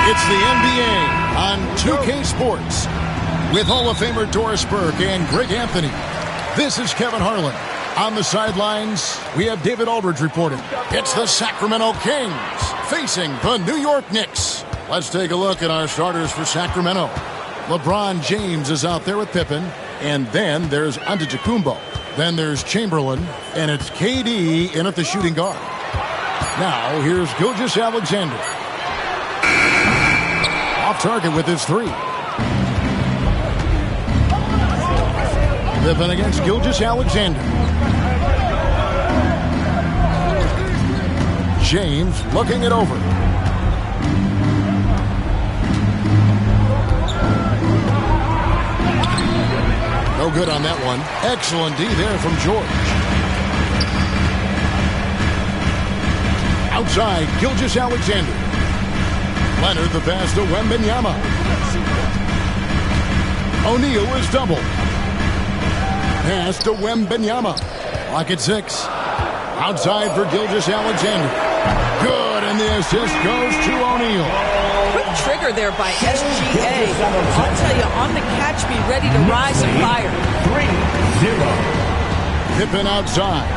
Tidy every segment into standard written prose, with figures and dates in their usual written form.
It's the NBA on 2K Sports with Hall of Famer Doris Burke and Greg Anthony. This is Kevin Harlan. On the sidelines, we have David Aldridge reporting. It's the Sacramento Kings facing the New York Knicks. Let's take a look at our starters for Sacramento. LeBron James is out there with Pippen, and then there's Antetokounmpo. Then there's Chamberlain, and it's KD in at the shooting guard. Now, here's Gilgeous-Alexander. Off target with his three. Pippen against Gilgeous-Alexander. James looking it over. No good on that one. Excellent D there from George. Outside, Gilgeous-Alexander. Leonard the pass to Wembanyama. O'Neal is doubled. Pass to Wembanyama. Clock at 6. Outside for Gilgeous-Alexander. Good, and the assist goes to O'Neal. Quick trigger there by SGA. I'll tell you, on the catch, be ready to rise and fire. 3-0. Pippen outside.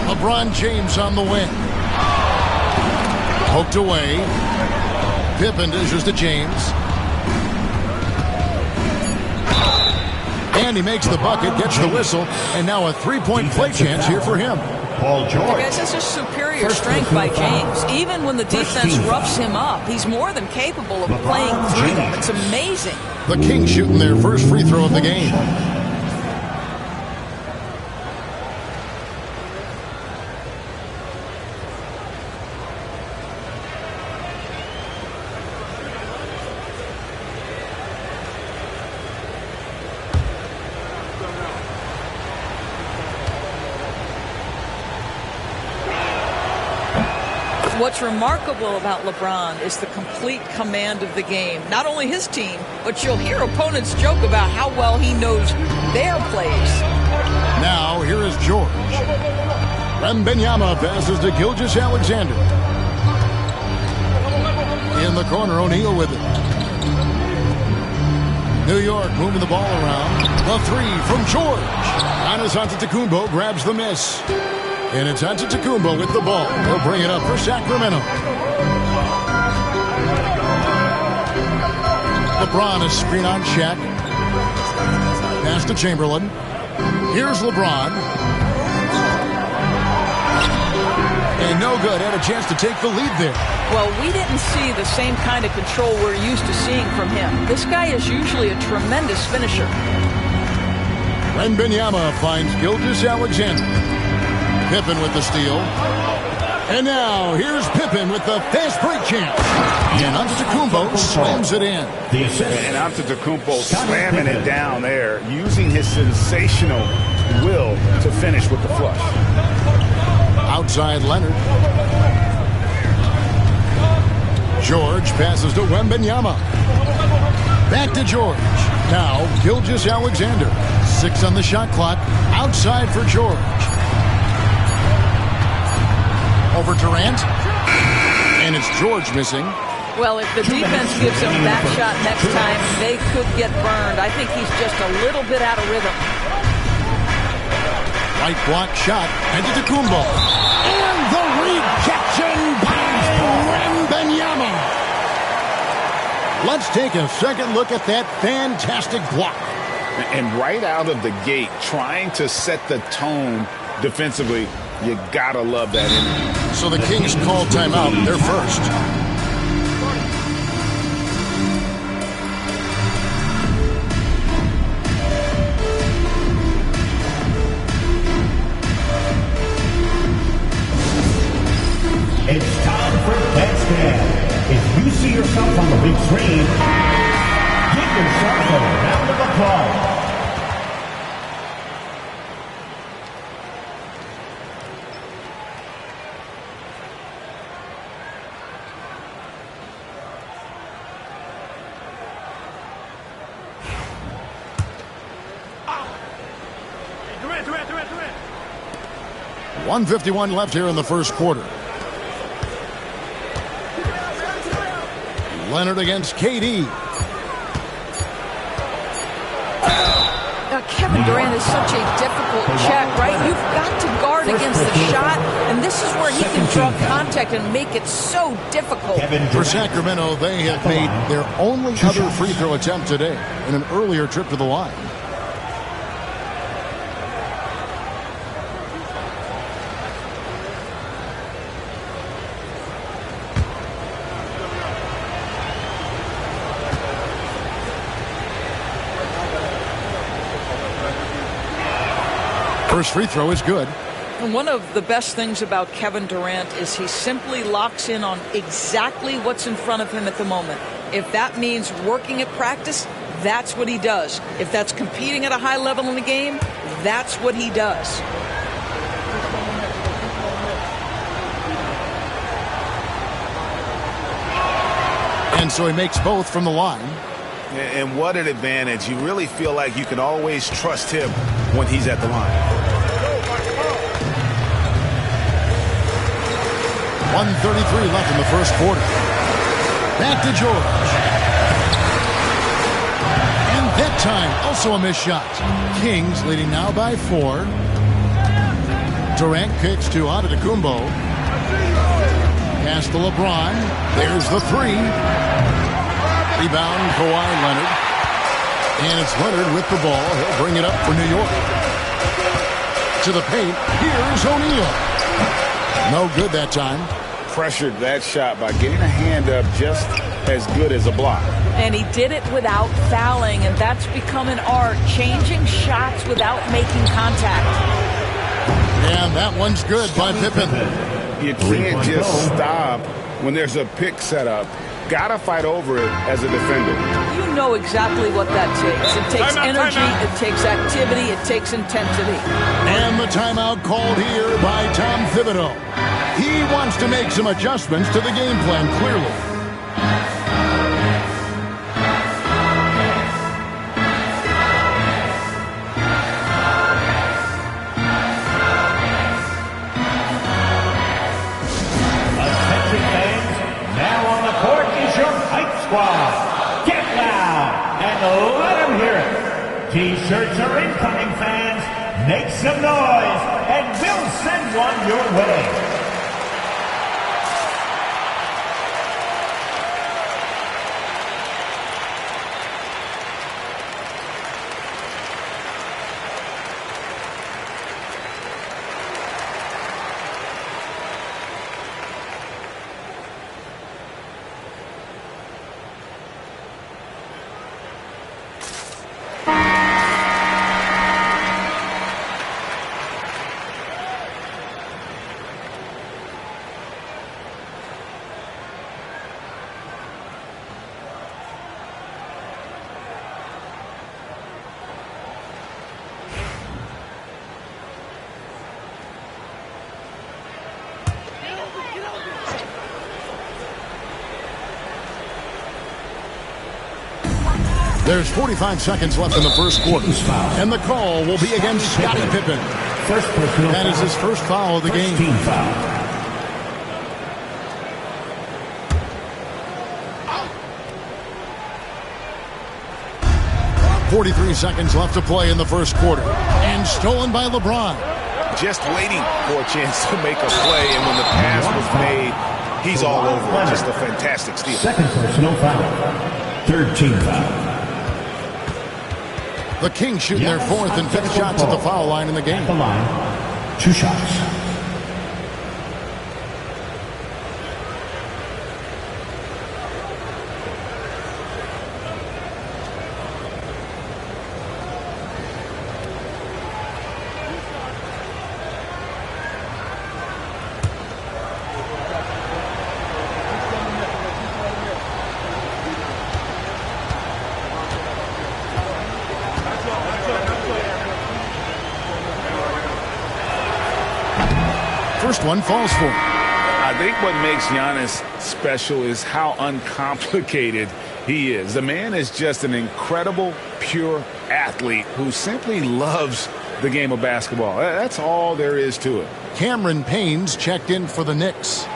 LeBron James on the wing. Poked away. Pippen dishes to James. And he makes the bucket, gets the whistle, and now a three-point play chance here for him. Paul George. I guess this is superior strength by James. Even when the defense roughs him up, he's more than capable of playing through them. It's amazing. The Kings shooting their first free throw of the game. What's remarkable about LeBron is the complete command of the game. Not only his team, but you'll hear opponents joke about how well he knows their plays. Now, here is George. Wembanyama passes to Gilgeous-Alexander. In the corner, O'Neal with it. New York moving the ball around. The three from George. Giannis Antetokounmpo grabs the miss. And it's Antetokounmpo with the ball. He'll bring it up for Sacramento. LeBron is screen on Shaq. Pass to Chamberlain. Here's LeBron. And no good. Had a chance to take the lead there. Well, we didn't see the same kind of control we're used to seeing from him. This guy is usually a tremendous finisher. Wembanyama finds Gilgeous-Alexander. Pippen with the steal. And now, here's Pippen with the fast break chance. And Antetokounmpo slams it in. And Antetokounmpo slamming it down there, using his sensational will to finish with the flush. Outside Leonard. George passes to Wembanyama. Back to George. Now, Gilgeous-Alexander. 6 on the shot clock. Outside for George. Over Durant. And it's George missing. Well, if the defense gives him that shot next time, they could get burned. I think he's just a little bit out of rhythm. Right block shot. Antetokounmpo. And the rejection by Wembanyama. Let's take a second look at that fantastic block. And right out of the gate, trying to set the tone defensively, you gotta love that energy. So the Kings call timeout. They're first. It's time for Betstamp. If you see yourself on the big screen, give yourself a round of applause. Durant. 1:51 left here in the first quarter. Leonard against KD. Now, Kevin Durant is such a difficult check, right? You've got to guard against the shot, and this is where he can draw contact and make it so difficult. For Sacramento, they have made their only other free throw attempt today in an earlier trip to the line. First free throw is good. And one of the best things about Kevin Durant is he simply locks in on exactly what's in front of him at the moment. If that means working at practice, that's what he does. If that's competing at a high level in the game, that's what he does. And so he makes both from the line. And what an advantage. You really feel like you can always trust him when he's at the line. 1:33 left in the first quarter. Back to George. And that time, also a missed shot. Kings leading now by 4. Durant kicks to Antetokounmpo. Pass to LeBron. There's the 3. Rebound, Kawhi Leonard. And it's Leonard with the ball. He'll bring it up for New York. To the paint. Here's O'Neal. No good that time. Pressured that shot by getting a hand up just as good as a block. And he did it without fouling, and that's become an art, changing shots without making contact. And that one's good by Pippen. You can't just stop when there's a pick set up. Gotta fight over it as a defender. You know exactly what that takes. It takes energy, it takes activity, it takes intensity. And the timeout called here by Tom Thibodeau. He wants to make some adjustments to the game plan, clearly. Attention fans, now on the court is your hype squad. Get loud and let them hear it. T-shirts are incoming, fans. Make some noise and we'll send one your way. There's 45 seconds left in the first quarter. And the call will be against Scottie Pippen. That is his first foul of the game. Team foul. 43 seconds left to play in the first quarter. And stolen by LeBron. Just waiting for a chance to make a play, and when the pass was made, he's all over it. Just a fantastic steal. Second personal foul. Third team foul. The Kings shooting their fourth and fifth shots at the foul line in the game. At the line, 2 shots. First one falls for him. I think what makes Giannis special is how uncomplicated he is. The man is just an incredible, pure athlete who simply loves the game of basketball. That's all there is to it. Cameron Payne's checked in for the Knicks.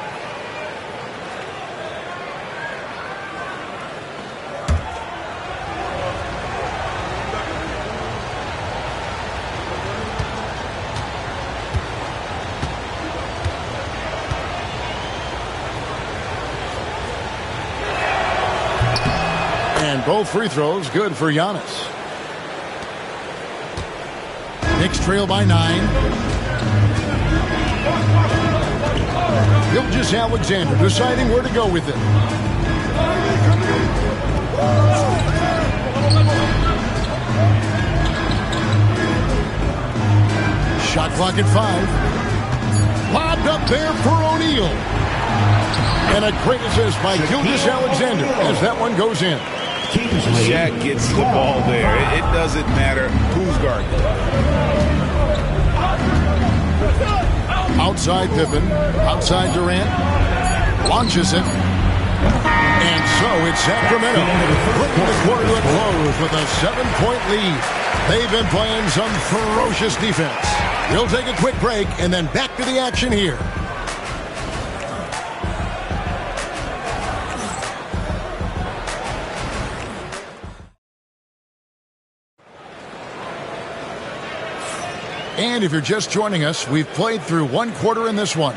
And both free throws good for Giannis. Knicks trail by 9. Gilgeous-Alexander deciding where to go with it. Shot clock at 5. Lobbed up there for O'Neal. And a great assist by Gilgeous-Alexander as that one goes in. Shaq gets the ball there. It doesn't matter who's guarding. Outside Pippen, outside Durant, launches it. And so it's Sacramento bringing the quarter to a close with a 7-point lead. They've been playing some ferocious defense. We'll take a quick break and then back to the action here. And if you're just joining us, we've played through one quarter in this one.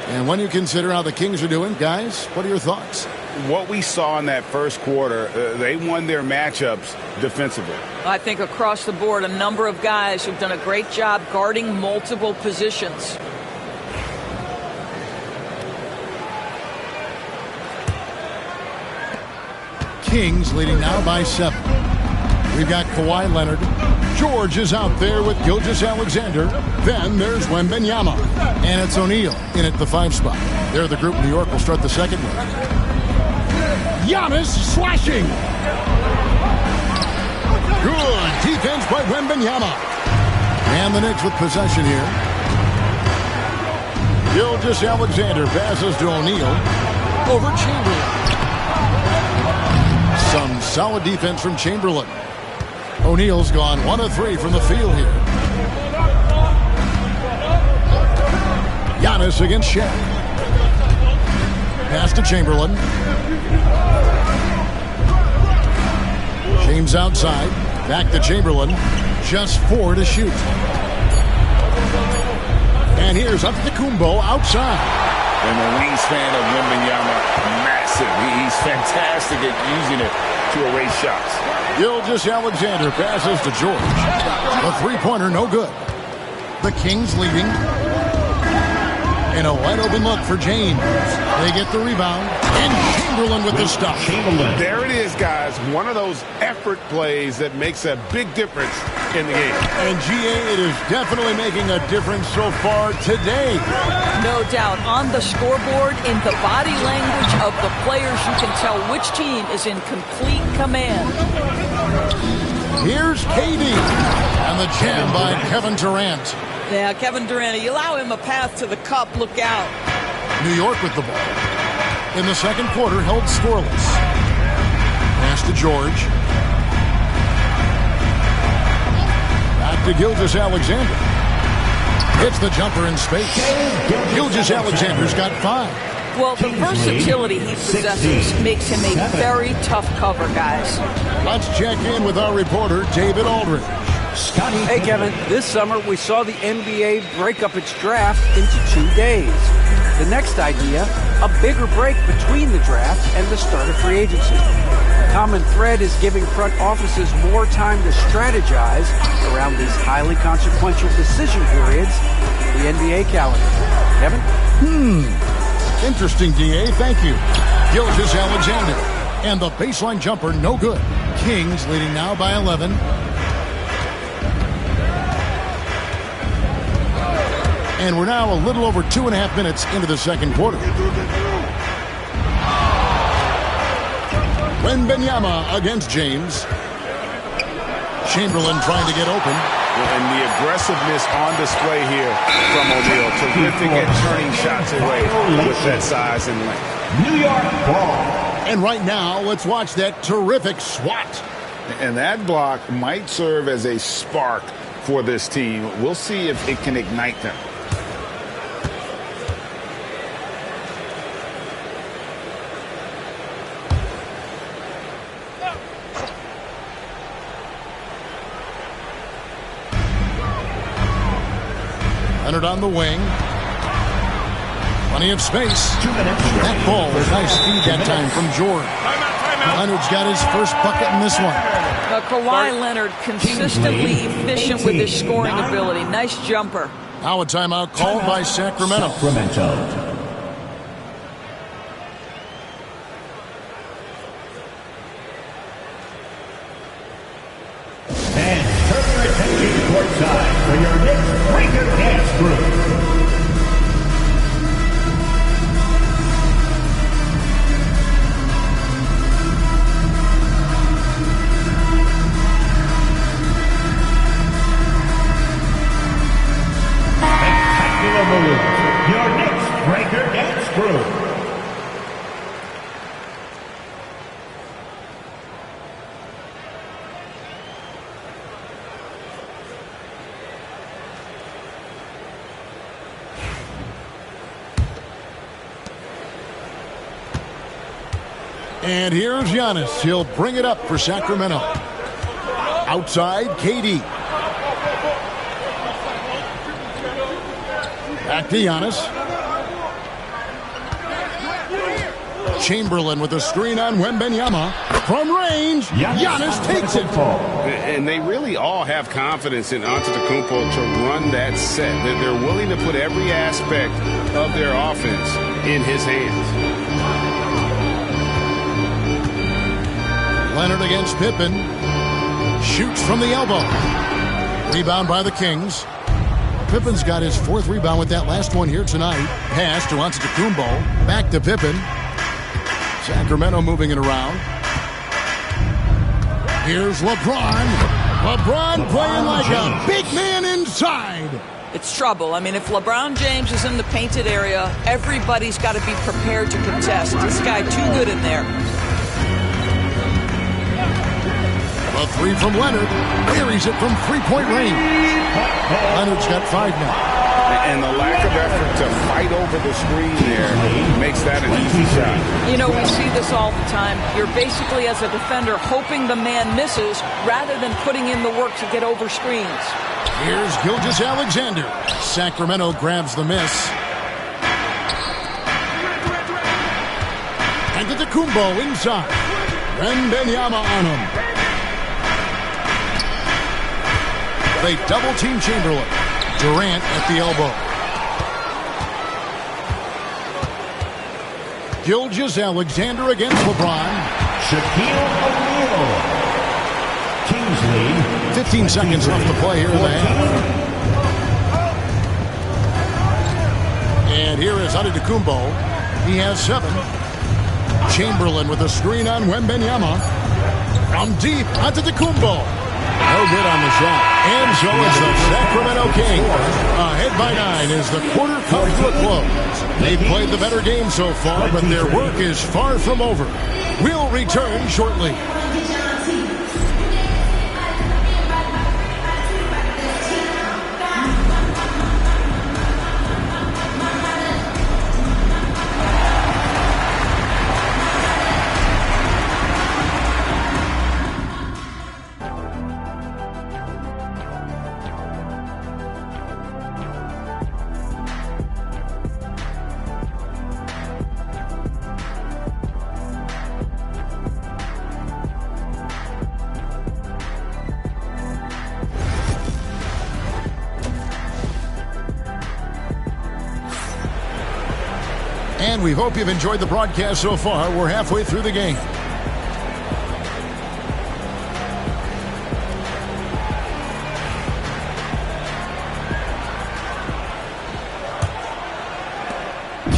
And when you consider how the Kings are doing, guys, what are your thoughts? What we saw in that first quarter, they won their matchups defensively. I think across the board, a number of guys who've done a great job guarding multiple positions. Kings leading now by 7. We've got Kawhi Leonard. George is out there with Gilgeous-Alexander. Then there's Wembanyama. And it's O'Neal in at the 5 spot. They're the group. New York will start the second one. Giannis slashing. Good defense by Wembanyama. And the Knicks with possession here. Gilgeous-Alexander passes to O'Neal. Over Chamberlain. Some solid defense from Chamberlain. O'Neal's gone 1 of 3 from the field here. Giannis against Shaq. Pass to Chamberlain. James outside. Back to Chamberlain. Just 4 to shoot. And here's Antetokounmpo outside. And the wingspan of Wembanyama, massive. He's fantastic at using it to erase shots. Gilgeous-Alexander passes to George. The three-pointer no good. The Kings leading. And a wide-open look for James. They get the rebound. And Chamberlain with the stop. There it is, guys. One of those effort plays that makes a big difference in the game. And GA, it is definitely making a difference so far today. No doubt. On the scoreboard, in the body language of the players, you can tell which team is in complete command. Here's KD. And the jam by Kevin Durant. Yeah, Kevin Durant, you allow him a path to the cup, look out. New York with the ball. In the second quarter, held scoreless. Pass to George. Back to Gilgeous-Alexander. Hits the jumper in space. Gilgeous-Alexander's got 5. Well, the versatility he possesses makes him a very tough cover, guys. Let's check in with our reporter, David Aldridge. Hey, Kevin. This summer, we saw the NBA break up its draft into 2 days. The next idea, a bigger break between the draft and the start of free agency. The common thread is giving front offices more time to strategize around these highly consequential decision periods, the NBA calendar. Kevin? Interesting, D.A. Thank you. Gilgeous-Alexander. And the baseline jumper, no good. Kings leading now by 11. And we're now a little over 2.5 minutes into the second quarter. Wembanyama against James. Chamberlain trying to get open. And the aggressiveness on display here from O'Neal. Terrific at turning shots away with that size and length. New York ball. And right now, let's watch that terrific swat. And that block might serve as a spark for this team. We'll see if it can ignite them. Leonard on the wing. Plenty of space. 2 minutes. That ball, nice feed that time from Jordan. Leonard's got his first bucket in this one. Kawhi Leonard consistently efficient with his scoring ability. Nice jumper. Now a timeout called by Sacramento. And turn your attention courtside for your next breaker dance group. Spectacular move. Your next breaker dance group. And here's Giannis. He'll bring it up for Sacramento. Outside, KD. Back to Giannis. Chamberlain with a screen on Wembanyama. From range, Giannis takes it. And they really all have confidence in Antetokounmpo to run that set. They're willing to put every aspect of their offense in his hands. Leonard against Pippen. Shoots from the elbow. Rebound by the Kings. Pippen's got his 4th rebound with that last one here tonight. Pass to Antetokounmpo. Back to Pippen. Sacramento moving it around. Here's LeBron. LeBron playing like a big man inside. It's trouble. I mean, if LeBron James is in the painted area, everybody's got to be prepared to contest. This guy too good in there. A 3 from Leonard. Buries it from 3-point range. Leonard's got 5 now. And the lack of effort to fight over the screen there makes that an easy shot. You know, we see this all the time. You're basically, as a defender, hoping the man misses rather than putting in the work to get over screens. Here's Gilgeous-Alexander. Sacramento grabs the miss. Antetokounmpo inside. Wembanyama on him. They double-team Chamberlain. Durant at the elbow. Gilgeous-Alexander against LeBron. Shaquille O'Neal. Kings lead. 15 seconds left to play here in the half. And here is Antetokounmpo. He has 7. Chamberlain with a screen on Wembanyama. From deep, Antetokounmpo. No good on the shot. And so it's the Sacramento Kings. Ahead by 9 as the quarter comes to a close. They've played the better game so far, but their work is far from over. We'll return shortly. And we hope you've enjoyed the broadcast so far. We're halfway through the game.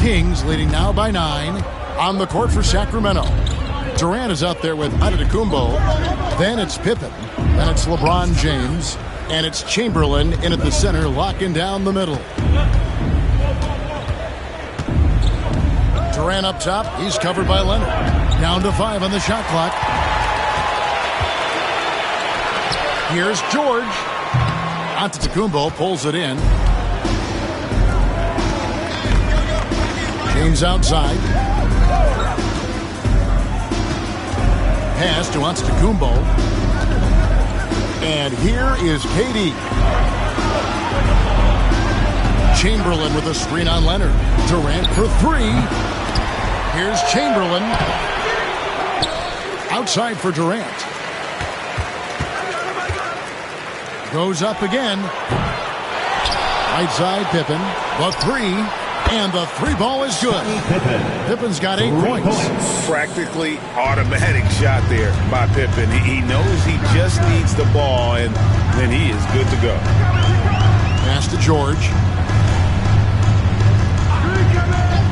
Kings leading now by 9 on the court for Sacramento. Durant is out there with Antetokounmpo. Then it's Pippen. Then it's LeBron James. And it's Chamberlain in at the center, locking down the middle. Durant up top. He's covered by Leonard. Down to 5 on the shot clock. Here's George. Antetokounmpo pulls it in. James outside. Pass to Antetokounmpo. And here is KD. Chamberlain with a screen on Leonard. Durant for 3. Here's Chamberlain. Outside for Durant. Goes up again. Right side, Pippen. The 3. And the 3 ball is good. Pippen's got 8 points. Practically automatic shot there by Pippen. He knows he just needs the ball, and then he is good to go. Pass to George.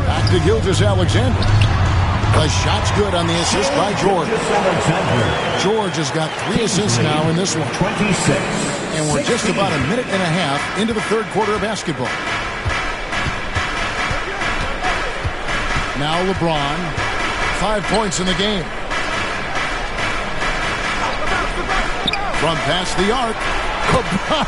Back to Gilgeous-Alexander. The shot's good on the assist by George. George has got 3 assists now in this one. 26. And we're just about a minute and a half into the third quarter of basketball. Now LeBron, 5 points in the game. From past the arc, LeBron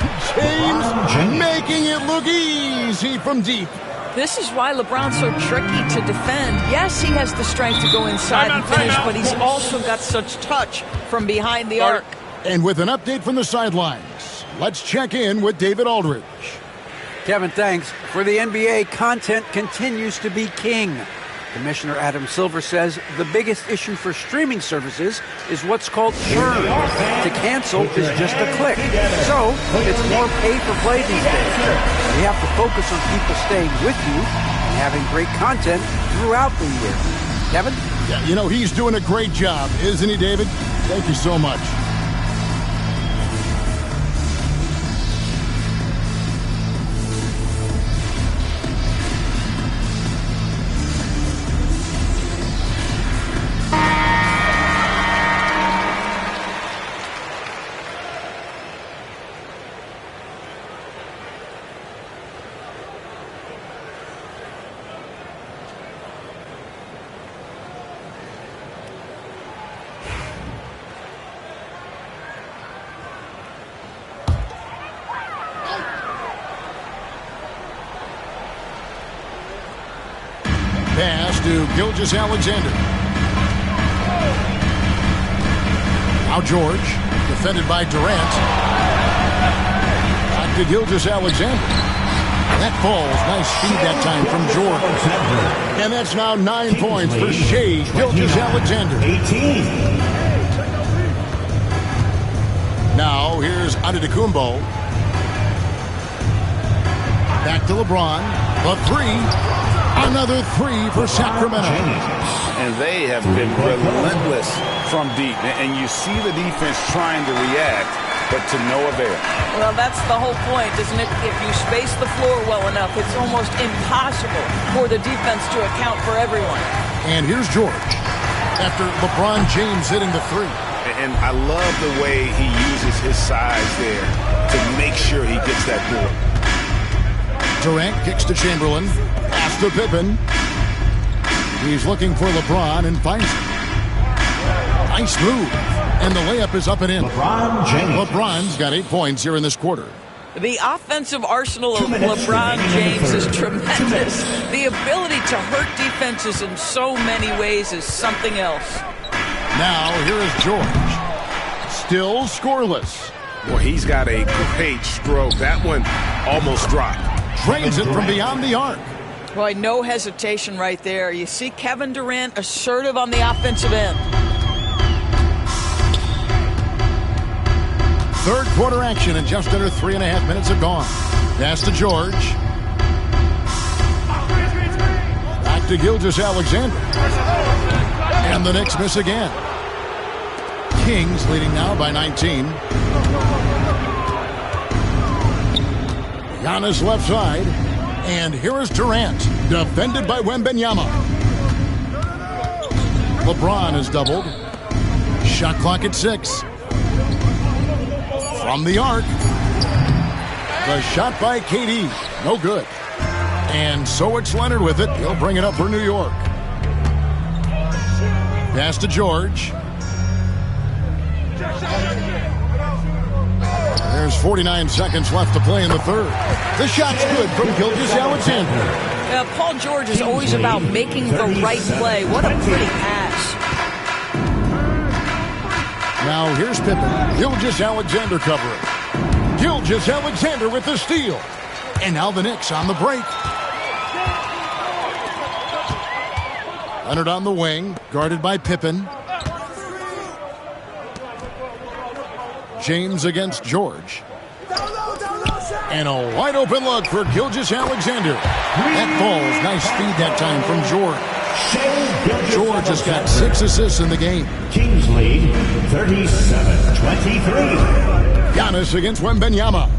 James making it look easy from deep. This is why LeBron's so tricky to defend. Yes, he has the strength to go inside and finish, but he's also got such touch from behind the arc. And with an update from the sidelines, let's check in with David Aldridge. Kevin, thanks. For the NBA, content continues to be king. Commissioner Adam Silver says the biggest issue for streaming services is what's called churn. To cancel is just a click. So it's more pay-for-play these days. You have to focus on people staying with you and having great content throughout the year. Kevin? Yeah, you know, he's doing a great job, isn't he, David? Thank you so much. Pass to Gilgeous-Alexander. Now George, defended by Durant. Back to Gilgeous-Alexander. That falls. Nice speed that time from George. And that's now 9 points for Shai Gilgeous-Alexander. 18. Now here's Antetokounmpo. Back to LeBron. The 3. Another 3 for Sacramento. And they have been relentless from deep. And you see the defense trying to react, but to no avail. Well, that's the whole point, isn't it? If you space the floor well enough, it's almost impossible for the defense to account for everyone. And here's George after LeBron James hitting the 3. And I love the way he uses his size there to make sure he gets that board. Durant kicks to Chamberlain. Pass to Pippen. He's looking for LeBron and finds him. Nice move. And the layup is up and in. LeBron James. LeBron's got 8 points here in this quarter. The offensive arsenal of LeBron James is tremendous. The ability to hurt defenses in so many ways is something else. Now here is George. Still scoreless. Well, he's got a great stroke. That one almost dropped. Drains it from beyond the arc. Boy, no hesitation right there. You see Kevin Durant assertive on the offensive end. Third quarter action and just under 3.5 minutes have gone. Pass to George. Back to Gilgeous-Alexander. And the Knicks miss again. Kings leading now by 19. Giannis left side. And here is Durant, defended by Wembanyama. LeBron is doubled. Shot clock at 6. From the arc. The shot by KD. No good. And so it's Leonard with it. He'll bring it up for New York. Pass to George. There's 49 seconds left to play in the third. The shot's good from Gilgeous-Alexander. Paul George is always about making the right play. What a pretty pass. Now here's Pippen. Gilgeous-Alexander covering. Gilgeous-Alexander with the steal. And now the Knicks on the break. Leonard on the wing, guarded by Pippen. James against George. And a wide open look for Gilgeous-Alexander. That falls. Nice speed that time from George. George has got 6 assists in the game. Kings lead 37-23. Giannis against Wembanyama.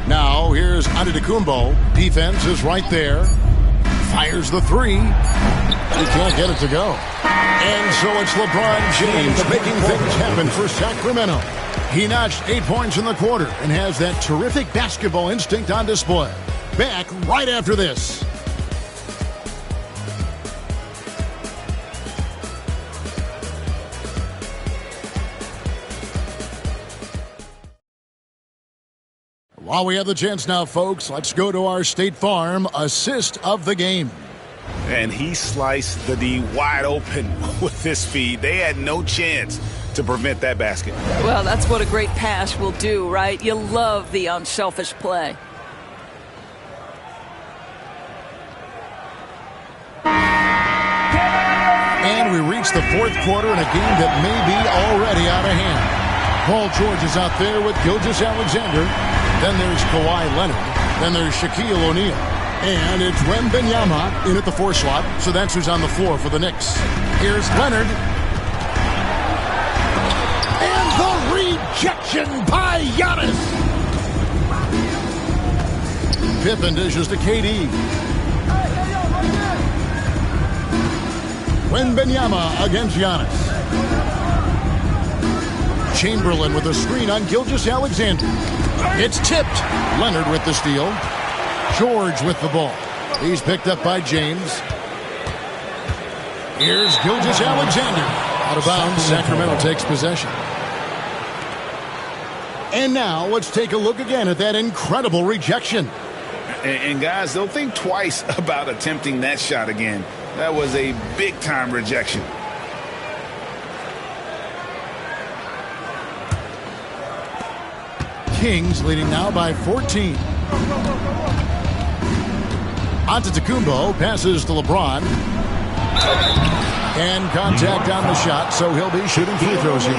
Now here's Antetokounmpo. Defense is right there. Fires the 3. He can't get it to go. And so it's LeBron James making things happen for Sacramento. He notched 8 points in the quarter and has that terrific basketball instinct on display. Back right after this. While we have the chance now, folks, let's go to our State Farm assist of the game. And he sliced the D wide open with his speed. They had no chance to prevent that basket. Well, that's what a great pass will do, right? You love the unselfish play. And we reach the fourth quarter in a game that may be already out of hand. Paul George is out there with Gilgeous-Alexander. Then there's Kawhi Leonard. Then there's Shaquille O'Neal. And it's Wembanyama in at the 4 slot. So that's who's on the floor for the Knicks. Here's Leonard. And the rejection by Giannis. Pippen dishes to KD. Wembanyama against Giannis. Chamberlain with a screen on Gilgeous-Alexander. It's tipped. Leonard with the steal. George with the ball. He's picked up by James. Here's Gilgeous-Alexander. Out of bounds. Sacramento takes possession. And now let's take a look again at that incredible rejection. And guys, they'll think twice about attempting that shot again. That was a big-time rejection. Kings leading now by 14. Antetokounmpo passes to LeBron. And contact on the shot, so he'll be shooting free throws here.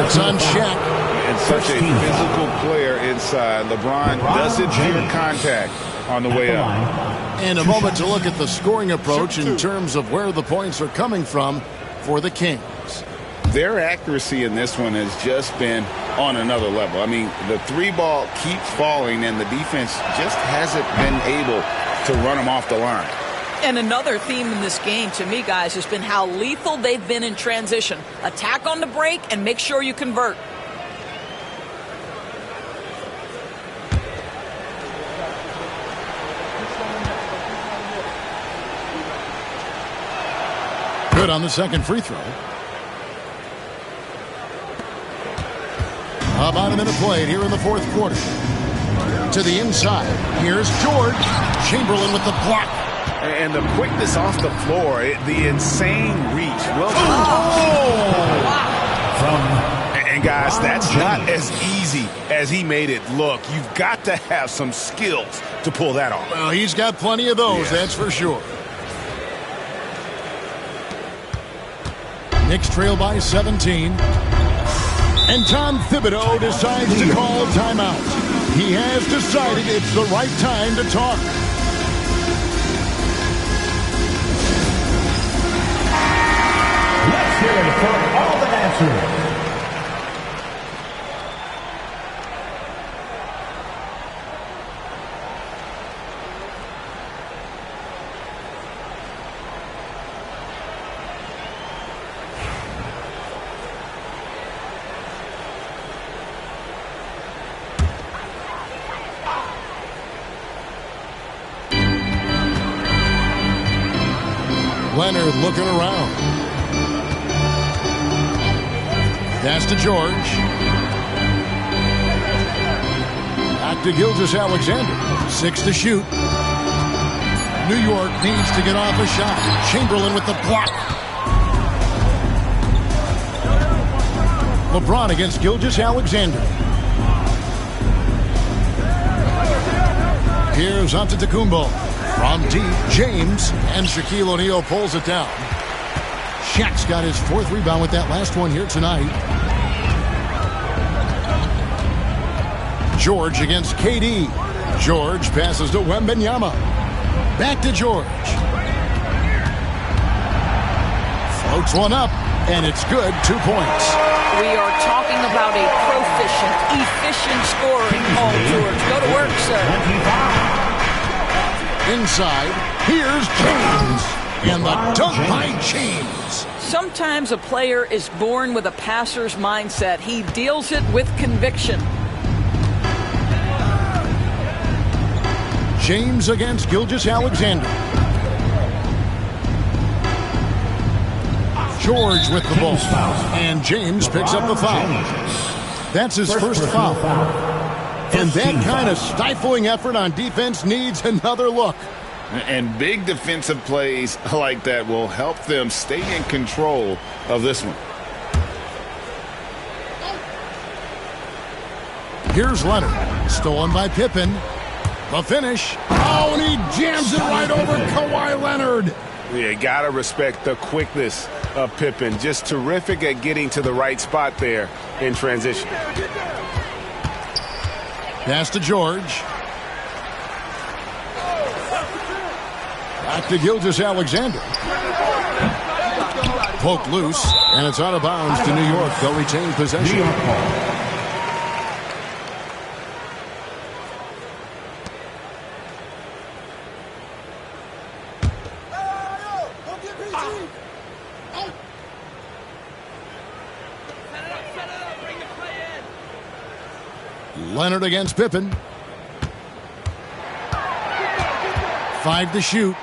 It's on Shaq. And such a physical player inside. LeBron doesn't fear contact on the way up. And a moment to look at the scoring approach in terms of where the points are coming from for the Kings. Their accuracy in this one has just been on another level. I mean, the 3 ball keeps falling, and the defense just hasn't been able to run them off the line. And another theme in this game, to me, guys, has been how lethal they've been in transition. Attack on the break and make sure you convert. Good on the second free throw. About a minute played here in the fourth quarter. To the inside. Here's George. Chamberlain with the block. And the quickness off the floor, the insane reach. Well, and guys, that's not as easy as he made it look. You've got to have some skills to pull that off. Well, he's got plenty of those, that's for sure. Knicks trail by 17. And Tom Thibodeau decides to call timeout. He has decided it's the right time to talk. Let's hear it for all the dancers. Leonard looking around. Pass to George. Back to Gilgeous-Alexander. 6 to shoot. New York needs to get off a shot. Chamberlain with the block. LeBron against Gilgeous-Alexander. Here's Antetokounmpo. From deep, James, and Shaquille O'Neal pulls it down. Shaq's got his 4th rebound with that last one here tonight. George against KD. George passes to Wembanyama. Back to George. Floats one up, and it's good. 2 points. We are talking about a proficient, efficient scoring. Oh, George, go to work, sir. Inside, here's James, and the dunk by James. Sometimes a player is born with a passer's mindset. He deals it with conviction. James against Gilgeous-Alexander. George with the ball, and James picks up the foul. That's his first foul. And that kind of stifling effort on defense needs another look. And big defensive plays like that will help them stay in control of this one. Here's Leonard. Stolen by Pippen. The finish. Oh, and he jams it right over Kawhi Leonard. Yeah, gotta respect the quickness of Pippen. Just terrific at getting to the right spot there in transition. Pass to George. Back to Gilgeous-Alexander. Poked loose, and it's out of bounds to New York. They'll retain possession. New York ball. Leonard against Pippen. 5 to shoot.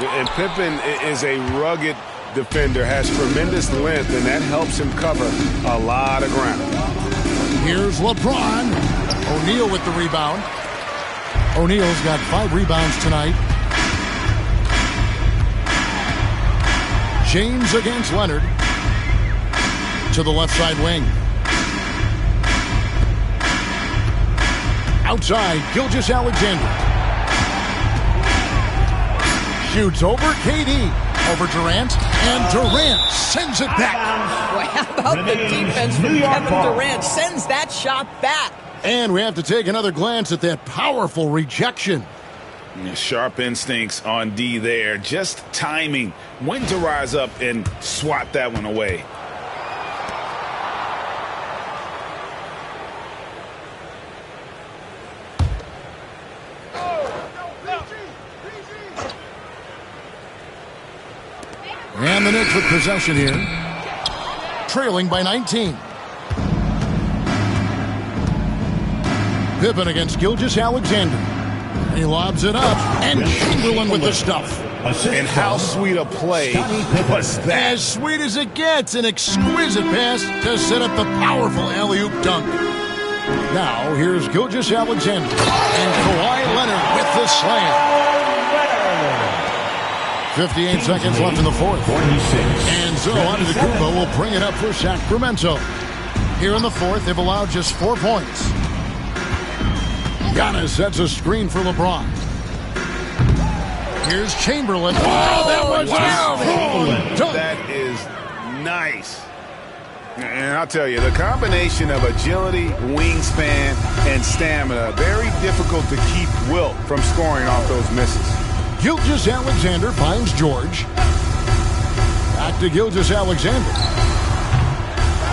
And Pippen is a rugged defender, has tremendous length, and that helps him cover a lot of ground. Here's LeBron. O'Neal with the rebound. O'Neal's got 5 rebounds tonight. James against Leonard. To the left side wing. Outside, Gilgeous-Alexander. Shoots over KD. Over Durant. And Durant sends it back. Well, how about the defense from Kevin Durant? Sends that shot back. And we have to take another glance at that powerful rejection. Sharp instincts on D there. Just timing. When to rise up and swat that one away. And the Knicks with possession here. Trailing by 19. Pippen against Gilgeous-Alexander. He lobs it up. And Chamberlain with the stuff. And how sweet a play was that? As sweet as it gets. An exquisite pass to set up the powerful alley-oop dunk. Now, here's Gilgeous-Alexander. And Kawhi Leonard with the slam. 58 seconds left in the fourth. 46. And so Antetokounmpo will bring it up for Sacramento. Here in the fourth, they've allowed just 4 points. Giannis sets a screen for LeBron. Here's Chamberlain. Oh, that was wow. That is nice. And I'll tell you, the combination of agility, wingspan, and stamina, very difficult to keep Wilt from scoring off those misses. Gilgeous-Alexander finds George. Back to Gilgeous-Alexander.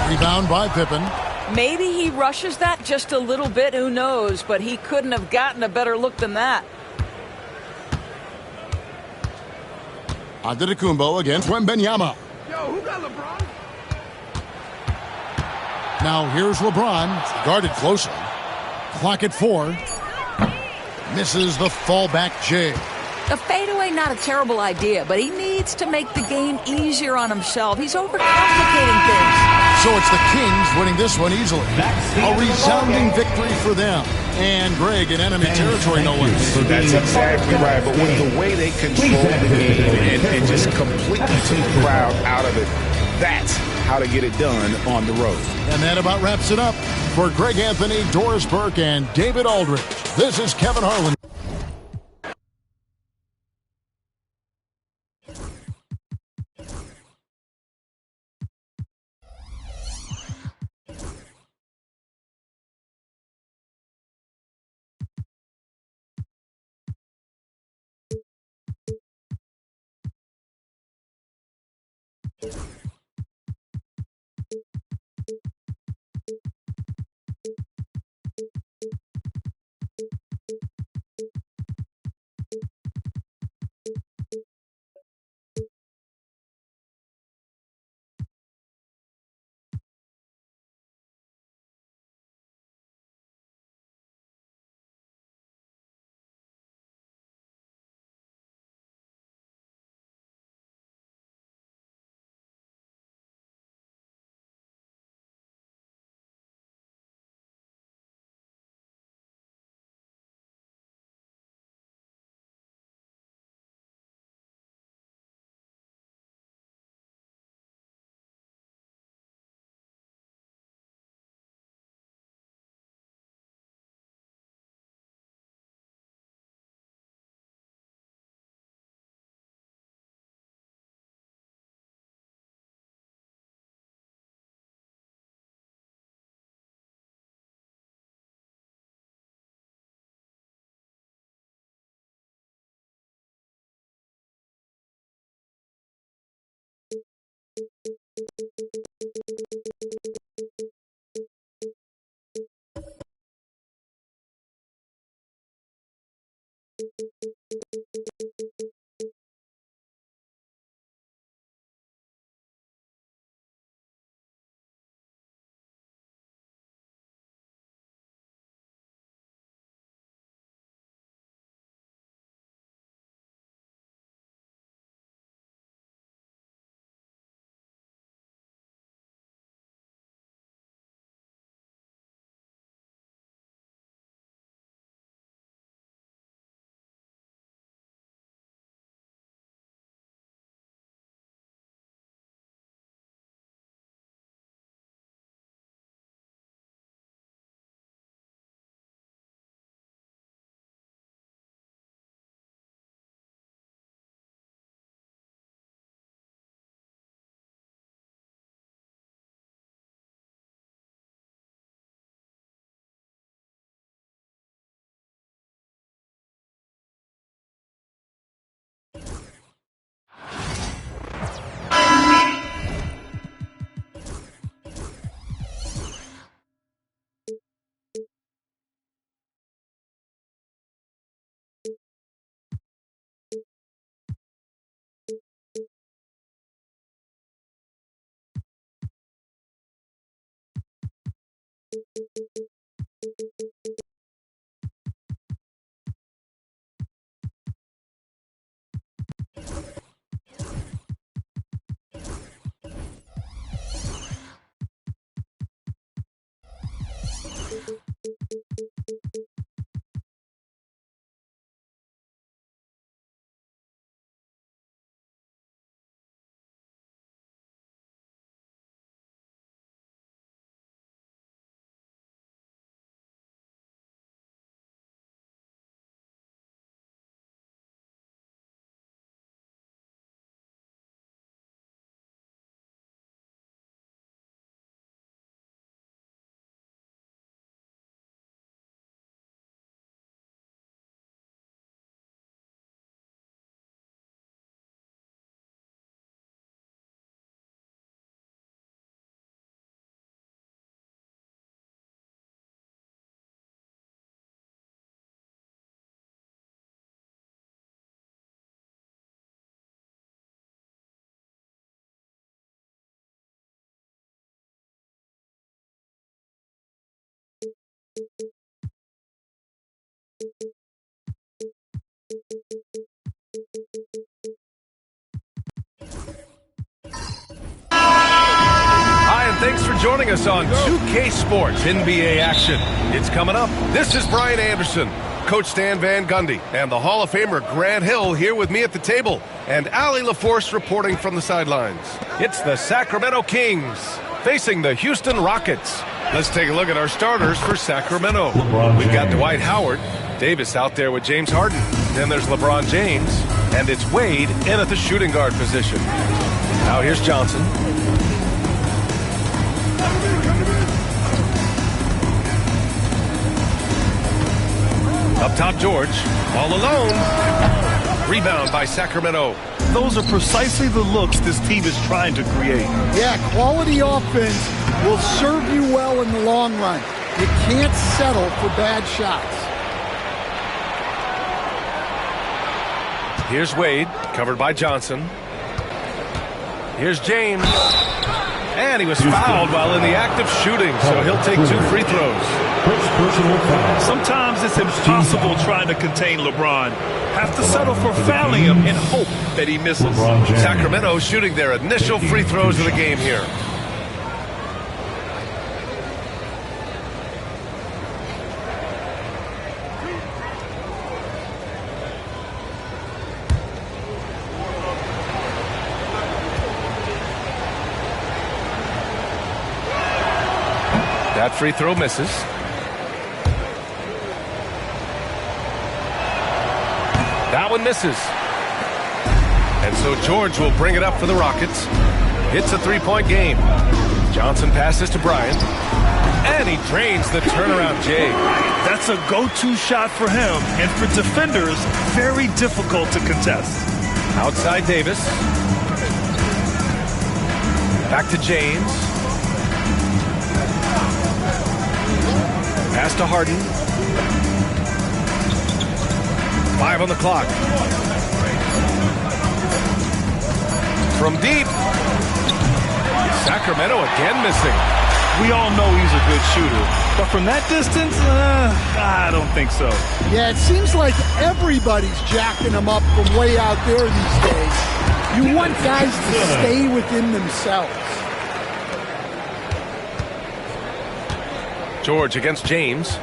Rebound by Pippen. Maybe he rushes that just a little bit, who knows, but he couldn't have gotten a better look than that. Antetokounmpo against Wembanyama. Yo, who got LeBron? Now here's LeBron, guarded closely. Clock at 4. Misses the fallback J. A fadeaway, not a terrible idea, but he needs to make the game easier on himself. He's overcomplicating things. So it's the Kings winning this one easily. A resounding victory for them. And Greg in enemy territory, no less. That's exactly right. But with the way they control the game and just completely take the crowd out of it, that's how to get it done on the road. And that about wraps it up. For Greg Anthony, Doris Burke, and David Aldridge, this is Kevin Harlan. Hi, and thanks for joining us on 2K Sports NBA action. It's coming up. This is Brian Anderson, Coach Stan Van Gundy, and the Hall of Famer Grant Hill here with me at the table, and Allie LaForce reporting from the sidelines. It's the Sacramento Kings facing the Houston Rockets. Let's take a look at our starters for Sacramento. We've got Dwight Howard, Davis out there with James Harden. Then there's LeBron James, and it's Wade in at the shooting guard position. Now here's Johnson. Up top, George, all alone. Rebound by Sacramento. Those are precisely the looks this team is trying to create. Yeah, quality offense will serve you well in the long run. You can't settle for bad shots. Here's Wade, covered by Johnson. Here's James. And he was fouled while in the act of shooting, so he'll take 2 free throws. Sometimes it's impossible trying to contain LeBron. Have to settle for fouling him and hope that he misses. Sacramento shooting their initial free throws of the game here. That free throw misses. That one misses. And so George will bring it up for the Rockets. It's a 3-point game. Johnson passes to Bryant. And he drains the turnaround J. That's a go-to shot for him. And for defenders, very difficult to contest. Outside Davis. Back to James. Pass to Harden. 5 on the clock. From deep. Sacramento again missing. We all know he's a good shooter. But from that distance, I don't think so. Yeah, it seems like everybody's jacking him up from way out there these days. You want guys to stay within themselves. George against James.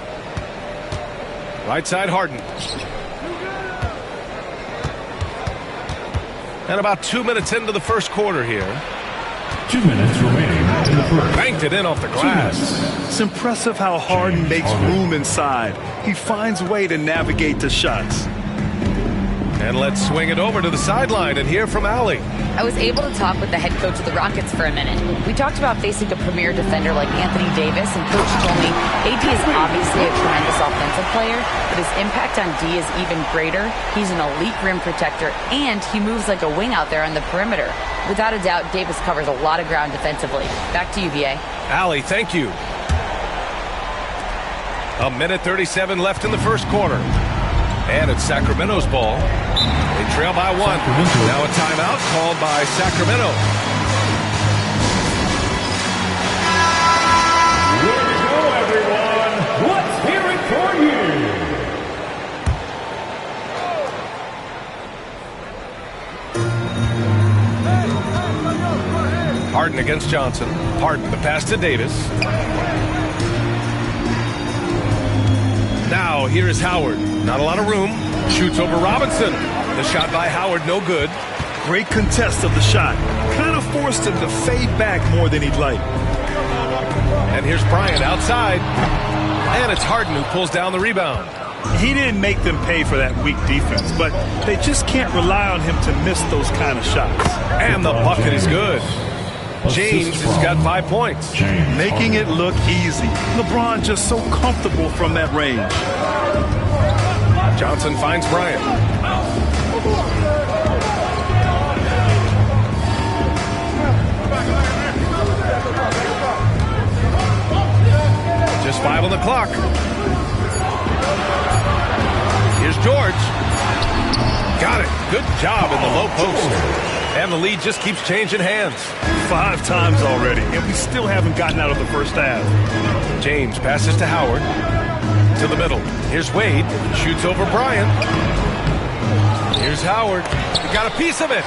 Right side Harden. And about 2 minutes into the first quarter here. 2 minutes remaining in the first. Banked it in off the glass. It's impressive how Harden makes room inside. He finds a way to navigate the shots. And let's swing it over to the sideline and hear from Allie. I was able to talk with the head coach of the Rockets for a minute. We talked about facing a premier defender like Anthony Davis, and Coach told me AD is obviously a tremendous offensive player, but his impact on D is even greater. He's an elite rim protector, and he moves like a wing out there on the perimeter. Without a doubt, Davis covers a lot of ground defensively. Back to you, VA. Allie, thank you. 1:37 left in the first quarter. And it's Sacramento's ball. They trail by 1. Now a timeout called by Sacramento. Here we go, everyone. Let's hear it for you. Harden against Johnson. Harden, the pass to Davis. Now here is Howard. Not a lot of room. Shoots over Robinson. The shot by Howard, no good. Great contest of the shot. Kind of forced him to fade back more than he'd like. And here's Bryant outside. And it's Harden who pulls down the rebound. He didn't make them pay for that weak defense, but they just can't rely on him to miss those kind of shots. And the bucket is good. James has got 5 points. Making it look easy. LeBron just so comfortable from that range. Johnson finds Bryant. Just 5 on the clock. Here's George. Got it. Good job in the low post. And the lead just keeps changing hands. 5 times already, and we still haven't gotten out of the first half. James passes to Howard. To the middle. Here's Wade. Shoots over Bryant. Here's Howard. He got a piece of it.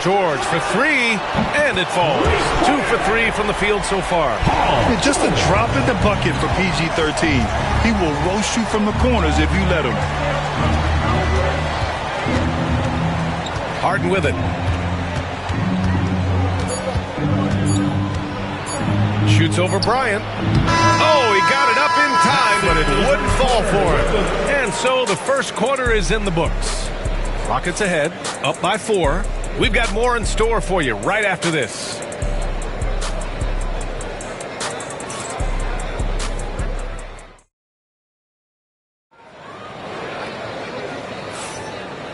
George for three, and it falls. 2 for 3 from the field so far. And just a drop in the bucket for PG-13. He will roast you from the corners if you let him. Harden with it. Shoots over Bryant. Oh, he got it up in time, but it wouldn't fall for him. And so the first quarter is in the books. Rockets ahead, up by 4. We've got more in store for you right after this.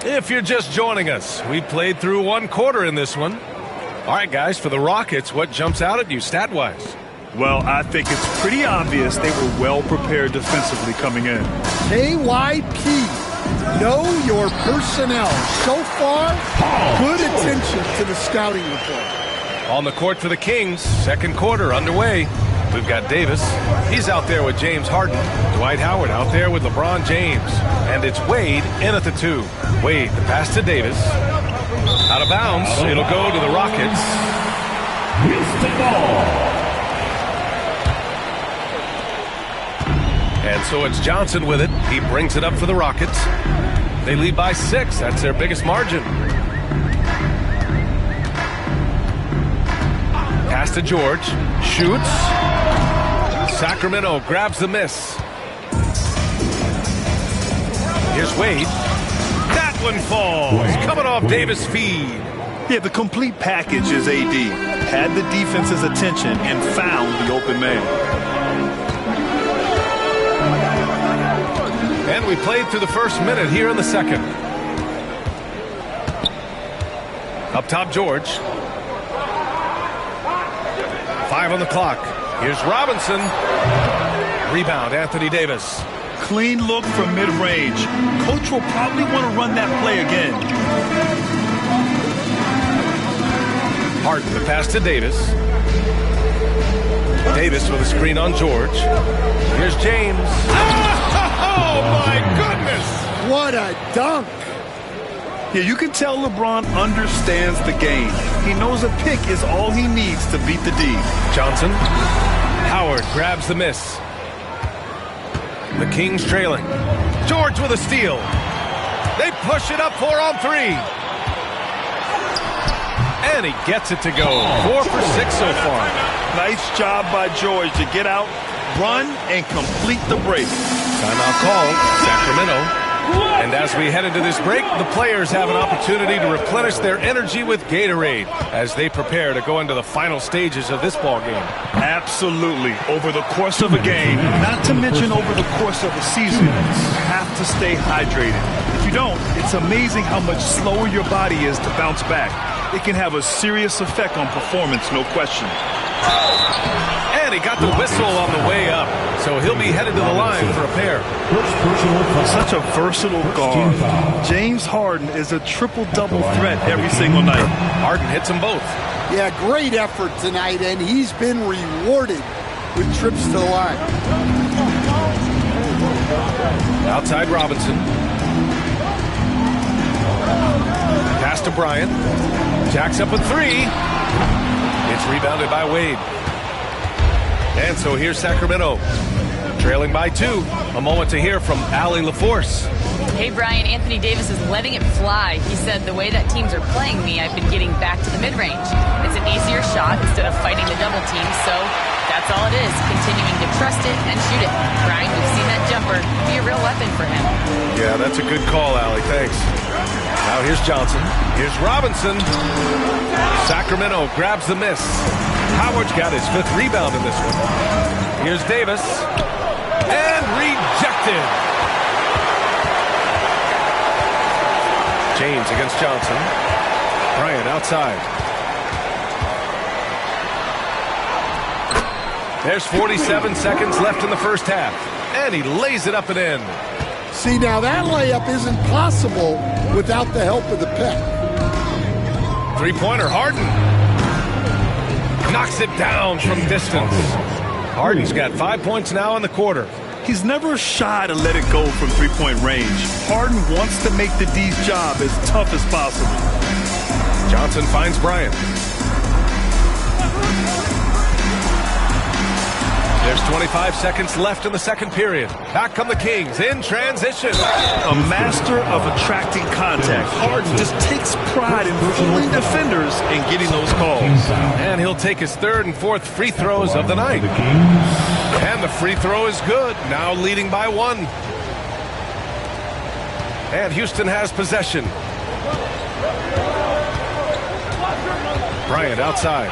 If you're just joining us, we played through 1 quarter in this one. All right, guys, for the Rockets, what jumps out at you stat-wise? Well, I think it's pretty obvious they were well prepared defensively coming in. KYP, know your personnel. So far, good attention to the scouting report. On the court for the Kings, second quarter underway. We've got Davis. He's out there with James Harden. Dwight Howard out there with LeBron James. And it's Wade in at the 2. Wade, the pass to Davis. Out of bounds. It'll go to the Rockets. Houston ball. And so it's Johnson with it. He brings it up for the Rockets. They lead by 6. That's their biggest margin. Pass to George. Shoots. Sacramento grabs the miss. Here's Wade. That one falls. Coming off Davis' feed. Yeah, the complete package is AD. Had the defense's attention and found the open man. And we played through the first minute here in the second. Up top, George. 5 on the clock. Here's Robinson. Rebound, Anthony Davis. Clean look from mid-range. Coach will probably want to run that play again. Harden, the pass to Davis. Davis with a screen on George. Here's James. Oh, my goodness! What a dunk! Yeah, you can tell LeBron understands the game. He knows a pick is all he needs to beat the D. Johnson. Howard grabs the miss. The Kings trailing. George with a steal. They push it up 4 on 3. And he gets it to go. 4 for 6 so far. Nice job by George to get out, run, and complete the break. Timeout called, Sacramento. And as we head into this break, the players have an opportunity to replenish their energy with Gatorade as they prepare to go into the final stages of this ball game. Absolutely. Over the course of a game, not to mention over the course of a season, you have to stay hydrated. If you don't, it's amazing how much slower your body is to bounce back. It can have a serious effect on performance, no question. And he got the whistle on the way up, so he'll be headed to the line for a pair. Such a versatile guard. James Harden is a triple-double threat every single night. Harden hits them both. Yeah, great effort tonight, and he's been rewarded with trips to the line. Outside Robinson. Pass to Bryant. Jacks up a 3. It's rebounded by Wade. And so here's Sacramento, trailing by 2. A moment to hear from Allie LaForce. Hey, Brian, Anthony Davis is letting it fly. He said, the way that teams are playing me, I've been getting back to the mid-range. It's an easier shot instead of fighting the double team, so that's all it is, continuing to trust it and shoot it. Brian, we've seen that jumper be a real weapon for him. Yeah, that's a good call, Allie. Thanks. Now here's Johnson. Here's Robinson. Sacramento grabs the miss. Howard's got his 5th rebound in this one. Here's Davis. And rejected. James against Johnson. Bryant outside. There's 47 seconds left in the first half. And he lays it up and in. See, now that layup isn't possible without the help of the pick. 3-pointer, Harden. Knocks it down from distance. Harden's got 5 points now in the quarter. He's never shy to let it go from three-point range. Harden wants to make the D's job as tough as possible. Johnson finds Bryant. There's 25 seconds left in the second period. Back come the Kings in transition. A master of attracting contact. Harden just takes pride in fooling defenders and getting those calls. And he'll take his third and fourth free throws of the night. And the free throw is good, now leading by 1. And Houston has possession. Bryant outside.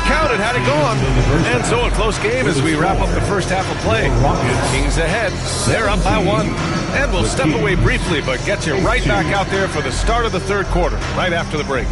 Counted had it gone. And so a close game as we wrap up the first half of play. Kings ahead. They're up by 1. And we'll step away briefly, but get you right back out there for the start of the third quarter, right after the break.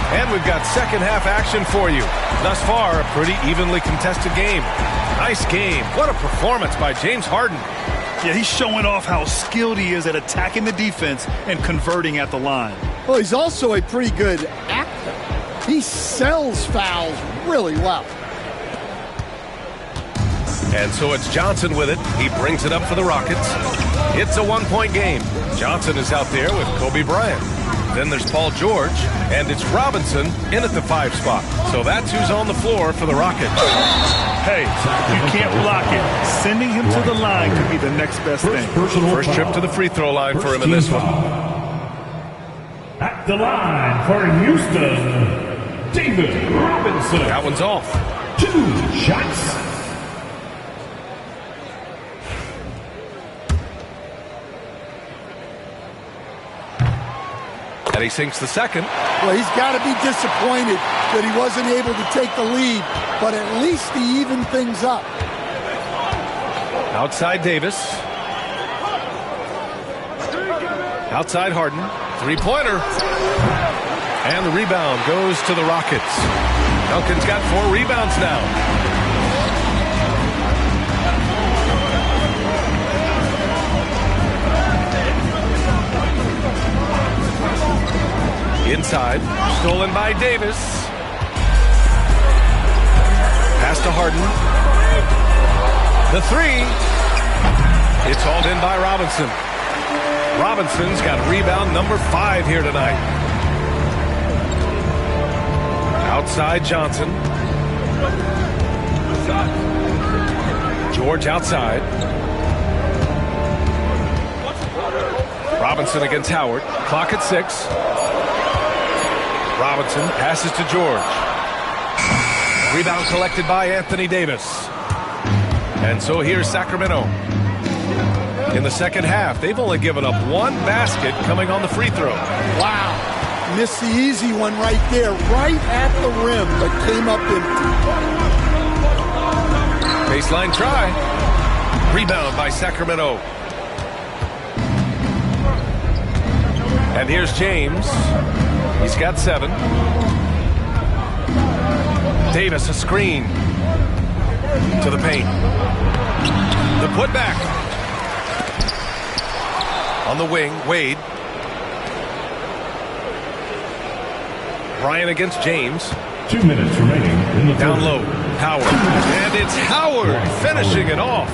And we've got second half action for you. Thus far, a pretty evenly contested game. Nice game. What a performance by James Harden. Yeah, he's showing off how skilled he is at attacking the defense and converting at the line. Well, he's also a pretty good actor. He sells fouls really well. And so it's Johnson with it. He brings it up for the Rockets. It's a one-point game. Johnson is out there with Kobe Bryant. Then there's Paul George, and it's Robinson in at the 5 spot. So that's who's on the floor for the Rockets. Hey, you can't block it. Sending him to the line could be the next best thing. First trip to the free throw line for him in this one. At the line for Houston, David Robinson. That one's off. 2 shots. And he sinks the second. Well, he's got to be disappointed that he wasn't able to take the lead, but at least he evened things up. Outside Davis. Outside Harden. Three-pointer. And the rebound goes to the Rockets. Duncan's got 4 rebounds now. Inside, stolen by Davis. Pass to Harden. The 3. It's hauled in by Robinson. Robinson's got rebound number 5 here tonight. Outside Johnson. George outside. Robinson against Howard. Clock at 6. Robinson passes to George. Rebound collected by Anthony Davis. And so here's Sacramento. In the second half, they've only given up 1 basket coming on the free throw. Wow. Missed the easy one right there, right at the rim, but came up empty. Baseline try. Rebound by Sacramento. And here's James. He's got 7. Davis a screen to the paint. The putback. On the wing, Wade. Bryant against James. 2 minutes remaining in the down low. Howard. And it's Howard finishing it off.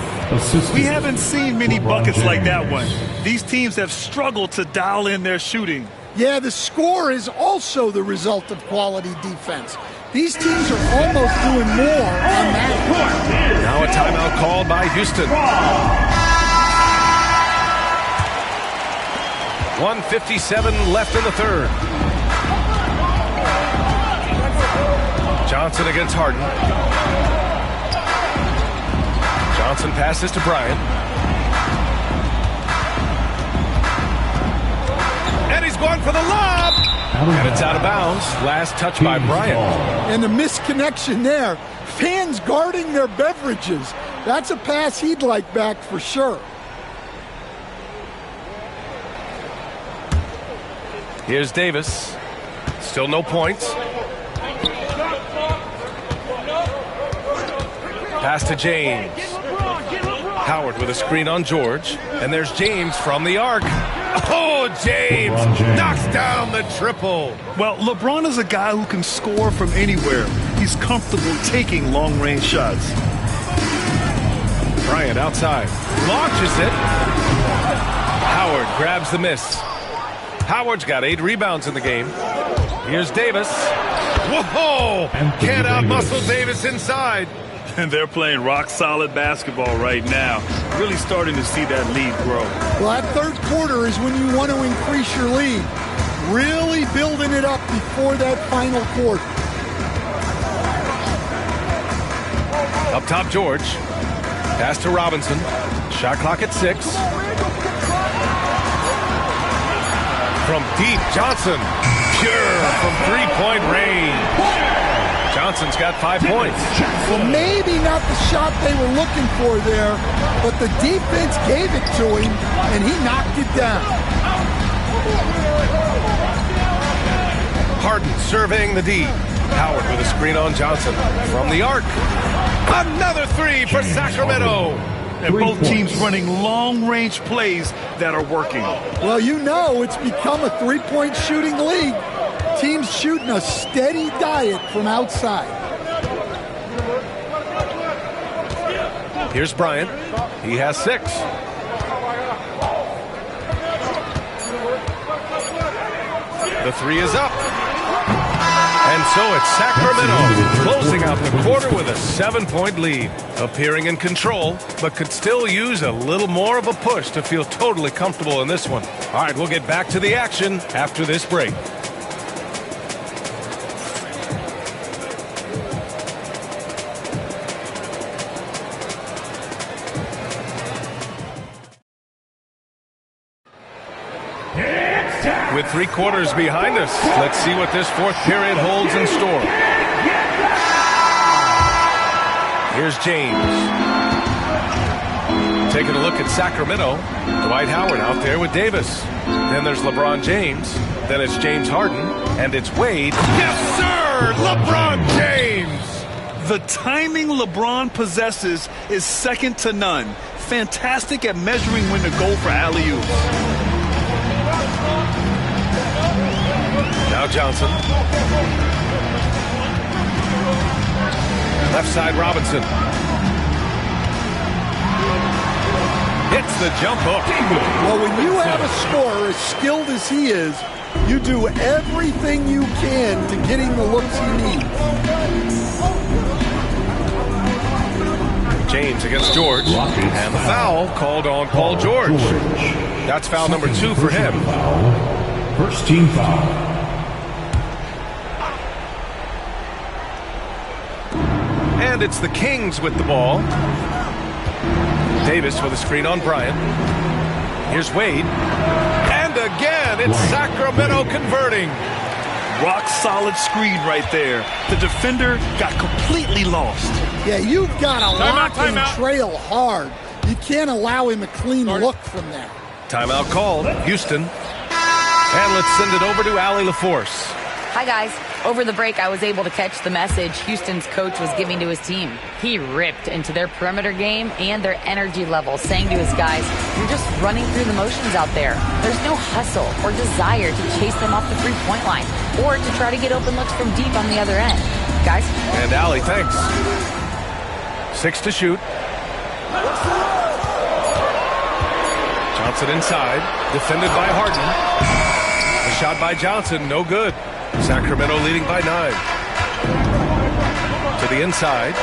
We haven't seen many buckets like that one. These teams have struggled to dial in their shooting. Yeah, the score is also the result of quality defense. These teams are almost doing more on that. Now a timeout called by Houston. 1:57 left in the third. Johnson against Harden. Johnson passes to Bryant. And he's going for the lob. And it's out of bounds. Last touch by Bryant. And the misconnection there. Fans guarding their beverages. That's a pass he'd like back for sure. Here's Davis. Still no points. Pass to James. Howard with a screen on George. And there's James from the arc. Oh, James knocks down the triple. Well, LeBron is a guy who can score from anywhere. He's comfortable taking long-range shots. Bryant outside. Launches it. Howard grabs the miss. Howard's got 8 rebounds in the game. Here's Davis. Whoa! Can't outmuscle Davis inside. And they're playing rock-solid basketball right now. Really starting to see that lead grow. Well, that third quarter is when you want to increase your lead. Really building it up before that final quarter. Up top, George. Pass to Robinson. Shot clock at 6. From deep, Johnson. Pure from three-point range. Johnson's got 5 points. Well, maybe not the shot they were looking for there, but the defense gave it to him, and he knocked it down. Harden surveying the D. Howard with a screen on Johnson. From the arc. Another 3 for Sacramento. And both teams running long-range plays that are working. Well, you know it's become a three-point shooting league. Teams shooting a steady diet from outside. Here's Bryant. He has 6. The 3 is up. And so it's Sacramento closing out the quarter with a 7-point lead. Appearing in control, but could still use a little more of a push to feel totally comfortable in this one. All right, we'll get back to the action after this break. With 3 quarters behind us, let's see what this fourth period holds in store. Here's James. Taking a look at Sacramento. Dwight Howard out there with Davis. Then there's LeBron James. Then it's James Harden. And it's Wade. Yes, sir! LeBron James! The timing LeBron possesses is second to none. Fantastic at measuring when to go for alley-oops. Now Johnson. Left side Robinson. Hits the jump hook. Well, when you have a scorer as skilled as he is, you do everything you can to get him the looks he needs. James against George. And the foul called on Paul George. That's foul number 2 for him. First team foul. And it's the Kings with the ball. Davis with a screen on Bryant. Here's Wade. And again, it's Sacramento converting. Rock solid screen right there. The defender got completely lost. Yeah, you've got to lock and trail hard. You can't allow him a clean look from that. Timeout called. Houston. And let's send it over to Allie LaForce. Hi, guys. Over the break, I was able to catch the message Houston's coach was giving to his team. He ripped into their perimeter game and their energy level, saying to his guys, you're just running through the motions out there. There's no hustle or desire to chase them off the three-point line or to try to get open looks from deep on the other end. Guys? And Allie, thanks. 6 to shoot. Johnson inside, defended by Harden. The shot by Johnson, no good. Sacramento leading by 9. To the inside.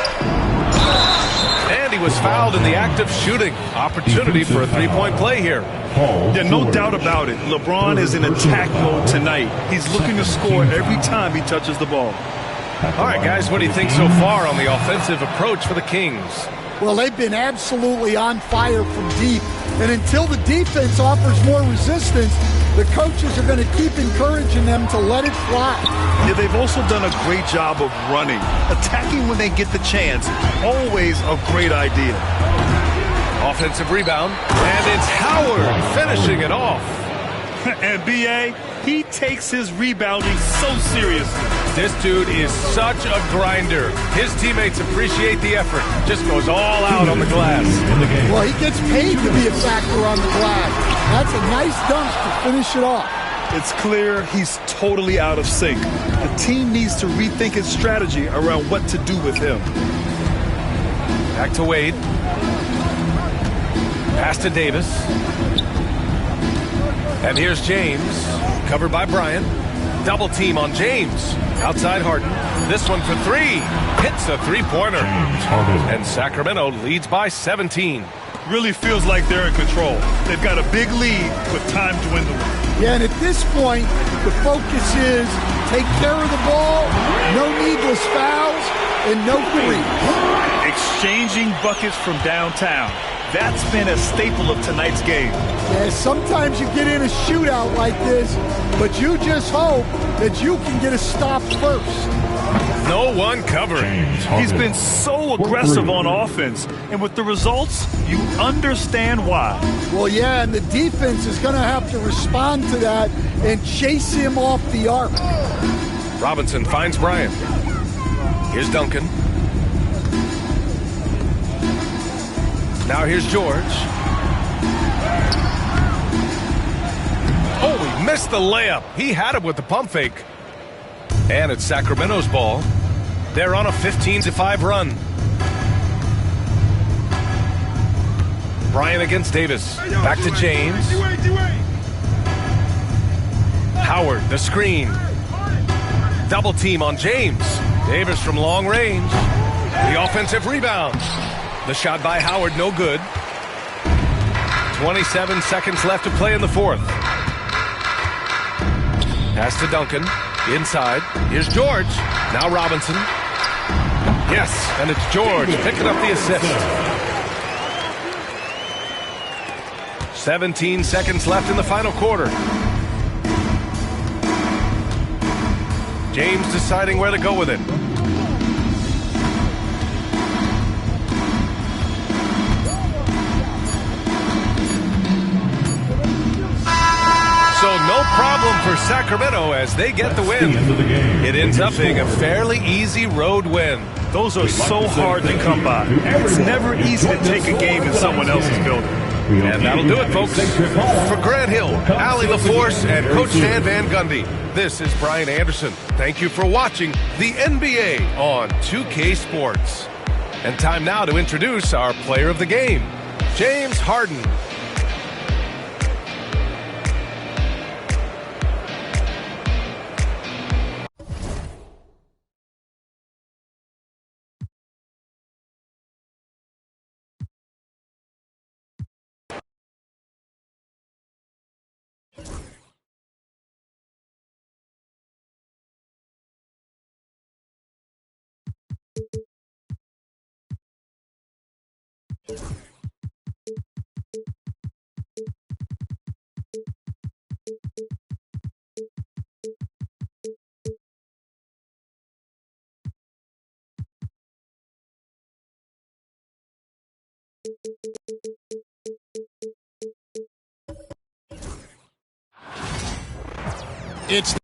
And he was fouled in the act of shooting. Opportunity for a three-point play here. Yeah, no doubt about it. LeBron is in attack mode tonight. He's looking to score every time he touches the ball. All right, guys, what do you think so far on the offensive approach for the Kings? Well, they've been absolutely on fire from deep. And until the defense offers more resistance, the coaches are going to keep encouraging them to let it fly. Yeah, they've also done a great job of running. Attacking when they get the chance, always a great idea. Offensive rebound, and it's Howard finishing it off. And B.A., he takes his rebounding so seriously. This dude is such a grinder. His teammates appreciate the effort. Just goes all out on the glass. Well, he gets paid to be a factor on the glass. That's a nice dunk to finish it off. It's clear he's totally out of sync. The team needs to rethink its strategy around what to do with him. Back to Wade. Pass to Davis. And here's James, covered by Bryant. Double team on James. Outside Harden. This one for three. Hits the three-pointer. And Sacramento leads by 17. Really feels like they're in control. They've got a big lead with time to win the one. Yeah, and at this point, the focus is take care of the ball, no needless fouls, and no threes. Exchanging buckets from downtown. That's been a staple of tonight's game. Yeah, sometimes you get in a shootout like this, but you just hope that you can get a stop first. No one covering. He's been so aggressive on offense, and with the results, you understand why. Well, yeah, and the defense is going to have to respond to that and chase him off the arc. Robinson finds Bryant. Here's Duncan. Now here's George. Oh, he missed the layup. He had it with the pump fake. And it's Sacramento's ball. They're on a 15-5 run. Bryant against Davis. Back to James. Howard, the screen. Double team on James. Davis from long range. The offensive rebound. The shot by Howard, no good. 27 seconds left to play in the fourth. Pass to Duncan. Inside. Here's George. Now Robinson. Yes, and it's George picking up the assist. 17 seconds left in the final quarter. James deciding where to go with it. So no problem for Sacramento as they get the win. It ends up being a fairly easy road win. Those are so hard to come by. It's never easy to take a game in someone else's building. And that'll do it, folks. For Grant Hill, Allie LaForce, and Coach Stan Van Gundy, this is Brian Anderson. Thank you for watching the NBA on 2K Sports. And time now to introduce our player of the game, James Harden. It's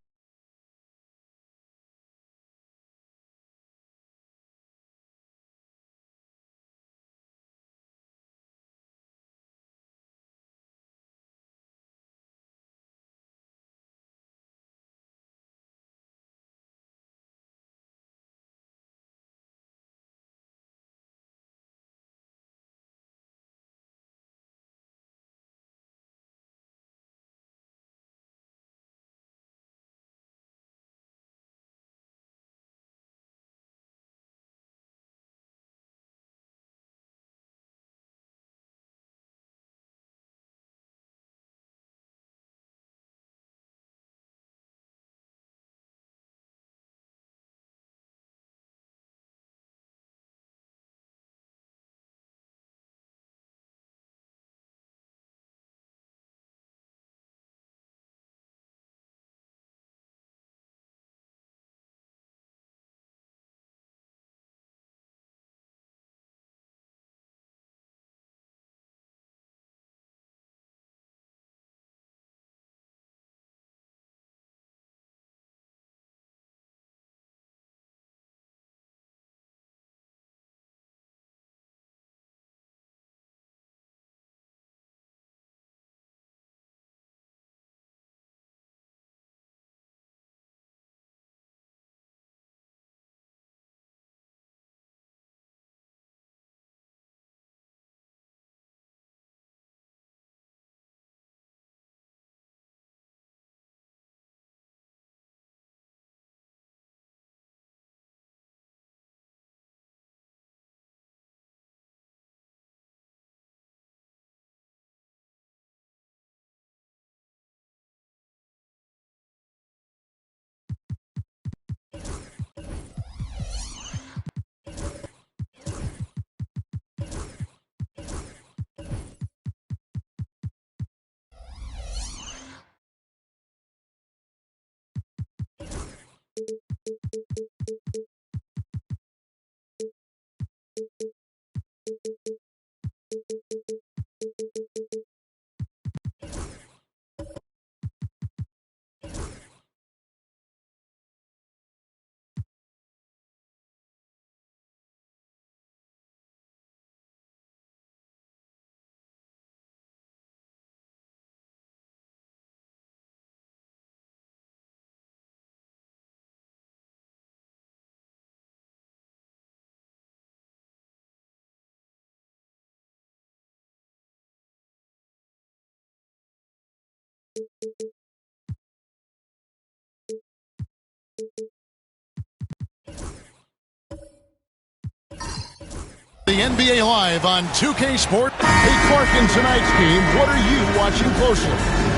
The NBA Live on 2K Sport. Hey, Clark, in tonight's game, what are you watching closely?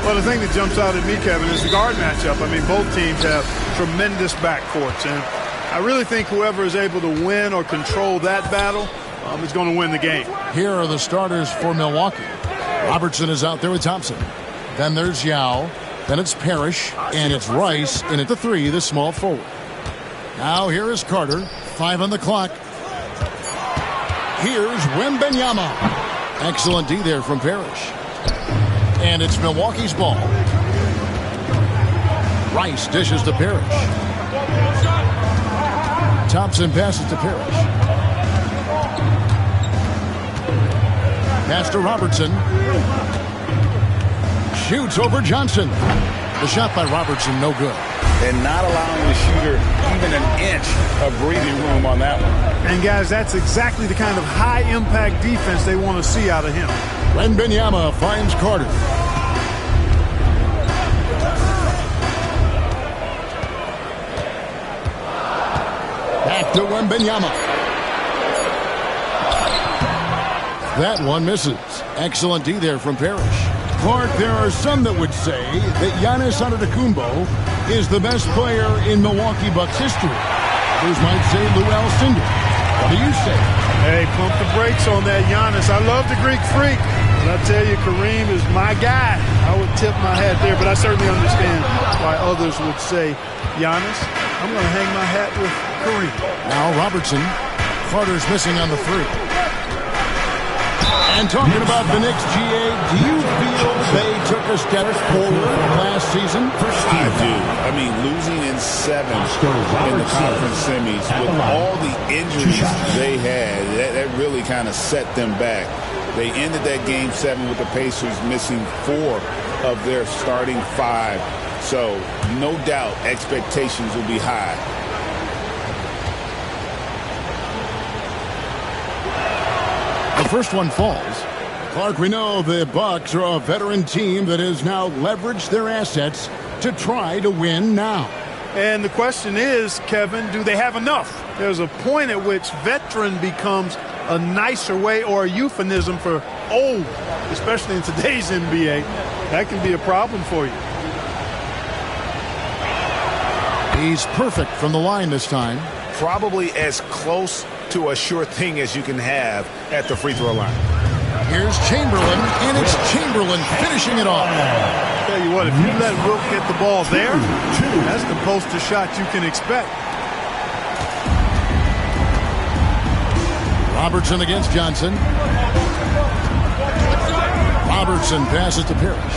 Well, the thing that jumps out at me, Kevin, is the guard matchup. I mean, both teams have tremendous backcourts, and I really think whoever is able to win or control that battle is going to win the game. Here are the starters for Milwaukee. Robertson is out there with Thompson. Then there's Yao. Then it's Parrish, and it's Rice in at the 3, the small forward. Now here is Carter. 5 on the clock. Here's Wembanyama. Excellent D there from Parrish. And it's Milwaukee's ball. Rice dishes to Parrish. Thompson passes to Parrish. Pass to Robertson. Shoots over Johnson. The shot by Robertson, no good. And not allowing the shooter even an inch of breathing room on that one. And, guys, that's exactly the kind of high-impact defense they want to see out of him. Wembanyama finds Carter. Back to Wembanyama. That one misses. Excellent D there from Parrish. Clark, there are some that would say that Giannis Antetokounmpo is the best player in Milwaukee Bucks history. Others might say Lou Alcindor. What do you say? Hey, pump the brakes on that Giannis. I love the Greek Freak, but I tell you, Kareem is my guy. I would tip my hat there, but I certainly understand why others would say Giannis. I'm going to hang my hat with Kareem. Now Robertson. Carter's missing on the 3. And talking about the Knicks, GA, do you feel they took a step forward last season? I do. I mean, losing in 7 in the conference semis with all the injuries they had, that really kind of set them back. They ended that game 7 with the Pacers missing 4 of their starting 5. So, no doubt, expectations will be high. The first one falls. Clark, we know the Bucks are a veteran team that has now leveraged their assets to try to win now. And the question is, Kevin, do they have enough? There's a point at which veteran becomes a nicer way or a euphemism for old, especially in today's NBA. That can be a problem for you. He's perfect from the line this time. Probably as close to a sure thing as you can have at the free throw line. Here's Chamberlain, and it's Chamberlain finishing it off. Tell you what, if you let Wilt get the ball there, that's the poster shot you can expect. Robertson against Johnson. Robertson passes to Parrish.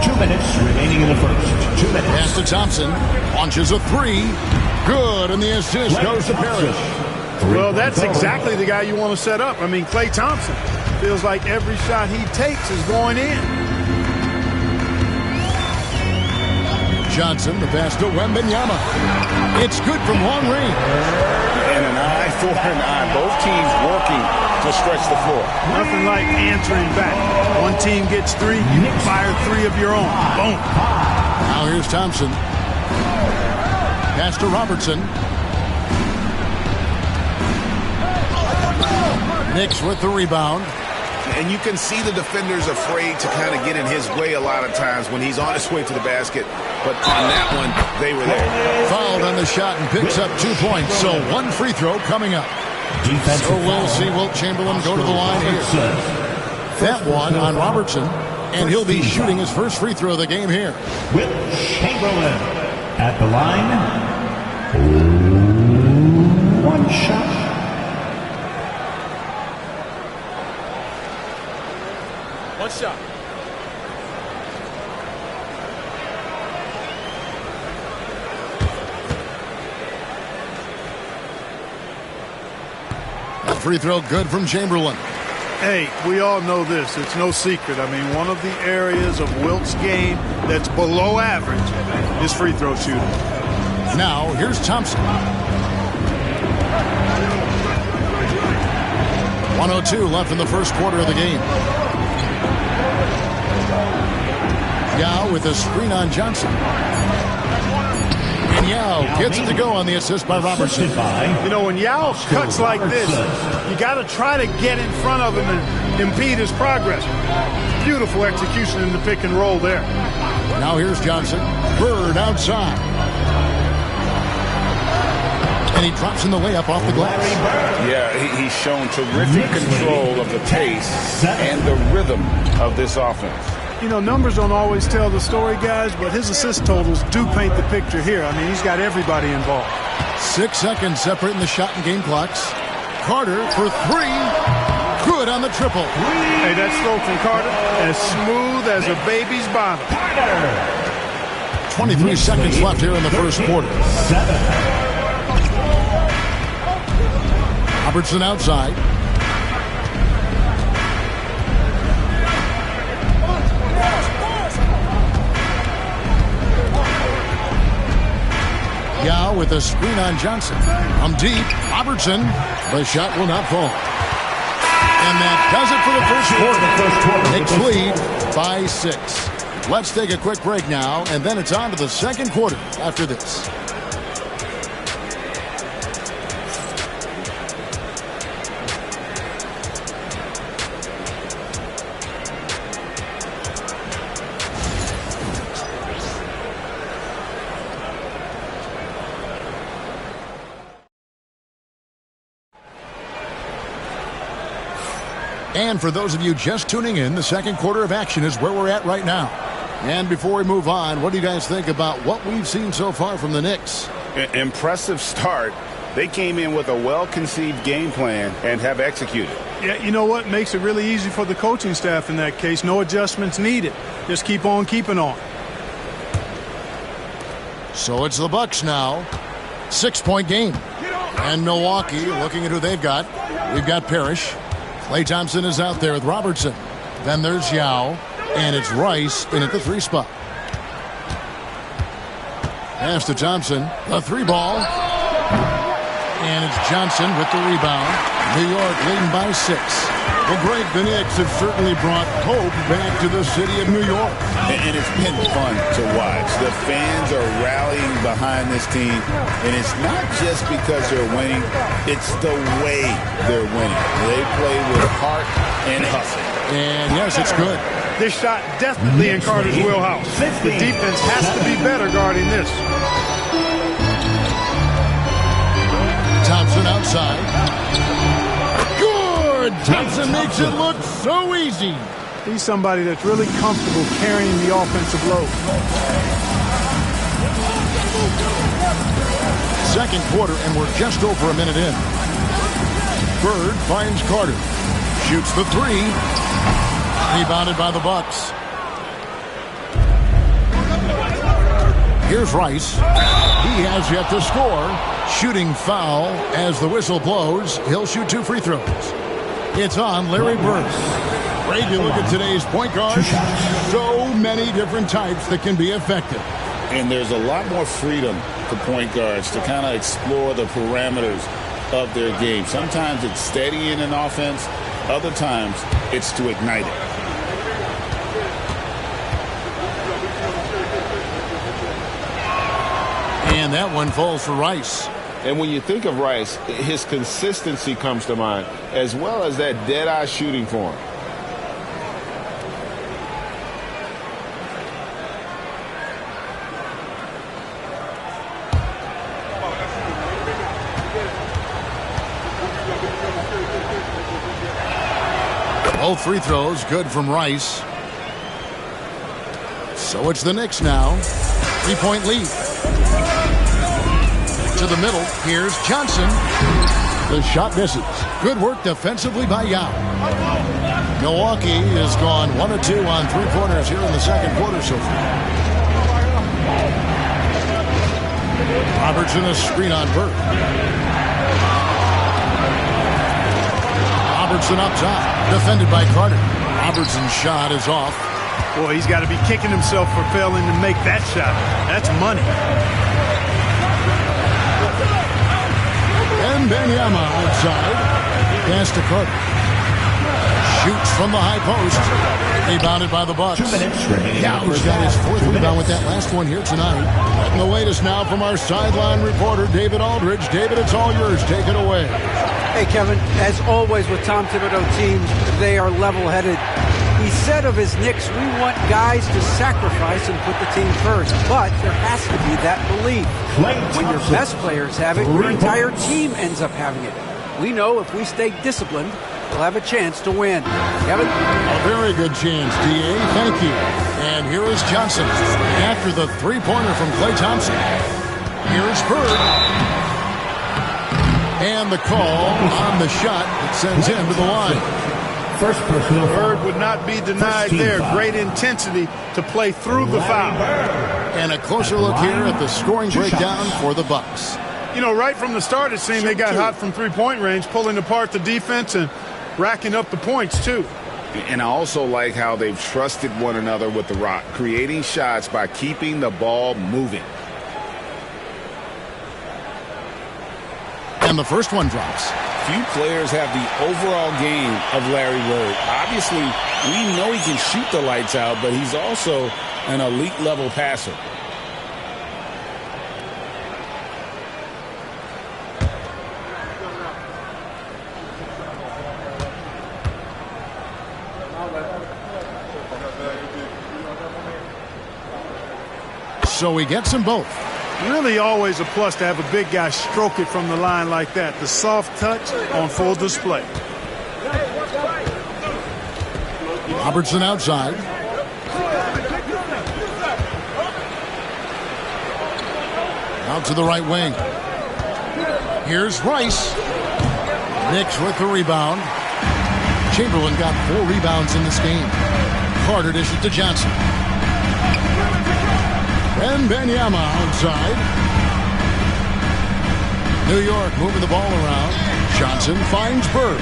2 minutes remaining in the first. 2 minutes. Pass to Thompson. Launches a 3. Good, and the assist goes to Parrish. Well, that's exactly the guy you want to set up. I mean, Klay Thompson feels like every shot he takes is going in. Johnson, the pass to Wembanyama. It's good from long range. And an eye for an eye. Both teams working to stretch the floor. Nothing like answering back. One team gets 3, you fire 3 of your own. Boom. Now here's Thompson. Pass to Robertson. Knicks with the rebound. And you can see the defenders afraid to kind of get in his way a lot of times when he's on his way to the basket. But on that one, they were there. Fouled on the shot and picks up 2 points. So 1 free throw coming up. So we'll see Wilt Chamberlain go to the line here. That one on Robertson. And he'll be shooting his first free throw of the game here. Wilt Chamberlain at the line. 1 shot. One shot. That free throw good from Chamberlain. Hey, we all know this. It's no secret. I mean, one of the areas of Wilt's game that's below average is free throw shooting. Now, here's Thompson. 1:02 left in the first quarter of the game. Yao with a screen on Johnson. Yao gets it to go on the assist by Robertson. You know, when Yao cuts like this, you got to try to get in front of him and impede his progress. Beautiful execution in the pick and roll there. Now here's Johnson. Bird outside. And he drops in the layup off the glass. Yeah, he's shown terrific control of the pace and the rhythm of this offense. You know, numbers don't always tell the story, guys, but his assist totals do paint the picture here. I mean, he's got everybody involved. 6 seconds separating the shot and game clocks. Carter for 3. Good on the triple. Hey, that stroke from Carter, as smooth as a baby's bottom. 23 seconds left here in the first quarter. Robertson outside. Yao with a screen on Johnson. From deep, Robertson. The shot will not fall. And that does it for the first quarter. Knicks lead by 6. Let's take a quick break now, and then it's on to the second quarter after this. And for those of you just tuning in, the second quarter of action is where we're at right now. And before we move on, what do you guys think about what we've seen so far from the Knicks? Impressive start. They came in with a well-conceived game plan and have executed. Yeah, you know what? Makes it really easy for the coaching staff in that case. No adjustments needed. Just keep on keeping on. So it's the Bucks now. 6-point game. And Milwaukee, looking at who they've got. We've got Parrish. Klay Thompson is out there with Robertson. Then there's Yao. And it's Rice in at the 3 spot. Pass to Thompson. The 3 ball. And it's Johnson with the rebound. New York leading by 6. Well, Greg, the Knicks have certainly brought hope back to the city of New York. And it's been fun to watch. The fans are rallying behind this team. And it's not just because they're winning. It's the way they're winning. They play with heart and hustle. And yes, it's good. This shot definitely in Carter's wheelhouse. The defense has to be better guarding this. Thompson outside. Good! Thompson makes it look so easy. He's somebody that's really comfortable carrying the offensive load. Second quarter, and we're just over a minute in. Bird finds Carter. Shoots the 3. Rebounded by the Bucks. Here's Rice. He has yet to score. Shooting foul as the whistle blows. He'll shoot 2 free throws. It's on Larry Bird. Greg, you look at today's point guards. So many different types that can be effective. And there's a lot more freedom for point guards to kind of explore the parameters of their game. Sometimes it's steadying an offense. Other times it's to ignite it. And that one falls for Rice. And when you think of Rice, his consistency comes to mind, as well as that dead-eye shooting form. Both free throws good from Rice. So it's the Knicks now. 3-point lead. To the middle. Here's Johnson. The shot misses. Good work defensively by Yao. Milwaukee has gone 1 of 2 on 3-pointers here in the second quarter so far. Robertson a screen on Bird. Robertson up top. Defended by Carter. Robertson's shot is off. Boy, he's got to be kicking himself for failing to make that shot. That's money. And Wembanyama outside. Pass to Carter. Shoots from the high post. Rebounded by the Bucks. 2 minutes remaining. Yow's got his 4th rebound with that last one here tonight. And the latest now from our sideline reporter, David Aldridge. David, it's all yours. Take it away. Hey, Kevin, as always with Tom Thibodeau teams, they are level-headed. He said of his Knicks, we want guys to sacrifice and put the team first. But there has to be that belief. When your best players have it, your entire team ends up having it. We know if we stay disciplined, we'll have a chance to win. Kevin? A very good chance, D.A. Thank you. And here is Johnson after the three-pointer from Klay Thompson. Here's Bird. And the call on the shot that sends him to the line. First personal. Bird would not be denied there. Great intensity to play through the foul. And a closer look here at the scoring breakdown for the Bucks. You know, right from the start, it seemed they got hot from three-point range, pulling apart the defense and racking up the points, too. And I also like how they've trusted one another with the rock, creating shots by keeping the ball moving. And the first one drops. Few players have the overall game of Larry Bird. Obviously, we know he can shoot the lights out, but he's also an elite-level passer. So he gets them both. Really always a plus to have a big guy stroke it from the line like that. The soft touch on full display. Robertson outside. Out to the right wing. Here's Rice. Knicks with the rebound. Chamberlain got 4 rebounds in this game. Carter dishes to Johnson. And Wembanyama outside. New York moving the ball around. Johnson finds Bird.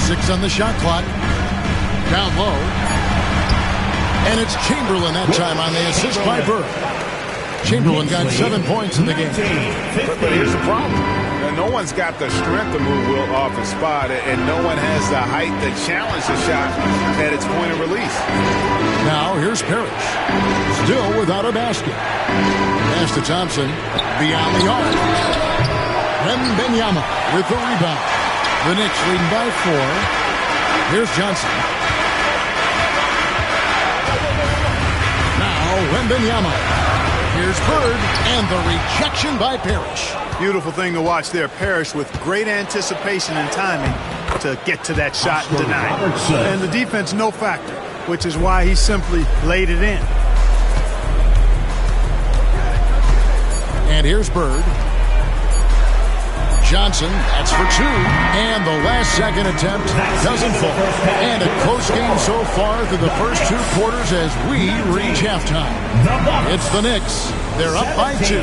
6 on the shot clock. Down low. And it's Chamberlain that time on the assist by Bird. Chamberlain got 7 points in the game. But here's the problem. No one's got the strength to move Will off his spot, and no one has the height to challenge the shot at its point of release. Now here's Parrish. Still without a basket. Pass to Thompson. Beyond the arc. Wembanyama with the rebound. The Knicks leading by 4. Here's Johnson. Now Wembanyama. Here's Bird, and the rejection by Parrish. Beautiful thing to watch there. Parrish with great anticipation and timing to get to that shot and deny it. And the defense no factor, which is why he simply laid it in. And here's Bird. Johnson, that's for 2. And the last second attempt doesn't fall. And a close game so far through the first 2 quarters as we reach halftime. It's the Knicks. They're up by 2.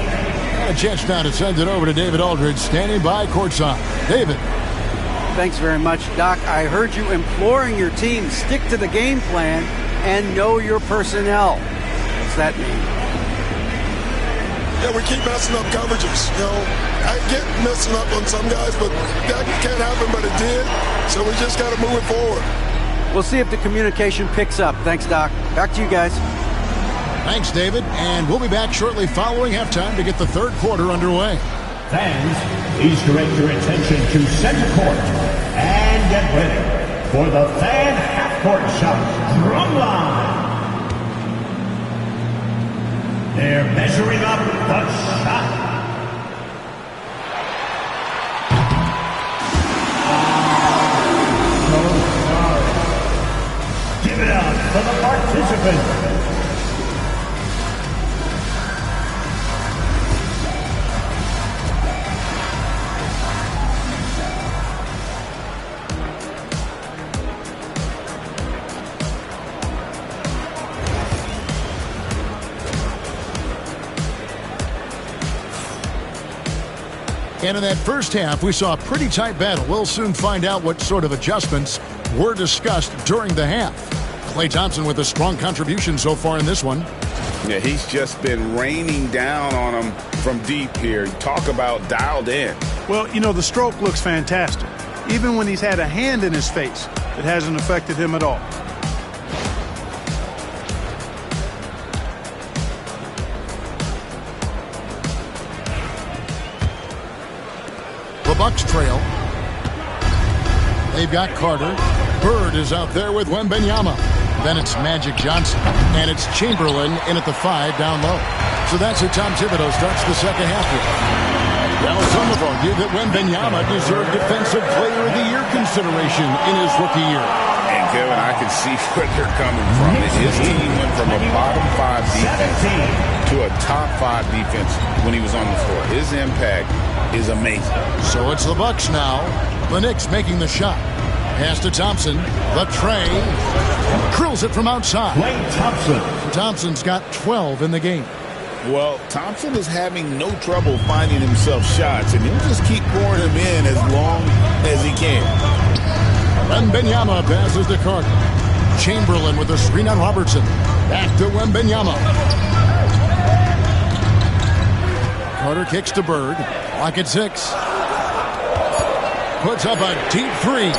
A chance now to send it over to David Aldridge, standing by courtside. David. Thanks very much, Doc. I heard you imploring your team, stick to the game plan and know your personnel. What's that mean? Yeah, we keep messing up coverages. You know, I get messing up on some guys, but that can't happen, but it did. So we just got to move it forward. We'll see if the communication picks up. Thanks, Doc. Back to you guys. Thanks, David. And we'll be back shortly following halftime to get the third quarter underway. Fans, please direct your attention to center court and get ready for the fan half-court shot drum line. They're measuring up the shot. Give it up for the participants. And in that first half, we saw a pretty tight battle. We'll soon find out what sort of adjustments were discussed during the half. Klay Thompson with a strong contribution so far in this one. Yeah, he's just been raining down on him from deep here. Talk about dialed in. Well, you know, the stroke looks fantastic. Even when he's had a hand in his face, it hasn't affected him at all. The Bucks trail. They've got Carter. Bird is out there with Wembanyama. Then it's Magic Johnson. And it's Chamberlain in at the 5 down low. So that's who Tom Thibodeau starts the second half with. Now some have argued that Wembanyama deserved Defensive Player of the Year consideration in his rookie year. And Kevin, I can see where they're coming from. His team went from a bottom 5 defense to a top 5 defense when he was on the floor. His impact is amazing. So it's the Bucks now. The Knicks making the shot. Pass to Thompson. The tray. Drills it from outside. Thompson's got 12 in the game. Well, Thompson is having no trouble finding himself shots, and he'll just keep pouring them in as long as he can. Wembanyama passes to Carter. Chamberlain with the screen on Robertson. Back to Wembanyama. Carter kicks to Bird. Clock at 6. Puts up a deep 3.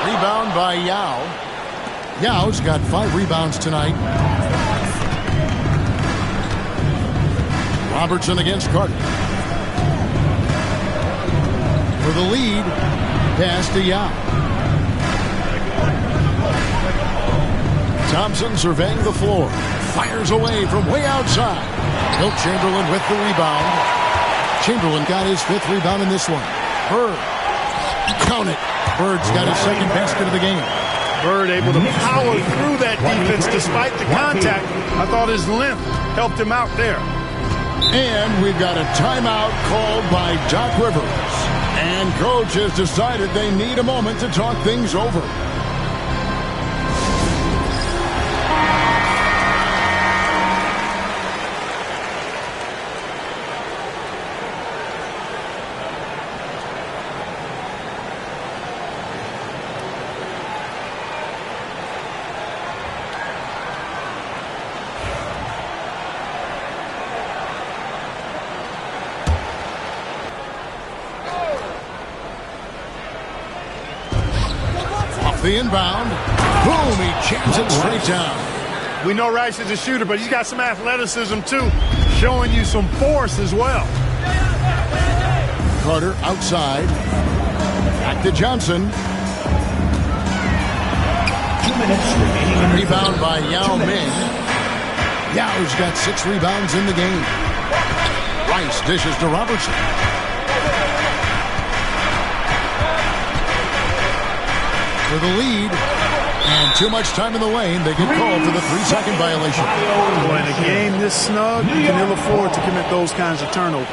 Rebound by Yao. Yao's got 5 rebounds tonight. Robertson against Carter. For the lead, pass to Yao. Thompson surveying the floor. Fires away from way outside. Wilt Chamberlain with the rebound. Chamberlain got his 5th rebound in this one. Bird. Count it. Bird's got his 2nd basket of the game. Bird able to power through that defense despite the contact. I thought his length helped him out there. And we've got a timeout called by Doc Rivers. And coach has decided they need a moment to talk things over. The inbound. Boom, he jams it straight down. We know Rice is a shooter, but he's got some athleticism too, showing you some force as well. Carter outside. Back to Johnson. 2 minutes remaining. Rebound by Yao Ming. Yao's got 6 rebounds in the game. Rice dishes to Robertson. For the lead, and too much time in the lane, they get called for the 3-second violation. Well, in a game this snug, you can ill afford to commit those kinds of turnovers.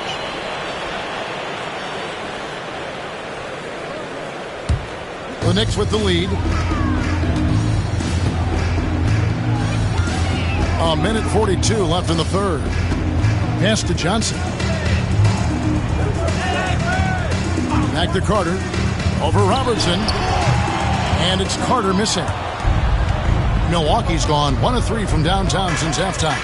The Knicks with the lead. A minute 42 left in the third. Pass to Johnson. Back to Carter. Over Robertson. And it's Carter missing. Milwaukee's gone 1 of 3 from downtown since halftime.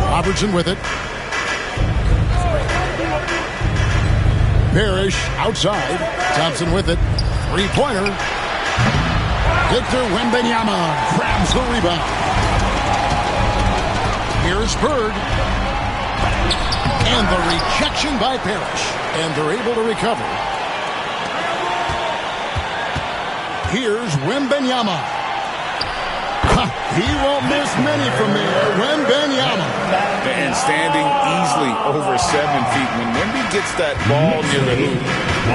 Robertson with it. Parrish outside. Thompson with it. 3-pointer. Victor Wembanyama grabs the rebound. Here's Bird. And the rejection by Parrish. And they're able to recover. Here's Wembanyama. He won't miss many from there. Wembanyama. And standing easily over 7 feet. When Wemby gets that ball near the hoop,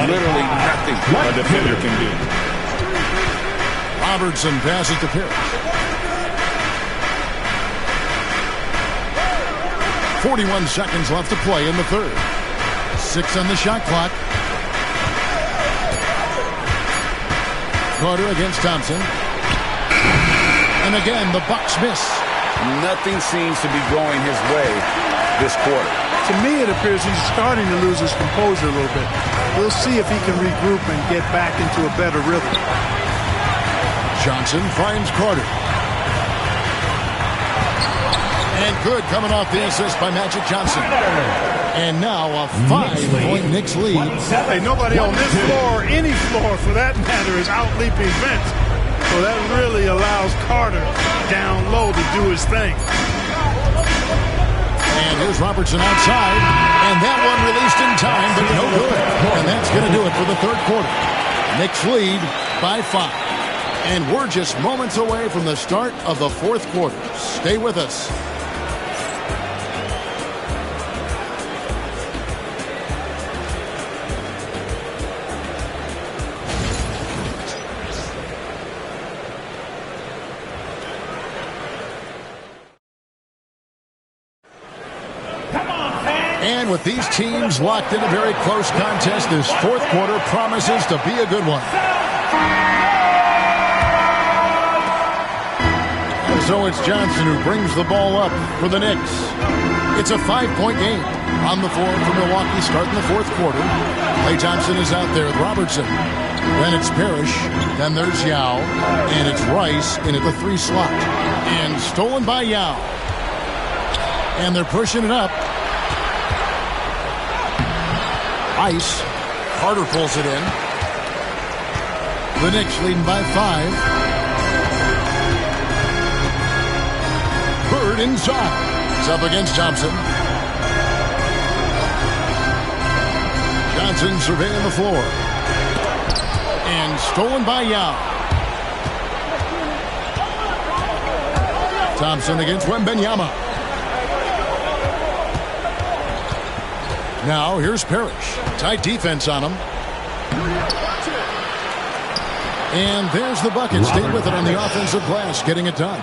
literally nothing a defender can do. Robertson passes to Parrish. 41 seconds left to play in the third. 6 on the shot clock. Carter against Thompson. And again, the Bucks miss. Nothing seems to be going his way this quarter. To me, it appears he's starting to lose his composure a little bit. We'll see if he can regroup and get back into a better rhythm. Johnson finds Carter. And good coming off the assist by Magic Johnson. And now a 5-point Knicks lead. Hey, nobody on this floor, or any floor for that matter, is out-leaping Vince. So that really allows Carter down low to do his thing. And here's Robertson outside. And that one released in time, but no good. And that's going to do it for the third quarter. Knicks lead by 5. And we're just moments away from the start of the fourth quarter. Stay with us. And with these teams locked in a very close contest, this fourth quarter promises to be a good one. And so it's Johnson who brings the ball up for the Knicks. It's a 5-point game. On the floor for Milwaukee starting the fourth quarter. Klay Thompson is out there with Robertson. Then it's Parrish. Then there's Yao. And it's Rice in at the 3 slot. And stolen by Yao. And they're pushing it up. Ice. Carter pulls it in. The Knicks leading by 5. Bird inside. He's up against Thompson. Johnson surveying the floor. And stolen by Yao. Thompson against Wembanyama. Now here's Parrish. Tight defense on him. And there's the bucket. Stay with it on the offensive glass, getting it done.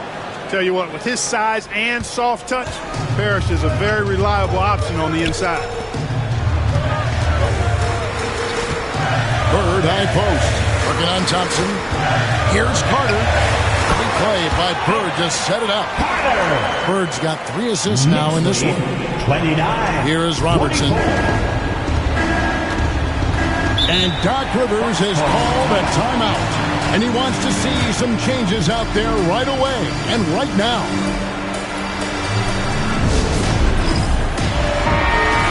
Tell you what, with his size and soft touch, Parrish is a very reliable option on the inside. Bird high post. Working on Thompson. Here's Carter. Big play by Bird to set it up. Bird's got 3 assists now in this one. 29. Here is Robertson. And Doc Rivers has called a timeout. And he wants to see some changes out there right away and right now.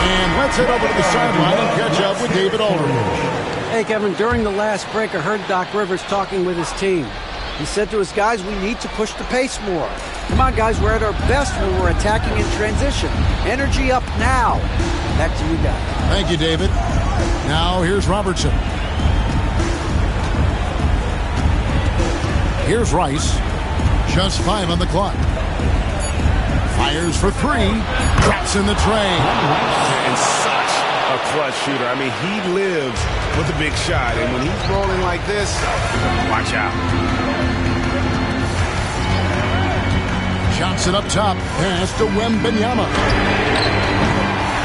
And let's head over to the sideline and catch up with David Aldridge. Hey, Kevin, during the last break, I heard Doc Rivers talking with his team. He said to his guys, we need to push the pace more. Come on, guys, we're at our best when we're attacking in transition. Energy up now. Back to you guys. Thank you, David. Now here's Robertson. Here's Rice. Just 5 on the clock. Fires for 3. Traps in the tray. And such a clutch shooter. I mean, he lives with a big shot. And when he's rolling like this, watch out. Johnson up top. Pass to Wembanyama.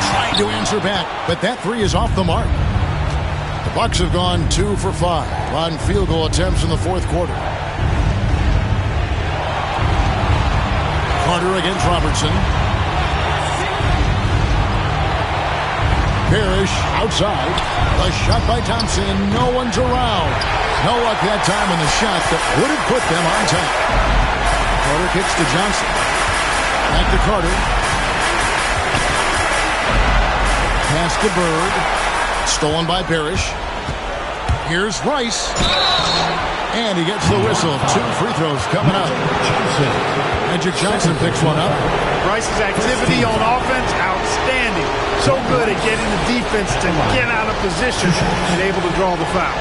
Trying to answer back, but that 3 is off the mark. The Bucks have gone 2 for 5 on field goal attempts in the fourth quarter. Carter against Robertson. Parrish outside. A shot by Thompson. No one's around. No luck that time in the shot that would have put them on top. Carter kicks to Johnson. Back to Carter. Pass to Bird. Stolen by Parrish. Here's Rice. And he gets the whistle. 2 free throws coming up. Magic Johnson picks one up. Rice's activity on offense, outstanding. So good at getting the defense to get out of position and able to draw the foul.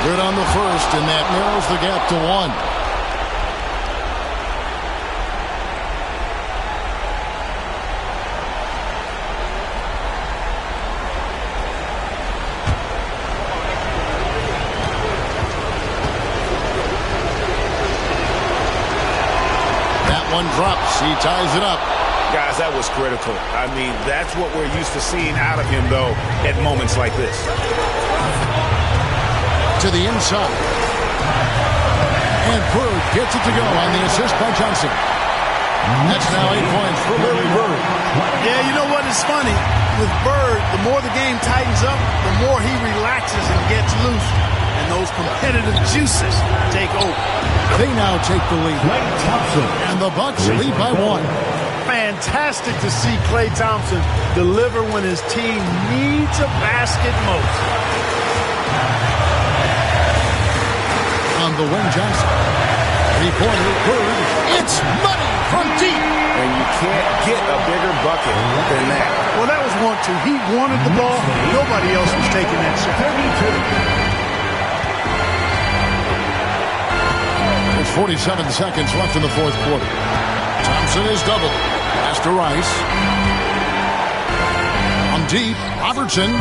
Good on the first, and that narrows the gap to 1. One drops. He ties it up. Guys, that was critical. I mean, that's what we're used to seeing out of him, though, at moments like this. To the inside. And Bird gets it to go on the assist by Johnson. That's now 8 points for Bird. It's funny, with Bird, the more the game tightens up, the more he relaxes and gets loose. And those competitive juices take over. They now take the lead. And the Bucks lead by 1. Fantastic to see Klay Thompson deliver when his team needs a basket most. On the wing, Johnson. 3-pointer, Bird. It's money from deep. And you can't get a bigger bucket than that. Well, that was 1-2. He wanted the ball. Nobody else was taking that shot. 47 seconds left in the fourth quarter. Thompson is doubled. Pass to Rice. On deep, Robertson.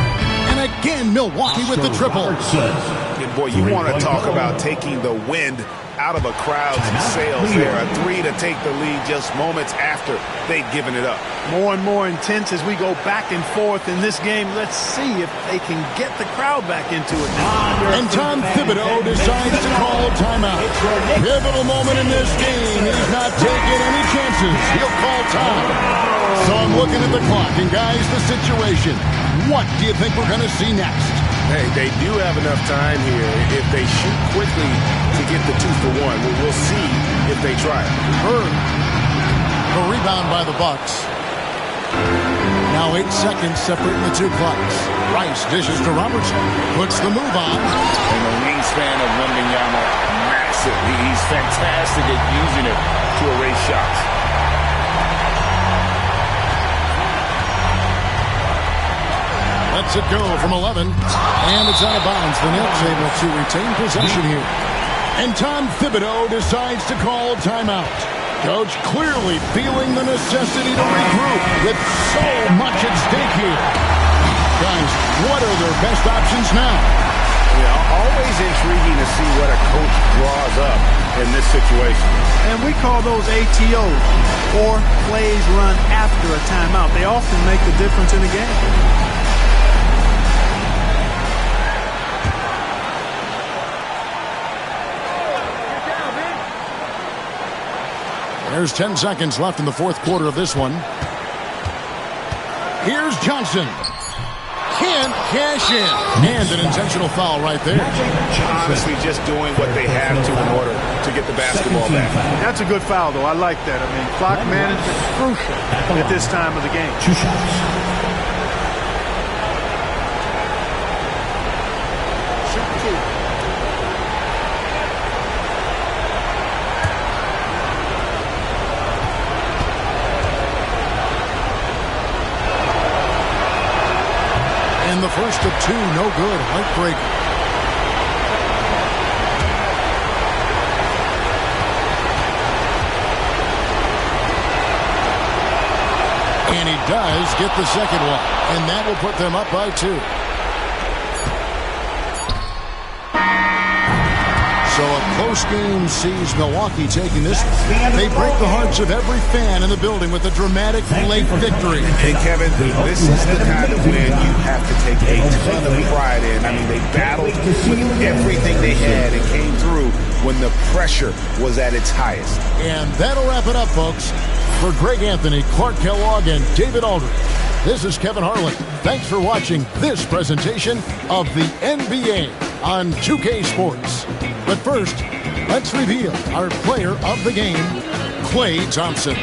And again, Milwaukee with the triple. And boy, you want to talk about taking the wind out of a crowd's sails there. A 3 to take the lead just moments after they'd given it up. More and more intense as we go back and forth in this game. Let's see if they can get the crowd back into it now. And Tom Thibodeau decides to call timeout. Pivotal moment in this game. He's not taking any chances. He'll call time. So I'm looking at the clock. And guys, the situation. What do you think we're going to see next? Hey, they do have enough time here. If they shoot quickly to get the 2-for-1, we'll see if they try. Bird. The rebound by the Bucks. Now 8 seconds separating the two clocks. Rice dishes to Robertson. Puts the move on. And the wingspan of Wembanyama, massive. He's fantastic at using it to erase shots. Lets it go from 11. And it's out of bounds. The Nets able to retain possession here. And Tom Thibodeau decides to call timeout. Coach clearly feeling the necessity to regroup with so much at stake here. Guys, what are their best options now? Yeah, always intriguing to see what a coach draws up in this situation. And we call those ATOs, or plays run after a timeout. They often make the difference in the game. There's 10 seconds left in the fourth quarter of this one. Here's Johnson. Can't cash in. And an intentional foul right there. Honestly, just doing what they have to in order to get the basketball back. That's a good foul, though. I like that. I mean, clock management is crucial at this time of the game. 2 shots. And the first of 2, no good. Heartbreaker. And he does get the second one. And that will put them up by 2. So a close game sees Milwaukee taking this. They break the hearts of every fan in the building with a dramatic late victory. Hey, Kevin, this is the kind of win you have to take a ton of pride in. I mean, they battled with everything they had and came through when the pressure was at its highest. And that'll wrap it up, folks. For Greg Anthony, Clark Kellogg, and David Aldridge, this is Kevin Harlan. Thanks for watching this presentation of the NBA on 2K Sports. But first, let's reveal our player of the game, Klay Thompson.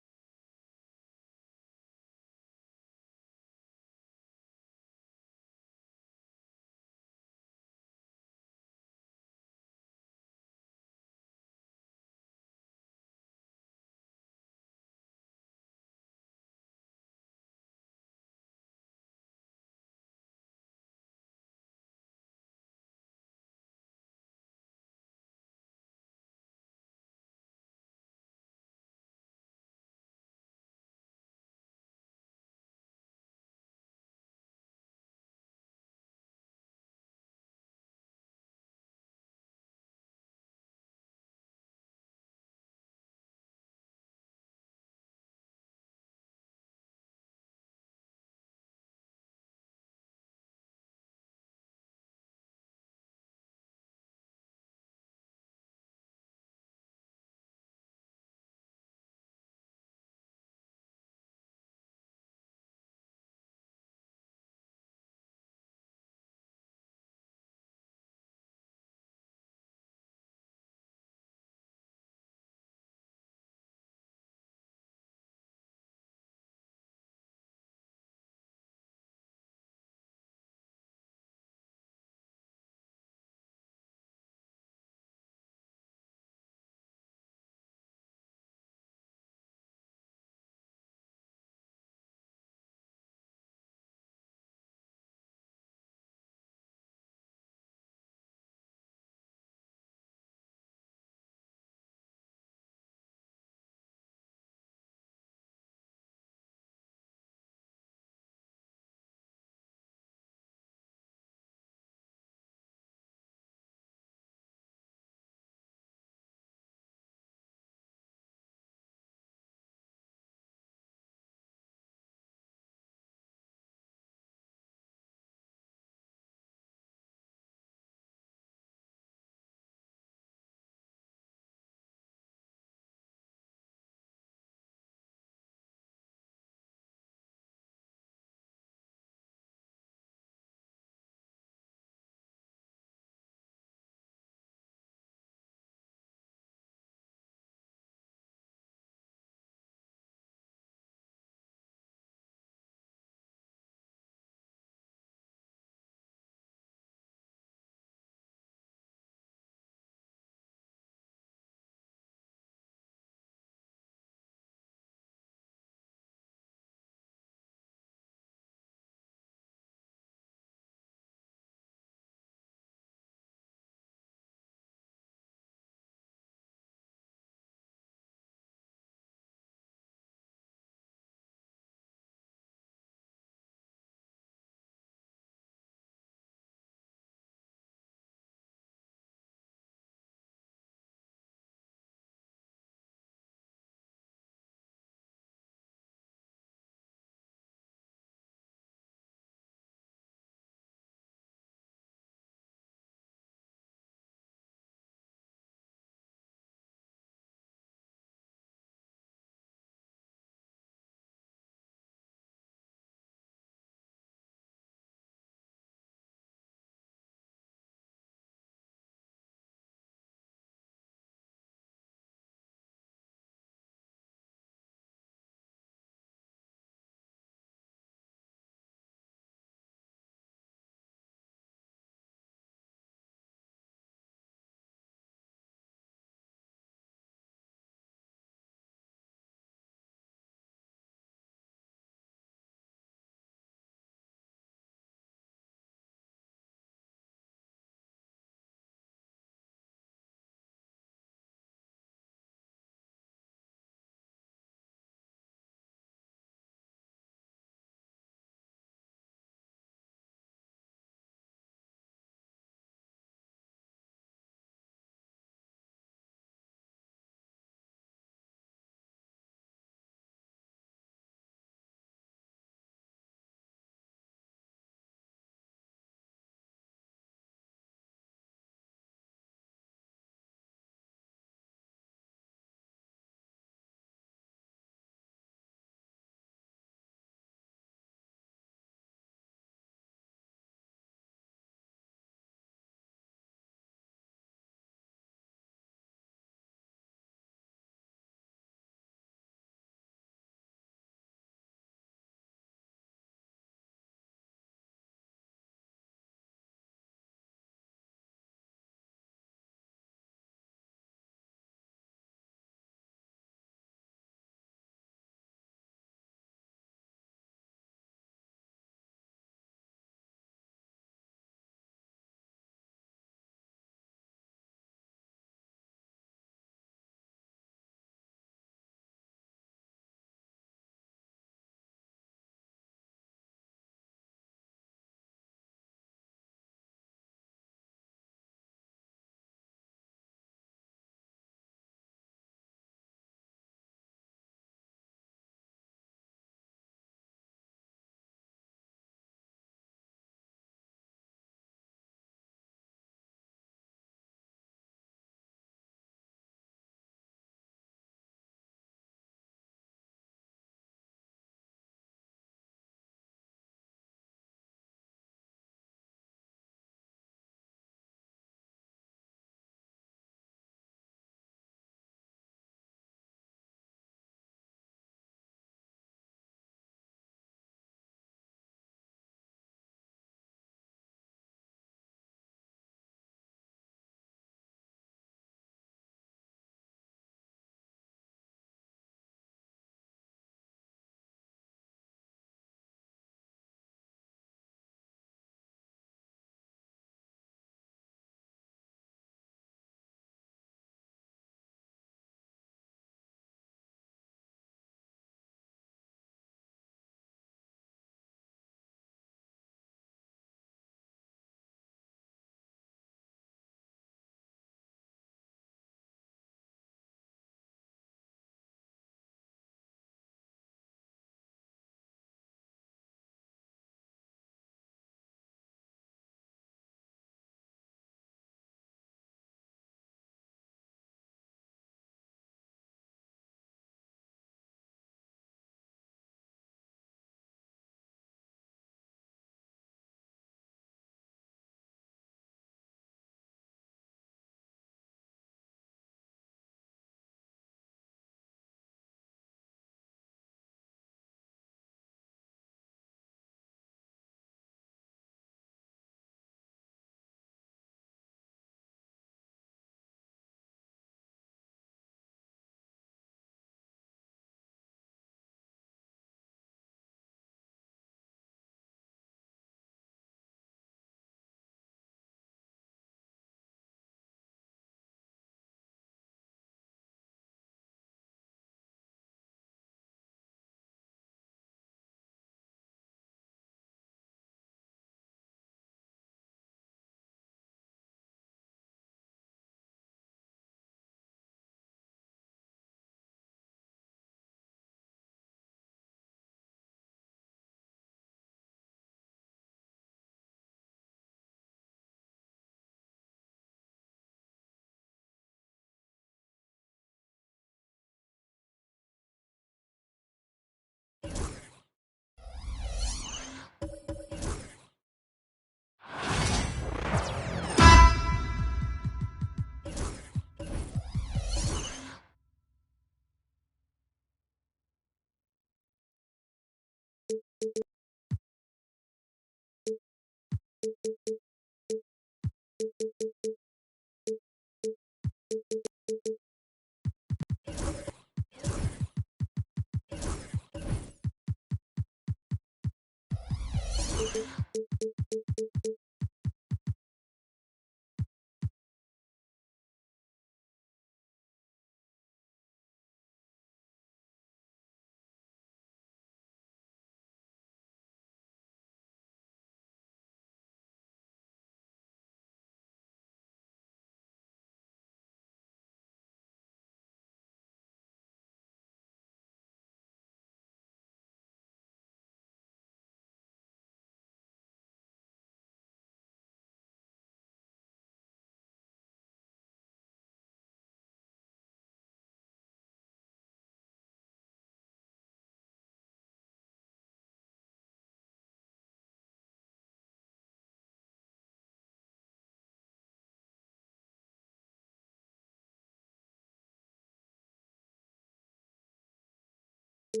Greetings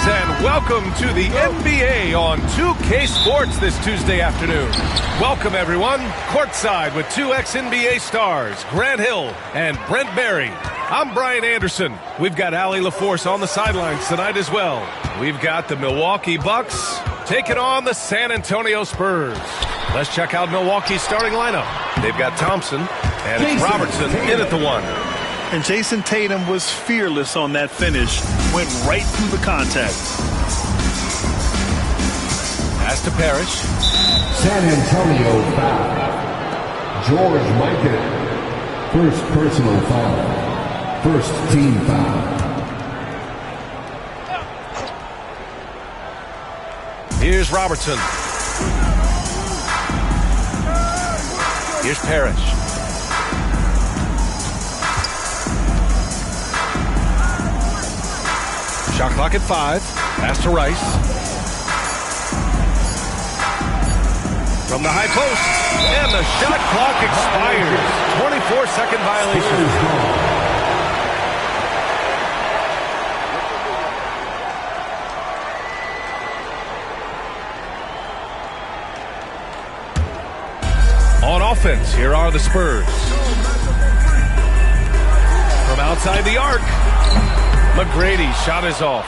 and welcome to the NBA on 2K Sports this Tuesday afternoon. Welcome everyone, courtside with two ex-NBA stars, Grant Hill and Brent Barry. I'm Brian Anderson. We've got Allie LaForce on the sidelines tonight as well. We've got the Milwaukee Bucks taking on the San Antonio Spurs. Let's check out Milwaukee's starting lineup. They've got Thompson and it's Robertson in at the one. And Jason Tatum was fearless on that finish. Went right through the contact. Pass to Parrish. San Antonio foul. George Mikan. First personal foul. First team foul. Here's Robertson. Here's Parrish. Shot clock at 5. Pass to Rice. From the high post. And the shot clock expires. 24-second violation. On offense, here are the Spurs. From outside the arc, McGrady's shot is off.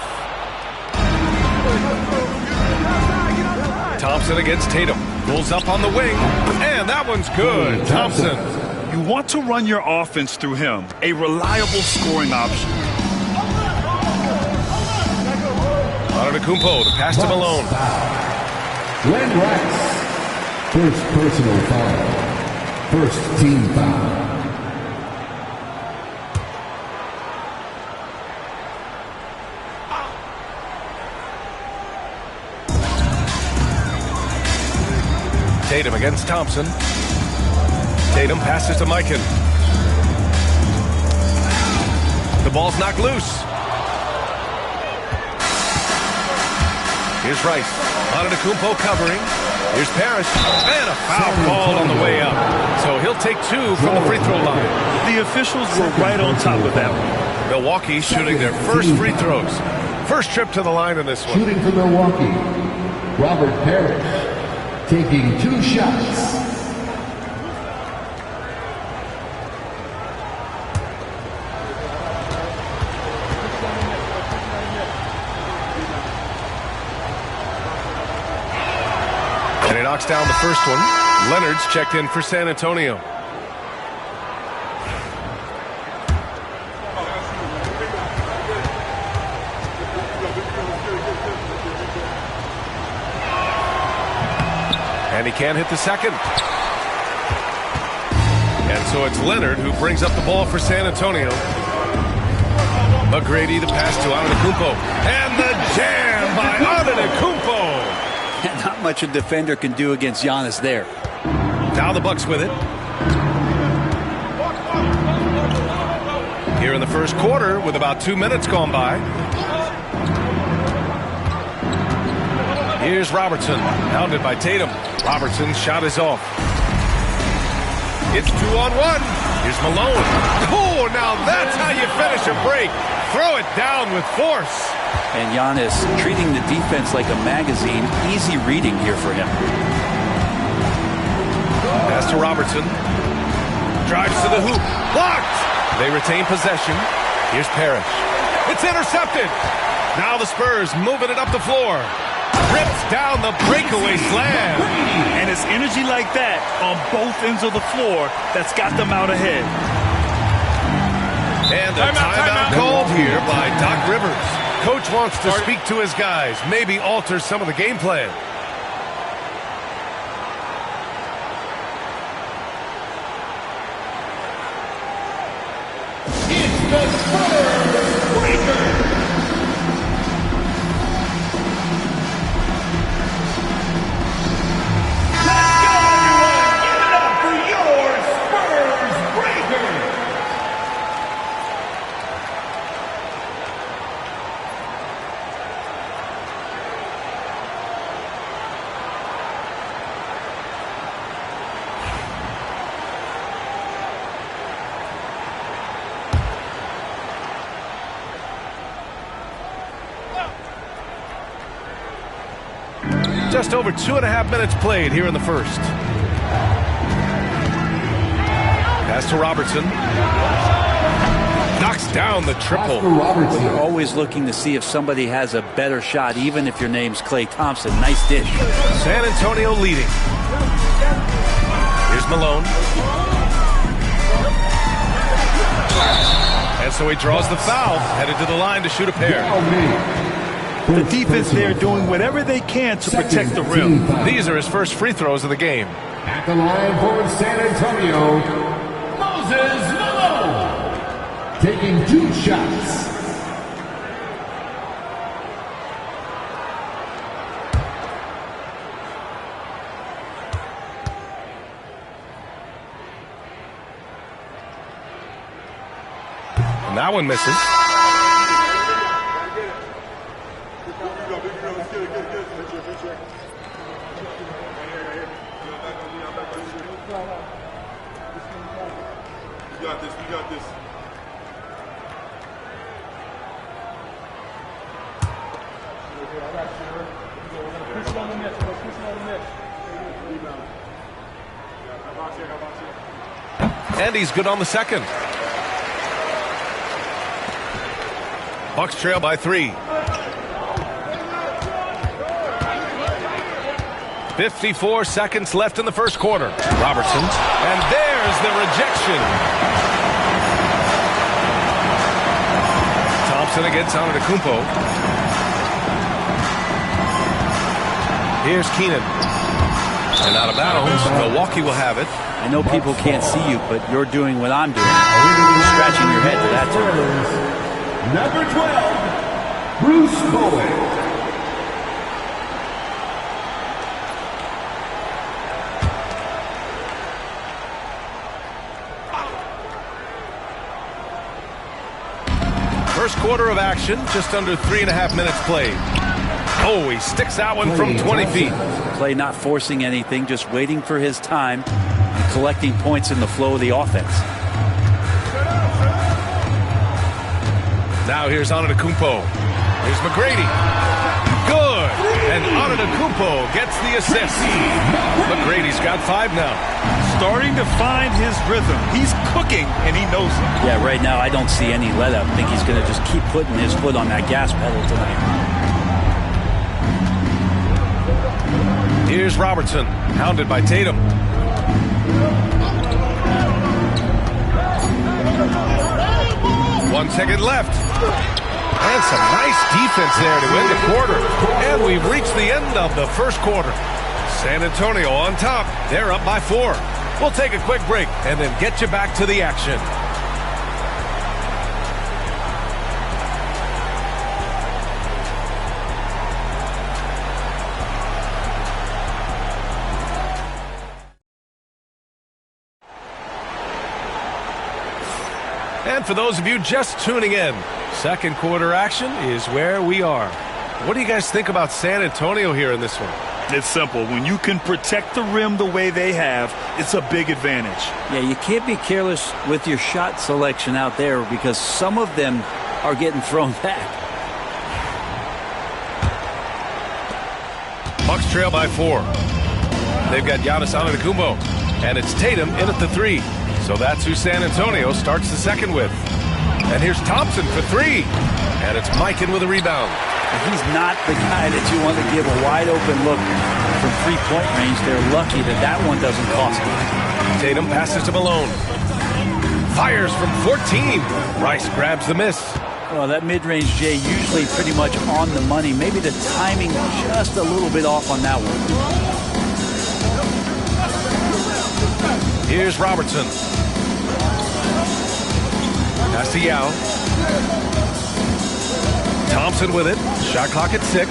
Thompson against Tatum. Pulls up on the wing, and that one's good. Thompson. You want to run your offense through him. A reliable scoring option. Antetokounmpo to pass to Malone. Glenn Rice. First personal foul. First team foul. Tatum against Thompson. Tatum passes to Mikan. The ball's knocked loose. Here's Rice. Antetokounmpo covering. Here's Parrish. And a foul called on the way up. So he'll take 2 from the free throw line. The officials were right on top of that one. Milwaukee shooting their first free throws. First trip to the line in this one. Shooting for Milwaukee. Robert Parrish. Taking 2 shots. And he knocks down the first one. Leonard's checked in for San Antonio. And he can't hit the second. And so it's Leonard who brings up the ball for San Antonio. McGrady the pass to Antetokounmpo. And the jam by Antetokounmpo. Not much a defender can do against Giannis there. Now the Bucks with it. Here in the first quarter with about 2 minutes gone by. Here's Robertson, pounded by Tatum. Robertson's shot is off. It's 2-on-1. Here's Malone. Oh, now that's how you finish a break. Throw it down with force. And Giannis treating the defense like a magazine. Easy reading here for him. Pass to Robertson. Drives to the hoop. Blocked. They retain possession. Here's Parrish. It's intercepted. Now the Spurs moving it up the floor. Rips down the breakaway slam. And it's energy like that on both ends of the floor that's got them out ahead. And a timeout called here by Doc Rivers. Coach wants to speak to his guys, maybe alter some of the game plan. It's the Spurs Breakers. Just over 2.5 minutes played here in the first. Pass to Robertson. Knocks down the triple. You're always looking to see if somebody has a better shot, even if your name's Klay Thompson. Nice dish. San Antonio leading. Here's Malone. And so he draws the foul, headed to the line to shoot a pair. The defense there doing whatever they can to protect the rim. These are his first free throws of the game. At the line for San Antonio, Moses Malone, taking 2 shots. And that one misses. We got this. And he's good on the second. Bucks trail by 3. 54 seconds left in the first quarter. Robertson. And there's the rejection. Thompson against Antetokounmpo. Here's Keenan. And out of bounds. Milwaukee will have it. I know people can't see you, but you're doing what I'm doing. Scratching your head to that turn. Number 12, Bruce Bowen. First quarter of action, just under 3.5 minutes played. Oh, he sticks that one from 20 feet. Klay not forcing anything, just waiting for his time and collecting points in the flow of the offense. Now here's Antetokounmpo. Here's McGrady. Good. And Antetokounmpo gets the assist. McGrady's got 5 now. Starting to find his rhythm. He's cooking, and he knows it. Yeah, right now I don't see any let up. I think he's going to just keep putting his foot on that gas pedal tonight. Here's Robertson, hounded by Tatum. One second left. And some nice defense there to end the quarter. And we've reached the end of the first quarter. San Antonio on top. They're up by 4. We'll take a quick break and then get you back to the action. And for those of you just tuning in, second quarter action is where we are. What do you guys think about San Antonio here in this one? It's simple. When you can protect the rim the way they have, it's a big advantage. Yeah, you can't be careless with your shot selection out there because some of them are getting thrown back. Bucks trail by 4. They've got Giannis Antetokounmpo, and it's Tatum in at the 3. So that's who San Antonio starts the second with. And here's Thompson for 3. And it's Mikan with a rebound. He's not the guy that you want to give a wide-open look from three-point range. They're lucky that that one doesn't cost them. Tatum passes to Malone. Fires from 14. Rice grabs the miss. Well, that mid-range, Jay, usually pretty much on the money. Maybe the timing just a little bit off on that one. Here's Robertson. Pass to Yao. Thompson with it. Shot clock at 6.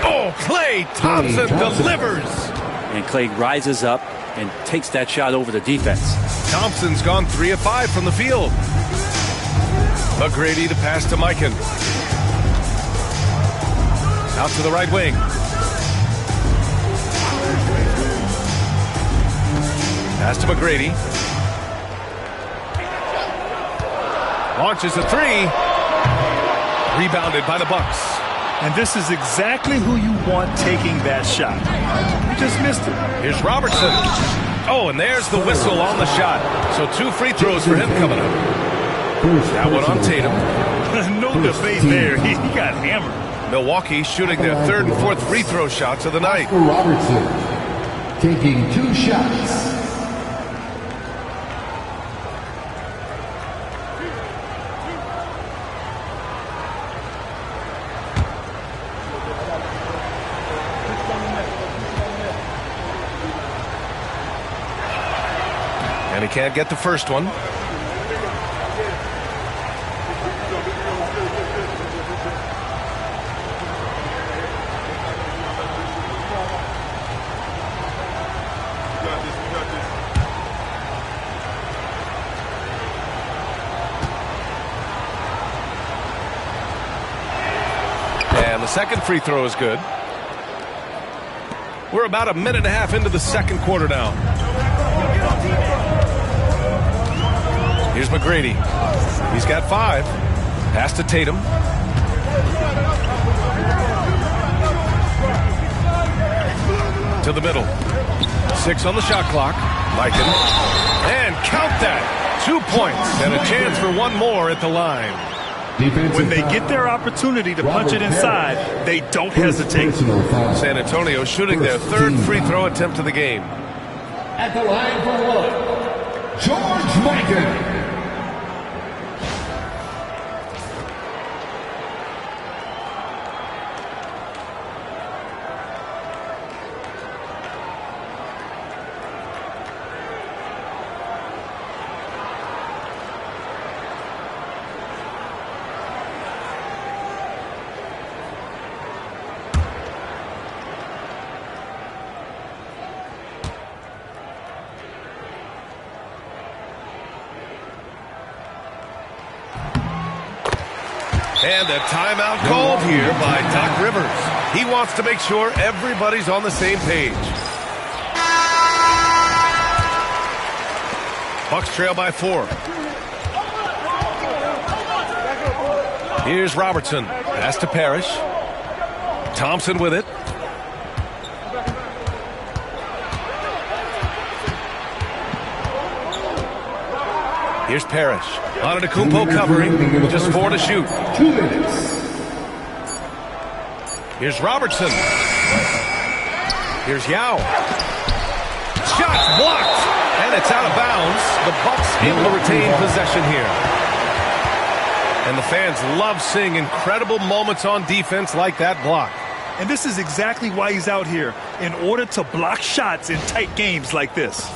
Oh, Klay Thompson delivers. And Klay rises up and takes that shot over the defense. Thompson's gone 3 of 5 from the field. McGrady to pass to Mikan. Out to the right wing. Pass to McGrady. Launches a 3. Rebounded by the Bucks. And this is exactly who you want taking that shot. You just missed it. Here's Robertson. Oh, and there's the whistle on the shot. So 2 free throws for him coming up. That one on Tatum. No debate there. He got hammered. Milwaukee shooting their 3rd and 4th free throw shots of the night. Robertson taking 2 shots. And he can't get the first one. And the second free throw is good. We're about a minute and a half into the second quarter now. Here's McGrady. He's got 5. Pass to Tatum. To the middle. 6 on the shot clock. Mikan. And count that. 2 points and a chance for one more at the line. When they get their opportunity to punch it inside, they don't hesitate. San Antonio shooting their 3rd free throw attempt of the game. At the line for one, George Mikan. And a timeout called here by Doc Rivers. He wants to make sure everybody's on the same page. Bucks trail by 4. Here's Robertson. Pass to Parrish. Thompson with it. Here's Parrish. Antetokounmpo covering. Just 4 to shoot. 2 minutes. Here's Robertson. Here's Yao. Shots blocked. And it's out of bounds. The Bucks able to retain possession here. And the fans love seeing incredible moments on defense like that block. And this is exactly why he's out here, in order to block shots in tight games like this.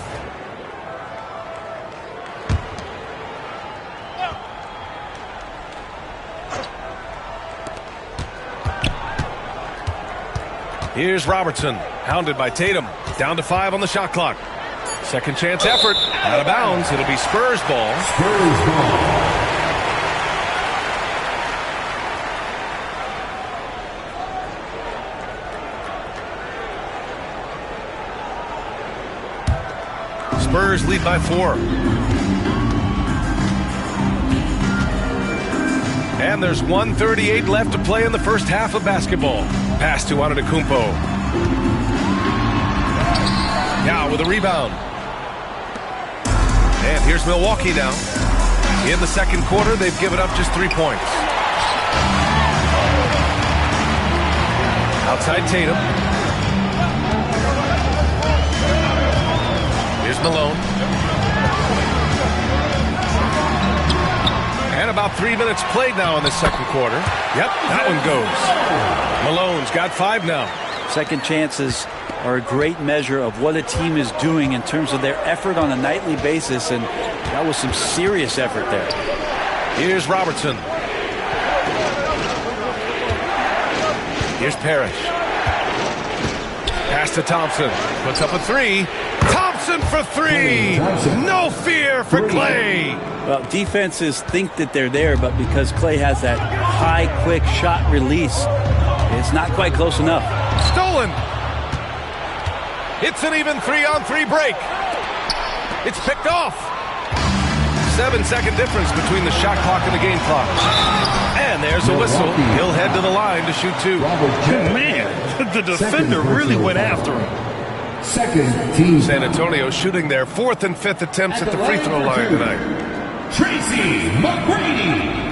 Here's Robertson, hounded by Tatum. Down to 5 on the shot clock. Second chance effort. Out of bounds. It'll be Spurs ball. Spurs ball. Spurs lead by 4. And there's 1:38 left to play in the first half of basketball. Pass to Antetokounmpo. Now with a rebound. And here's Milwaukee now. In the second quarter, they've given up just 3 points. Outside Tatum. Here's Malone. And about 3 minutes played now in the second quarter. Yep, that one goes. Malone's got 5 now. Second chances are a great measure of what a team is doing in terms of their effort on a nightly basis, and that was some serious effort there. Here's Robertson. Here's Parrish. Pass to Thompson. Puts up a 3. Thompson for 3. No fear for Clay. Well, defenses think that they're there, but because Clay has that high, quick shot release, it's not quite close enough. Stolen. It's an even 3-on-3 break. It's picked off. 7-second difference between the shot clock and the game clock. And there's a whistle. He'll head to the line to shoot 2. Man, the defender really went after him. Second team. San Antonio shooting their 4th and 5th attempts at the free throw line tonight. Tracy McGrady.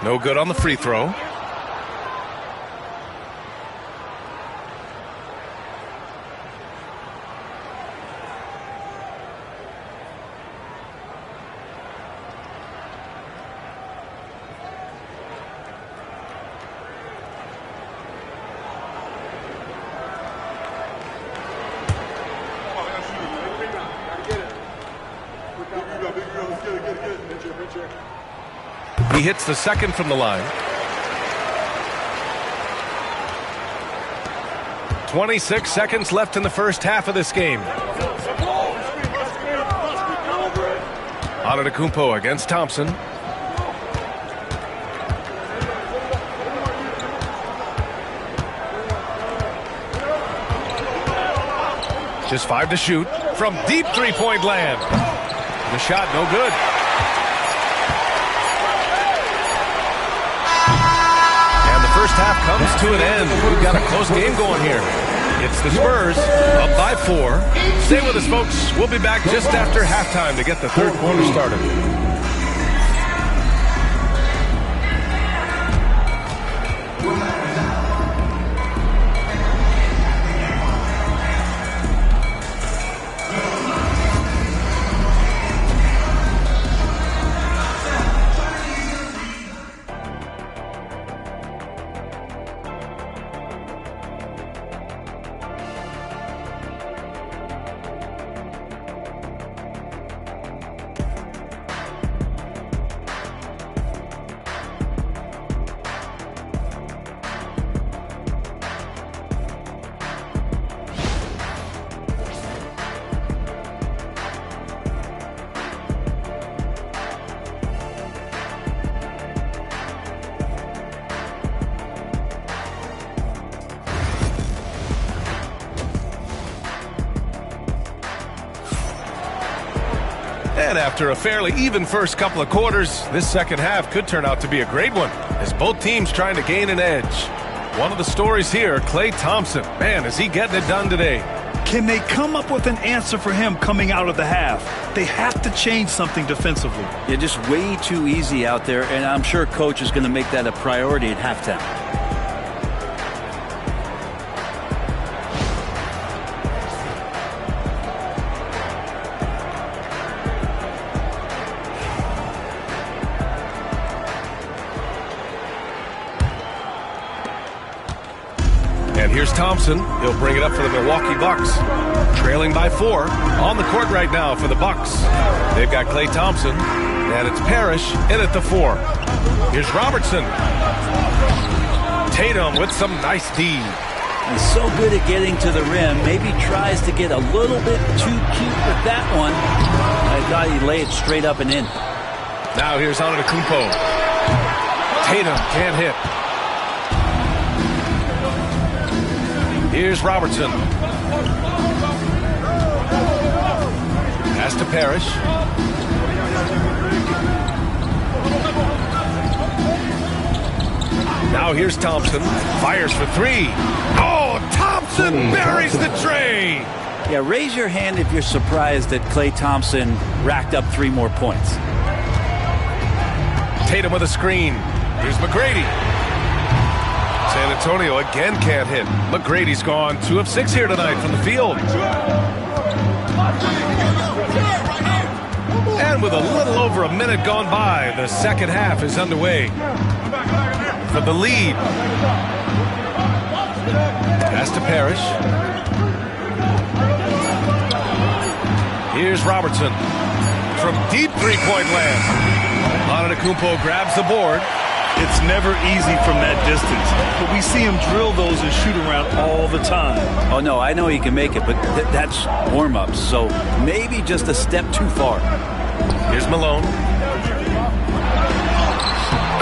No good on the free throw. He hits the second from the line. 26 seconds left in the first half of this game. Antetokounmpo against Thompson. Just 5 to shoot from deep three-point land. The shot no good. First half comes to an end. We've got a close game going here. It's the Spurs up by 4. Stay with us, folks. We'll be back just after halftime to get the third quarter started. And after a fairly even first couple of quarters, this second half could turn out to be a great one, as both teams trying to gain an edge. One of the stories here, Klay Thompson. Man, is he getting it done today. Can they come up with an answer for him coming out of the half? They have to change something defensively. Yeah, just way too easy out there, and I'm sure Coach is going to make that a priority at halftime. And here's Thompson. He'll bring it up for the Milwaukee Bucks. Trailing by 4 on the court right now for the Bucks. They've got Klay Thompson. And it's Parrish in at the 4. Here's Robertson. Tatum with some nice D. He's so good at getting to the rim. Maybe tries to get a little bit too cute with that one. I thought he'd lay it straight up and in. Now here's Antetokounmpo. Tatum can't hit. Here's Robertson. Pass to Parrish. Now here's Thompson. Fires for 3. Oh, Thompson buries the tray. Yeah, raise your hand if you're surprised that Klay Thompson racked up 3 more points. Tatum with a screen. Here's McGrady. San Antonio again can't hit. McGrady's gone 2 of 6 here tonight from the field. And with a little over a minute gone by, the second half is underway. For the lead. Pass to Parrish. Here's Robertson. From deep three-point land. Antetokounmpo grabs the board. It's never easy from that distance, but we see him drill those and shoot around all the time. Oh, no, I know he can make it, but that's warm-ups, so maybe just a step too far. Here's Malone.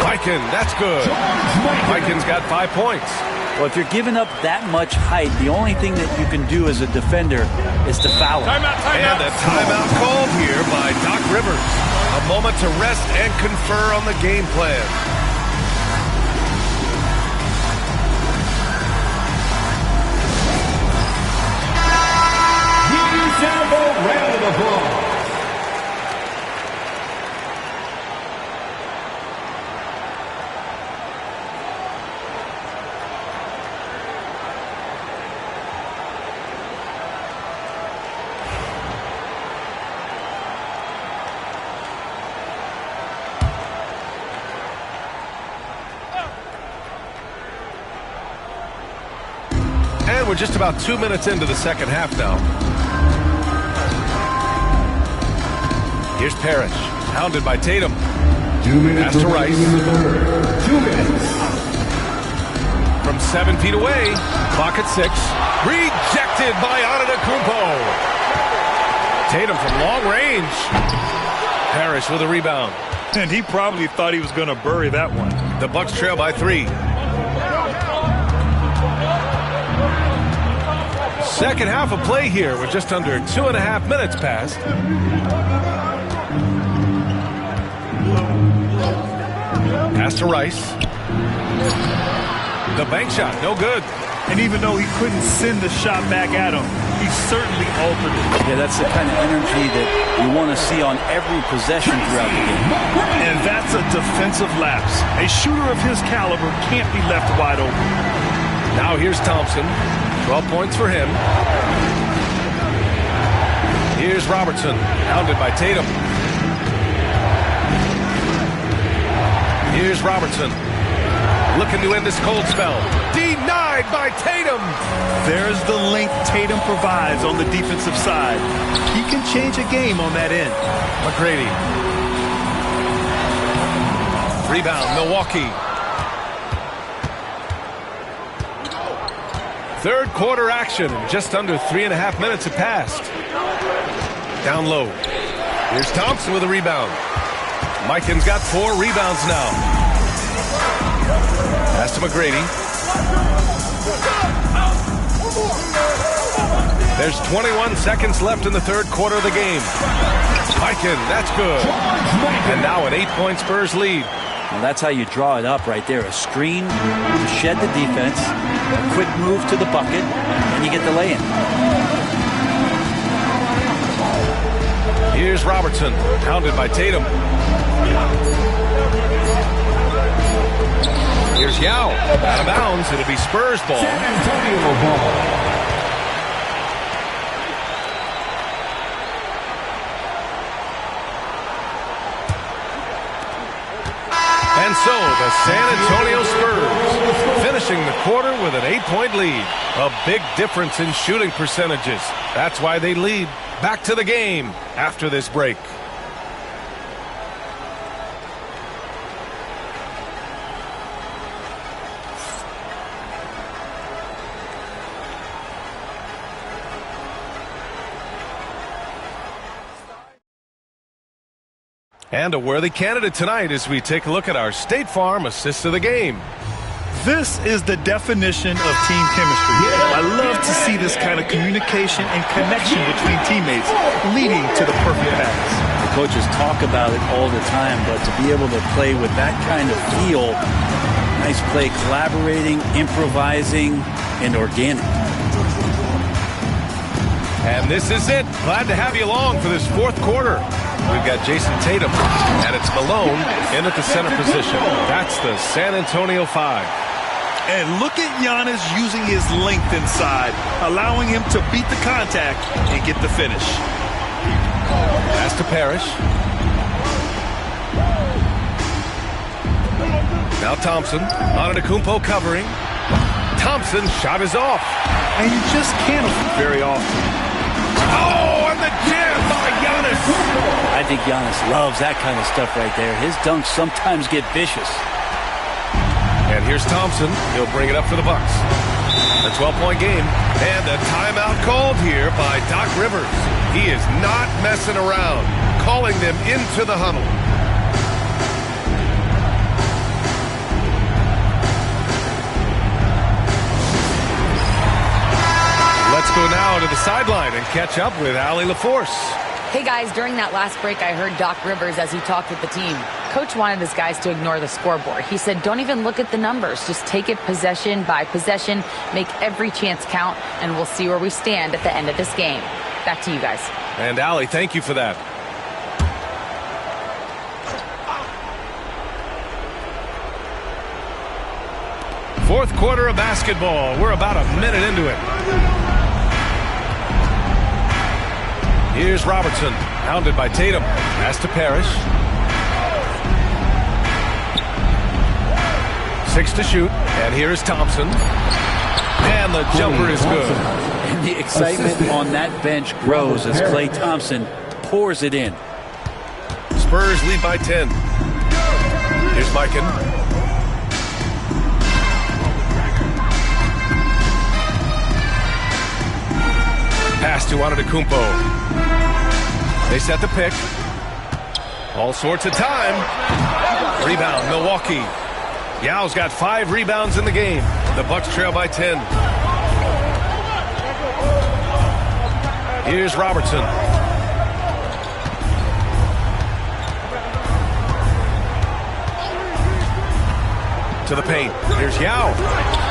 Mikan, that's good. Mikan's got 5 points. Well, if you're giving up that much height, the only thing that you can do as a defender is to foul him. And a timeout called here by Doc Rivers. A moment to rest and confer on the game plan. Round of applause. And we're just about 2 minutes into the second half now. Here's Parrish, hounded by Tatum. 2 minutes Pass to Rice. in the third. 2 minutes. From 7 feet away, clock at 6. Rejected by Antetokounmpo. Tatum from long range. Parrish with a rebound. And he probably thought he was going to bury that one. The Bucks trail by 3. Second half of play here. We're just under 2.5 minutes past. Pass to Rice. The bank shot, no good. And even though he couldn't send the shot back at him, he certainly altered it. Yeah, that's the kind of energy that you want to see on every possession throughout the game. And that's a defensive lapse. A shooter of his caliber can't be left wide open. Now here's Thompson. 12 points for him. Here's Robertson, hounded by Tatum. Here's Robertson, looking to end this cold spell. Denied by Tatum. There's the length Tatum provides on the defensive side. He can change a game on that end. McGrady. Rebound, Milwaukee. Third quarter action. Just under 3.5 minutes have passed. Down low. Here's Thompson with a rebound. Mikan's got 4 rebounds now. Pass to McGrady. There's 21 seconds left in the third quarter of the game. Mikan, that's good. And now an 8-point Spurs lead. Well, that's how you draw it up right there. A screen to shed the defense, a quick move to the bucket, and you get the lay-in. Here's Robertson, hounded by Tatum. Here's Yao, out of bounds. It'll be Spurs ball. San Antonio ball. And so the San Antonio Spurs finishing the quarter with an 8-point lead. A big difference in shooting percentages. That's why they lead. Back to the game after this break. And a worthy candidate tonight as we take a look at our State Farm assist of the game. This is the definition of team chemistry. I love to see this kind of communication and connection between teammates leading to the perfect pass. The coaches talk about it all the time, but to be able to play with that kind of feel, nice play, collaborating, improvising, and organic. And this is it. Glad to have you along for this fourth quarter. We've got Jason Tatum, and it's Malone in at the center position. That's the San Antonio 5. And look at Giannis using his length inside, allowing him to beat the contact and get the finish. Pass to Parrish. Now Thompson. Antetokounmpo covering. Thompson's shot is off. And you just can't very often. Oh, and the jam by Giannis. I think Giannis loves that kind of stuff right there. His dunks sometimes get vicious. And here's Thompson. He'll bring it up for the Bucks. A 12-point game. And a timeout called here by Doc Rivers. He is not messing around, calling them into the huddle. Let's go now to the sideline and catch up with Allie LaForce. Hey guys, during that last break, I heard Doc Rivers as he talked with the team. Coach wanted his guys to ignore the scoreboard. He said, don't even look at the numbers. Just take it possession by possession, make every chance count, and we'll see where we stand at the end of this game. Back to you guys. And Allie, thank you for that. Fourth quarter of basketball. We're about a minute into it. Here's Robertson, hounded by Tatum. Pass to Parrish. 6 to shoot. And here is Thompson. And the jumper is good. And the excitement on that bench grows as Klay Thompson pours it in. Spurs lead by 10. Here's Mikan. Pass to Antetokounmpo. They set the pick. All sorts of time. Rebound, Milwaukee. Yao's got 5 rebounds in the game. The Bucks trail by 10. Here's Robertson. To the paint. Here's Yao.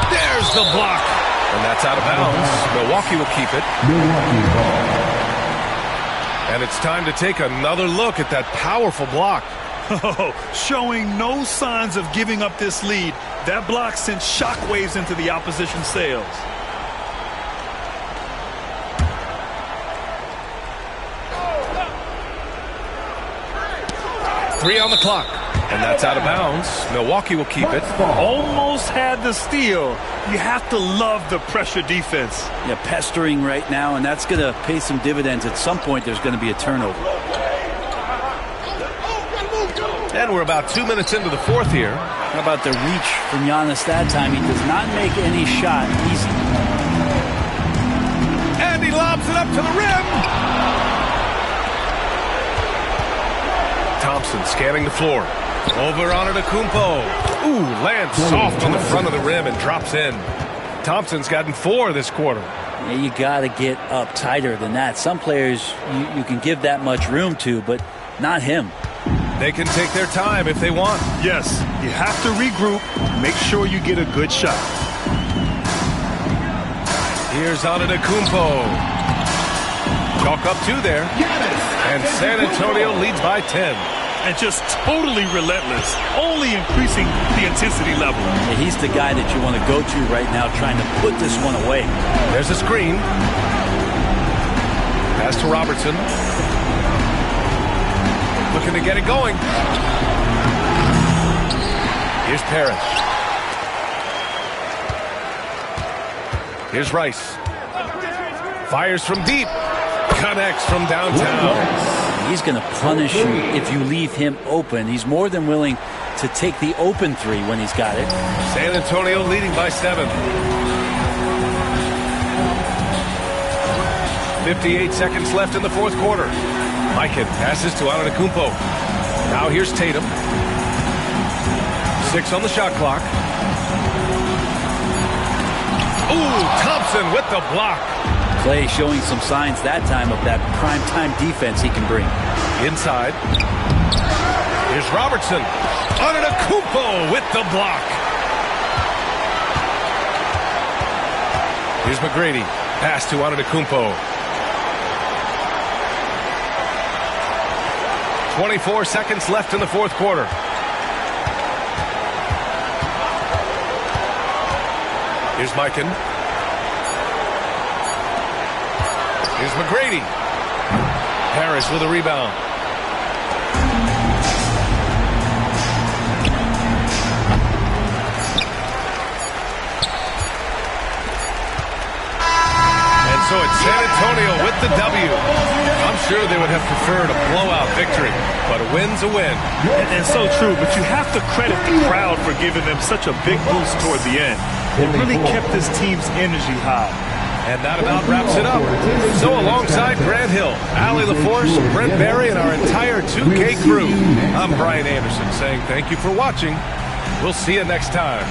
There's the block. And that's out of bounds. Milwaukee will keep it. Milwaukee ball. And it's time to take another look at that powerful block. Showing no signs of giving up this lead. That block sent shockwaves into the opposition sails. Three on the clock. And that's out of bounds. Milwaukee will keep it. Almost had the steal. You have to love the pressure defense. Yeah, pestering right now, and that's going to pay some dividends. At some point, there's going to be a turnover. And we're about 2 minutes into the fourth here. How about the reach from Giannis that time? He does not make any shot easy. And he lobs it up to the rim. Thompson scanning the floor. Over on Antetokounmpo. Ooh, lands soft on the front of the rim and drops in. Thompson's gotten 4 this quarter. Yeah, you got to get up tighter than that. Some players you can give that much room to, but not him. They can take their time if they want. Yes, you have to regroup. Make sure you get a good shot. Here's Antetokounmpo. Chalk up 2 there. And San Antonio leads by 10. And just totally relentless, only increasing the intensity level. Yeah, he's the guy that you want to go to right now, trying to put this one away. There's a screen. Pass to Robertson. Looking to get it going. Here's Parrish. Here's Rice. Fires from deep. Connects from downtown. He's going to punish you if you leave him open. He's more than willing to take the open 3 when he's got it. San Antonio leading by 7. 58 seconds left in the fourth quarter. Mikan passes to Antetokounmpo. Now here's Tatum. 6 on the shot clock. Ooh, Thompson with the block. Clay showing some signs that time of that prime-time defense he can bring. Inside. Here's Robertson. Antetokounmpo with the block. Here's McGrady. Pass to Antetokounmpo. 24 seconds left in the fourth quarter. Here's Mikan. Here's McGrady. Harris with a rebound. And so it's San Antonio with the W. I'm sure they would have preferred a blowout victory, but a win's a win. And so true, but you have to credit the crowd for giving them such a big boost toward the end. It really kept this team's energy high. And that about wraps it up. So alongside Grant Hill, Allie LaForce, Brent Barry, and our entire 2K crew, I'm Brian Anderson saying thank you for watching. We'll see you next time.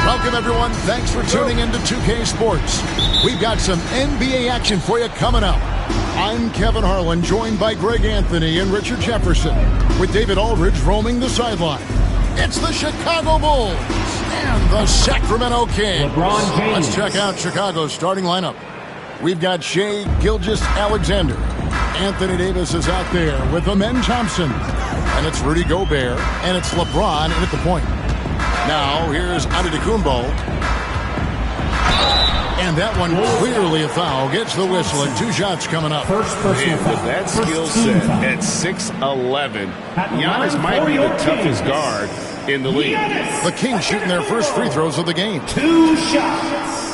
Welcome, everyone. Thanks for tuning in to 2K Sports. We've got some NBA action for you coming up. I'm Kevin Harlan, joined by Greg Anthony and Richard Jefferson, with David Aldridge roaming the sideline. It's the Chicago Bulls and the Sacramento Kings. LeBron James. Let's check out Chicago's starting lineup. We've got Shai Gilgeous-Alexander. Anthony Davis is out there with Amen Thompson. And it's Rudy Gobert, and it's LeBron in at the point. Now, here's Antetokounmpo. And that one clearly a foul. Gets the whistle, and 2 shots coming up. And with that skill set at 6'11", Giannis might be the toughest guard in the league. The Kings shooting their first free throws of the game. 2 shots.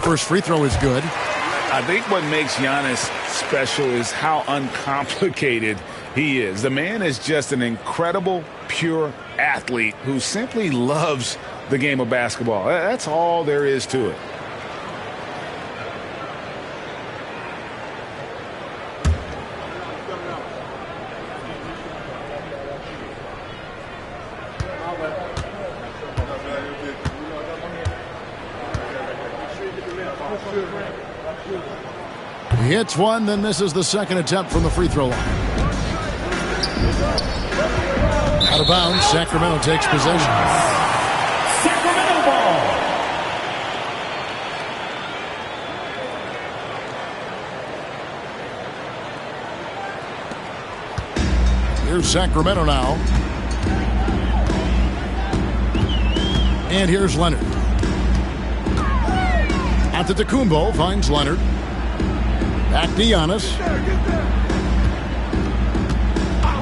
First free throw is good. I think what makes Giannis special is how uncomplicated he is. The man is just an incredible, pure athlete who simply loves the game of basketball. That's all there is to it. He hits one, then misses the second attempt from the free throw line. Out of bounds, Sacramento takes possession. Sacramento ball. Here's Sacramento now. And here's Leonard. Antetokounmpo finds Leonard. Back to Giannis.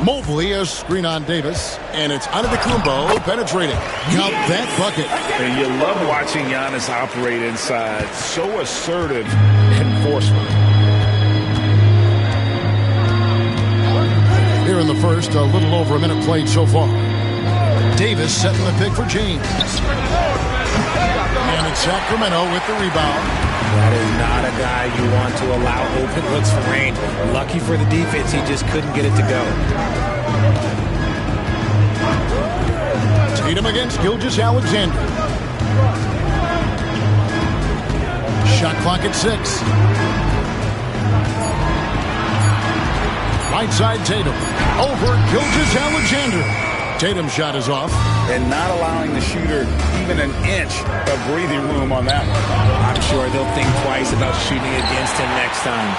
Mobley a screen on Davis. And it's Antetokounmpo penetrating. Count that bucket. And you love watching Giannis operate inside. So assertive and forceful. Here in the first, a little over a minute played so far. Davis setting the pick for James. And it's Sacramento with the rebound. That is not a guy you want to allow open looks from range. Lucky for the defense, he just couldn't get it to go. Tatum against Gilgeous-Alexander. Shot clock at 6. Right side Tatum. Over Gilgeous-Alexander. Tatum's shot is off. And not allowing the shooter even an inch of breathing room on that one. I'm sure they'll think twice about shooting against him next time.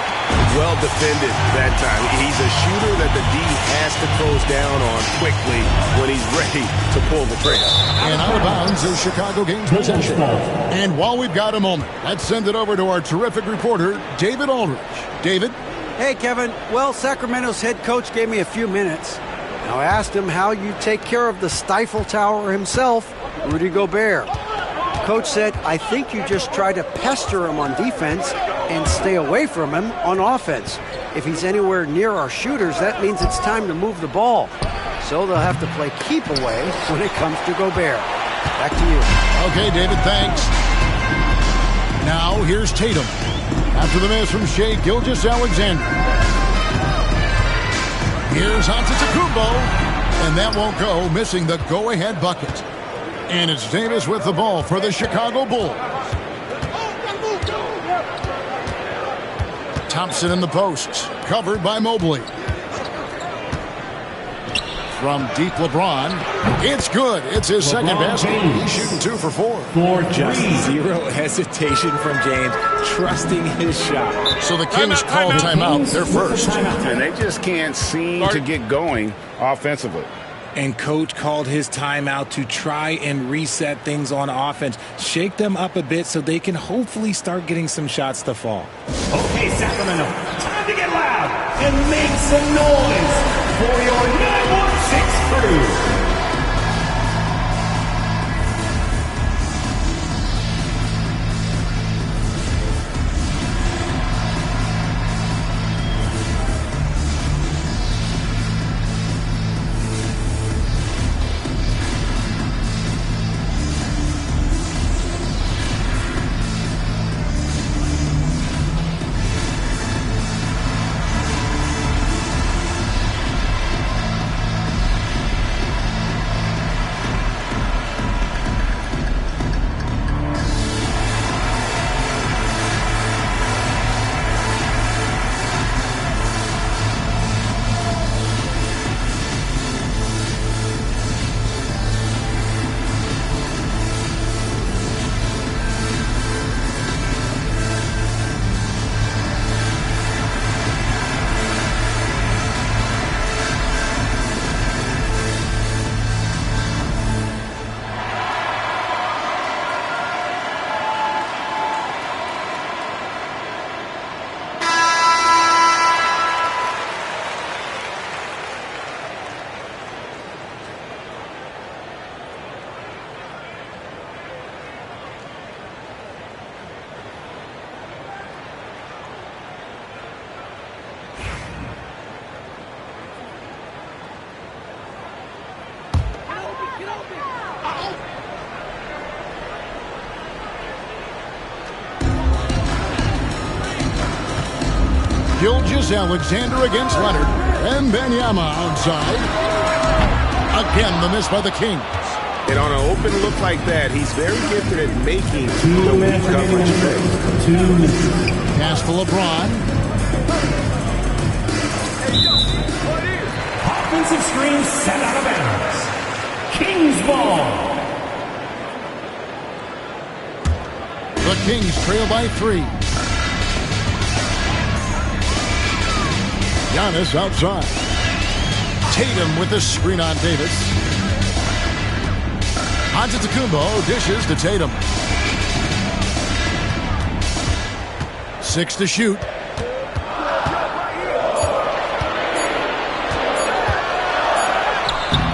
Well defended that time. He's a shooter that the D has to close down on quickly when he's ready to pull the trigger. And out of bounds is Chicago gains possession. And while we've got a moment, let's send it over to our terrific reporter, David Aldridge. David? Hey, Kevin. Well, Sacramento's head coach gave me a few minutes. Now, I asked him how you take care of the Stifle Tower himself, Rudy Gobert. Coach said, I think you just try to pester him on defense and stay away from him on offense. If he's anywhere near our shooters, that means it's time to move the ball. So they'll have to play keep away when it comes to Gobert. Back to you. Okay, David, thanks. Now, here's Tatum. After the miss from Shai Gilgeous-Alexander. Here's Antetokounmpo, and that won't go, missing the go-ahead bucket. And it's Davis with the ball for the Chicago Bulls. Thompson in the post, covered by Mobley. From deep LeBron, it's good. It's his second basket. He's shooting 2 for 4. Just zero hesitation from James, trusting his shot. So the Kings call timeout. They're first. And they just can't seem to get going offensively. And coach called his timeout to try and reset things on offense. Shake them up a bit so they can hopefully start getting some shots to fall. Okay, Sacramento, time to get loud and make some noise for your 916 crew. Gilgeous-Alexander against Leonard. And Wembanyama outside. Again, the miss by the Kings. And on an open look like that, he's very gifted at making the weak coverage play. Pass for LeBron. Kings trail by 3. Giannis outside. Tatum with the screen on Davis. Antetokounmpo dishes to Tatum. 6 to shoot.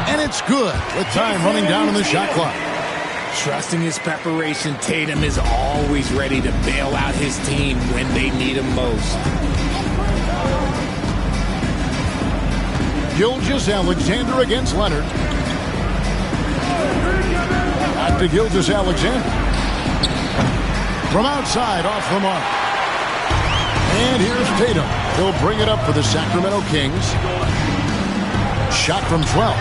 And it's good with time running down on the shot clock. Trusting his preparation, Tatum is always ready to bail out his team when they need him most. Gilgeous-Alexander against Leonard. Back to Gilgeous-Alexander. From outside, off the mark. And here's Tatum. He'll bring it up for the Sacramento Kings. Shot from 12.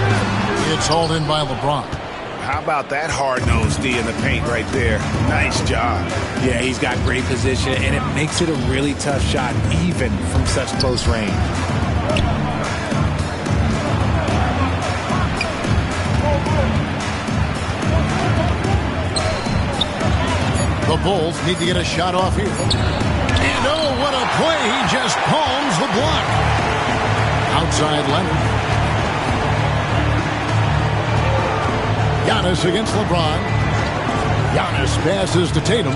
It's hauled in by LeBron. How about that hard-nosed D in the paint right there? Nice job. Yeah, he's got great position, and it makes it a really tough shot, even from such close range. The Bulls need to get a shot off here. And oh, what a play. He just palms the block. Outside Leonard. Giannis against LeBron. Giannis passes to Tatum.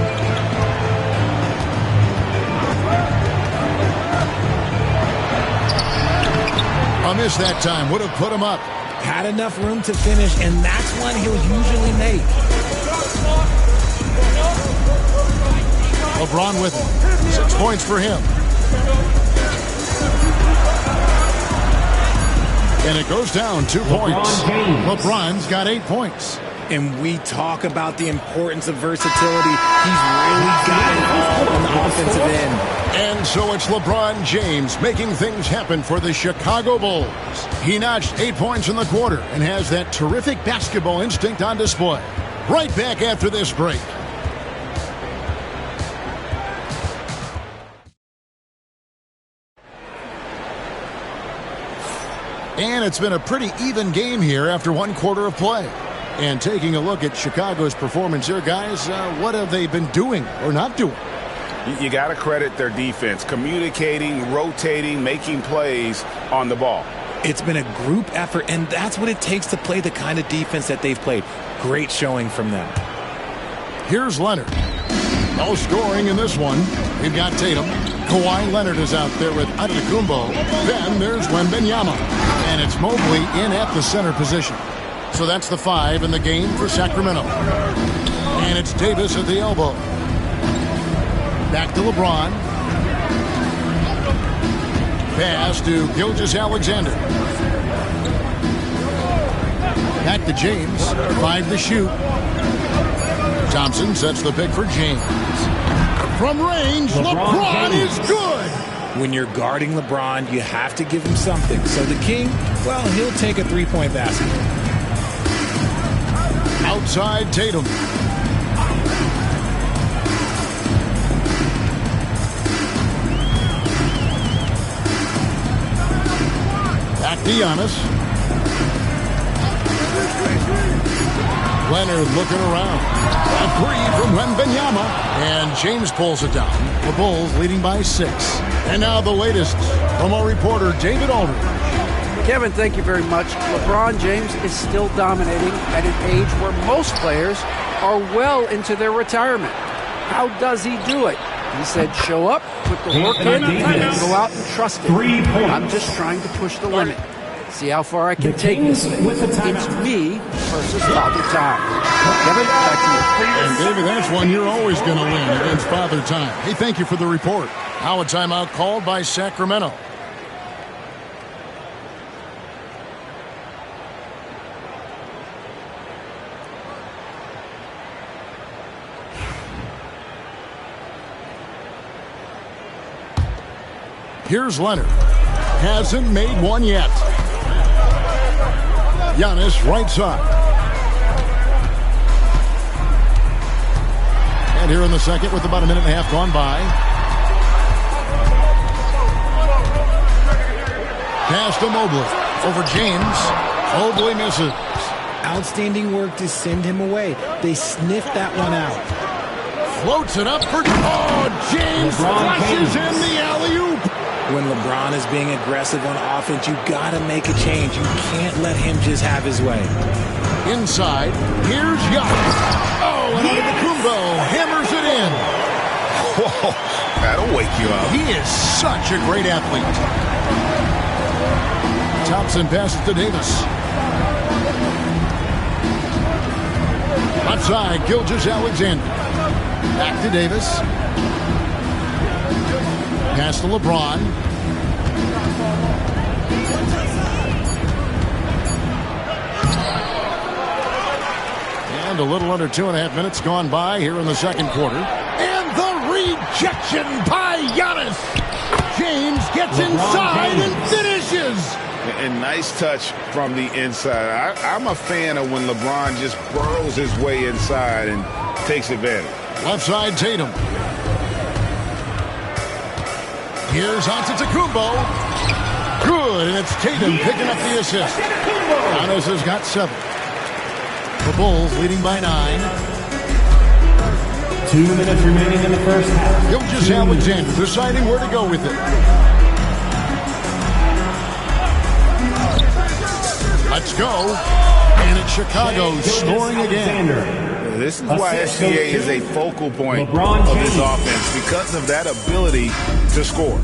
A miss that time. Would have put him up. Had enough room to finish, and that's one he'll usually make. LeBron with it. 6 points for him. And it goes down 2 points. LeBron's got 8 points. And we talk about the importance of versatility. He's really got it all on the offensive end. And so it's LeBron James making things happen for the Chicago Bulls. He notched 8 points in the quarter and has that terrific basketball instinct on display. Right back after this break. And it's been a pretty even game here after 1 quarter of play. And taking a look at Chicago's performance here, guys, what have they been doing or not doing? You got to credit their defense, communicating, rotating, making plays on the ball. It's been a group effort, and that's what it takes to play the kind of defense that they've played. Great showing from them. Here's Leonard. No scoring in this one. We've got Tatum. Kawhi Leonard is out there with Antetokounmpo. Then there's Wembanyama. And it's Mobley in at the center position. So that's the 5 in the game for Sacramento. And it's Davis at the elbow. Back to LeBron. Pass to Gilgeous-Alexander. Back to James. 5 to shoot. Thompson sets the pick for James. From range, LeBron is good. When you're guarding LeBron, you have to give him something. So the King, well, he'll take a 3-point basket. Outside Tatum. Back to Giannis. Leonard looking around. A 3 from Wembanyama. And James pulls it down. The Bulls leading by 6. And now the latest from our reporter, David Aldridge. Kevin, thank you very much. LeBron James is still dominating at an age where most players are well into their retirement. How does he do it? He said, show up, put the work in, and go out and trust it. I'm just trying to push the limit. See how far I can take this thing. It's me versus Father Time. Kevin, back to you. And David, that's one you're always going to win against Father Time. Hey, thank you for the report. Now a timeout called by Sacramento. Here's Leonard. Hasn't made one yet. Giannis right side. And here in the second with about a minute and a half gone by. Pass to Mobley. Over James. Mobley misses. Outstanding work to send him away. They sniffed that one out. Floats it up for... Oh, James flushes in the alley-oop. When LeBron is being aggressive on offense, you got to make a change. You can't let him just have his way. Inside, here's Giannis. Oh, and Antetokounmpo hammers it in. Whoa, that'll wake you up. He is such a great athlete. Thompson passes to Davis. Outside, Gilgeous-Alexander. Back to Davis. Pass to LeBron. And a little under 2.5 minutes gone by here in the second quarter. And the rejection by Giannis. James gets inside and finishes. And nice touch from the inside. I'm a fan of when LeBron just burrows his way inside and takes advantage. Left side, Tatum. Here's Antetokounmpo. Good, and it's Tatum picking up the assist. Giannis has got 7. The Bulls leading by 9. 2 minutes remaining in the first half. Gilgeous-Alexander deciding where to go with it. Let's go. And it's Chicago scoring again. This is why SGA is a focal point of this offense, because of that ability to score.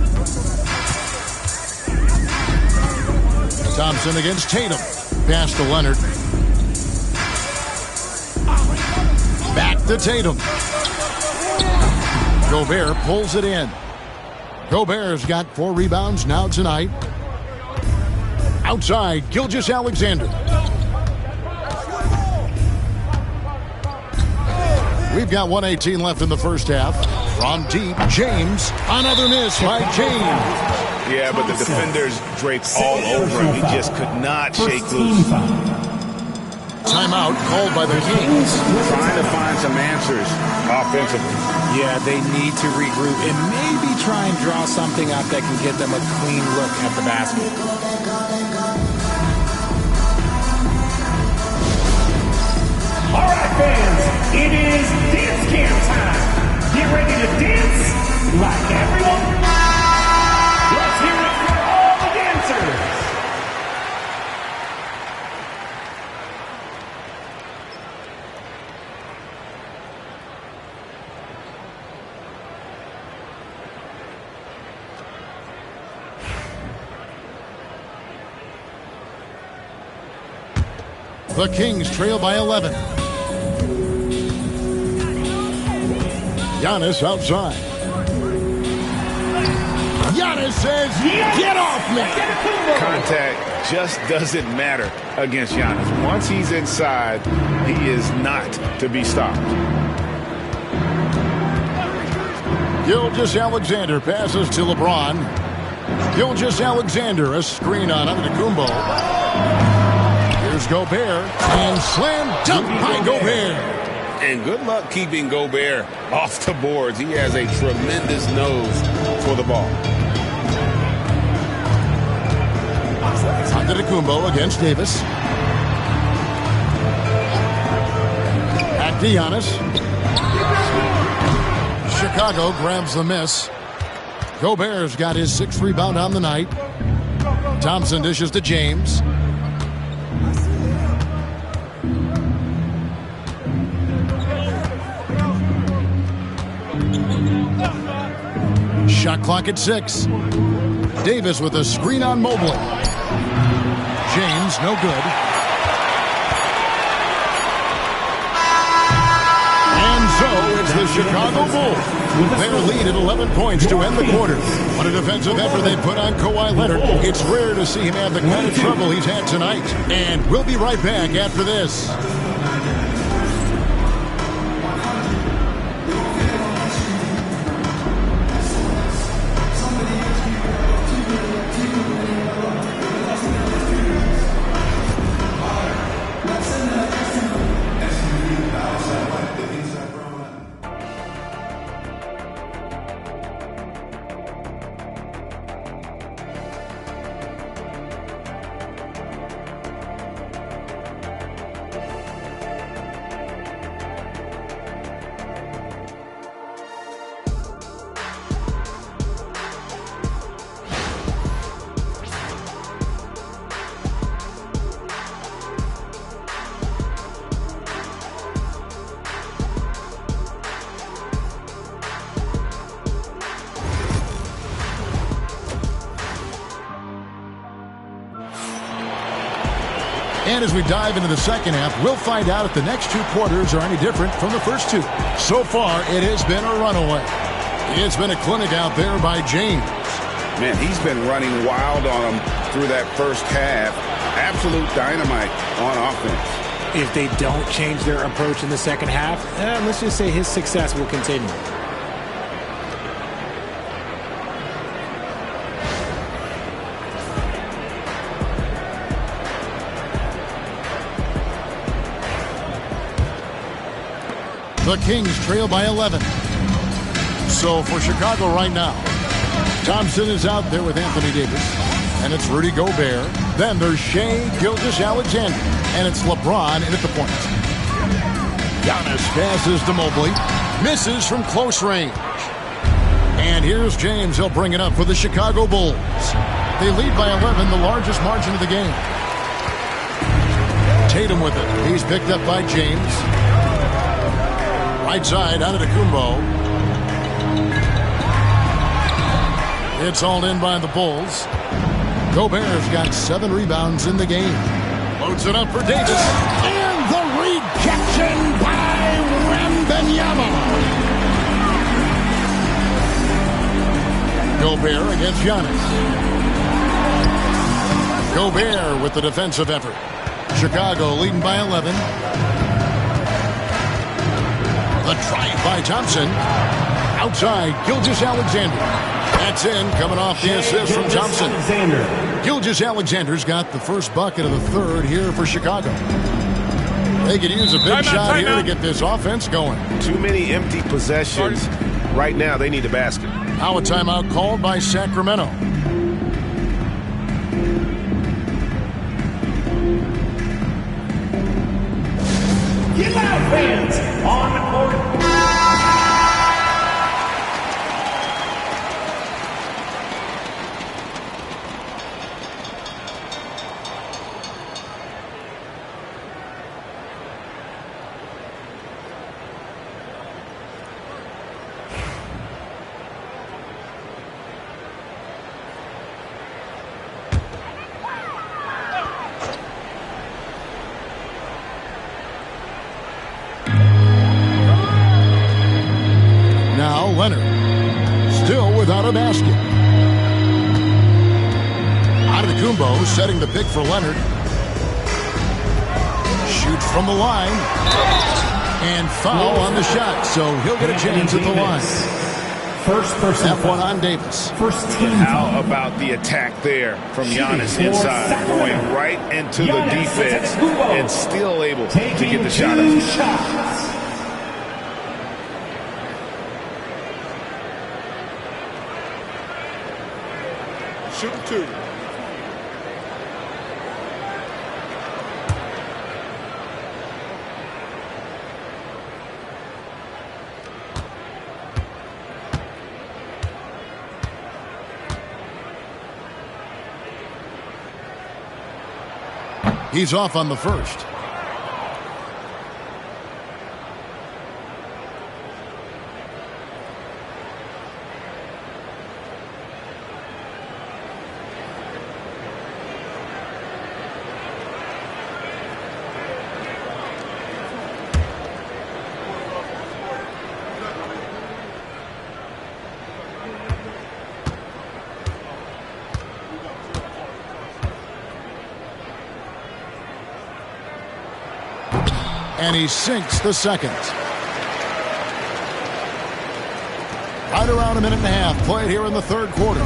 Thompson against Tatum. Pass to Leonard. Back to Tatum. Gobert pulls it in. Gobert's got 4 rebounds now tonight. Outside, Gilgeous-Alexander. We've got 1:18 left in the first half. From deep, James. Another miss by James. Yeah, but the defenders draped all over him. He just could not shake loose. Timeout called by the Kings. Trying to find some answers offensively. Yeah, they need to regroup and maybe try and draw something up that can get them a clean look at the basket. All right, fans, it is dance camp time. Get ready to dance like everyone. Let's hear it for all the dancers. The Kings trail by 11. Giannis outside. Giannis says, get off me. Contact just doesn't matter against Giannis. Once he's inside, he is not to be stopped. Gilgeous-Alexander passes to LeBron. Gilgeous-Alexander, a screen on Antetokounmpo. Here's Gobert, and slam dunk by Gobert. And good luck keeping Gobert off the boards. He has a tremendous nose for the ball. Antetokounmpo against Davis. Back to Giannis. Chicago grabs the miss. Gobert's got his 6th rebound on the night. Thompson dishes to James. Shot clock at 6. Davis with a screen on Mobley. James, no good. And so it's the Chicago Bulls. Their lead at 11 points to end the quarter. What a defensive effort they put on Kawhi Leonard. It's rare to see him have the kind of trouble he's had tonight. And we'll be right back after this. And as we dive into the second half, we'll find out if the next 2 quarters are any different from the first 2. So far, it has been a runaway. It's been a clinic out there by James. Man, he's been running wild on them through that first half. Absolute dynamite on offense. If they don't change their approach in the second half, let's just say his success will continue. The Kings trail by 11. So for Chicago right now, Thompson is out there with Anthony Davis, and it's Rudy Gobert. Then there's Shai Gilgeous-Alexander, and it's LeBron in at the point. Giannis passes to Mobley, misses from close range. And here's James. He'll bring it up for the Chicago Bulls. They lead by 11, the largest margin of the game. Tatum with it. He's picked up by James. Right side, Antetokounmpo. It's hauled in by the Bulls. Gobert's got 7 rebounds in the game. Loads it up for Davis. And the rejection by Wembanyama. Gobert against Giannis. Gobert with the defensive effort. Chicago leading by 11. The drive by Thompson. Outside, Gilgeous-Alexander. That's in, coming off the assist from Thompson. Gilgeous-Alexander's got the first bucket of the third here for Chicago. They could use a big shot here to get this offense going. Too many empty possessions. Right now, they need a basket. Now a timeout called by Sacramento. Get out, fans! On the court. Leonard, still without a basket. Antetokounmpo setting the pick for Leonard. Shoots from the line. And foul on the shot, so he'll get a chance at the line. First person. That one on Davis. First team. How about the attack there from Giannis inside, going right into the defense and still able to get the shot up. Shoot 2. He's off on the first. And he sinks the second. Right around a minute and a half played here in the third quarter.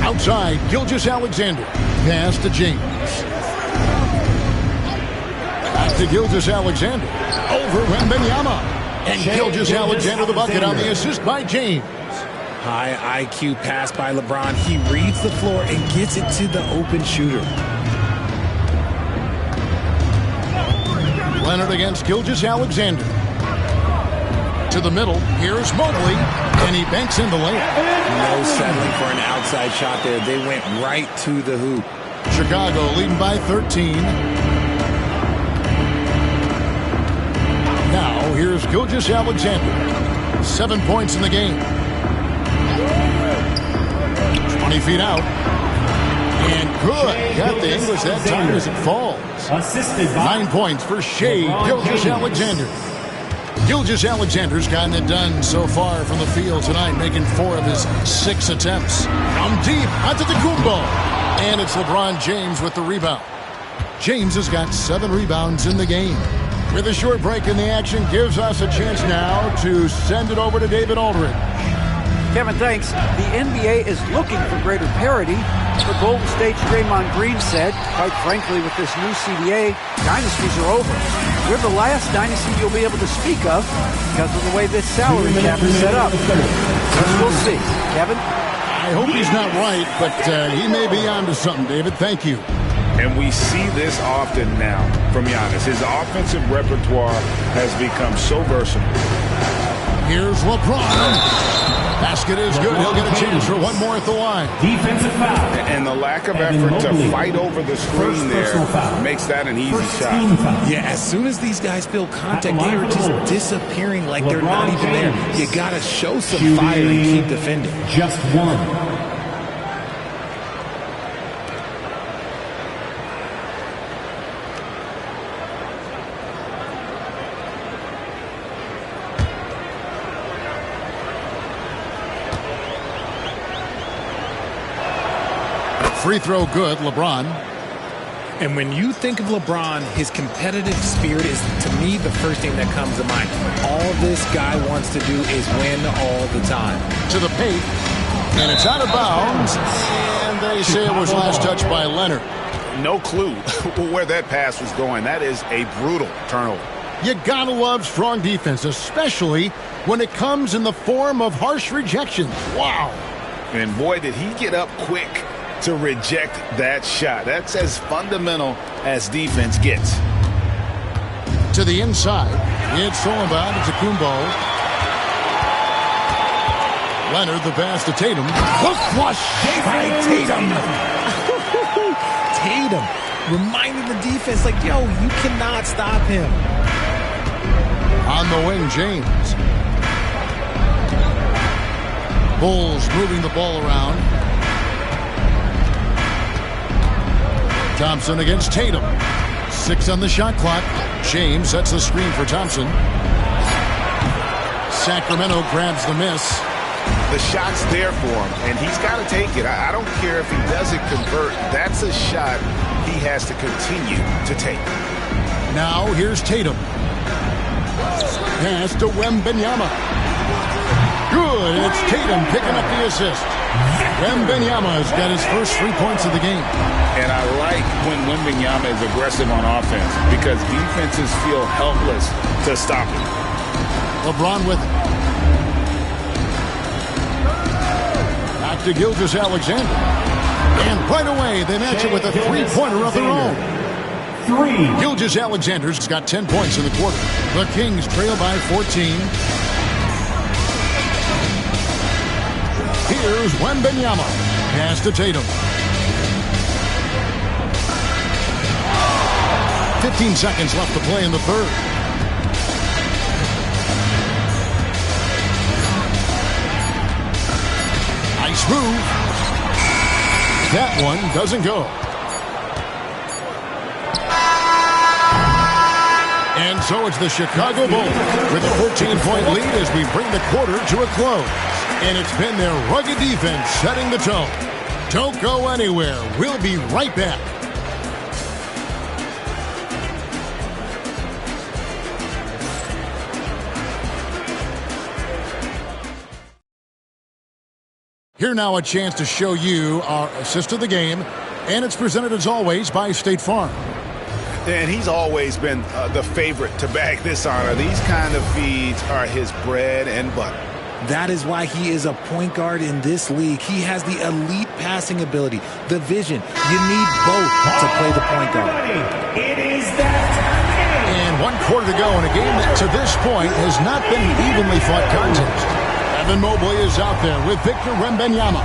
Outside, Gilgeous-Alexander. Pass to James. Back to Gilgeous-Alexander. Over Wembanyama. And Gilgeous-Alexander the bucket on the assist by James. High IQ pass by LeBron. He reads the floor and gets it to the open shooter. Leonard against Gilgeous-Alexander. To the middle. Here's Mobley. And he banks in the layup. No settling for an outside shot there. They went right to the hoop. Chicago leading by 13. Now here's Gilgeous-Alexander. 7 points in the game. 20 feet out. And good. Got the English that time as it falls. Assisted by 9 points for Shea Gilgeous-Alexander. Gilgeous-Alexander's gotten it done so far from the field tonight, making 4 of his 6 attempts. From deep, Antetokounmpo. And it's LeBron James with the rebound. James has got 7 rebounds in the game. With a short break in the action, gives us a chance now to send it over to David Aldridge. Kevin, thanks. The NBA is looking for greater parity. But Golden State's Draymond Green said, quite frankly, with this new CBA, dynasties are over. We're the last dynasty you'll be able to speak of because of the way this salary cap is set up. We'll see. Kevin? I hope he's not right, but he may be onto something, David. Thank you. And we see this often now from Giannis. His offensive repertoire has become so versatile. Here's LeBron. Basket is good. He'll get a chance for one more at the line. Defensive foul. And the lack of effort to fight over the screen there makes that an easy shot. Yeah, as soon as these guys feel contact, they are just disappearing like they're not even there. You got to show some fire and keep defending. Just one. Free throw good, LeBron. And when you think of LeBron, his competitive spirit is, to me, the first thing that comes to mind. All this guy wants to do is win all the time. To the paint, and it's out of bounds, and they say it was last touched by Leonard. No clue where that pass was going. That is a brutal turnover. You gotta love strong defense, especially when it comes in the form of harsh rejections. Wow. And boy, did he get up quick to reject that shot. That's as fundamental as defense gets. To the inside, it's stolen by Antetokounmpo. Leonard, the pass to Tatum. Hook flush by Tatum. Tatum reminding the defense, like, yo, you cannot stop him. On the wing, James. Bulls moving the ball around. Thompson against Tatum. 6 on the shot clock. James sets the screen for Thompson. Sacramento grabs the miss. The shot's there for him, and he's got to take it. I don't care if he doesn't convert. That's a shot he has to continue to take. Now here's Tatum. Pass to Wembanyama. Good, and it's Tatum picking up the assist. Wembanyama has got his first 3 points of the game. And I like when Wembanyama is aggressive on offense because defenses feel helpless to stop him. LeBron with it. Back to Gilgeous-Alexander. And right away, they match it with a three-pointer of their own. Gilgeous-Alexander's got 10 points in the quarter. The Kings trail by 14. Here's Wembanyama. Pass to Tatum. 15 seconds left to play in the third. Nice move. That one doesn't go. And so it's the Chicago Bulls with a 14-point lead as we bring the quarter to a close. And it's been their rugged defense setting the tone. Don't go anywhere. We'll be right back. Here now a chance to show you our assist of the game. And it's presented as always by State Farm. And he's always been the favorite to bag this honor. These kind of feeds are his bread and butter. That is why he is a point guard in this league. He has the elite passing ability, the vision. You need both to play the point guard. It is that time. And 1 quarter to go in a game that to this point has not been an evenly fought contest. Evan Mobley is out there with Victor Wembanyama.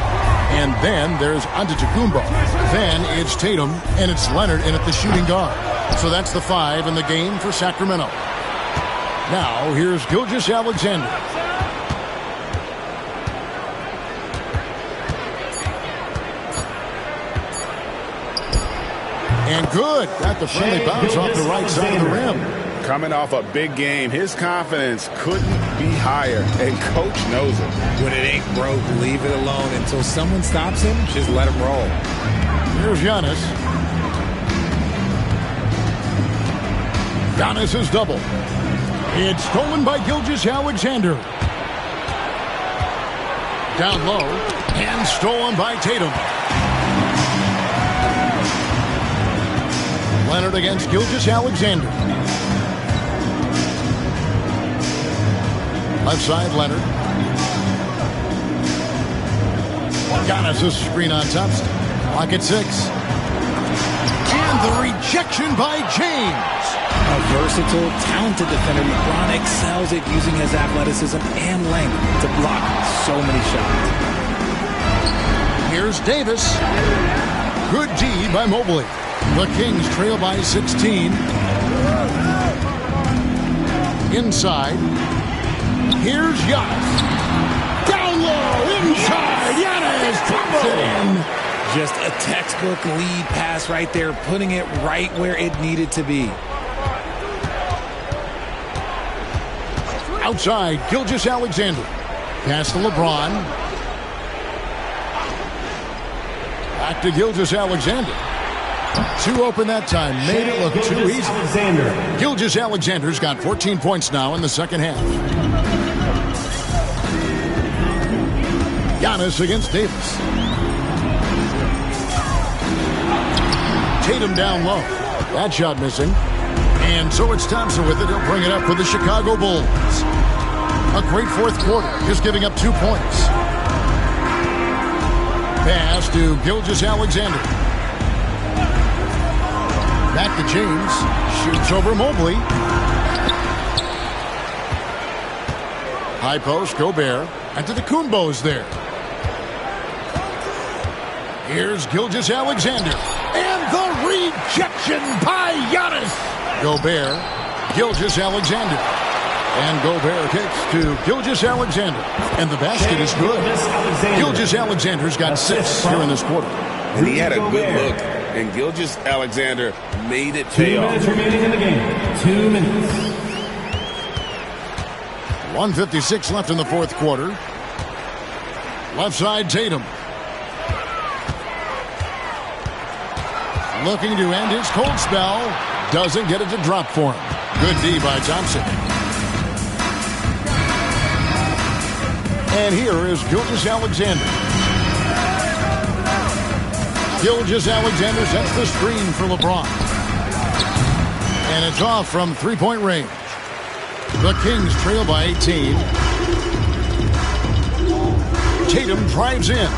And then there's Antetokounmpo. Then it's Tatum, and it's Leonard in at the shooting guard. So that's the 5 in the game for Sacramento. Now here's Gilgeous-Alexander. And good. Got the friendly bounce off the right side of the rim. Coming off a big game, his confidence couldn't be higher, and Coach knows it. When it ain't broke, leave it alone. Until someone stops him, just let him roll. Here's Giannis. Giannis is double. It's stolen by Gilgeous-Alexander. Down low, and stolen by Tatum. Leonard against Gilgeous-Alexander. Left side, Leonard. Giannis' screen on top. Clock at 6. And the rejection by James. A versatile, talented defender, LeBron excels at using his athleticism and length to block so many shots. Here's Davis. Good D by Mobley. The Kings trail by 16. Inside. Here's Giannis. Down low, inside. Giannis drops it in. Just a textbook lead pass right there, putting it right where it needed to be. Outside, Gilgeous-Alexander. Pass to LeBron. Back to Gilgeous-Alexander. Too open that time. Made it look too easy. Gilgeous-Alexander's got 14 points now in the second half. Giannis against Davis. Tatum down low. That shot missing. And so it's Thompson with it. He'll bring it up for the Chicago Bulls. A great fourth quarter, just giving up 2 points. Pass to Gilgeous-Alexander. Back to James. Shoots over Mobley. High post, Gobert. And to the Kumbos there. Here's Gilgeous-Alexander. And the rejection by Giannis. Gobert, Gilgeous-Alexander. And Gobert kicks to Gilgeous-Alexander. And the basket is good. Gilgeous-Alexander's got 6 here in this quarter. And he had a good look. And Gilgeous-Alexander made it pay off. 2 minutes remaining in the game. 2 minutes. 1:56 left in the fourth quarter. Left side, Tatum. Looking to end his cold spell. Doesn't get it to drop for him. Good D by Thompson. And here is Gilgeous-Alexander. Gilgeous-Alexander sets the screen for LeBron. And it's off from three-point range. The Kings trail by 18. Tatum drives in.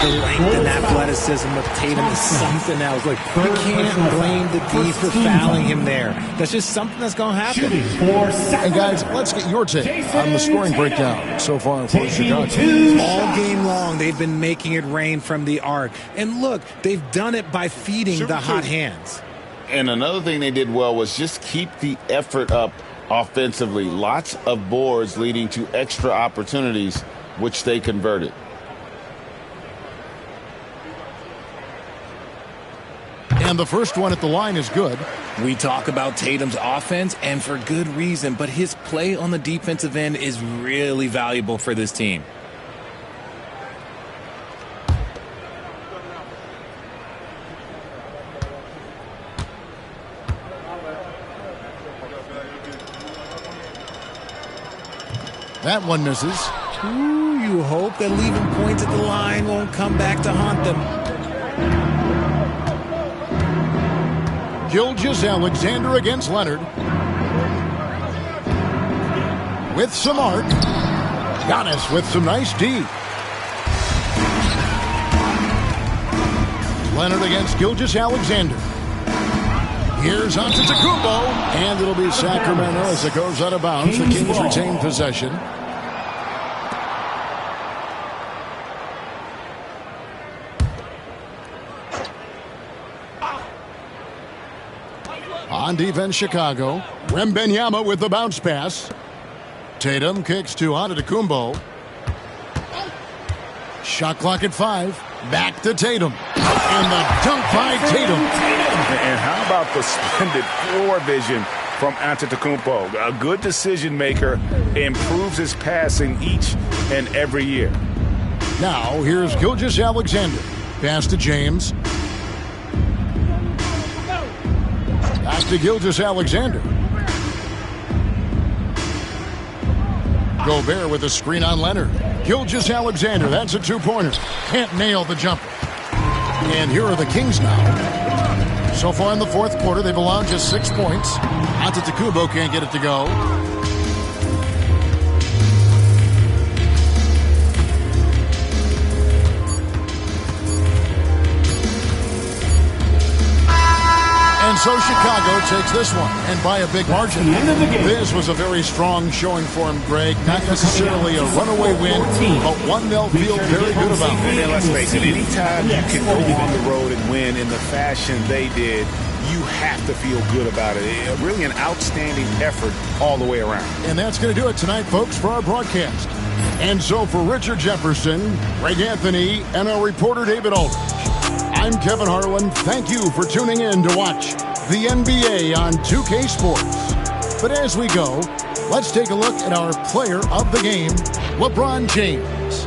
The length and athleticism of Tatum is something else. Like, you can't blame the D for fouling him there. That's just something that's going to happen. And guys, let's get your take on the scoring breakdown so far for Chicago. All game long, they've been making it rain from the arc. And look, they've done it by feeding the hot hands. And another thing they did well was just keep the effort up offensively. Lots of boards leading to extra opportunities, which they converted. And the first one at the line is good. We talk about Tatum's offense, and for good reason, but his play on the defensive end is really valuable for this team. That one misses. Ooh, you hope that leaving points at the line won't come back to haunt them. Gilgeous-Alexander against Leonard. With some arc. Giannis with some nice D. Leonard against Gilgeous-Alexander. Here's Antetokounmpo. And it'll be Sacramento as it goes out of bounds. The Kings retain possession. On defense, Chicago. Wembanyama with the bounce pass. Tatum kicks to Antetokounmpo. Shot clock at 5. Back to Tatum. And the dunk by Tatum. And how about the splendid floor vision from Antetokounmpo? A good decision maker, improves his passing each and every year. Now, here's Gilgeous-Alexander. Pass to James. Back to Gilgeous-Alexander. Gobert with a screen on Leonard. Gilgeous-Alexander, that's a two-pointer. Can't nail the jumper. And here are the Kings now. So far in the fourth quarter, they've allowed just 6 points. Antetokounmpo can't get it to go. And so Chicago takes this one, and by a big margin. This was a very strong showing for him, Greg. Not necessarily a runaway win, but one they'll feel very good about. And let's face it, anytime you can go on the road and win in the fashion they did, you have to feel good about it. Really an outstanding effort all the way around. And that's going to do it tonight, folks, for our broadcast. And so for Richard Jefferson, Greg Anthony, and our reporter David Aldridge, I'm Kevin Harlan. Thank you for tuning in to watch the NBA on 2K Sports. But as we go, let's take a look at our player of the game, LeBron James.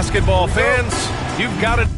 basketball fans, you've got it.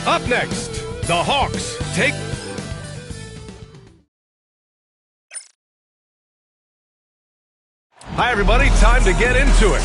Up next, the Hawks take... Hi, everybody. Time to get into it.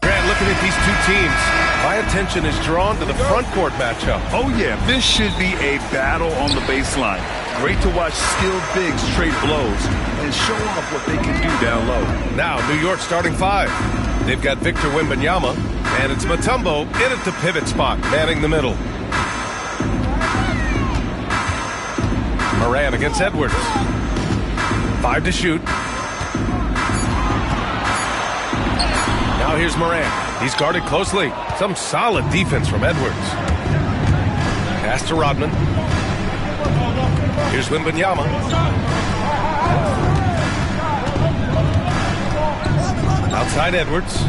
Grant, looking at these two teams, my attention is drawn to the front court matchup. Oh, yeah, this should be a battle on the baseline. Great to watch skilled bigs trade blows and show off what they can do down low. Now, New York starting five. They've got Victor Wembanyama, and it's Mutombo in at the pivot spot, manning the middle. Moran against Edwards. 5 to shoot. Now here's Moran. He's guarded closely. Some solid defense from Edwards. Pass to Rodman. Here's Wembanyama. Outside Edwards.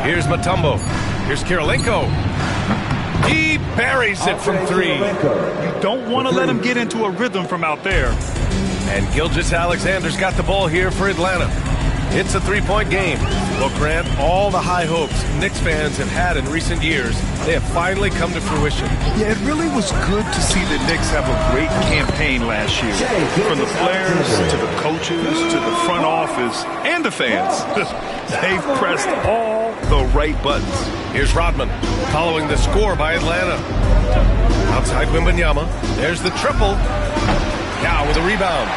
Here's Mutombo. Here's Kirilenko. He buries it from 3. You don't want to let him get into a rhythm from out there. And Gilgeous-Alexander's got the ball here for Atlanta. It's a 3-point game. Well, Grant, all the high hopes Knicks fans have had in recent years, they have finally come to fruition. Yeah, it really was good to see the Knicks have a great campaign last year. From the players to the coaches to the front office and the fans. They've pressed all the right buttons. Here's Rodman following the score by Atlanta. Outside Wembanyama. There's the triple. Now with a rebound.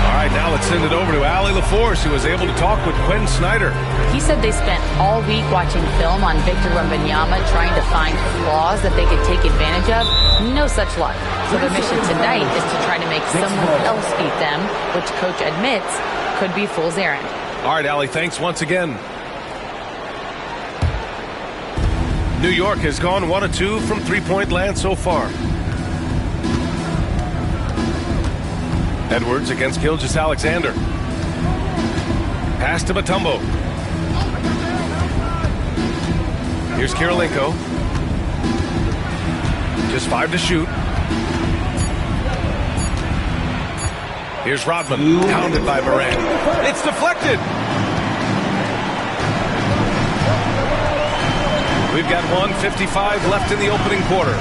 All right, now let's send it over to Allie LaForce, who was able to talk with Quinn Snyder. He said they spent all week watching film on Victor Wembanyama, trying to find flaws that they could take advantage of. No such luck. So their mission tonight is to try to make someone else beat them, which coach admits could be fool's errand. All right, Allie, thanks once again. New York has gone 1 of 2 from three-point land so far. Edwards against Gilgeous-Alexander. Pass to Mutombo. Here's Kirilenko. Just 5 to shoot. Here's Rodman, pounded by Morant. It's deflected. We've got 1:55 left in the opening quarter.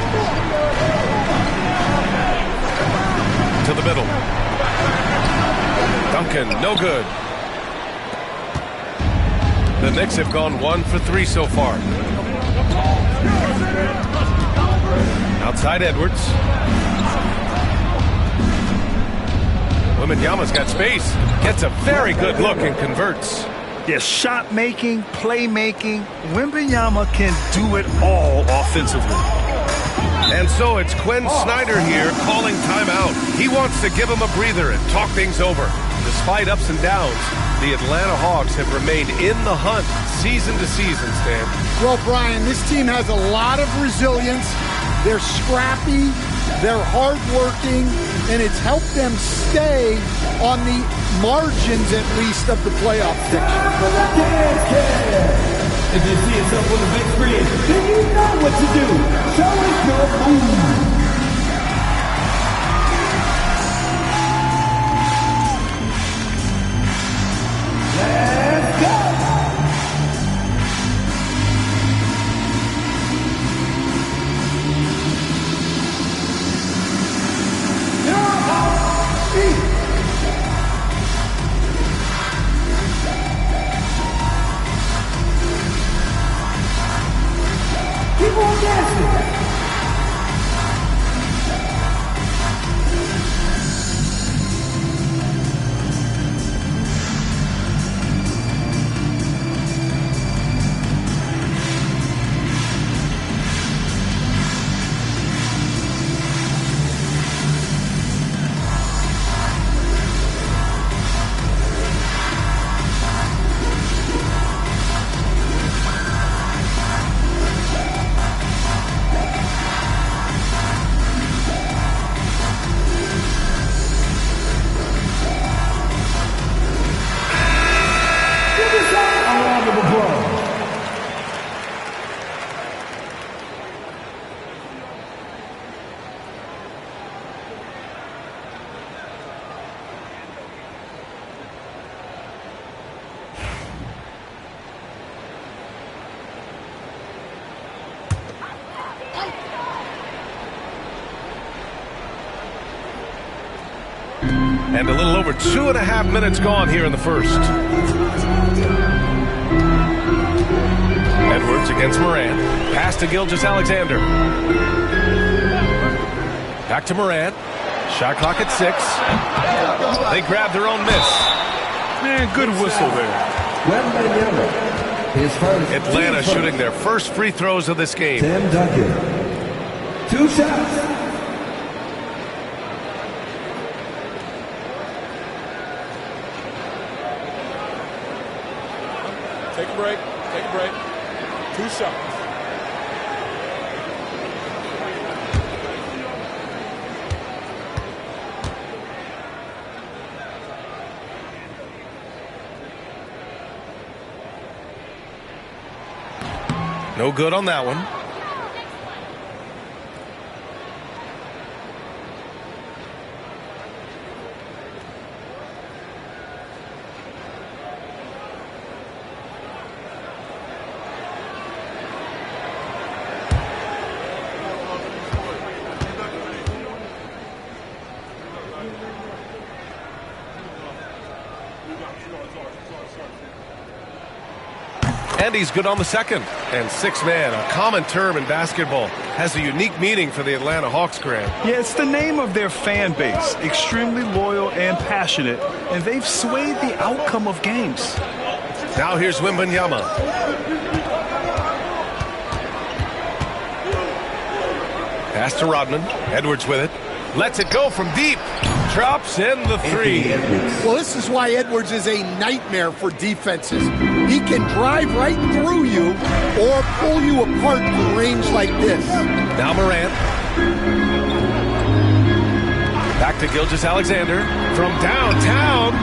To the middle. Duncan, no good. The Knicks have gone 1 for 3 so far. Outside Edwards. Wembanyama's got space. Gets a very good look and converts. Yes, shot making, playmaking. Wembanyama can do it all offensively. And so it's Quinn Snyder here calling timeout. He wants to give him a breather and talk things over. Despite ups and downs, the Atlanta Hawks have remained in the hunt season to season, Stan. Well, Brian, this team has a lot of resilience. They're scrappy, they're hardworking, and it's helped them stay on the margins, at least, of the playoff picture. If you see yourself on the big screen, then you know what to do. Show us your move. Let's go. You're out. Keep on dancing. And a little over 2.5 minutes gone here in the first. Edwards against Morant. Pass to Gilgeous-Alexander. Back to Morant. Shot clock at 6. They grab their own miss. Man, good whistle there. Atlanta shooting their first free throws of this game. Tim Duncan. 2 shots. Take a break. Take a break. 2 shots. No good on that one. And he's good on the second. And six-man, a common term in basketball, has a unique meaning for the Atlanta Hawks, Grant. Yeah, it's the name of their fan base. Extremely loyal and passionate. And they've swayed the outcome of games. Now here's Wembanyama. Pass to Rodman. Edwards with it. Lets it go from deep. Drops in the three. Well, this is why Edwards is a nightmare for defenses. He can drive right through you or pull you apart from range like this. Now Morant. Back to Gilgeous-Alexander from downtown.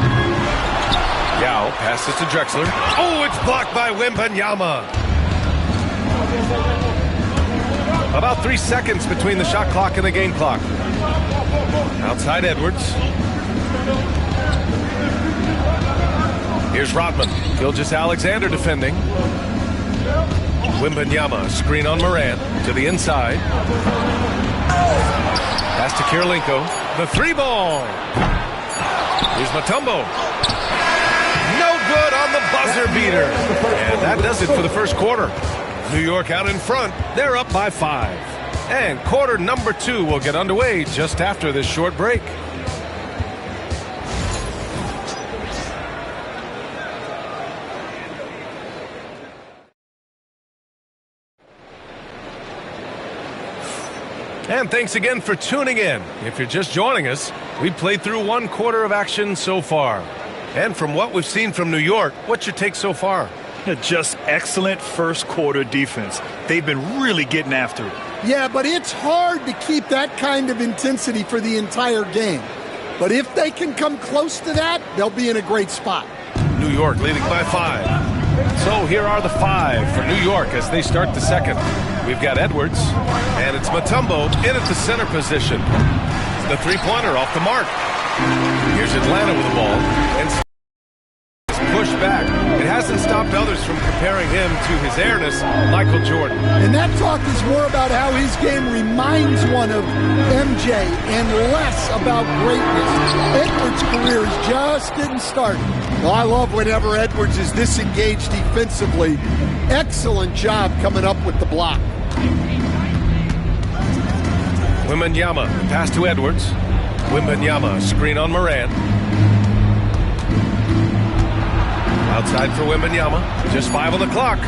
Yao passes to Drexler. Oh, it's blocked by Wembanyama. About 3 seconds between the shot clock and the game clock. Outside Edwards. Here's Rodman. Gilgeous-Alexander defending. Wembanyama, screen on Morant to the inside. Pass to Kirilenko. The three ball. Here's Mutombo. No good on the buzzer beater. And that does it for the first quarter. New York out in front. They're up by 5. And quarter number 2 will get underway just after this short break. And thanks again for tuning in. If you're just joining us, we played through 1 quarter of action so far. And from what we've seen from New York, what's your take so far? Just excellent first quarter defense. They've been really getting after it. Yeah, but it's hard to keep that kind of intensity for the entire game. But if they can come close to that, they'll be in a great spot. New York leading by 5. So here are the 5 for New York as they start the second. We've got Edwards, and it's Mutombo in at the center position. The three-pointer off the mark. Here's Atlanta with the ball, and pushed back. It hasn't stopped others from comparing him to his airness, Michael Jordan. And that talk is more about how his game reminds one of MJ and less about greatness. Edwards' career is just getting started. Well, I love whenever Edwards is disengaged defensively. Excellent job coming up with the block. Wembanyama, pass to Edwards. Wembanyama, screen on Morant. Outside for Wembanyama. Just 5 on the clock.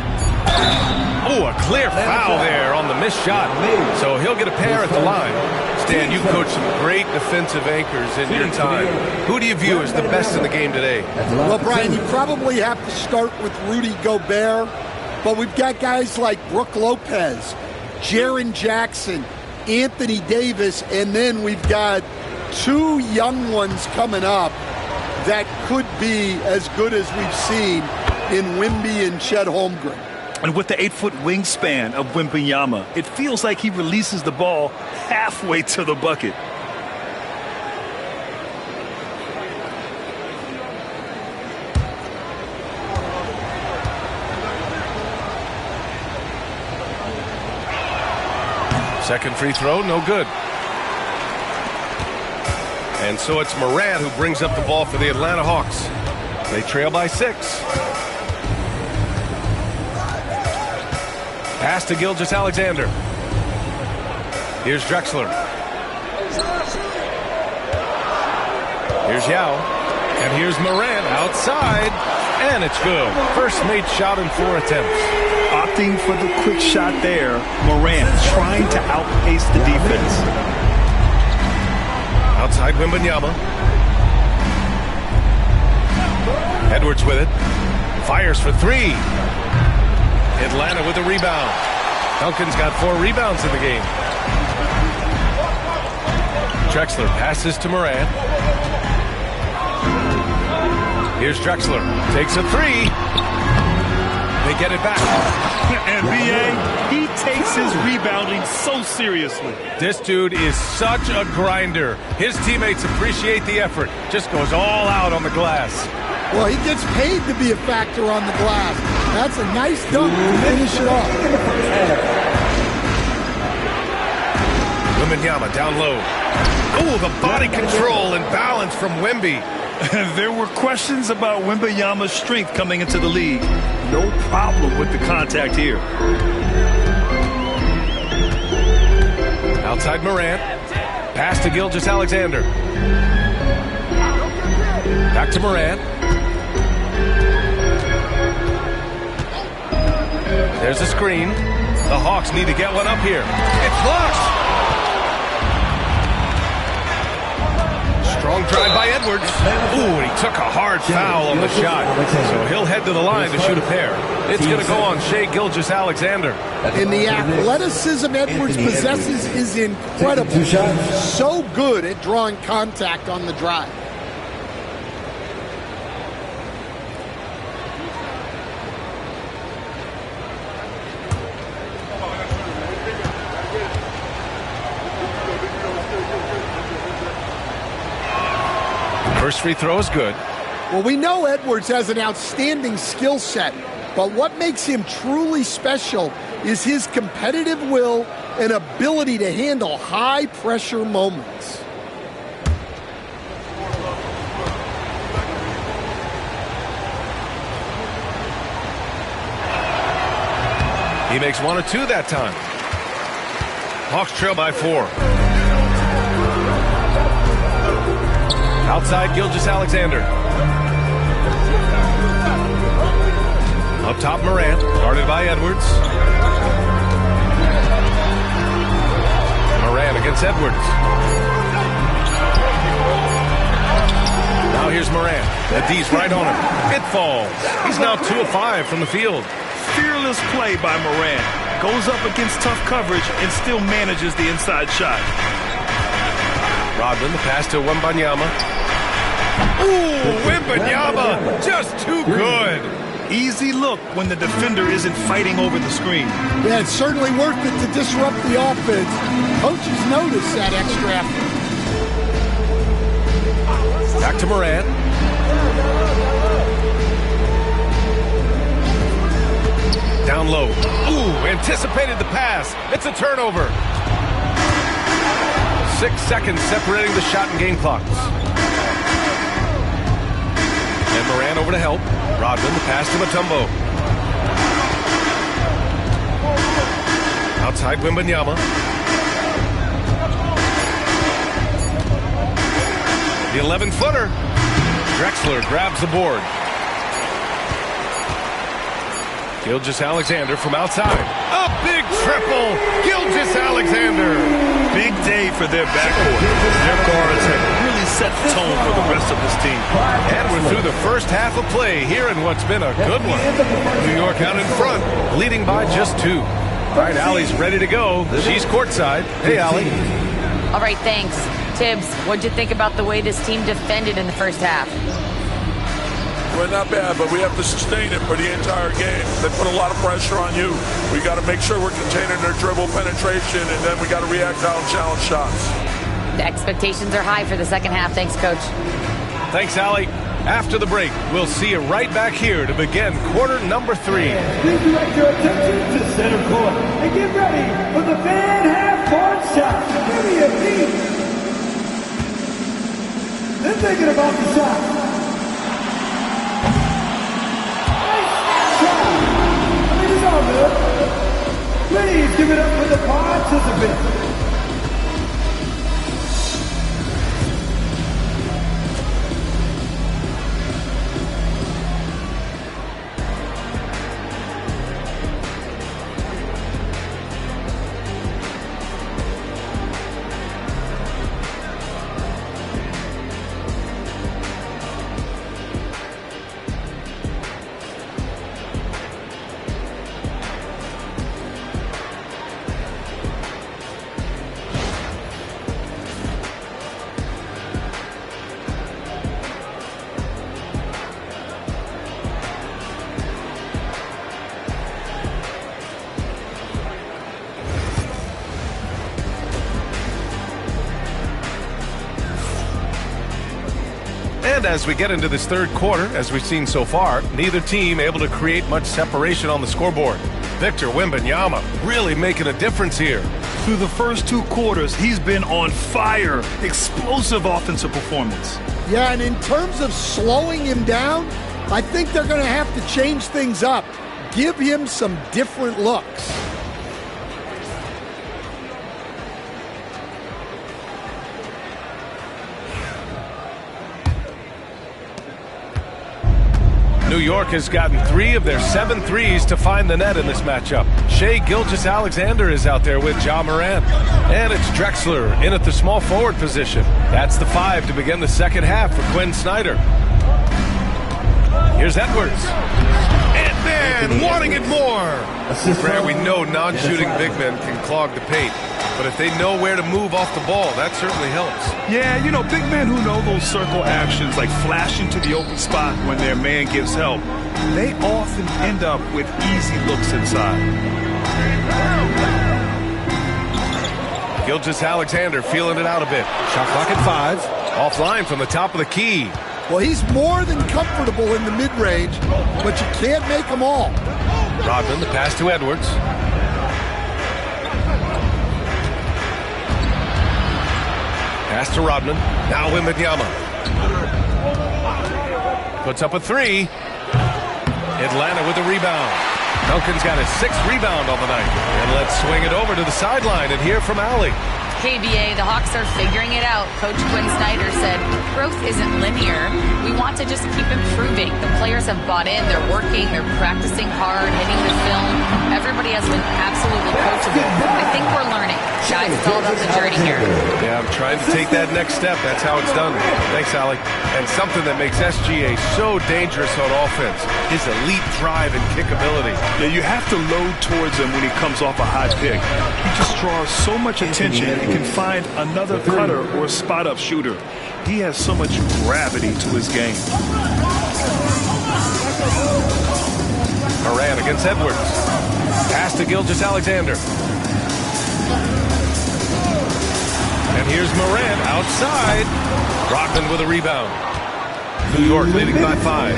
Oh, a clear foul there on the missed shot. So he'll get a pair at the line. Stan, you've coached some great defensive anchors in your time. Who do you view as the best in the game today? Well, Brian, you probably have to start with Rudy Gobert, but we've got guys like Brook Lopez, Jaren Jackson, Anthony Davis, and then we've got 2 young ones coming up that could be as good as we've seen in Wemby and Chet Holmgren. And with the 8-foot wingspan of Wembanyama, it feels like he releases the ball halfway to the bucket. Second free throw, no good. And so it's Morant who brings up the ball for the Atlanta Hawks. They trail by 6. Pass to Gilgeous-Alexander. Here's Drexler. Here's Yao. And here's Morant outside. And it's good. First made shot in 4 attempts. Opting for the quick shot there. Morant trying to outpace the defense. Outside Wembanyama. Edwards with it. Fires for 3. Atlanta with a rebound. Duncan's got 4 rebounds in the game. Drexler passes to Morant. Here's Drexler. Takes a 3. They get it back. And B.A., he takes his rebounding so seriously. This dude is such a grinder. His teammates appreciate the effort. Just goes all out on the glass. Well, he gets paid to be a factor on the glass. That's a nice dunk to finish it off. Wembanyama down low. Oh, the body control and balance from Wemby. There were questions about Wembanyama's strength coming into the league. No problem with the contact here. Outside Morant. Pass to Gilgeous-Alexander. Back to Morant. There's a screen. The Hawks need to get one up here. It's blocked. Strong drive by Edwards. Ooh, and he took a hard foul on the shot. So he'll head to the line to shoot a pair. It's going to go on Shai Gilgeous-Alexander. And the athleticism Edwards possesses is incredible. So good at drawing contact on the drive. First free throw is good. Well, we know Edwards has an outstanding skill set, but what makes him truly special is his competitive will and ability to handle high-pressure moments. He makes 1 or 2 that time. Hawks trail by 4. Outside Gilgeous-Alexander. Up top Morant, guarded by Edwards. Morant against Edwards. Now here's Morant. The D's right on him. It falls. He's now 2 of 5 from the field. Fearless play by Morant. Goes up against tough coverage and still manages the inside shot. Rodman, the pass to Wembanyama. Ooh, Wembanyama, just too good. Easy look when the defender isn't fighting over the screen. Yeah, it's certainly worth it to disrupt the offense. Coaches notice that extra effort. Back to Morant. Down low. Ooh, anticipated the pass. It's a turnover. 6 seconds separating the shot and game clocks. And Morant over to help. Rodman, the pass to Mutombo. Outside Wembanyama. The 11-footer. Drexler grabs the board. Gilgeous-Alexander from outside. A big triple. Gilgeous-Alexander. Big day for their backcourt. Their guards have really set the tone for the rest of this team. And we're through the first half of play here in what's been a good one. New York out in front, leading by just 2. All right, Allie's ready to go. She's courtside. Hey, Allie. All right, thanks. Tibbs, what'd you think about the way this team defended in the first half? Well, not bad, but we have to sustain it for the entire game. They put a lot of pressure on you. We got to make sure we're containing their dribble penetration, and then we got to react on challenge shots. The expectations are high for the second half. Thanks, Coach. Thanks, Allie. After the break, we'll see you right back here to begin quarter number 3. Please direct your attention to center court and get ready for the fan half-court shot. Give me a beat. They're thinking about the shot. Please give it up for the participants. And as we get into this third quarter, as we've seen so far, neither team able to create much separation on the scoreboard. Victor Wembanyama really making a difference here. Through the first 2 quarters, he's been on fire. Explosive offensive performance. Yeah, and in terms of slowing him down, I think they're going to have to change things up. Give him some different looks. New York has gotten 3 of their 7 threes to find the net in this matchup. Shai Gilgeous-Alexander is out there with Ja Morant. And it's Drexler in at the small forward position. That's the 5 to begin the second half for Quinn Snyder. Here's Edwards. And wanting it more. Grant, we know non-shooting big men can clog the paint. But if they know where to move off the ball, that certainly helps. Yeah, you know, big men who know those circle actions, like flashing to the open spot when their man gives help, they often end up with easy looks inside. Gilgeous-Alexander feeling it out a bit. Shot clock at 5. Offline from the top of the key. Well, he's more than comfortable in the mid-range, but you can't make them all. Rodman, the pass to Edwards. Pass to Rodman. Now Wembanyama. Puts up a 3. Atlanta with the rebound. Duncan's got his 6th rebound on the night. And let's swing it over to the sideline and hear from Allie. KBA, the Hawks are figuring it out. Coach Quinn Snyder said, growth isn't linear. We want to just keep improving. The players have bought in. They're working. They're practicing hard, hitting the film. Everybody has been absolutely coachable. I think we're learning. Guys, it's all about the journey here. Yeah, I'm trying to take that next step. That's how it's done. Thanks, Allie. And something that makes SGA so dangerous on offense, his elite drive and kick ability. Yeah, you have to load towards him when he comes off a high pick. He just draws so much attention. He can find another cutter or spot-up shooter. He has so much gravity to his game. Morant against Edwards. Pass to Gilgeous-Alexander. And here's Morant outside. Rodman with a rebound. New York leading by 5.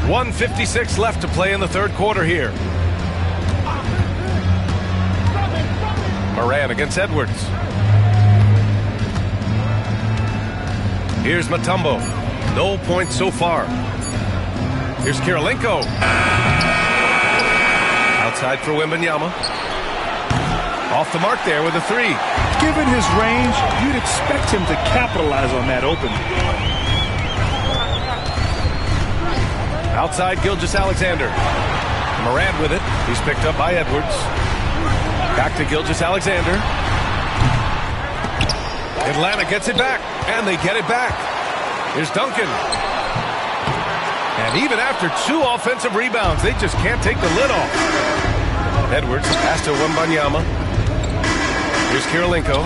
1:56 left to play in the third quarter here. Morant against Edwards. Here's Mutombo. No points so far. Here's Kirilenko. Outside for Wembanyama. Off the mark there with a 3. Given his range, you'd expect him to capitalize on that opening. Outside Gilgeous-Alexander. Morant with it. He's picked up by Edwards. Back to Gilgeous-Alexander. Atlanta gets it back, and they get it back. Here's Duncan. And even after 2 offensive rebounds, they just can't take the lid off. Edwards pass to Wembanyama. Here's Kirilenko.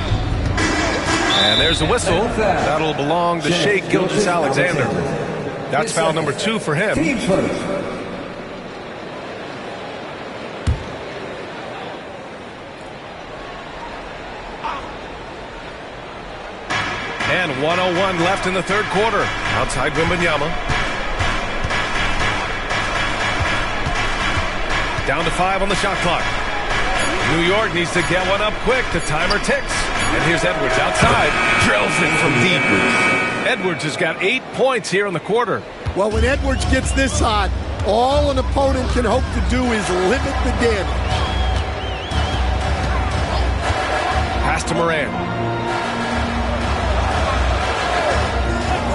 And there's a whistle. That'll belong to Shai Gilgeous-Alexander. That's foul number 2 for him. And 1:01 left in the third quarter. Outside Wembanyama. Down to 5 on the shot clock. New York needs to get one up quick. The timer ticks. And here's Edwards outside. Drills it from deep. Edwards has got 8 points here in the quarter. Well, when Edwards gets this hot, all an opponent can hope to do is limit the damage. Pass to Morant.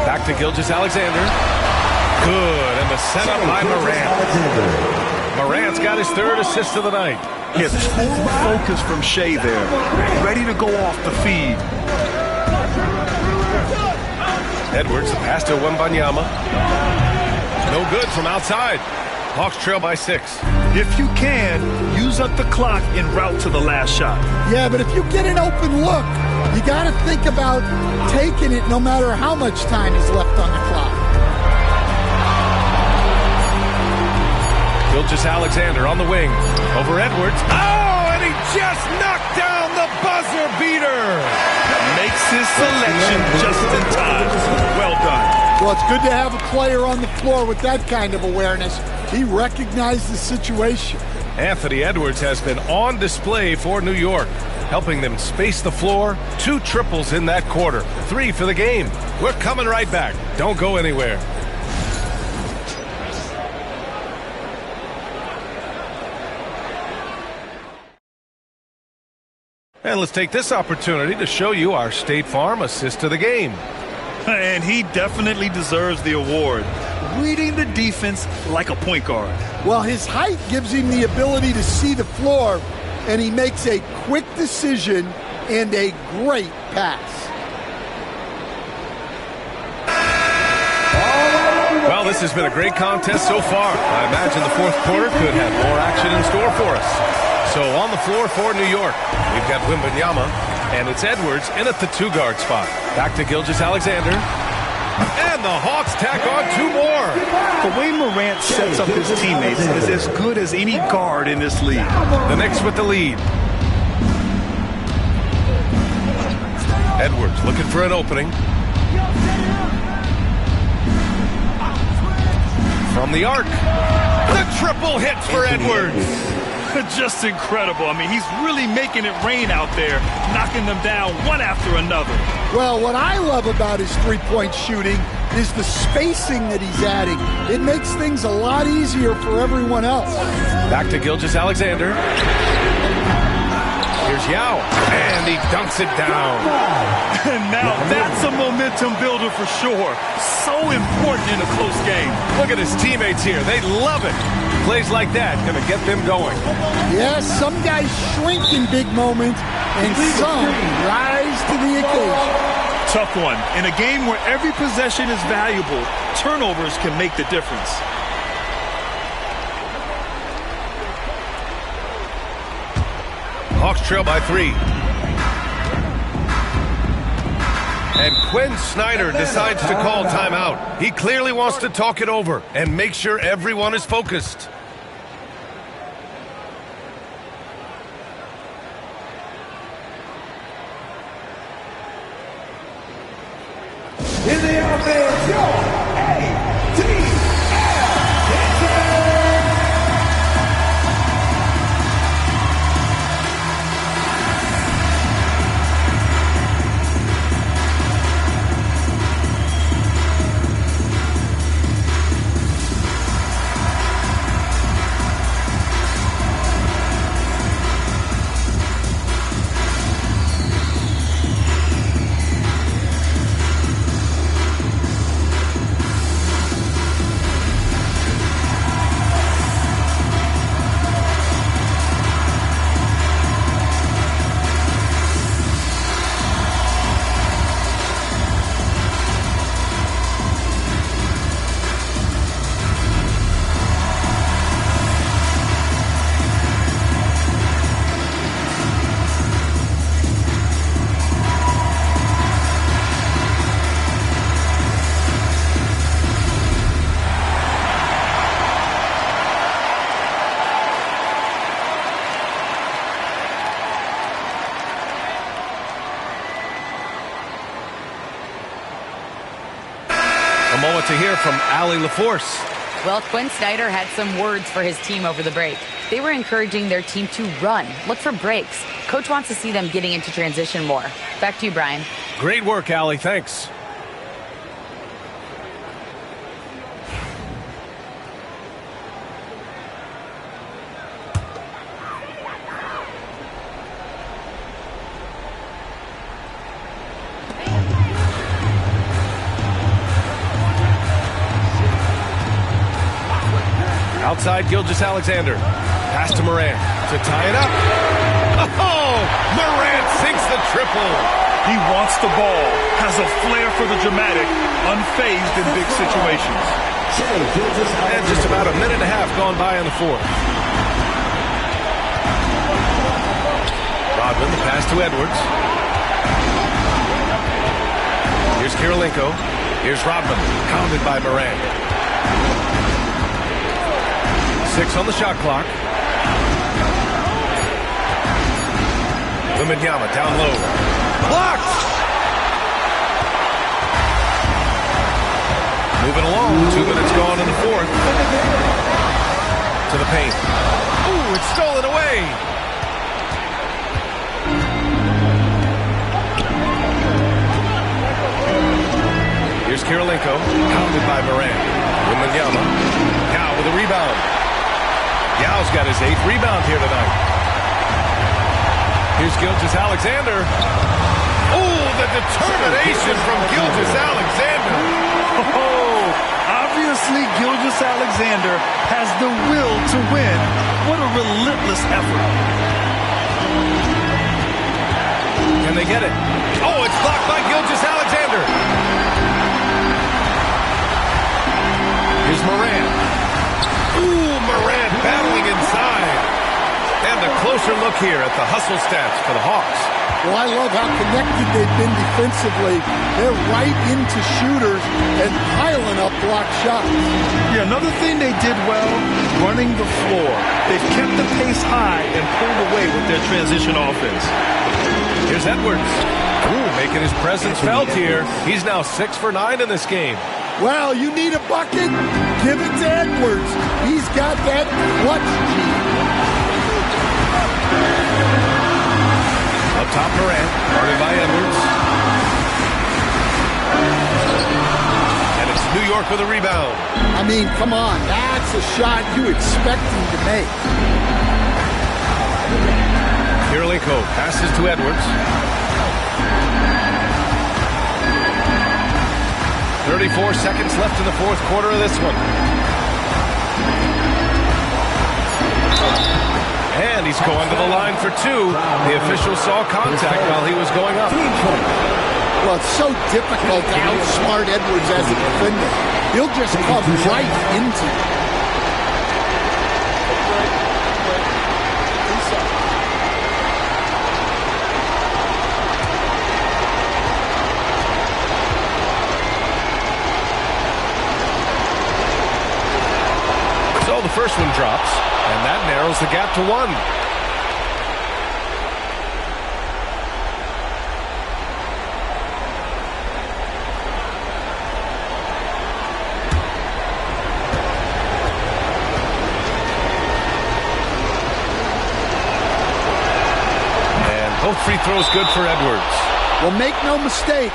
Back to Gilgeous-Alexander. Good, and the setup by Morant. Morant's got his 3rd assist of the night. Yeah, full focus from Shai there. Ready to go off the feed. Edwards, the pass to Wembanyama. No good from outside. Hawks trail by 6. If you can, use up the clock en route to the last shot. Yeah, but if you get an open look, you got to think about taking it no matter how much time is left on the clock. Gilgeous-Alexander on the wing. Over Edwards. Oh, And he just knocked down the buzzer beater. Makes his selection just in time. Well done. Well, it's good to have a player on the floor with that kind of awareness. He recognized the situation. Anthony Edwards has been on display for New York, helping them space the floor. 2 triples in that quarter, 3 for the game. We're coming right back. Don't go anywhere. And let's take this opportunity to show you our State Farm assist to the game. And he definitely deserves the award. Reading the defense like a point guard. Well, his height gives him the ability to see the floor, and he makes a quick decision and a great pass. Well, this has been a great contest so far. I imagine the fourth quarter could have more action in store for us. So on the floor for New York, we've got Wembanyama, and it's Edwards in at the 2-guard spot. Back to Gilgeous-Alexander. And the Hawks tack on 2 more. The way Morant sets up his teammates is as good as any guard in this league. The Knicks with the lead. Edwards looking for an opening. From the arc. The triple hit for Edwards. Just incredible. I mean, he's really making it rain out there, knocking them down one after another. Well, what I love about his three-point shooting is the spacing that he's adding. It makes things a lot easier for everyone else. Back to Gilgeous-Alexander. Here's Yao, and he dunks it down. And now that's a momentum builder for sure. So important in a close game. Look at his teammates here. They love it. Plays like that going to get them going. Yes, some guys shrink in big moments, and some rise to the occasion. Tough one. In a game where every possession is valuable, turnovers can make the difference. Hawks trail by 3. And Quinn Snyder decides to call timeout. He clearly wants to talk it over and make sure everyone is focused. In the offense, A moment to hear from Allie LaForce. Well, Quinn Snyder had some words for his team over the break. They were encouraging their team to run, look for breaks. Coach wants to see them getting into transition more. Back to you, Brian. Great work, Allie. Thanks. Outside Gilgeous-Alexander. Pass to Morant to tie it up. Oh! Morant sinks the triple. He wants the ball, has a flair for the dramatic, unfazed in big situations. And just about a minute and a half gone by in the fourth. Rodman, the pass to Edwards. Here's Kirilenko. Here's Rodman, pounded by Morant. 6 on the shot clock. Wembanyama down low. Blocked! Moving along. 2 minutes gone in the fourth. To the paint. Ooh, it's stolen away. Here's Kirilenko, pounded by Morant. Wembanyama. Yao with a rebound. Yao's got his 8th rebound here tonight. Here's Gilgeous-Alexander. Oh, the determination from Gilgeous-Alexander. Oh, obviously Gilgeous-Alexander has the will to win. What a relentless effort. Can they get it? Oh, it's blocked by Gilgeous-Alexander. Here's Morant. Ooh, Morant battling inside. And a closer look here at the hustle stats for the Hawks. Well, I love how connected they've been defensively. They're right into shooters and piling up block shots. Yeah, another thing they did well, running the floor. They've kept the pace high and pulled away with their transition offense. Here's Edwards. Ooh, making his presence felt here. He's now 6 for 9 in this game. Well, you need a bucket? Give it to Edwards. He's got that clutch gene. Up top, Morant, guarded by Edwards. And it's New York with a rebound. I mean, come on. That's a shot you expect him to make. Kirilenko passes to Edwards. 34 seconds left in the fourth quarter of this one. And he's going to the line for 2. The official saw contact while he was going up. Well, it's so difficult to outsmart Edwards as a defender. He'll just come right into it. So the first one drops, and that narrows the gap to 1. And both free throws good for Edwards. Well, make no mistake,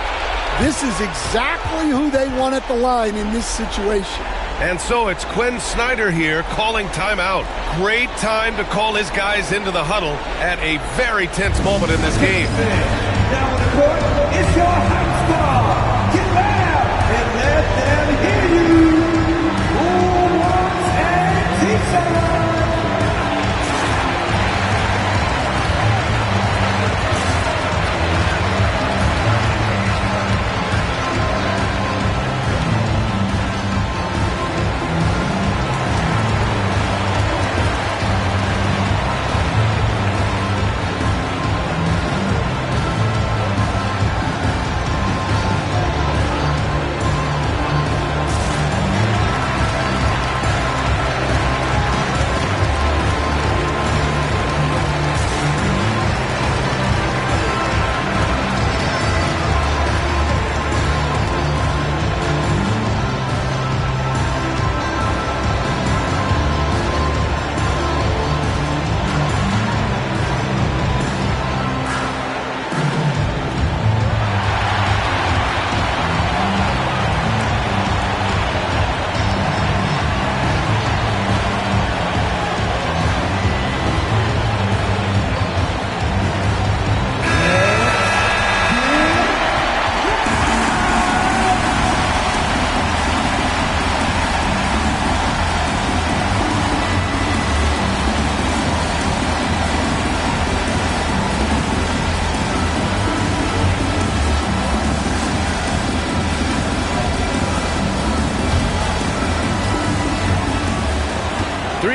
this is exactly who they want at the line in this situation. And so it's Quinn Snyder here calling timeout. Great time to call his guys into the huddle at a very tense moment in this game. Now on the court, it's your hype squad. Get loud and let them hear you. Who wants a t-shirt?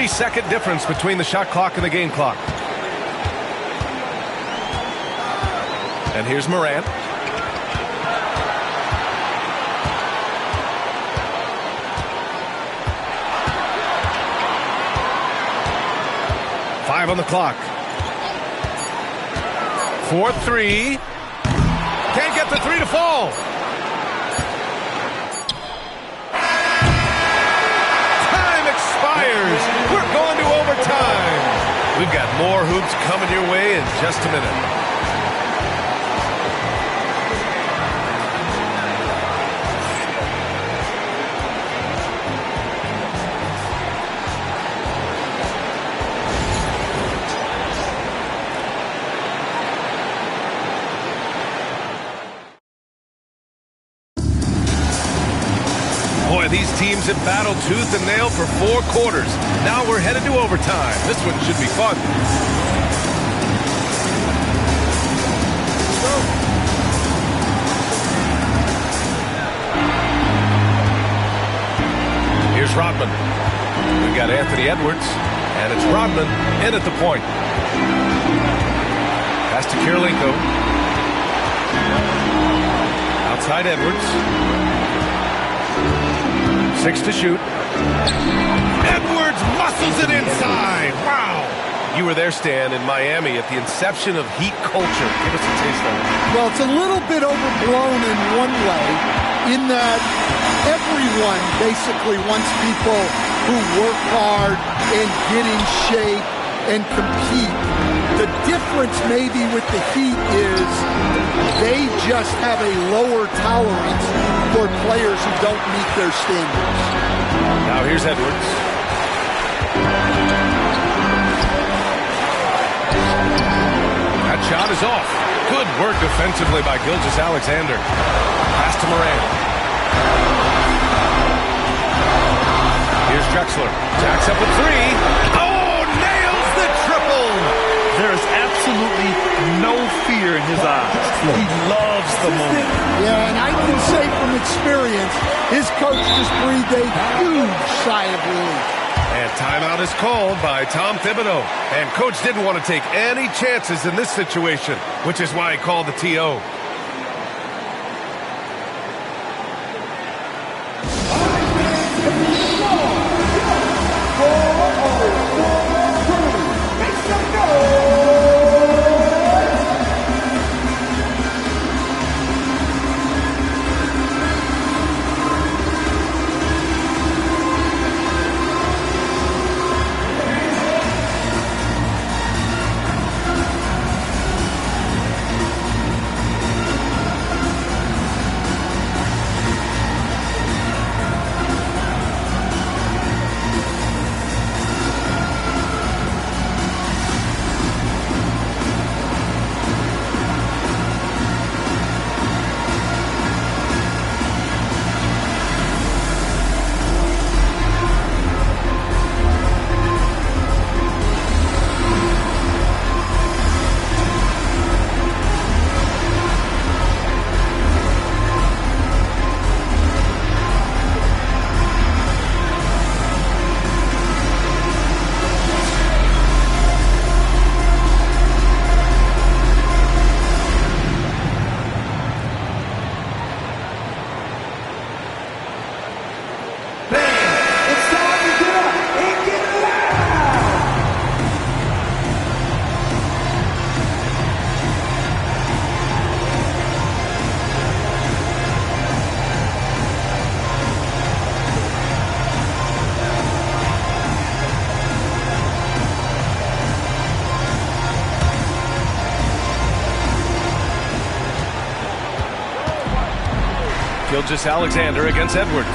Second difference between the shot clock and the game clock. And here's Morant. Five on the clock. for three. Can't get the three to fall. Time expires. We're going to overtime. We've got more hoops coming your way in just a minute. Boy, these teams have battled tooth and nail for 4 quarters. Now we're headed to overtime. This one should be fun. Here's Rodman. We've got Anthony Edwards, and it's Rodman in at the point. Pass to Kirilenko. Outside Edwards. 6 to shoot. Edwards muscles it inside. Wow. You were there, Stan, in Miami at the inception of Heat culture. Give us a taste of it. Well, it's a little bit overblown in one way, in that everyone basically wants people who work hard and get in shape and compete. The difference maybe with the Heat is they just have a lower tolerance for players who don't meet their standards. Now here's Edwards. That shot is off. Good work defensively by Gilgeous-Alexander. Pass to Morant. Here's Drexler. Jacks up with 3. Oh, nails the triple. There is absolutely no fear in his eyes. He loves the moment. Yeah, and I can say from experience, his coach just breathed a huge sigh of relief. And timeout is called by Tom Thibodeau. And coach didn't want to take any chances in this situation, which is why he called the TO. Gilgeous-Alexander against Edwards.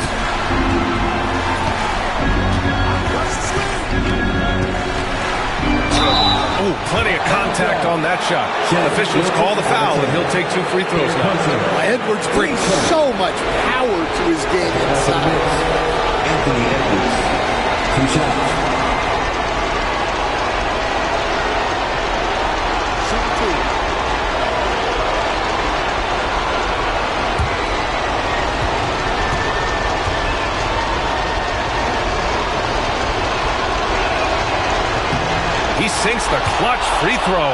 Oh, plenty of contact on that shot. Officials call the foul, and he'll take 2 free throws now. Edwards brings so much power to his game inside. Anthony Edwards. 2 shots. He sinks the clutch free throw.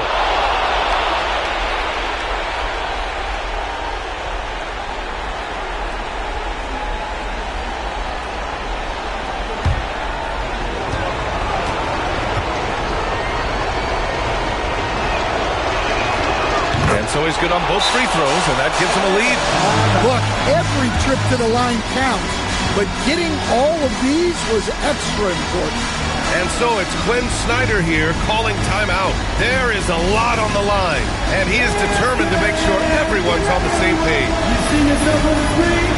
so he's good on both free throws, and that gives him a lead. Look, every trip to the line counts, but getting all of these was extra important. And so it's Quinn Snyder here calling timeout. There is a lot on the line, and he is determined to make sure everyone's on the same page. You see yourself on the screen?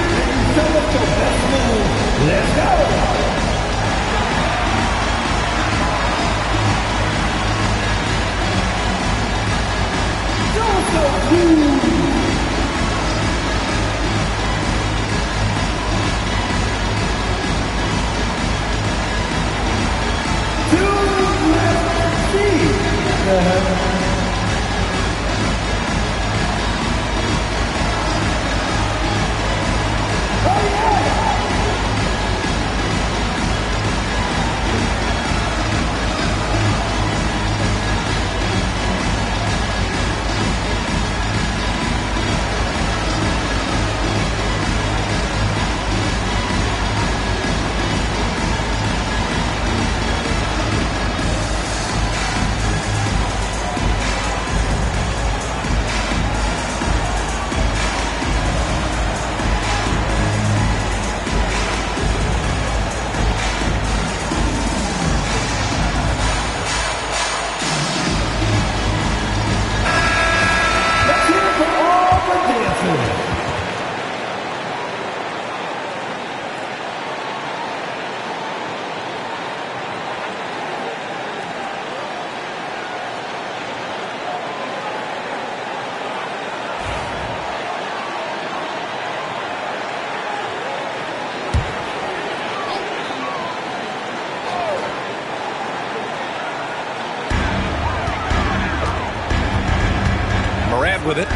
Show us the best move. Let's go. With it.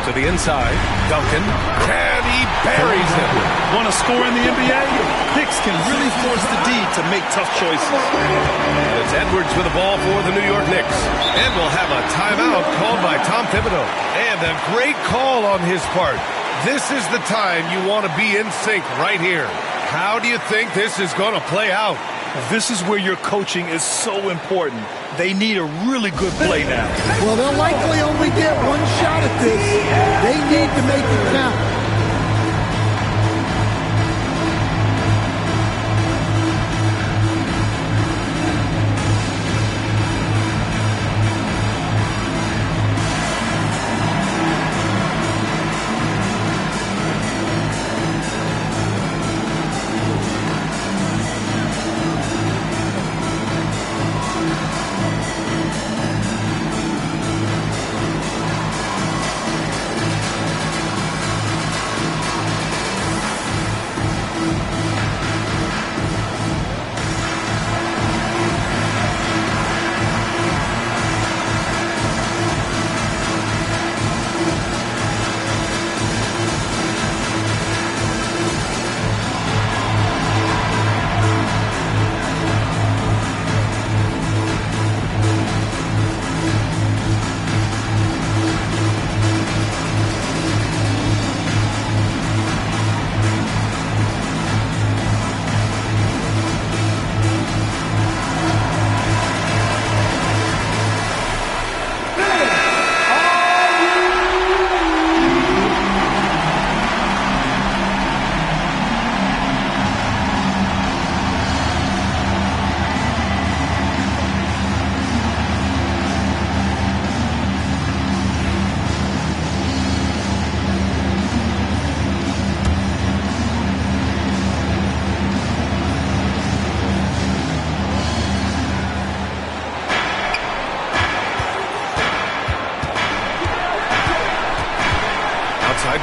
To the inside, Duncan. And he buries it. Want to score in the NBA? Picks can really force the D to make tough choices. And it's Edwards with the ball for the New York Knicks. And we'll have a timeout called by Tom Thibodeau. And a great call on his part. This is the time you want to be in sync right here. How do you think this is going to play out? This is where your coaching is so important. They need a really good play now. Well, they'll likely only get one shot at this. They need to make it count.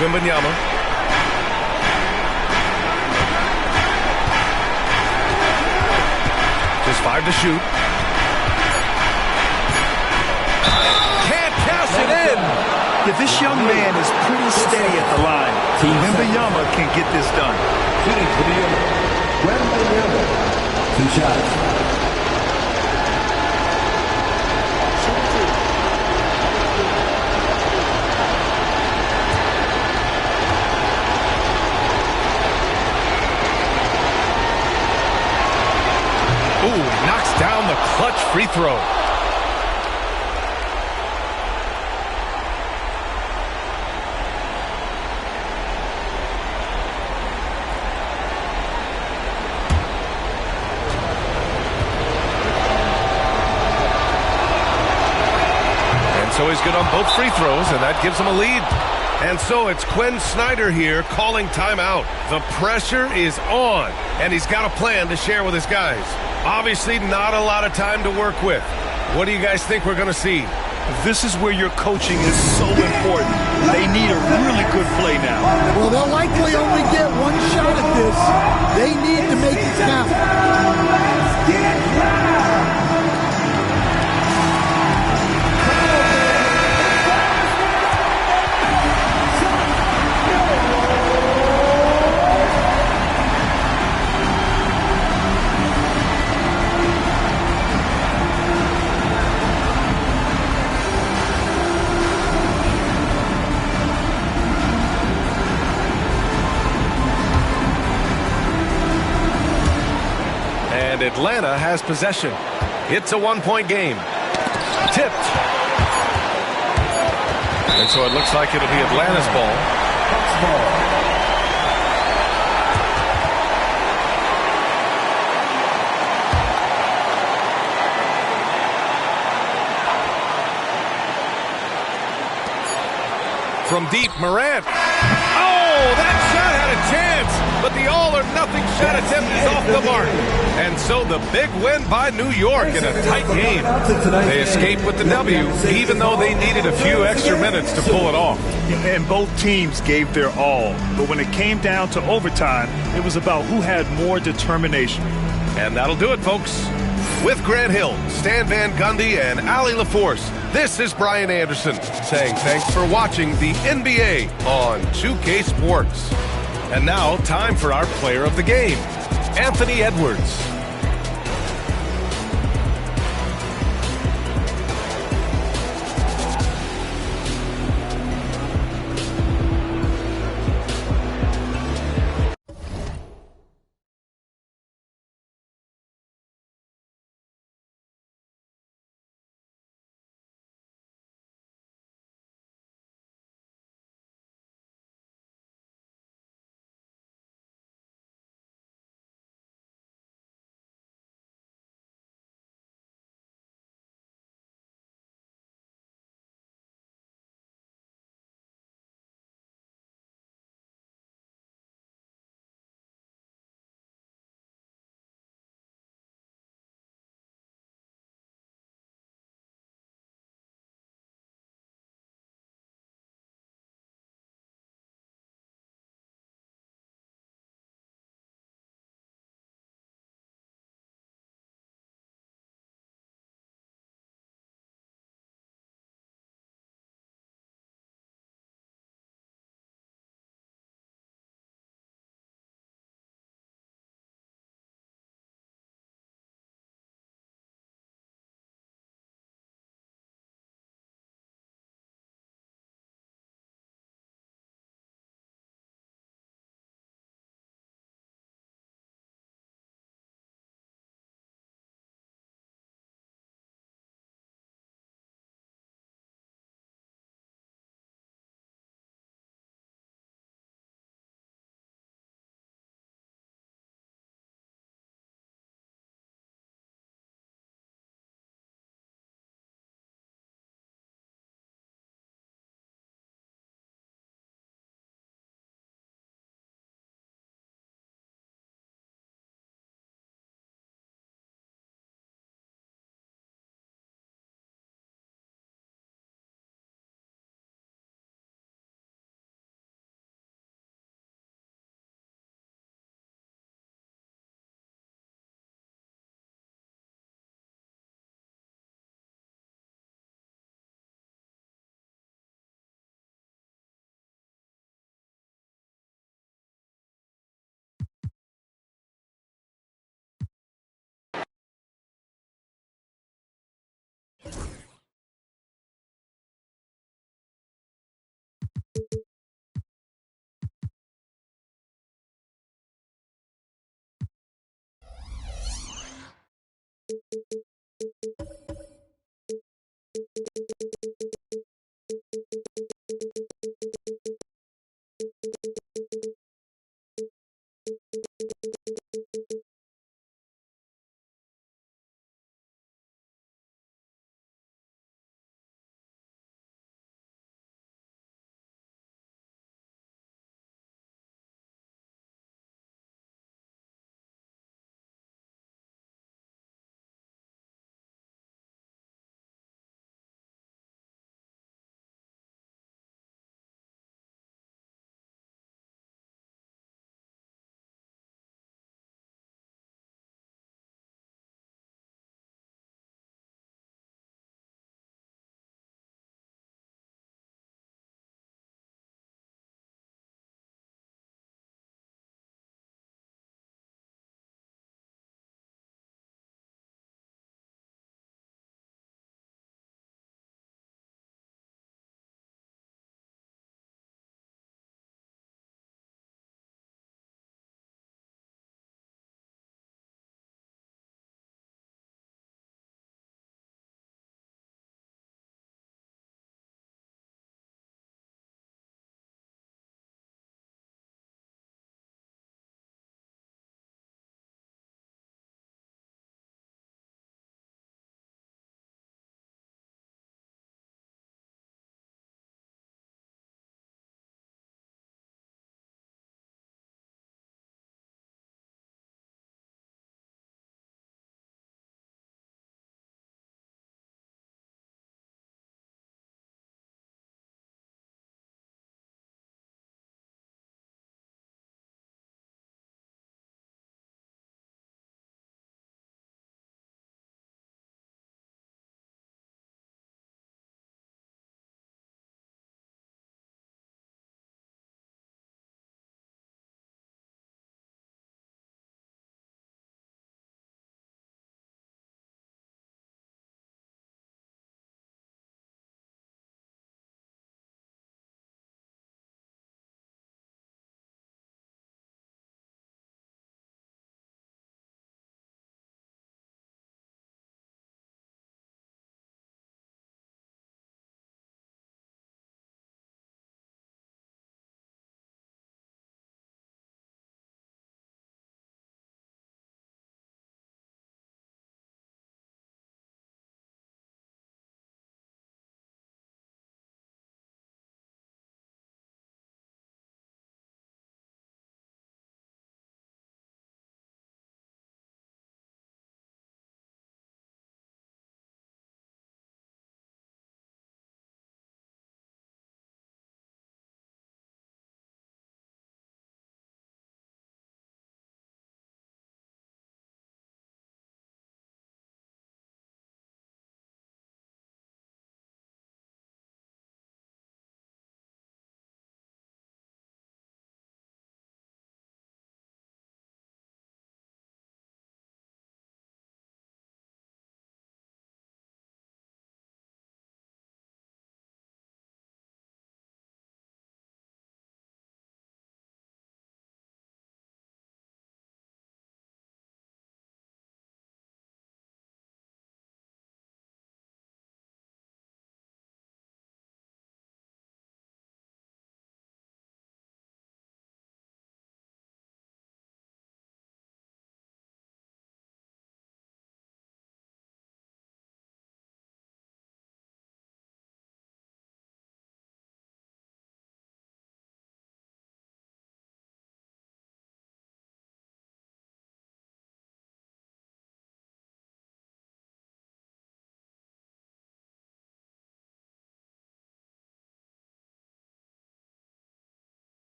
Wembanyama. Just 5 to shoot. Can't cash it in. Yeah, this young man is pretty steady at the line. Wembanyama can get this done. Wembanyama. 2 shots. Ooh, knocks down the clutch free throw. So he's good on both free throws, and that gives him a lead. And so it's Quinn Snyder here calling timeout. The pressure is on, and he's got a plan to share with his guys. Obviously not a lot of time to work with. What do you guys think we're going to see? This is where your coaching is so important. They need a really good play now. Well, they'll likely only get one shot at this. They need to make it count. Get loud! And Atlanta has possession. It's a one-point game. Tipped. And so it looks like it'll be Atlanta's ball. From deep, Morant. Oh, that shot had a chance, but the all-or-nothing shot attempt is off the mark. And so the big win by New York in a tight game. They escaped with the W, even though they needed a few extra minutes to pull it off. And both teams gave their all. But when it came down to overtime, it was about who had more determination. And that'll do it, folks. With Grant Hill, Stan Van Gundy, and Allie LaForce, this is Brian Anderson saying thanks for watching the NBA on 2K Sports. And now, time for our player of the game, Anthony Edwards.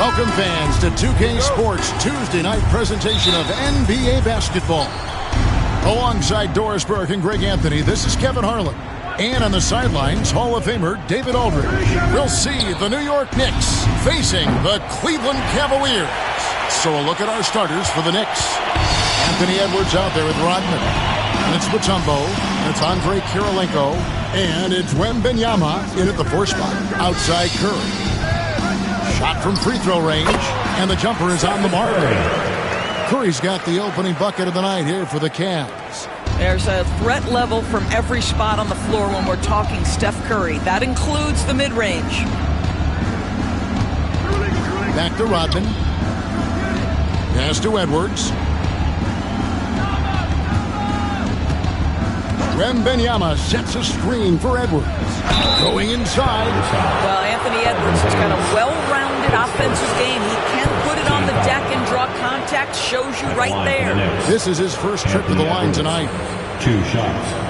Welcome, fans, to 2K Sports Tuesday night presentation of NBA basketball. Alongside Doris Burke and Greg Anthony, this is Kevin Harlan. And on the sidelines, Hall of Famer David Aldridge. We'll see the New York Knicks facing the Cleveland Cavaliers. So a look at our starters for the Knicks. Anthony Edwards out there with Rodman. And it's Mutombo. And it's Andre Kirilenko. And it's Wembanyama in at the 4 spot. Outside Curry. Shot from free throw range, and the jumper is on the mark. Curry's got the opening bucket of the night here for the Cavs. There's a threat level from every spot on the floor when we're talking Steph Curry. That includes the mid-range. Back to Rodman. Pass to Edwards. Wembanyama sets a screen for Edwards. Going inside. Well, Anthony Edwards has got a well-rounded offensive game. He can put it on the deck and draw contact. Shows you right there. This is his first trip to the line tonight. 2 shots.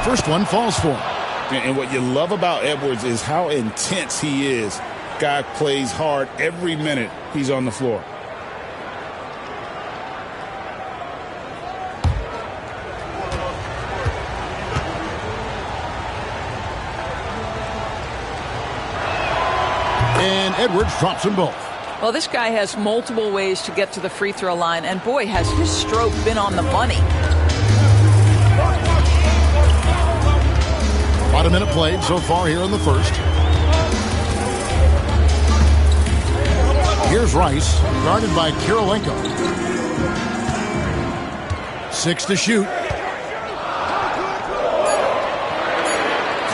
First one falls for him. And what you love about Edwards is how intense he is. Guy plays hard every minute he's on the floor. And Edwards drops them both. Well, this guy has multiple ways to get to the free throw line, and boy, has his stroke been on the money. About a minute played so far here in the first. Here's Rice, guarded by Kirilenko. 6 to shoot.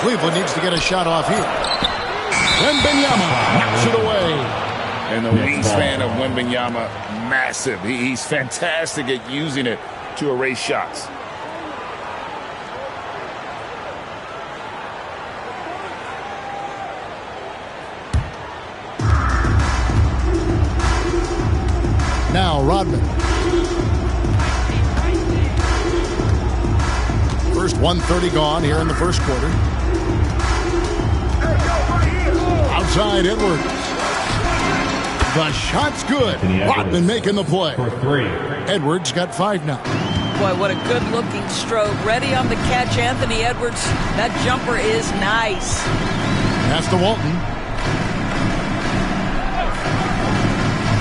Cleveland needs to get a shot off here. Wembanyama knocks it away. And the wingspan of Wembanyama, massive. He's fantastic at using it to erase shots. Now Rodman. First 1:30 gone here in the first quarter. Outside Edwards. The shot's good. Rodman making the play. For 3. Edwards got 5 now. Boy, what a good-looking stroke. Ready on the catch, Anthony Edwards. That jumper is nice. Pass to Walton.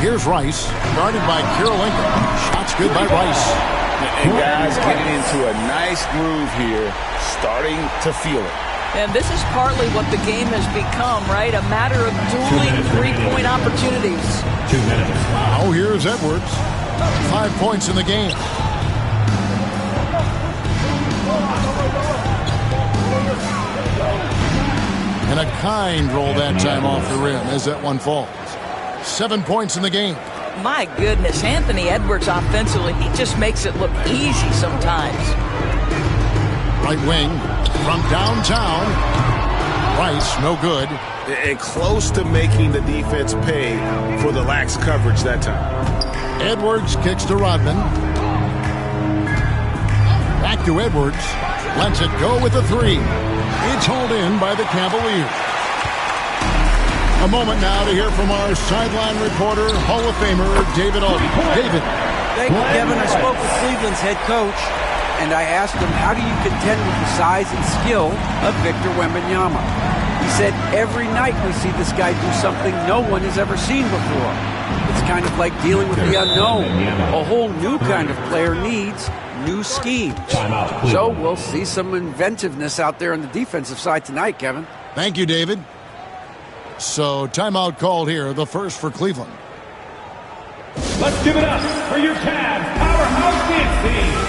Here's Rice, guarded by Kirilenko. Shot's good by Rice. And guys getting into a nice groove here, starting to feel it. And this is partly what the game has become, right? A matter of dueling three-point opportunities. 2 minutes. Now here's Edwards. 5 points in the game. And a kind roll that time off the rim as that one falls. 7 points in the game. My goodness, Anthony Edwards offensively, he just makes it look easy sometimes. Right wing from downtown. Rice, no good. And close to making the defense pay for the lax coverage that time. Edwards kicks to Rodman. Back to Edwards. Lets it go with a 3. It's hauled in by the Cavaliers. A moment now to hear from our sideline reporter, Hall of Famer David Aldridge. David. Thank you, Kevin. I spoke with Cleveland's head coach, and I asked him, how do you contend with the size and skill of Victor Wembanyama? He said, every night we see this guy do something no one has ever seen before. It's kind of like dealing with the unknown. A whole new kind of player needs new schemes. So we'll see some inventiveness out there on the defensive side tonight, Kevin. Thank you, David. So timeout called here, the first for Cleveland. Let's give it up for your Cavs powerhouse dance team.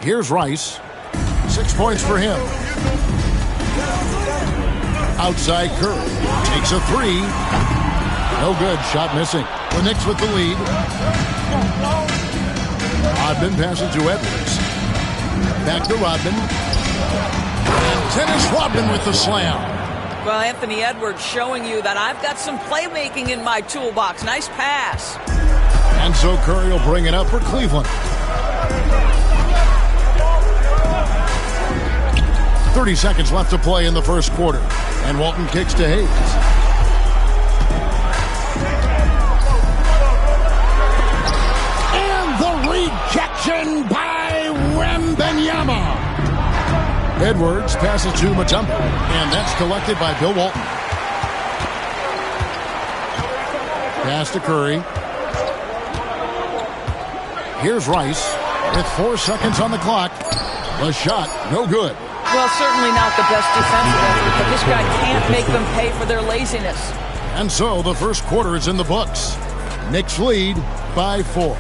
Here's Rice. points for him. Outside Curry. Takes a three. No good. Shot missing. The Knicks with the lead. Rodman passes to Edwards. Back to Rodman. And Dennis Rodman with the slam. Well, Anthony Edwards showing you that I've got some playmaking in my toolbox. Nice pass. And so Curry will bring it up for Cleveland. 30 seconds left to play in the first quarter. And Walton kicks to Hayes. And the rejection by Wembanyama. Edwards passes to Mutombo. And that's collected by Bill Walton. Pass to Curry. Here's Rice with 4 seconds on the clock. The shot, no good. Well, certainly not the best defensive effort, but this guy can't make them pay for their laziness. And so the first quarter is in the books. Knicks lead by 4.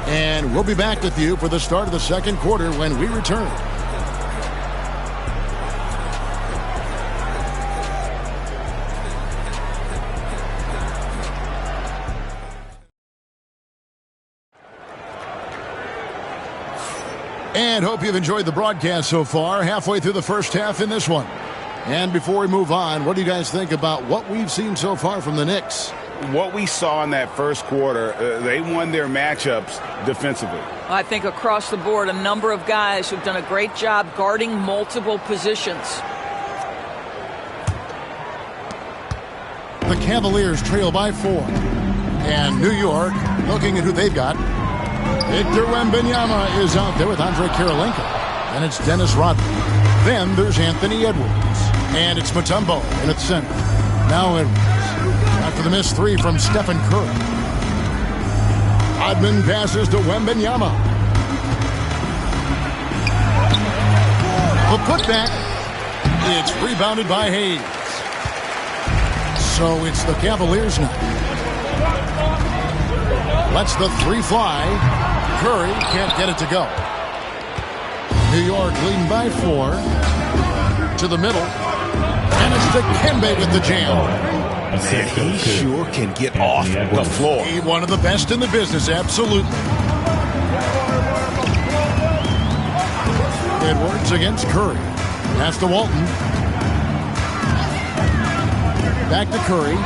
And we'll be back with you for the start of the second quarter when we return. And hope you've enjoyed the broadcast so far. Halfway through the first half in this one. And before we move on, what do you guys think about what we've seen so far from the Knicks? What we saw in that first quarter, they won their matchups defensively. I think across the board, a number of guys who've done a great job guarding multiple positions. The Cavaliers trail by 4. And New York, looking at who they've got. Victor Wembanyama is out there with Andre Kirilenko. And it's Dennis Rodman. Then there's Anthony Edwards. And it's Mutombo in its center. Now Edwards. After the missed 3 from Stephen Curry. Rodman passes to Wembanyama. The putback. It's rebounded by Hayes. So it's the Cavaliers now. Lets the 3 fly. Curry can't get it to go. New York leading by 4. To the middle. And it's Dikembe with the jam. Man, he sure can get off the floor. He's one of the best in the business, absolutely. Edwards against Curry. Pass to Walton. Back to Curry.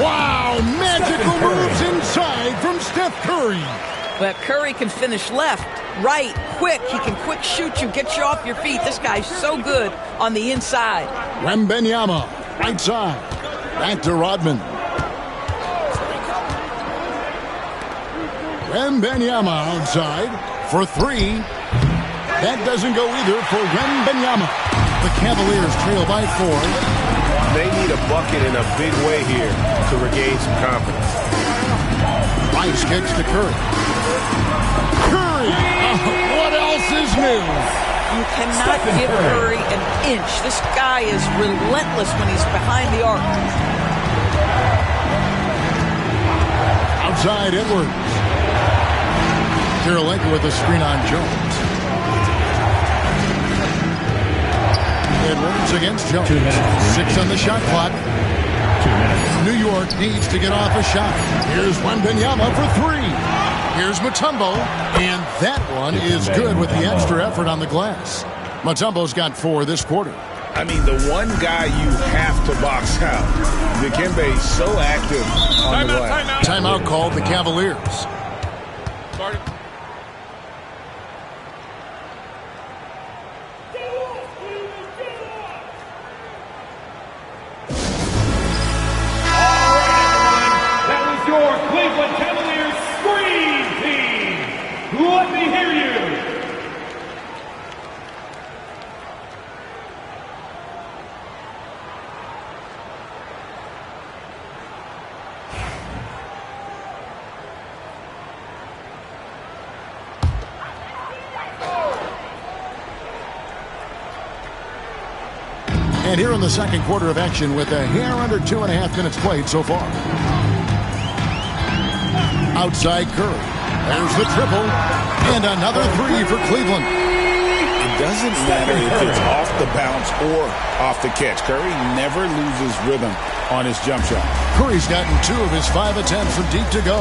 Wow, magical moves inside from Steph Curry. But Curry can finish left, right, quick. He can quick shoot you, get you off your feet. This guy's so good on the inside. Wembanyama, right side. Back to Rodman. Wembanyama outside for 3. That doesn't go either for Wembanyama. The Cavaliers trail by 4. They need a bucket in a big way here to regain some confidence. Rice kicks to Curry. Curry! What else is new? You cannot give Curry an inch. This guy is relentless when he's behind the arc. Outside Edwards. Kirilenko with a screen on Jones. Edwards against Jones. 6 on the shot clock. New York needs to get off a shot. Here's Wembanyama for 3. Here's Mutombo. And that one is good with the extra effort on the glass. Mutombo's got 4 this quarter. I mean, the one guy you have to box out. Dikembe so active on the glass. Timeout called the Cavaliers. And here in the second quarter of action with a hair under 2.5 minutes played so far. Outside Curry. There's the triple. And another 3 for Cleveland. In doesn't matter if it's off the bounce or off the catch. Curry never loses rhythm on his jump shot. Curry's gotten 2 of his 5 attempts from deep to go.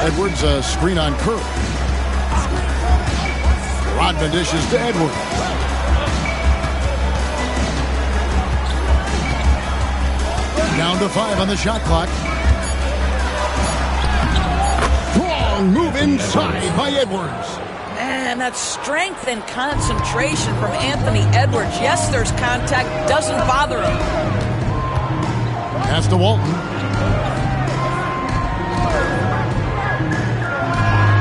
Edwards, a screen on Curry. Rodman dishes to Edwards. Down to 5 on the shot clock. Strong move inside by Edwards. Man, that's strength and concentration from Anthony Edwards. Yes, there's contact. Doesn't bother him. Pass to Walton.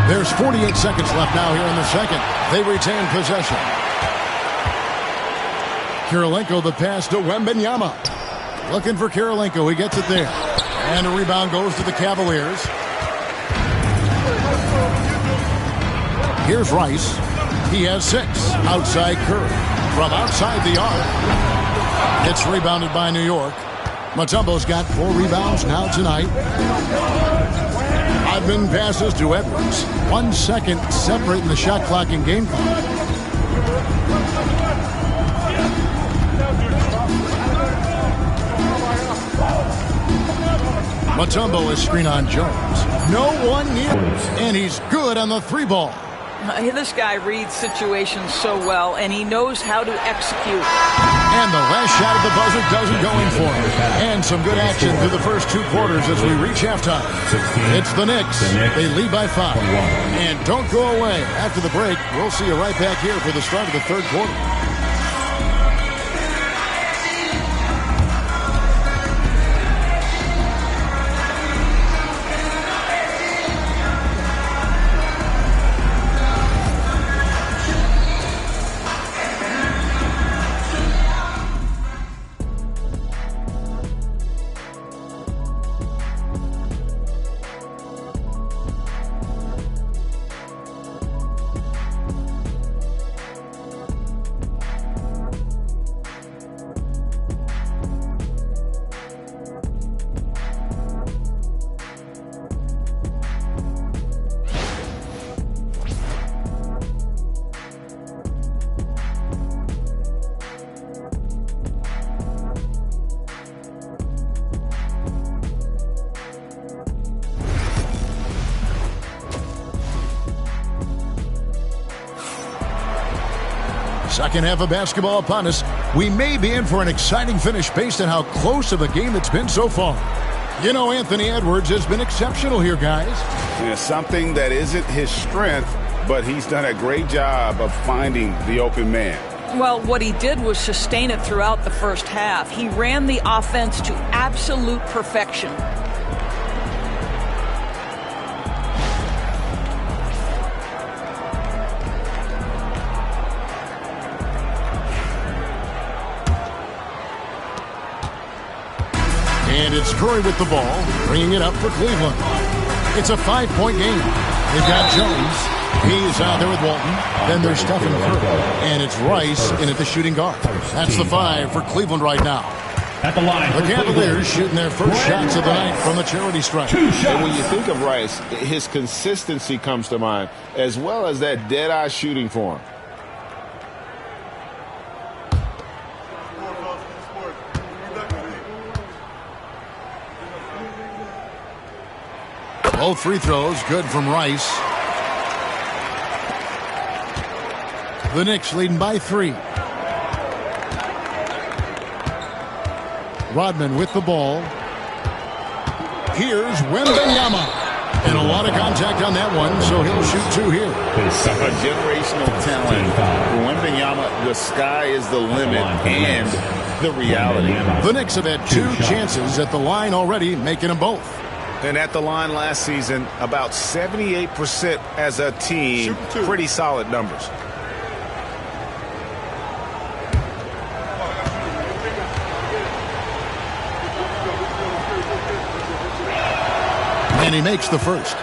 There's 48 seconds left now here in the second. They retain possession. Kirilenko the pass to Wembanyama. Looking for Kirilenko. He gets it there. And a rebound goes to the Cavaliers. Here's Rice. He has 6. Outside Curry. From outside the arc. It's rebounded by New York. Mutombo's got 4 rebounds now tonight. Rodman passes to Edwards. 1 second separating the shot clock and game clock. Mutombo is screen on Jones. No one near. And he's good on the 3-ball. This guy reads situations so well, and he knows how to execute. And the last shot at the buzzer doesn't go in for him. And some good action through the first 2 quarters as we reach halftime. It's the Knicks. They lead by 5. And don't go away. After the break, we'll see you right back here for the start of the 3rd quarter. Second half of basketball upon us. We may be in for an exciting finish based on how close of a game it's been so far. You know, Anthony Edwards has been exceptional here, guys. Yeah, something that isn't his strength, but he's done a great job of finding the open man. Well, what he did was sustain it throughout the first half. He ran the offense to absolute perfection. And it's Curry with the ball, bringing it up for Cleveland. It's a 5-point game. They've got Jones. He's out there with Walton. Then there's Stephen Curry. And it's Rice in at the shooting guard. That's the 5 for Cleveland right now. At the line, the Cavaliers shooting their first shots of the night from the charity stripe. And when you think of Rice, his consistency comes to mind, as well as that dead-eye shooting for him. Both free throws good from Rice. The Knicks leading by 3. Rodman with the ball. Here's Wembanyama. And a lot of contact on that one, so he'll shoot 2 here. A generational talent. For Wembanyama, the sky is the limit and the reality. The Knicks have had 2 chances at the line already, making them both. And at the line last season, about 78% as a team. Pretty solid numbers. And he makes the first.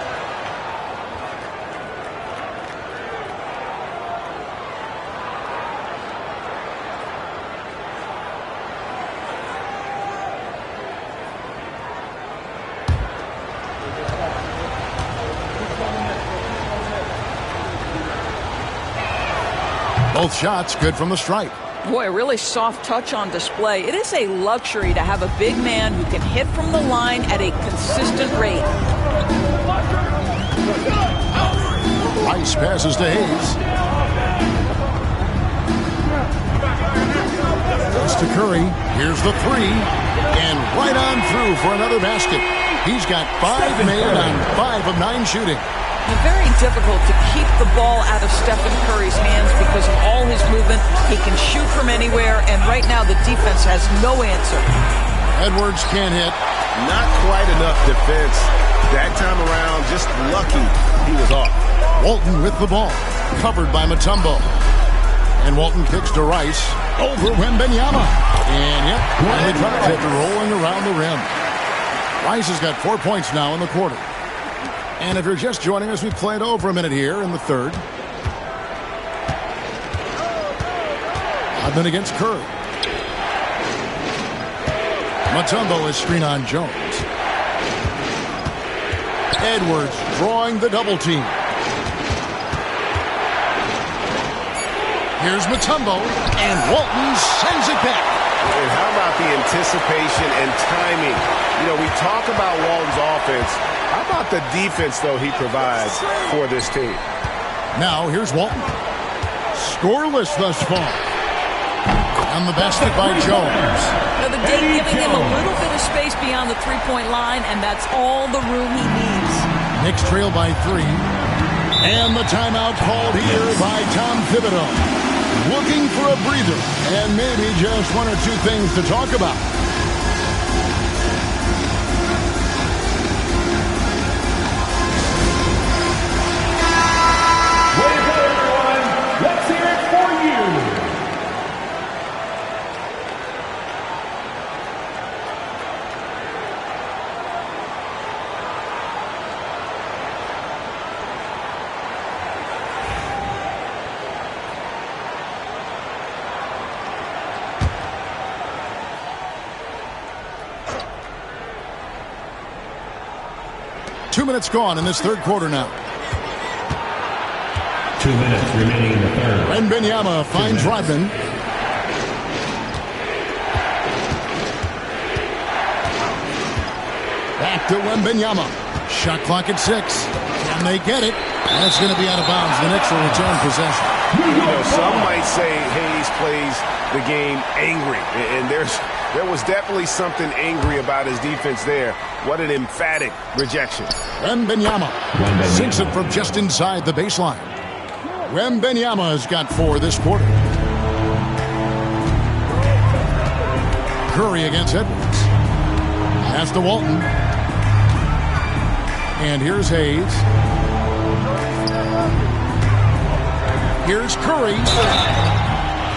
Both shots good from the stripe. Boy, a really soft touch on display. It is a luxury to have a big man who can hit from the line at a consistent rate. Rice passes to Hayes. Goes to Curry. Here's the three. And right on through for another basket. He's got 5 made on 5 of 9 shooting. Very difficult to keep the ball out of Stephen Curry's hands because of all his movement. He can shoot from anywhere, and right now the defense has no answer. Edwards can't hit. Not quite enough defense. That time around, just lucky he was off. Walton with the ball. Covered by Mutombo. And Walton kicks to Rice. Over Wembanyama. And yep, finally drops after rolling around the rim. Rice has got 4 points now in the quarter. And if you're just joining us, we played over a minute here in the third. Rodman against Curry. Mutombo is screen on Jones. Edwards drawing the double team. Here's Mutombo, and Walton sends it back. And how about the anticipation and timing? You know, we talk about Walton's offense. How about the defense, though, he provides for this team? Now, here's Walton. Scoreless thus far. On the basket by Jones. Now the D giving him a little bit of space beyond the three-point line, and that's all the room he needs. Knicks trail by 3. And the timeout called here by Tom Thibodeau. Looking for a breather and maybe just 1 or 2 things to talk about. Let's hear it for you. Two minutes gone in this third quarter now. 2 minutes remaining in the third. Wembanyama finds Rodman. Back to Wembanyama. Shot clock at 6. Can they get it? That's going to be out of bounds. The Knicks will return possession. You know, some might say Hayes plays the game angry, and there was definitely something angry about his defense there. What an emphatic rejection. Wembanyama sinks it from just inside the baseline. Wembanyama has got 4 this quarter. Curry against Edwards. Pass to Walton. And here's Hayes. Here's Curry.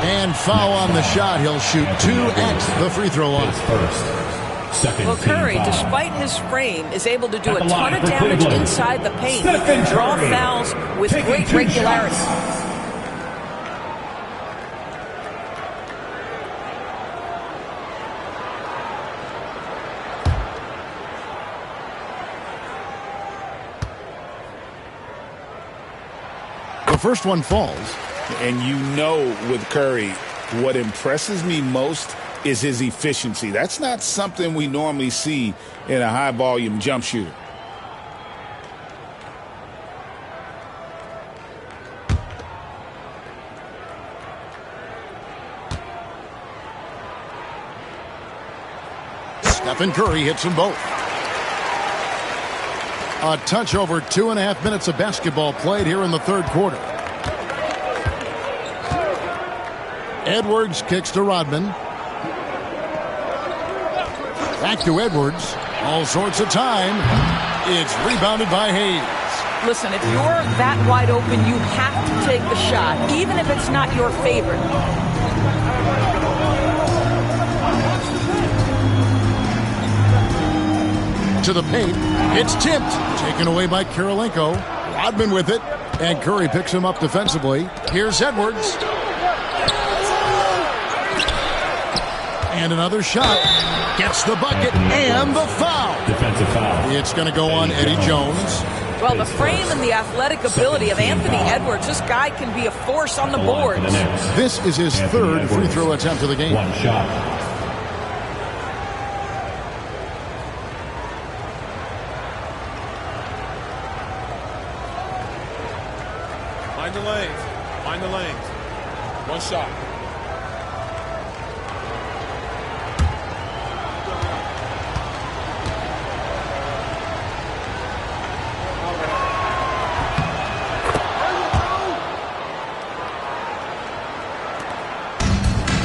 And foul on the shot. He'll shoot 2x the free throw line. Well, Curry, despite his frame, is able to do a ton of damage inside the paint. He can draw fouls with great regularity. The first one falls. And you know with Curry, what impresses me most is his efficiency. That's not something we normally see in a high-volume jump shooter. Stephen Curry hits them both. A touch over 2.5 minutes of basketball played here in the third quarter. Edwards kicks to Rodman. Back to Edwards. All sorts of time. It's rebounded by Hayes. Listen, if you're that wide open, you have to take the shot, even if it's not your favorite. To the paint. It's tipped. Taken away by Kirilenko. Rodman with it. And Curry picks him up defensively. Here's Edwards. And another shot. Gets the bucket and the foul. Defensive foul. It's going to go on Eddie Jones. Well, the frame and the athletic ability of Anthony Edwards, this guy can be a force on the boards. This is his third free throw attempt of the game. One shot. Mind the lanes. Mind the lanes. One shot.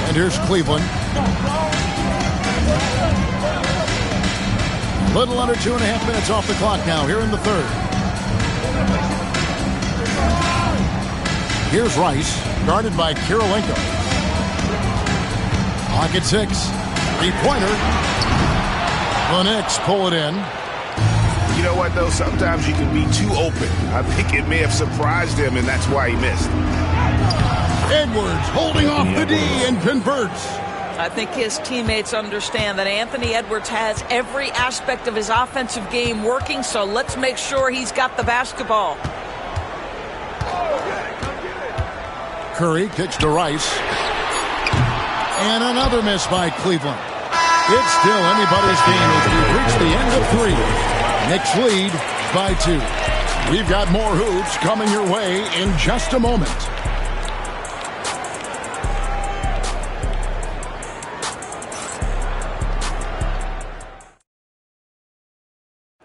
And here's Cleveland. A little under 2.5 minutes off the clock now here in the third. Here's Rice, guarded by Kirilenko. Clock at 6. Three-pointer. The Knicks pull it in. You know what, though? Sometimes you can be too open. I think it may have surprised him, and that's why he missed. Edwards holding off the D and converts. I think his teammates understand that Anthony Edwards has every aspect of his offensive game working, so let's make sure he's got the basketball. Curry kicks to Rice. And another miss by Cleveland. It's still anybody's game as we reach the end of 3. Knicks lead by 2. We've got more hoops coming your way in just a moment.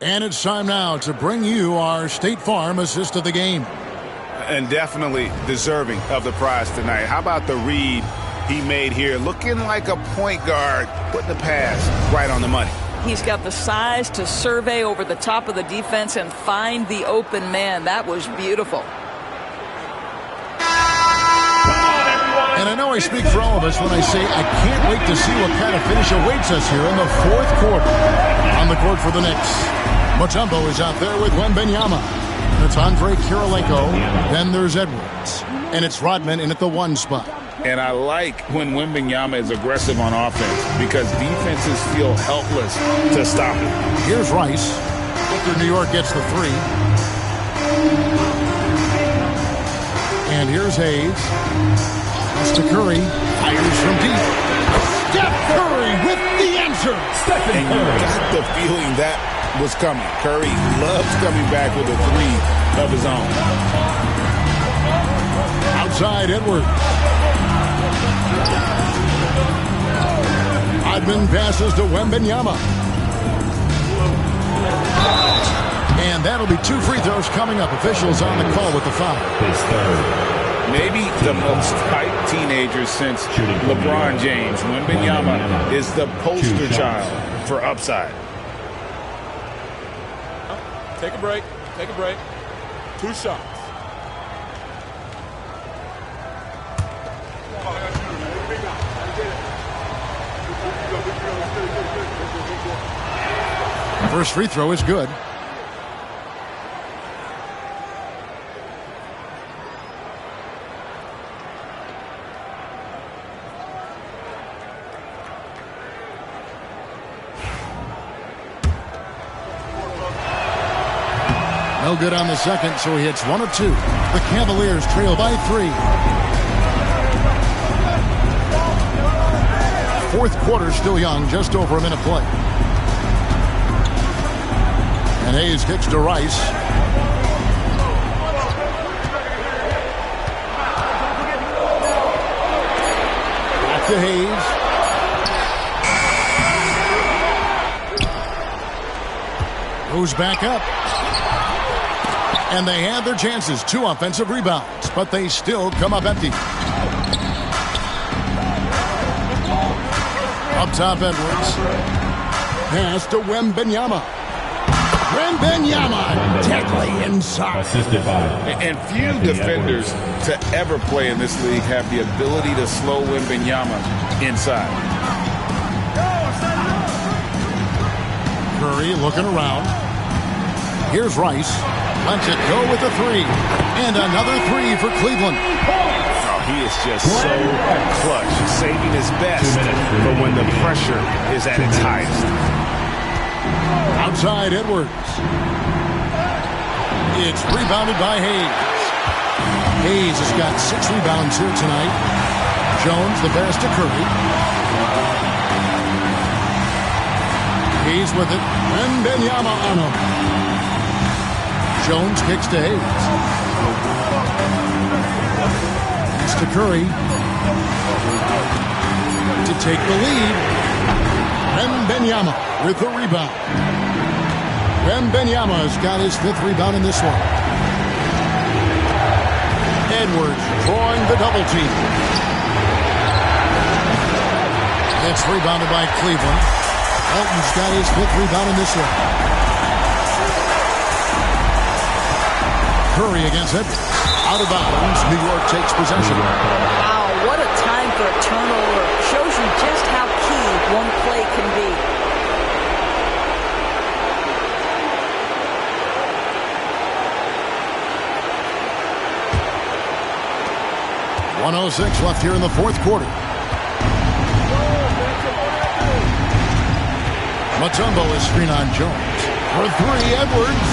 And it's time now to bring you our State Farm assist of the game. And definitely deserving of the prize tonight. How about the read he made here? Looking like a point guard, putting the pass right on the money. He's got the size to survey over the top of the defense and find the open man. That was beautiful. And I know I speak for all of us when I say I can't wait to see what kind of finish awaits us here in the fourth quarter. On the court for the Knicks, Mutombo is out there with Wembanyama. It's Andre Kirilenko. Then there's Edwards. And it's Rodman in at the 1 spot. And I like when Wembanyama is aggressive on offense because defenses feel helpless to stop him. Here's Rice. After New York gets the 3. And here's Hayes. That's to Curry. Fires from deep. Steph Curry with the answer. And you got the feeling that was coming. Curry loves coming back with a 3 of his own. Outside Edwards. Rodman passes to Wembanyama. And that'll be 2 free throws coming up. Officials on the call with the foul. His third. Maybe the most hyped teenager since LeBron James. Wembanyama is the poster child for upside. Take a break. Take a break. 2 shots. First free throw is good. No good on the second, so he hits 1 of 2. The Cavaliers trail by 3. Fourth quarter still young, just over a minute play. And Hayes kicks to Rice. Back to Hayes. Goes back up. And they had their chances. 2 offensive rebounds, but they still come up empty. Up top, Edwards. Pass to Wembanyama. Wembanyama tackling inside. And few defenders to ever play in this league have the ability to slow Wembanyama inside. Curry looking around. Here's Rice. Lets it go with a 3. And another 3 for Cleveland. Oh, he is just so clutch, saving his best for when the pressure is at its highest. Outside Edwards. It's rebounded by Hayes. Hayes has got 6 rebounds here tonight. Jones, the pass to Curry. Hayes with it. Wembanyama on him. Jones kicks to Hayes. It's to Curry. To take the lead. Wembanyama with the rebound. Wembanyama has got his 5th rebound in this one. Edwards drawing the double team. It's rebounded by Cleveland. Elton's got his 5th rebound in this one. Curry against it. Out of bounds. New York takes possession. Wow, what a time for a turnover. Shows you just how key one play can be. .106 left here in the 4th quarter. Mutombo is screen on Jones. For 3, Edwards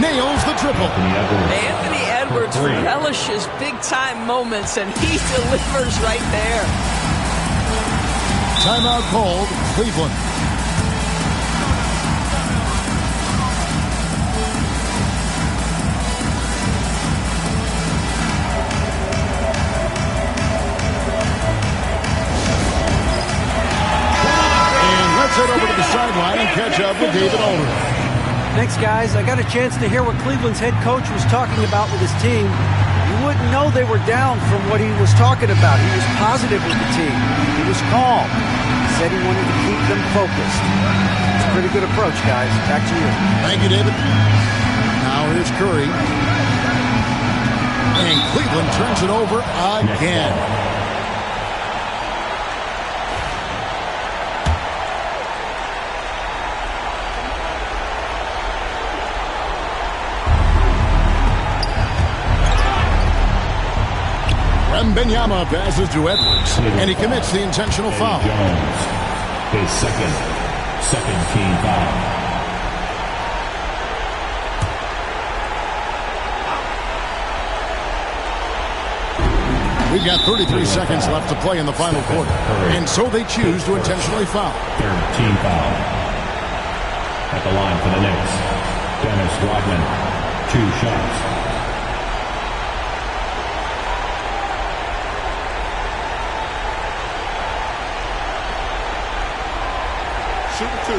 nails the triple. Anthony Edwards relishes big-time moments, and he delivers right there. Timeout called, Cleveland. Head over to the sideline and catch up with David Aldridge. Thanks, guys. I got a chance to hear what Cleveland's head coach was talking about with his team. You wouldn't know they were down from what he was talking about. He was positive with the team. He was calm. He said he wanted to keep them focused. It's a pretty good approach, guys. Back to you. Thank you, David. Now here's Curry. And Cleveland turns it over again. Wembanyama passes to Edwards, and he commits the intentional foul. Jones, his second team foul. We've got 33 seconds left to play in the final quarter, and so they choose to intentionally foul. 3rd team foul. At the line for the Knicks, Dennis Rodman, 2 shots. Shooting 2.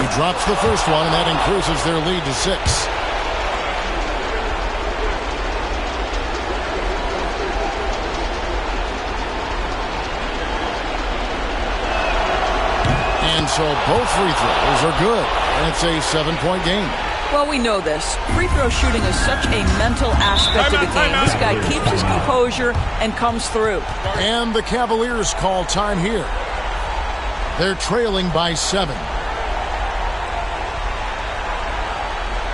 He drops the first one, and that increases their lead to 6. And so both free throws are good. And it's a 7-point game. Well, we know this. Free throw shooting is such a mental aspect of the game. This guy keeps his composure and comes through. And the Cavaliers call time here. They're trailing by 7.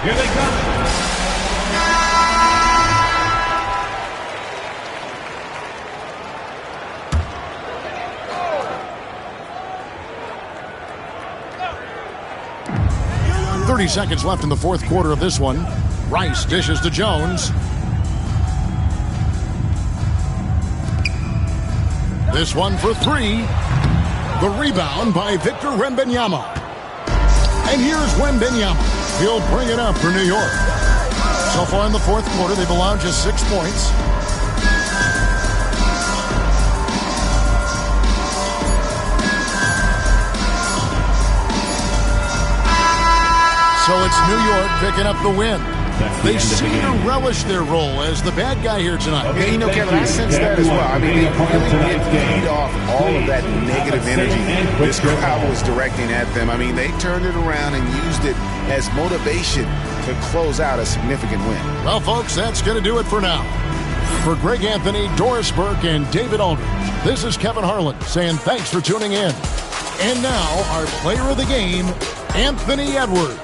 Here they come. Seconds left in the 4th quarter of this one. Rice dishes to Jones. This one for 3. The rebound by Victor Wembanyama. And here's Wembanyama. He'll bring it up for New York. So far in the 4th quarter, they've allowed just 6 points. So it's New York picking up the win. They seem to relish their role as the bad guy here tonight. Okay, you know, Kevin, I sense that as well. I mean, they really did feed off all of that negative energy this crowd was directing at them. I mean, they turned it around and used it as motivation to close out a significant win. Well, folks, that's going to do it for now. For Greg Anthony, Doris Burke, and David Aldridge, this is Kevin Harlan saying thanks for tuning in. And now, our player of the game, Anthony Edwards.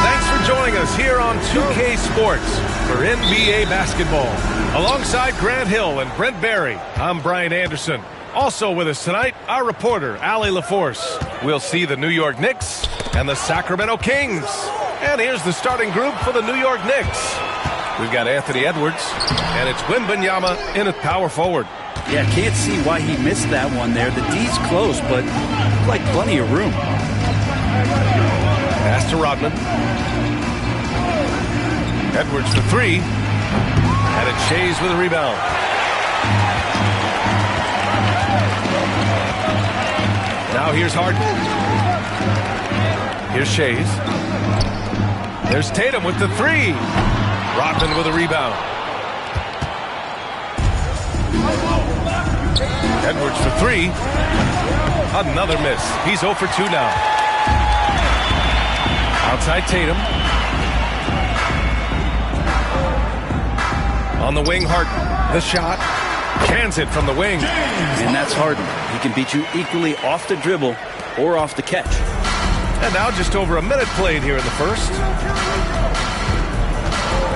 Thanks for joining us here on 2K Sports for NBA basketball. Alongside Grant Hill and Brent Barry, I'm Brian Anderson. Also with us tonight, our reporter, Allie LaForce. We'll see the New York Knicks and the Sacramento Kings. And here's the starting group for the New York Knicks. We've got Anthony Edwards, and it's Wembanyama in at power forward. Yeah, can't see why he missed that one there. The D's close, but like plenty of room. Pass to Rodman. Edwards for three. And it's Shays with a rebound. Now here's Harden. Here's Shays. There's Tatum with the three. Rodman with a rebound. Edwards for three. Another miss. He's 0 for 2 now. Outside Tatum. On the wing, Harden. The shot. Cans it from the wing. And that's Harden. He can beat you equally off the dribble or off the catch. And now just over a minute played here in the first.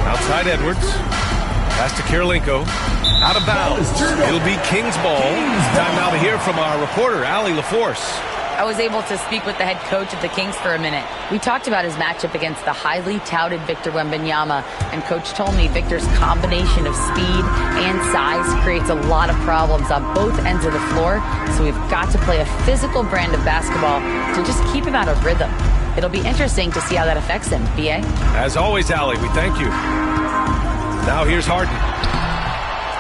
Outside Edwards. Pass to Kirilenko. Out of bounds. It'll be King's ball. Time now to hear from our reporter, Allie LaForce. I was able to speak with the head coach of the Kings for a minute. We talked about his matchup against the highly touted Victor Wembanyama, and Coach told me Victor's combination of speed and size creates a lot of problems on both ends of the floor, so we've got to play a physical brand of basketball to just keep him out of rhythm. It'll be interesting to see how that affects him. B.A.? As always, Allie, we thank you. Now here's Harden.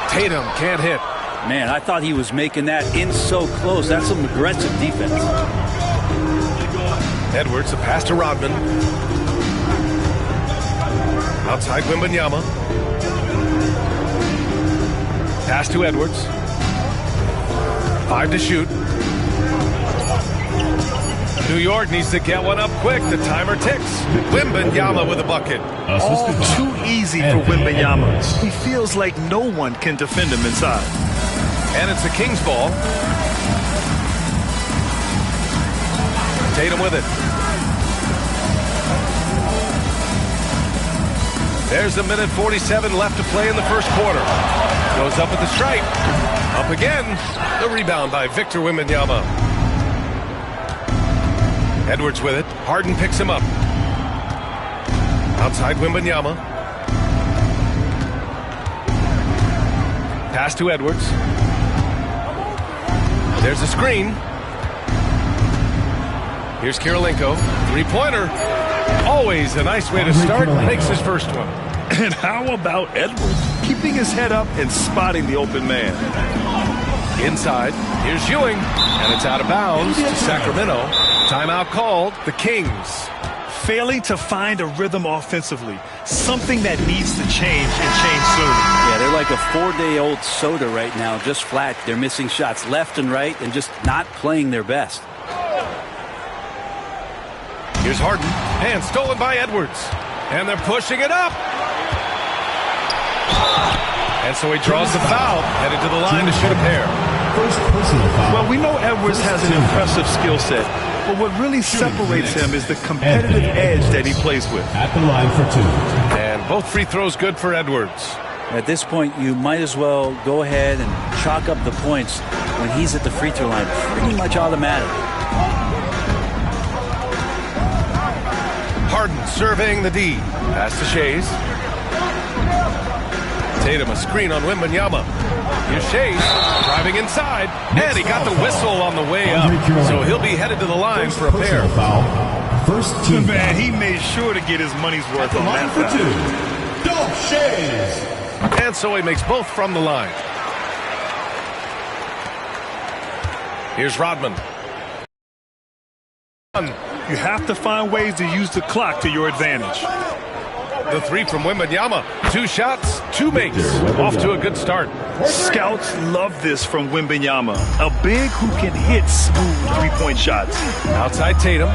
Tatum can't hit. Man, I thought he was making that in so close. That's some aggressive defense. Edwards, a pass to Rodman. Outside Wembanyama. Pass to Edwards. 5 to shoot. New York needs to get one up quick. The timer ticks. Wembanyama with a bucket. All too easy for Wembanyama. He feels like no one can defend him inside. And it's the Kings ball. Tatum with it. There's a minute 47 left to play in the first quarter. Goes up at the stripe. Up again. The rebound by Victor Wembanyama. Edwards with it. Harden picks him up. Outside Wembanyama. Pass to Edwards. There's a screen. Here's Kirilenko. Three-pointer. Always a nice way to start. Makes his first one. And how about Edwards? Keeping his head up and spotting the open man. Inside. Here's Ewing. And it's out of bounds to Sacramento. Timeout called. The Kings. Failing to find a rhythm offensively. Something that needs to change and change soon. Yeah, they're like a 4-day-old soda right now, just flat. They're missing shots left and right and just not playing their best. Here's Harden. And stolen by Edwards. And they're pushing it up. And so he draws the foul. Headed to the line to shoot a pair. Well, we know Edwards has an impressive skill set. But what really separates him is the competitive edge that he plays with. At the line for 2. And both free throws good for Edwards. At this point, you might as well go ahead and chalk up the points when he's at the free throw line. Pretty much automatic. Harden surveying the D. Pass to Shays. Tatum a screen on Wembanyama. Here's Shays driving inside. And he got the whistle on the way up. So he'll be headed to the line for a pair. First team. Man, he made sure to get his money's worth on that foul. Dolph Shays. And so he makes both from the line. Here's Rodman. You have to find ways to use the clock to your advantage. The three from Wembanyama. 2 shots, 2 makes. Off to a good start. Scouts love this from Wembanyama. A big who can hit smooth three-point shots. Outside Tatum.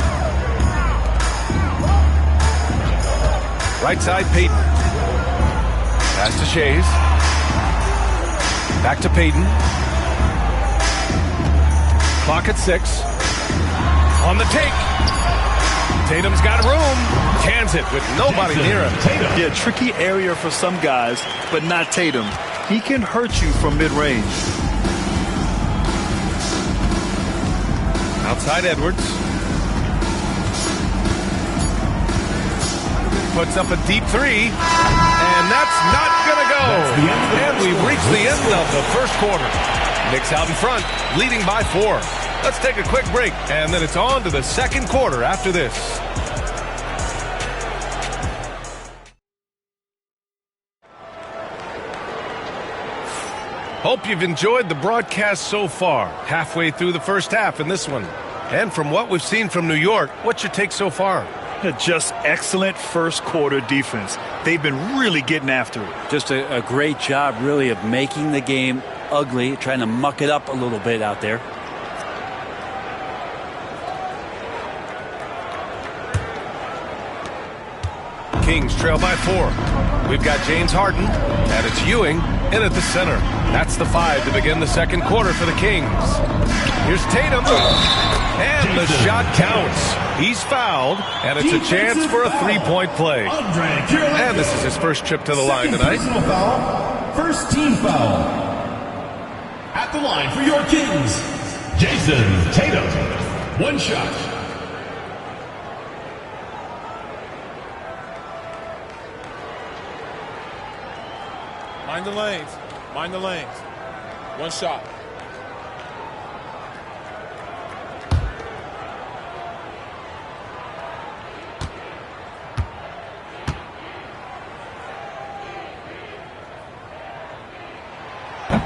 Right side Payton. Pass to Shays. Back to Payton. Clock at 6. On the take. Tatum's got room. Cans it with nobody near him. Yeah, tricky area for some guys, but not Tatum. He can hurt you from mid-range. Outside Edwards. Puts up a deep 3. And that's not going to go. And we've reached the end of the first quarter. Knicks out in front, leading by 4. Let's take a quick break, and then it's on to the second quarter after this. Hope you've enjoyed the broadcast so far. Halfway through the first half in this one. And from what we've seen from New York, what's your take so far? Just excellent first quarter defense. They've been really getting after it. Just a great job, really, of making the game ugly, trying to muck it up a little bit out there. Kings trail by 4. We've got James Harden, and it's Ewing in at the center. That's the 5 to begin the second quarter for the Kings. Here's Tatum, and the shot counts. He's fouled, and it's a chance for a three-point play. And this is his first trip to the line tonight. First team foul. At the line for your Kings, Jason Tatum. 1 shot. Mind the lanes. Mind the lanes. 1 shot.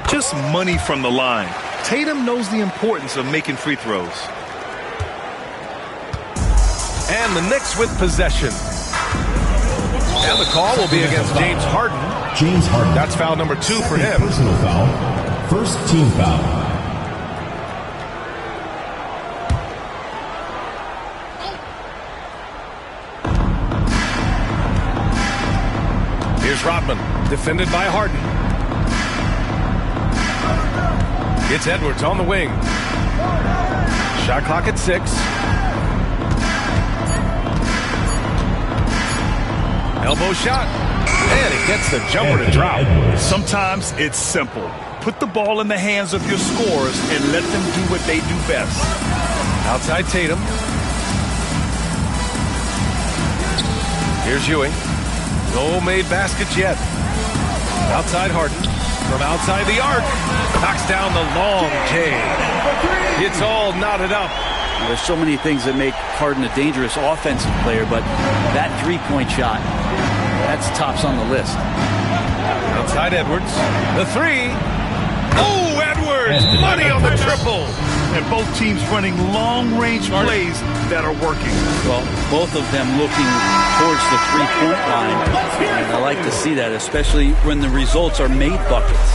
Just money from the line. Tatum knows the importance of making free throws. And the Knicks with possession. And the call will be against James Harden. James Harden. That's foul number 2 for him. Personal foul. First team foul. Here's Rodman, defended by Harden. It's Edwards on the wing. Shot clock at 6. Elbow shot. And he gets the jumper to drop. Sometimes it's simple. Put the ball in the hands of your scorers and let them do what they do best. Outside Tatum. Here's Ewing. No made baskets yet. Outside Harden. From outside the arc. Knocks down the long J. It's all knotted up. There's so many things that make Harden a dangerous offensive player, but that three-point shot, that's tops on the list. Outside Edwards. The 3. Oh, Edwards! Money on the triple. And both teams running long-range plays that are working. Well, both of them looking towards the three-point line. And I like to see that, especially when the results are made buckets.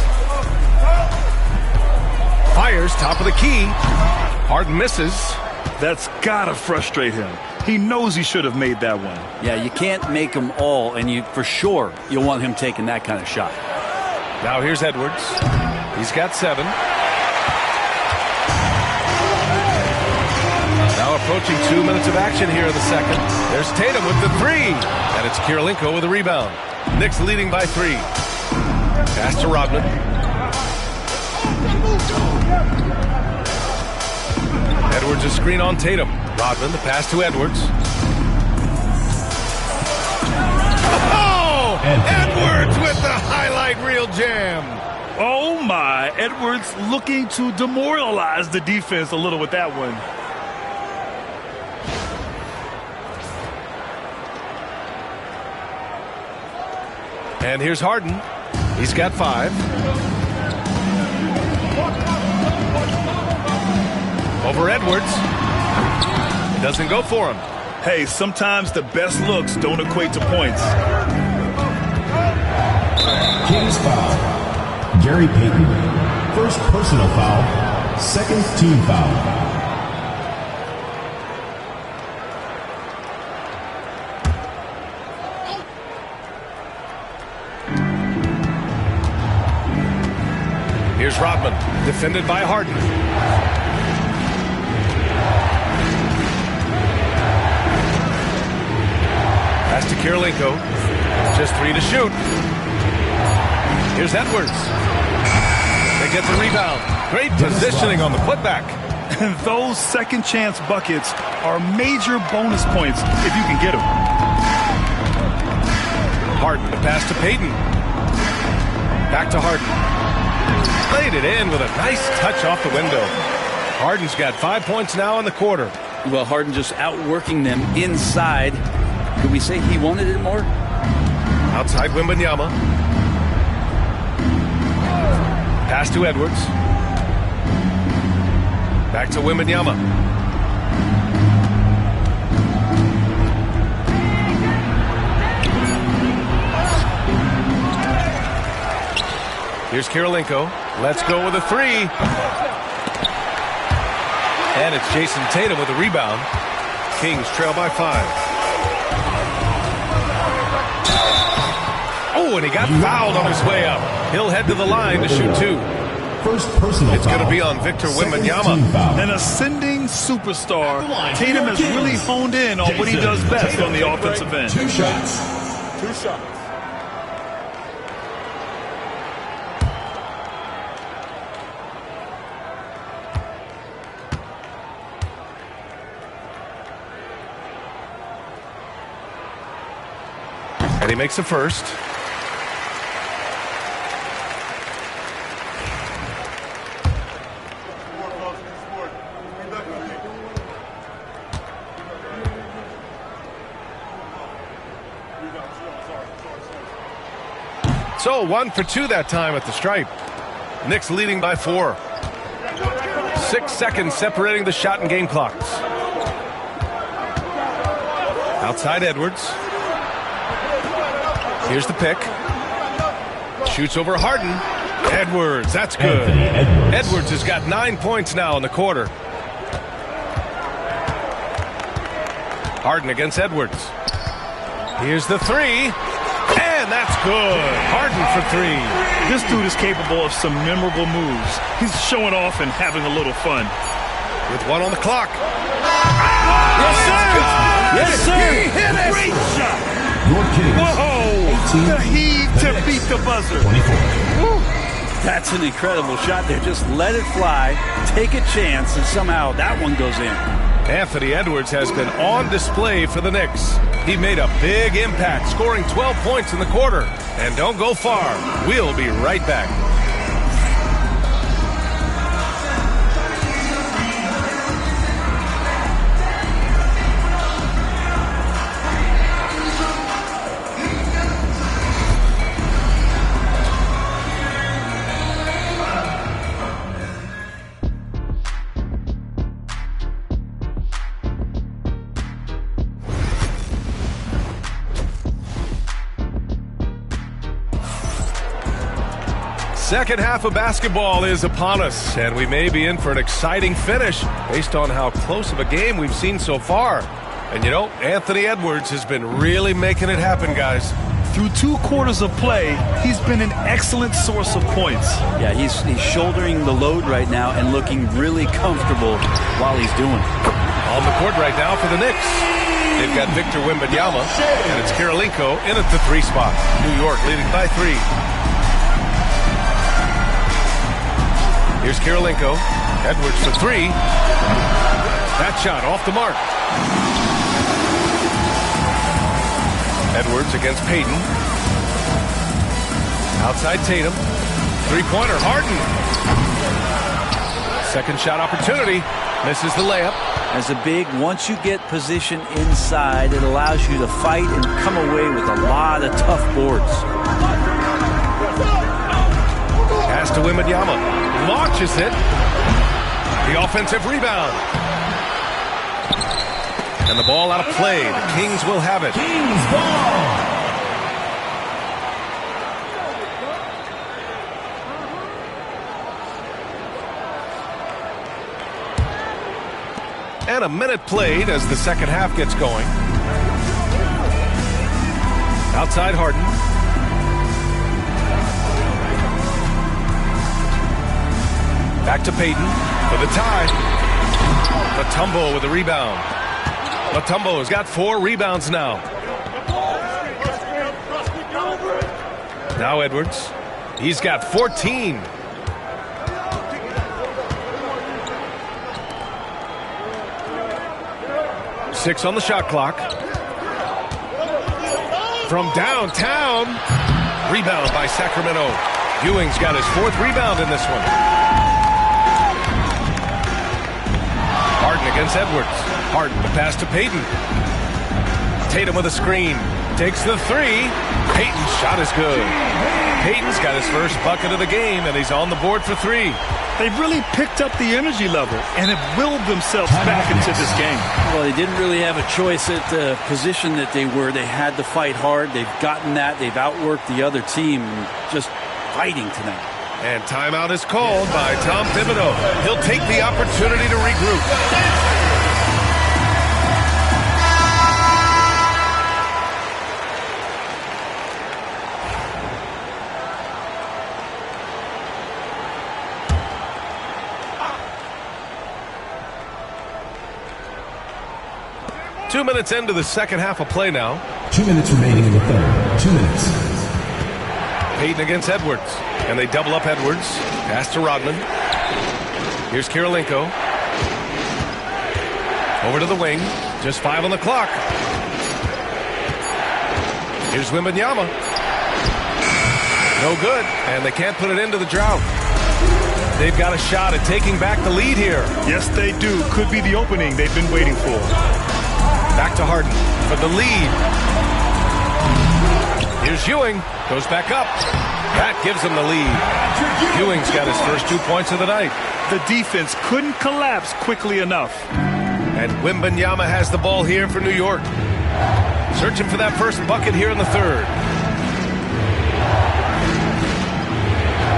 Fires, top of the key. Harden misses. That's gotta frustrate him. He knows he should have made that one. Yeah, you can't make them all, and for sure you'll want him taking that kind of shot. Now here's Edwards. He's got 7. Now approaching 2 minutes of action here in the second. There's Tatum with the 3. And it's Kirilenko with a rebound. Knicks leading by 3. Pass to Rodman. Edwards a screen on Tatum. Rodman, the pass to Edwards. Oh! Edwards with the highlight reel jam. Oh my, Edwards looking to demoralize the defense a little with that one. And here's Harden. He's got 5. Over Edwards. It doesn't go for him. Hey, sometimes the best looks don't equate to points. Kings foul. Gary Payton. First personal foul. Second team foul. Here's Rodman, defended by Harden. Pass to Kirilenko. Just 3 to shoot. Here's Edwards. They get the rebound. Great positioning on the putback. And those second chance buckets are major bonus points if you can get them. Harden, the pass to Payton. Back to Harden. Played it in with a nice touch off the window. Harden's got 5 points now in the quarter. Well, Harden just outworking them inside. Could we say he wanted it more? Outside Wembanyama. Pass to Edwards. Back to Wembanyama. Here's Kirilenko. Let's go with a 3. And it's Jason Tatum with a rebound. Kings trail by 5. Oh, and he got fouled on his way up. He'll head to the line to shoot 2. First personal It's going to be on Victor Wembanyama. An ascending superstar. Tatum has really honed in on what he does best on the offensive end. 2 shots. 2 shots. And he makes the first. So 1 for 2 that time at the stripe. Knicks leading by 4. 6 seconds separating the shot and game clocks. Outside Edwards. Here's the pick. Shoots over Harden. Edwards, that's good. Edwards has got 9 points now in the quarter. Harden against Edwards. Here's the three. And that's good. Harden for 3. This dude is capable of some memorable moves. He's showing off and having a little fun. With 1 on the clock. Yes, sir! Yes, sir! He hit it! Great shot! Whoa! The heave to beat the buzzer. That's an incredible shot there. Just let it fly, take a chance, and somehow that one goes in. Anthony Edwards has been on display for the Knicks. He made a big impact, scoring 12 points in the quarter. And don't go far. We'll be right back. Second half of basketball is upon us, and we may be in for an exciting finish based on how close of a game we've seen so far. And you know, Anthony Edwards has been really making it happen, guys. Through 2 quarters of play, he's been an excellent source of points. Yeah, he's shouldering the load right now and looking really comfortable while he's doing it. On the court right now for the Knicks. They've got Victor Wembanyama, and it's Kirilenko in at the 3 spot. New York leading by 3. Here's Kirilenko. Edwards for 3. That shot off the mark. Edwards against Payton. Outside Tatum. 3-pointer. Harden. Second shot opportunity. Misses the layup. As a big, once you get position inside, it allows you to fight and come away with a lot of tough boards. Pass to Wembanyama. Launches it. The offensive rebound. And the ball out of play. The Kings will have it. Kings ball. And a minute played as the second half gets going. Outside Harden. Back to Payton for the tie. Mutombo with the rebound. Mutombo has got 4 rebounds now. Now Edwards. He's got 14. Six on the shot clock. From downtown. Rebound by Sacramento. Ewing's got his 4th rebound in this one. Harden against Edwards. Harden the pass to Payton. Tatum with a screen. Takes the 3. Payton's shot is good. Payton's got his first bucket of the game, and he's on the board for 3. They've really picked up the energy level and have willed themselves back into this game. Well, they didn't really have a choice at the position that they were. They had to fight hard. They've gotten that. They've outworked the other team. Just fighting tonight. And timeout is called by Tom Thibodeau. He'll take the opportunity to regroup. 2 minutes into the second half of play now. 2 minutes remaining in the third. 2 minutes. Payton against Edwards. And they double up Edwards. Pass to Rodman. Here's Kirilenko. Over to the wing. Just 5 on the clock. Here's Wembanyama. No good, and they can't put it into the drought. They've got a shot at taking back the lead here. Yes, they do. Could be the opening they've been waiting for. Back to Harden for the lead. Here's Ewing. Goes back up. That gives him the lead. Ewing's got his first 2 points of the night. The defense couldn't collapse quickly enough. And Wembanyama has the ball here for New York. Searching for that first bucket here in the third.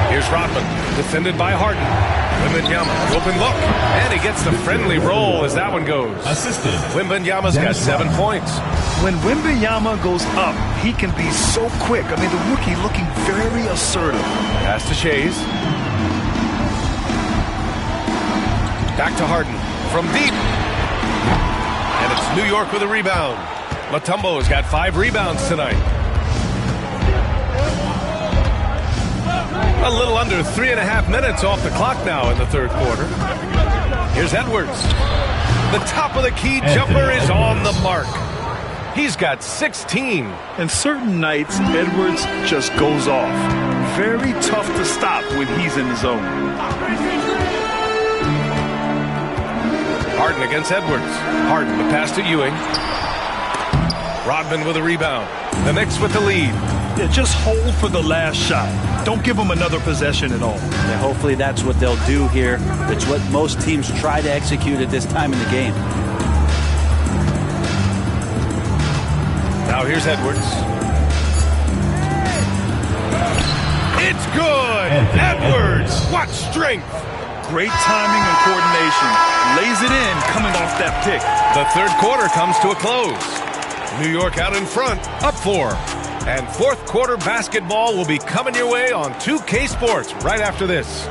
Here's Rodman, defended by Harden. Wembanyama, open look, and he gets the friendly roll as that one goes. Assistant. Wembanyama's got 7 points. When Wembanyama goes up, he can be so quick. I mean, the rookie looking very assertive. Pass to Shays. Back to Harden from deep. And it's New York with a rebound. Mutombo has got 5 rebounds tonight. A little under 3.5 minutes off the clock now in the third quarter. Here's Edwards. The top of the key jumper is on the mark. He's got 16. And certain nights, Edwards just goes off. Very tough to stop when he's in the zone. Harden against Edwards. Harden, the pass to Ewing. Rodman with a rebound. The Knicks with the lead. Yeah, just hold for the last shot. Don't give them another possession at all. Yeah, hopefully that's what they'll do here. It's what most teams try to execute at this time in the game. Now here's Edwards. It's good! Edwards! What strength! Great timing and coordination. Lays it in coming off that pick. The third quarter comes to a close. New York out in front, up 4. And fourth quarter basketball will be coming your way on 2K Sports right after this.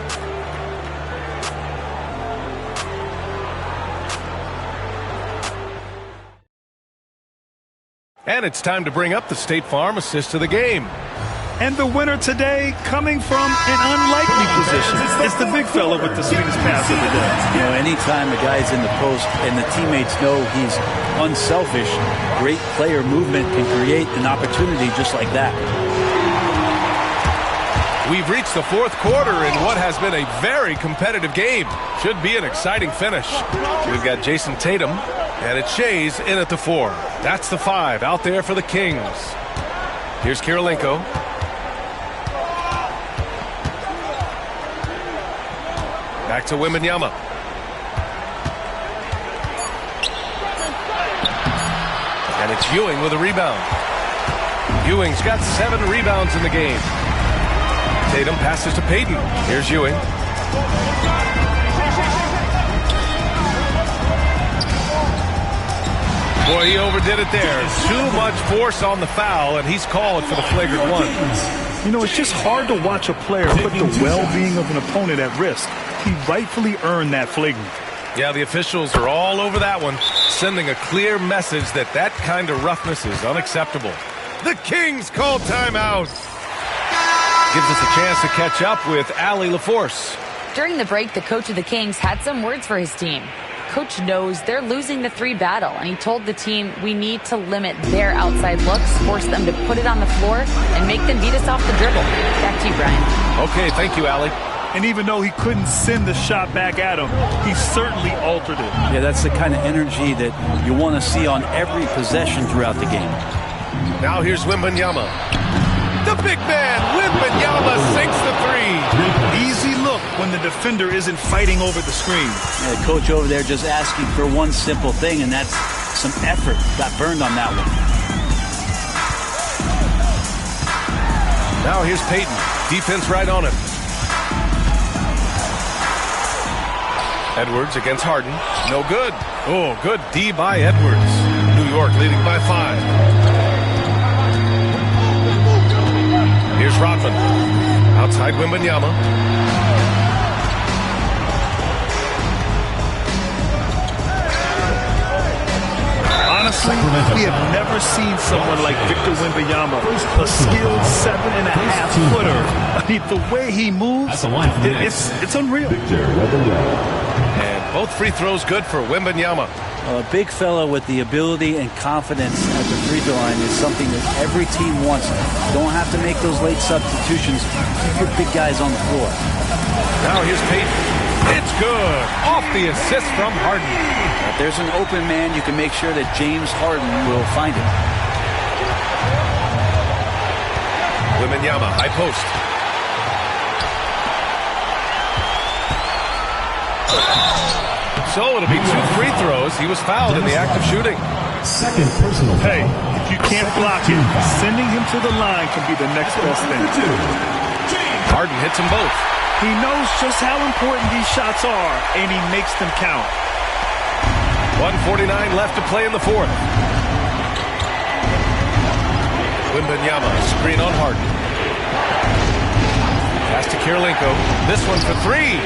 And it's time to bring up the State Farm assist of the game. And the winner today coming from an unlikely position. It's the big fella with the sweetest pass of the day. You know, anytime a guy's in the post and the teammates know he's unselfish, great player movement can create an opportunity just like that. We've reached the fourth quarter in what has been a very competitive game. Should be an exciting finish. We've got Jason Tatum, and it's Shays in at the 4. That's the 5 out there for the Kings. Here's Kirilenko. Back to Wembanyama. And it's Ewing with a rebound. Ewing's got 7 rebounds in the game. Tatum passes to Payton. Here's Ewing. Boy, he overdid it there. Too much force on the foul, and he's called for the flagrant 1. You know, it's just hard to watch a player put the well-being of an opponent at risk. He rightfully earned that flagrant. Yeah, the officials are all over that one, sending a clear message that that kind of roughness is unacceptable. The Kings call timeout. Gives us a chance to catch up with Allie LaForce. During the break, the coach of the Kings had some words for his team. Coach knows they're losing the 3 battle, and he told the team, we need to limit their outside looks, force them to put it on the floor, and make them beat us off the dribble. Back to you, Brian. Okay, thank you, Allie. And even though he couldn't send the shot back at him, he certainly altered it. Yeah, that's the kind of energy that you want to see on every possession throughout the game. Now here's Wembanyama. The big man, Wembanyama, sinks the 3. Easy look when the defender isn't fighting over the screen. Yeah, the coach over there just asking for one simple thing, and that's some effort. Got burned on that one. Now here's Payton. Defense right on him. Edwards against Harden. No good. Oh, good D by Edwards. New York leading by 5. Here's Rodman. Outside Wembanyama. Honestly, we have never seen someone like Victor Wembanyama, a skilled 7.5-footer. I mean, the way he moves, it's unreal. And Both free throws good for Wembanyama. A big fella with the ability and confidence at the free throw line is something that every team wants. You don't have to make those late substitutions. Keep your big guys on the floor. Now here's Payton. It's good. Off the assist from Harden. If there's an open man, you can make sure that James Harden will find it. Wembanyama, high post. So it'll be 2 free throws. He was fouled in the act of shooting. Second personal foul. Hey, if you can't block it, sending him to the line can be the next best thing. Harden hits them both. He knows just how important these shots are, and he makes them count. 1:49 left to play in the fourth. Wembanyama, screen on Harden. Pass to Kirilenko. This one for 3.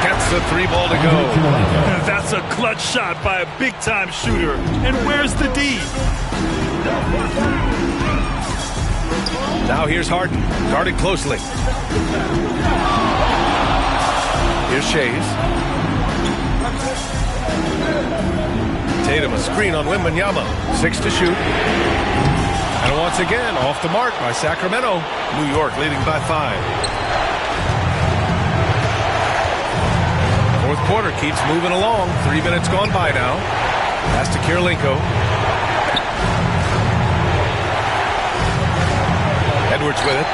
Gets the 3 ball to go. That's a clutch shot by a big-time shooter. And where's the D? Now here's Harden, guarded closely. Here's Shays. Tatum, a screen on Wembanyama. 6 to shoot. And once again, off the mark by Sacramento. New York leading by 5. Fourth quarter keeps moving along. 3 minutes gone by now. Pass to Kirilenko. Edwards with it.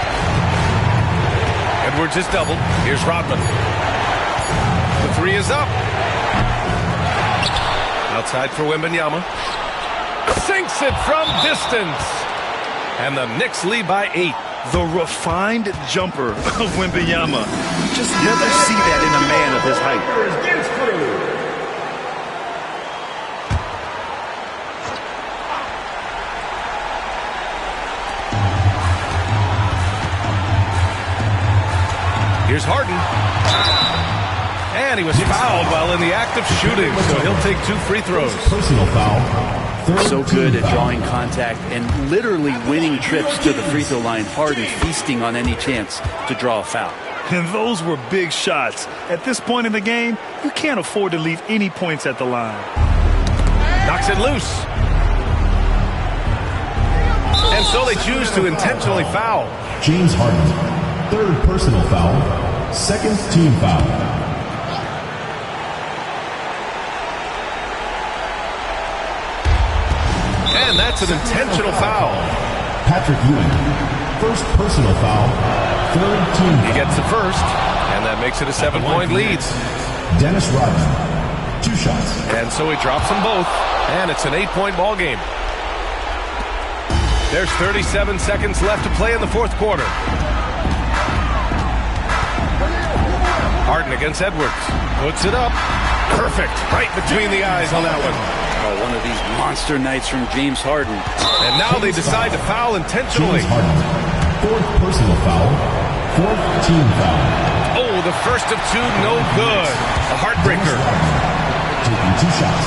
Edwards is doubled. Here's Rodman. The 3 is up. Outside for Wembanyama. Sinks it from distance. And the Knicks lead by 8. The refined jumper of Wembanyama. You just never see that in a man of his height. Here's Harden. And he was fouled while in the act of shooting, so he'll take 2 free throws. Personal foul. So good at drawing contact and literally winning trips to the free throw line. Harden feasting on any chance to draw a foul. And those were big shots. At this point in the game, you can't afford to leave any points at the line. Knocks it loose. And so they choose to intentionally foul. James Harden. 3rd personal foul. 2nd team foul. And that's an intentional foul. Patrick Ewing. 1st personal foul. 3rd team foul. He gets the first, and that makes it a 7-point lead. Dennis Rodman. 2 shots. And so he drops them both, and it's an 8-point ball game. There's 37 seconds left to play in the fourth quarter. Harden against Edwards. Puts it up. Perfect. Right between the eyes on that one. Oh, one of these monster nights from James Harden. And now they decide to foul intentionally. James Harden. 4th personal foul. 4th team foul. Oh, the first of 2, no good. A heartbreaker. Taking 2 shots.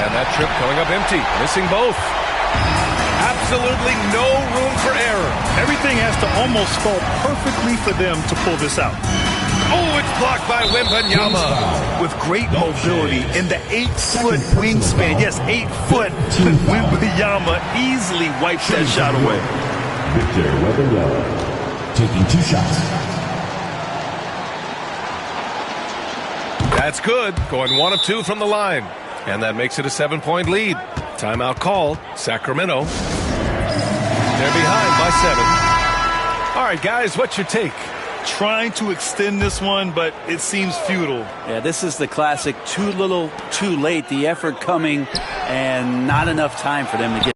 And that trip coming up empty. Missing both. Absolutely no room for error. Everything has to almost fall perfectly for them to pull this out. Oh, it's blocked by Wembanyama. With great mobility and the 8-foot wingspan. Yes, 8 foot. Wembanyama easily wipes that shot away. Victor Wembanyama taking 2 shots. That's good. Going 1 of 2 from the line. And that makes it a 7-point lead. Timeout called. Sacramento. They're behind by 7. All right, guys, what's your take? Trying to extend this one, but it seems futile. Yeah, this is the classic too little, too late. The effort coming and not enough time for them to get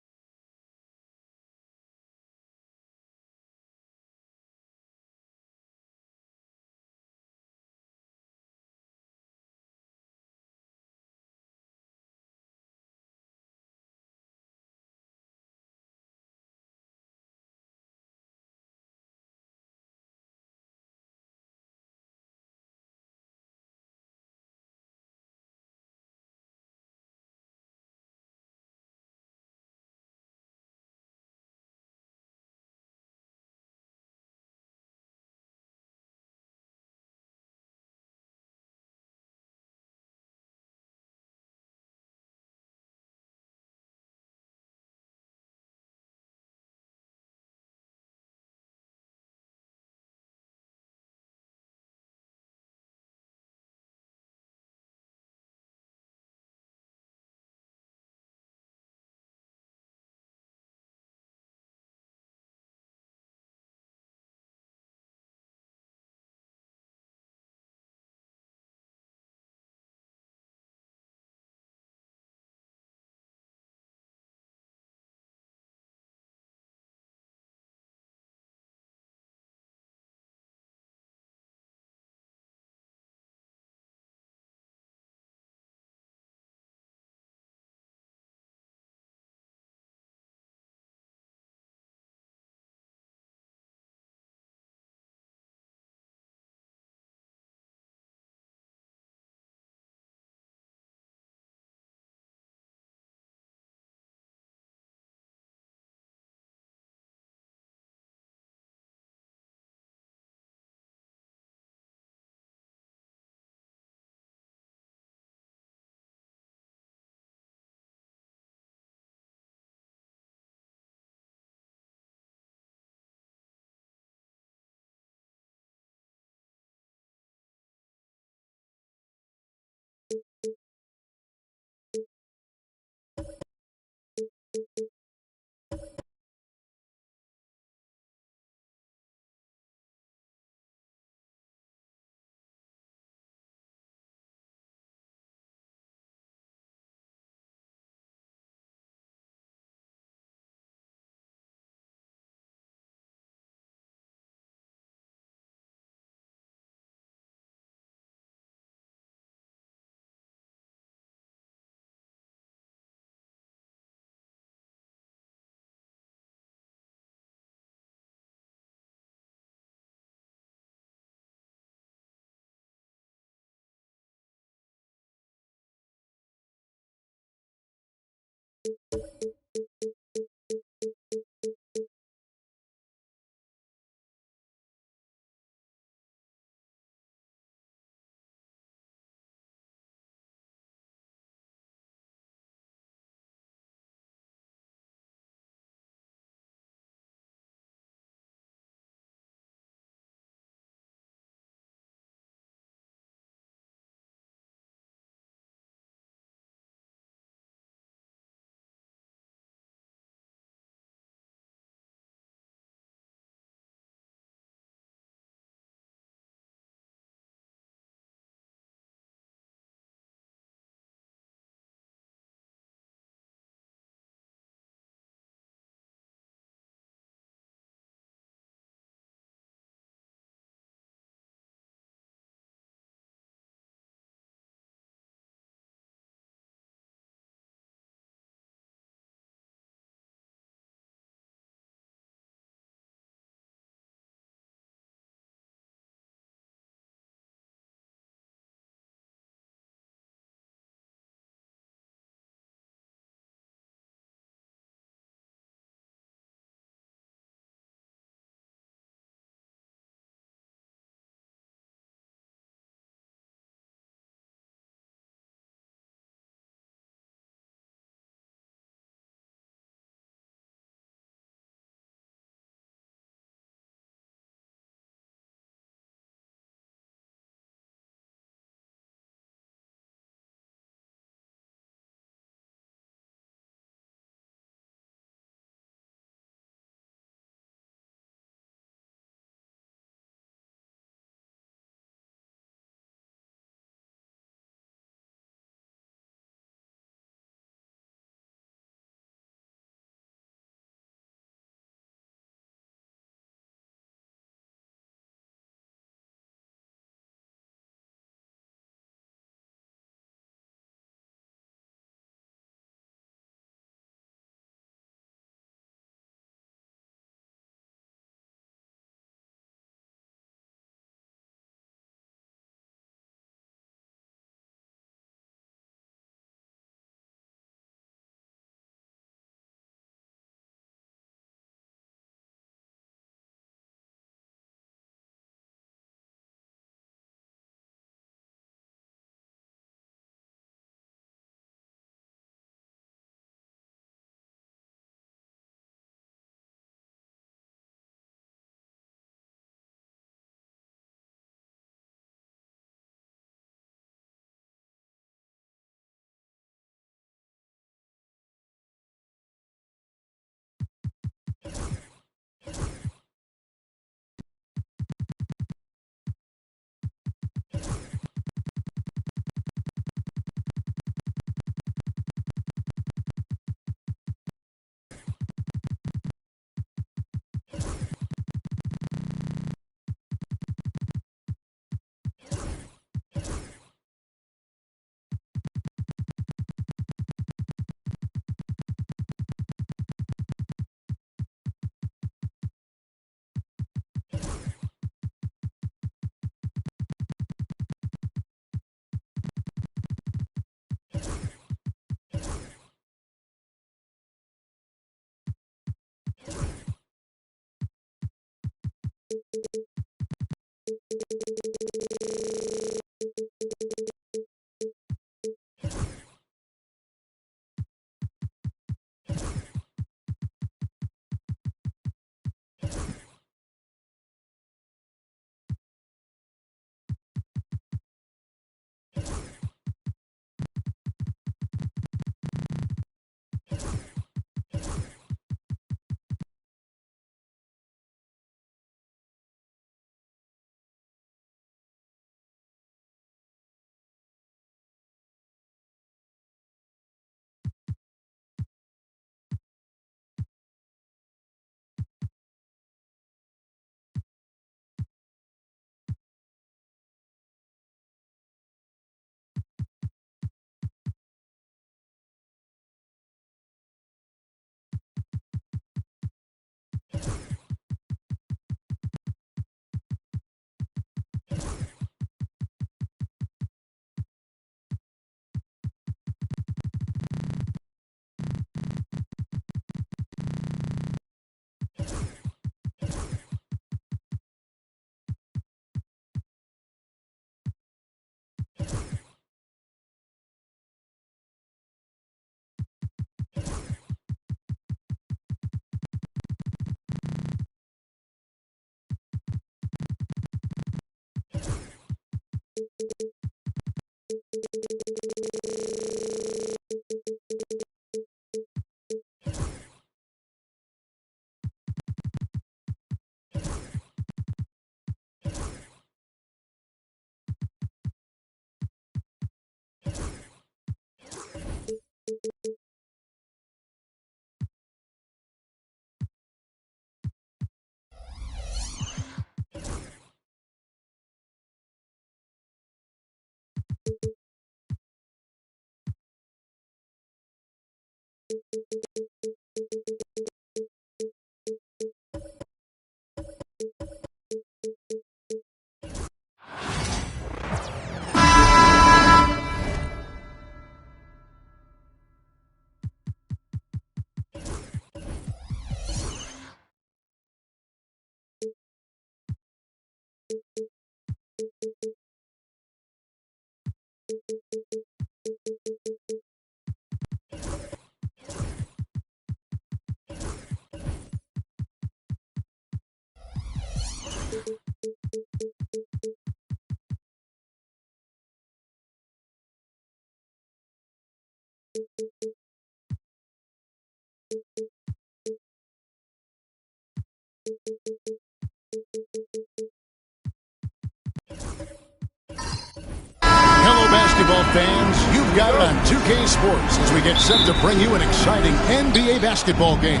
Hello, basketball fans. You've got it on 2K Sports as we get set to bring you an exciting NBA basketball game.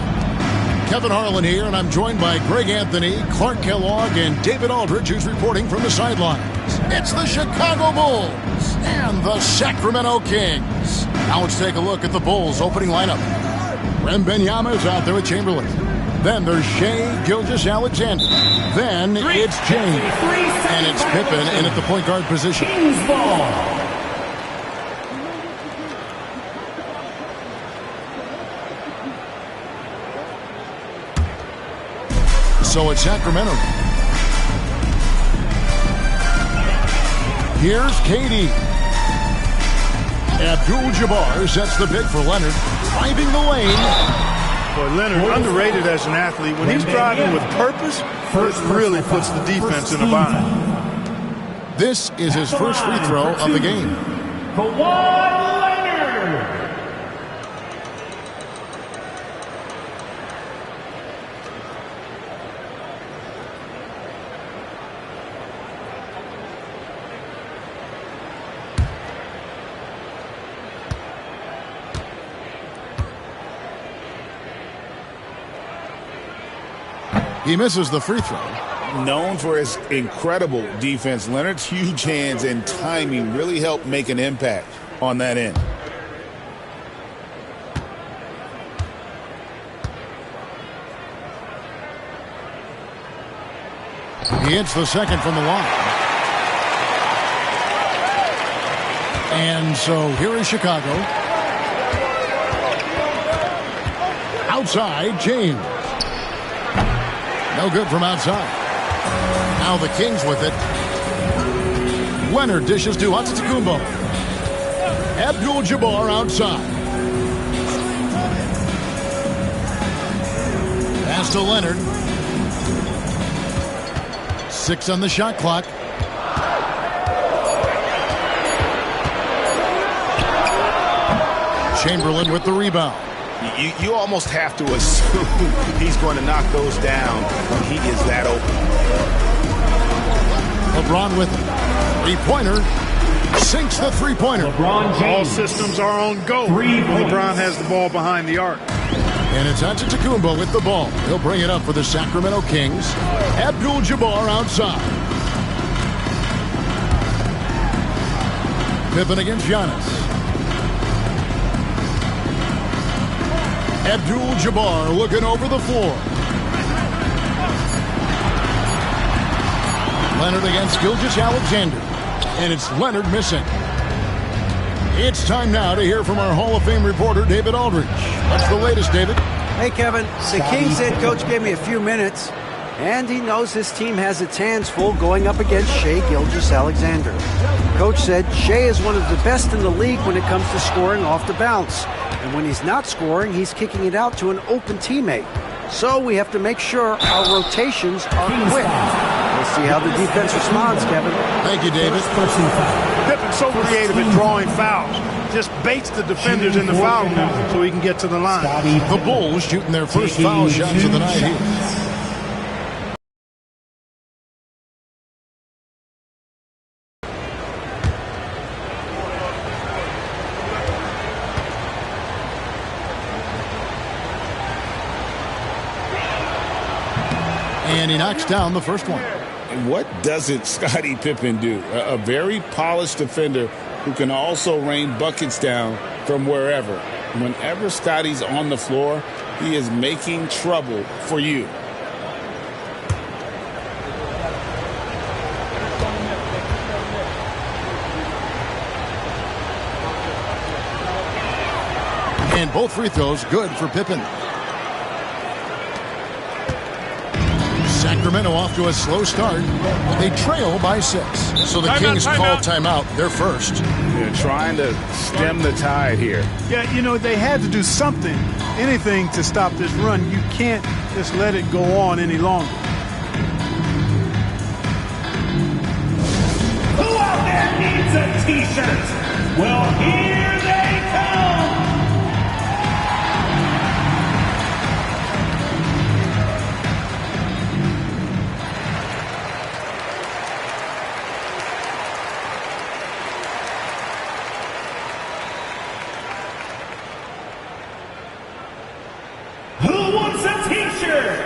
Kevin Harlan here, and I'm joined by Greg Anthony, Clark Kellogg, and David Aldridge, who's reporting from the sidelines. It's the Chicago Bulls and the Sacramento Kings. Now let's take a look at the Bulls' opening lineup. Wembanyama is out there with Chamberlain. Then there's Shai Gilgeous-Alexander. Then it's James. And it's Pippen in at the point guard position. So it's Sacramento. Here's KD. Abdul-Jabbar sets the pick for Leonard, driving the lane. Boy, Leonard, underrated as an athlete. When he's driving with purpose, it really puts the defense in a bind. This is his first free throw of the game. Kawhi Leonard. He misses the free throw. Known for his incredible defense, Leonard's huge hands and timing really helped make an impact on that end. He hits the second from the line. And so here is Chicago. Outside, James. No good from outside. Now the Kings with it. Leonard dishes to Antetokounmpo. Abdul-Jabbar outside. Pass to Leonard. 6 on the shot clock. Chamberlain with the rebound. You almost have to assume he's going to knock those down when he is that open. LeBron with three-pointer. Sinks the three-pointer. LeBron James. All systems are on go. LeBron has the ball behind the arc. And it's Antetokounmpo with the ball. He'll bring it up for the Sacramento Kings. Abdul-Jabbar outside. Pippen against Giannis. Abdul-Jabbar looking over the floor. Leonard against Gilgeous-Alexander. And it's Leonard missing. It's time now to hear from our Hall of Fame reporter, David Aldridge. What's the latest, David? Hey, Kevin. The Kings head coach gave me a few minutes, and he knows his team has its hands full going up against Shai Gilgeous-Alexander. Coach said Shai is one of the best in the league when it comes to scoring off the bounce. And when he's not scoring, he's kicking it out to an open teammate. So we have to make sure our rotations are quick. We'll see how the defense responds, Kevin. Thank you, David. Pippen's so creative at drawing fouls. Just baits the defenders in the foul line so he can get to the line. The Bulls shooting their first foul shots of the night here. And he knocks down the first one. And what doesn't Scottie Pippen do? A very polished defender who can also rain buckets down from wherever. Whenever Scottie's on the floor, he is making trouble for you. And both free throws good for Pippen. Sacramento off to a slow start, but they trail by 6. So the Kings call timeout. They're first. They're trying to stem the tide here. Yeah, you know, they had to do something, anything to stop this run. You can't just let it go on any longer. Who out there needs a T-shirt? Well, here they come. Who wants a T-shirt?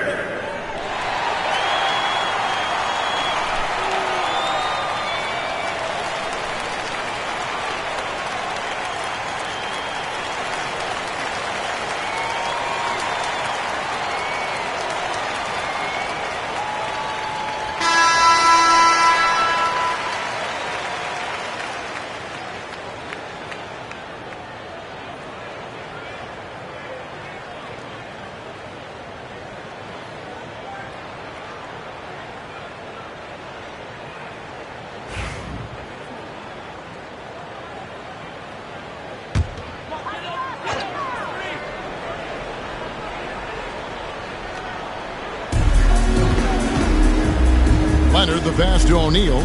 Leonard, the pass to O'Neal.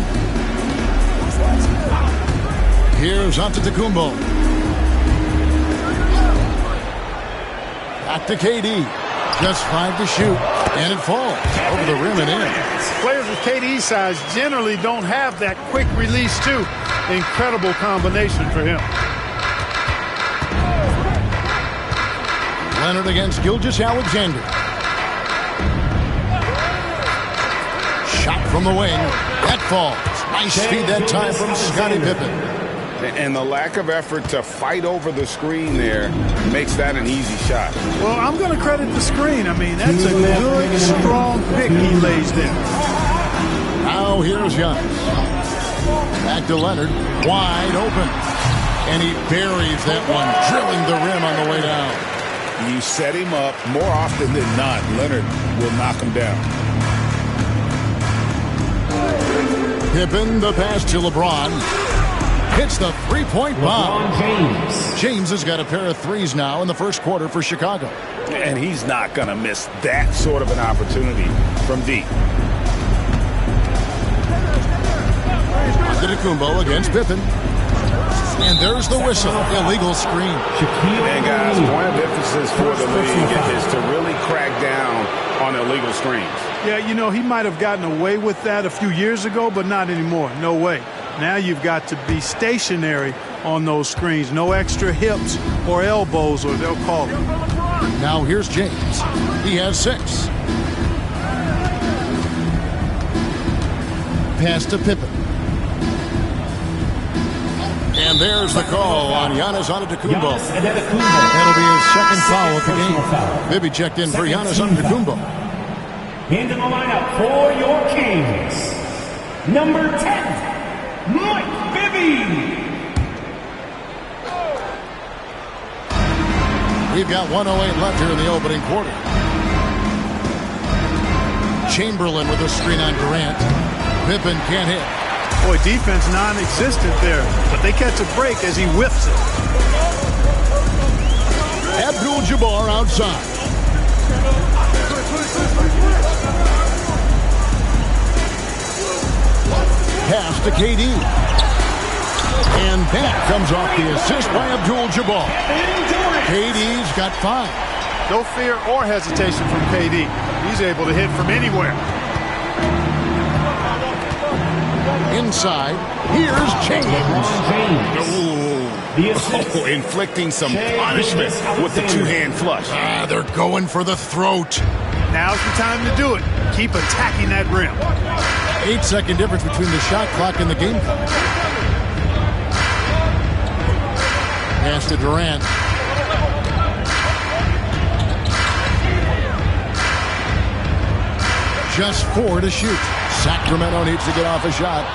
Here's Antetokounmpo. Back to KD. Just 5 to shoot. And it falls over the rim and in. Players with KD's size generally don't have that quick release, too. Incredible combination for him. Leonard against Gilgeous-Alexander. Shot from the wing. That falls. Nice feed that time from Scottie Pippen. And the lack of effort to fight over the screen there makes that an easy shot. Well, I'm going to credit the screen. I mean, that's a good, strong pick he lays there. Now here's Giannis. Back to Leonard. Wide open. And he buries that one, drilling the rim on the way down. You set him up more often than not. Leonard will knock him down. Pippen, the pass to LeBron. Hits the three-point bomb. James has got a pair of threes now in the first quarter for Chicago. And he's not going to miss that sort of an opportunity from deep. Antetokounmpo against Pippen. And there's the whistle. Illegal screen. And guys, point of emphasis for the league is to really crack down on illegal screens. Yeah, you know, he might have gotten away with that a few years ago, but not anymore. No way. Now you've got to be stationary on those screens. No extra hips or elbows, or they'll call it. Now here's James. He has 6. Pass to Pippen. And there's the call on Giannis Antetokounmpo. That'll be his second foul of the game. Bibby checked in for Giannis Antetokounmpo. Into the lineup for your Kings, number 10, Mike Bibby. We've got 1:08 left here in the opening quarter. Chamberlain with a screen on Durant. Pippen can't hit. Boy, defense non-existent there, but they catch a break as he whiffs it. Abdul-Jabbar outside. Pass to KD. And that comes off the assist by Abdul-Jabbar. KD's got 5. No fear or hesitation from KD. He's able to hit from anywhere. Inside, here's James. Inflicting some punishment with the two-hand flush. They're going for the throat. Now's the time to do it. Keep attacking that rim. 8-second difference between the shot clock and the game clock. Pass to Durant. Just 4 to shoot. Sacramento needs to get off a shot.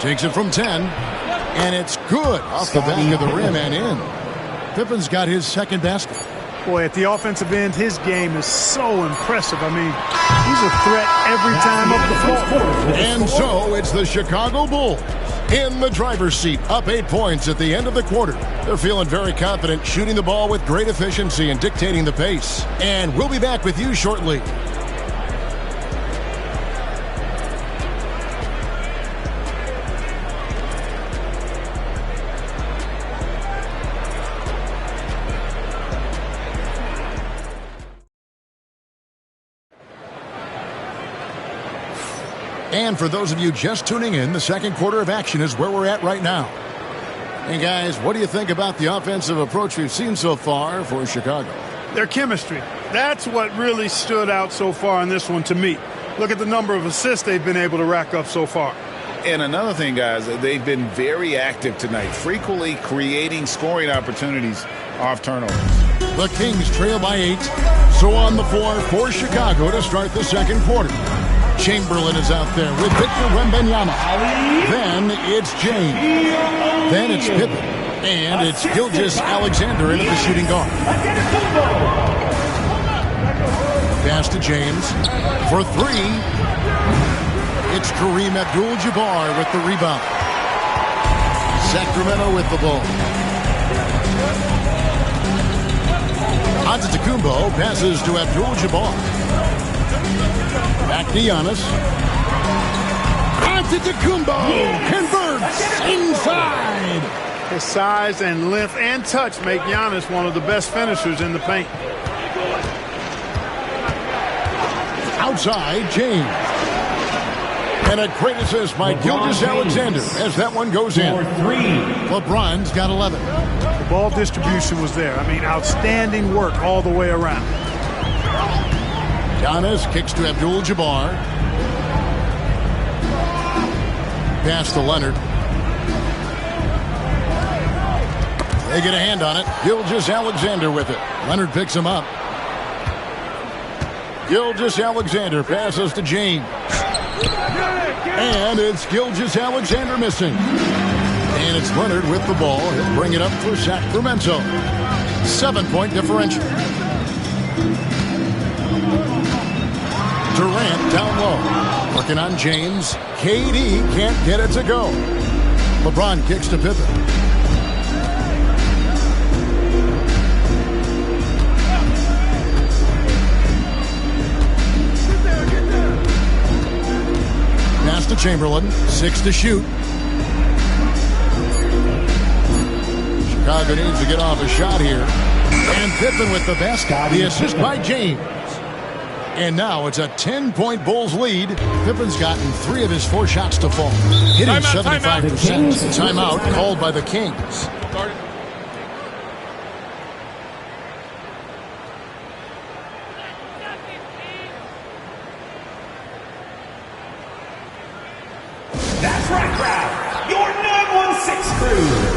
Takes it from 10. And it's good off the back of the rim and in. Pippen's got his second basket. Boy, at the offensive end, his game is so impressive. I mean, he's a threat every time up the floor. And so it's the Chicago Bulls in the driver's seat, up 8 points at the end of the quarter. They're feeling very confident, shooting the ball with great efficiency and dictating the pace. And we'll be back with you shortly. And for those of you just tuning in, the second quarter of action is where we're at right now. And guys, what do you think about the offensive approach we've seen so far for Chicago? Their chemistry. That's what really stood out so far in this one to me. Look at the number of assists they've been able to rack up so far. And another thing, guys, they've been very active tonight, frequently creating scoring opportunities off turnovers. The Kings trail by 8. So on the floor for Chicago to start the second quarter. Chamberlain is out there with Victor Wembanyama. Then it's James. Then it's Pippen. And it's Gilgeous-Alexander into the shooting guard. Pass to James for 3. It's Kareem Abdul-Jabbar with the rebound. Sacramento with the ball. Antetokounmpo passes to Abdul-Jabbar. Back to Giannis. Antetokounmpo converts inside. His size and length and touch make Giannis one of the best finishers in the paint. Outside, James. And a great assist by Gilgeous-Alexander as that one goes in. LeBron's got 11. The ball distribution was there. I mean, outstanding work all the way around. Giannis kicks to Abdul-Jabbar. Pass to Leonard. They get a hand on it. Gilgeous-Alexander with it. Leonard picks him up. Gilgeous-Alexander passes to James. And it's Gilgeous-Alexander missing. And it's Leonard with the ball. He'll bring it up for Sacramento. 7-point differential. Durant down low. Working on James. KD can't get it to go. LeBron kicks to Pippen. Pass to Chamberlain. 6 to shoot. Chicago needs to get off a shot here. And Pippen with the basket. The assist by James. And now it's a 10-point Bulls lead. Pippen's gotten 3 of his 4 shots to fall. Hitting 75%. Timeout called by the Kings. That's right, crowd. Your 916 crew.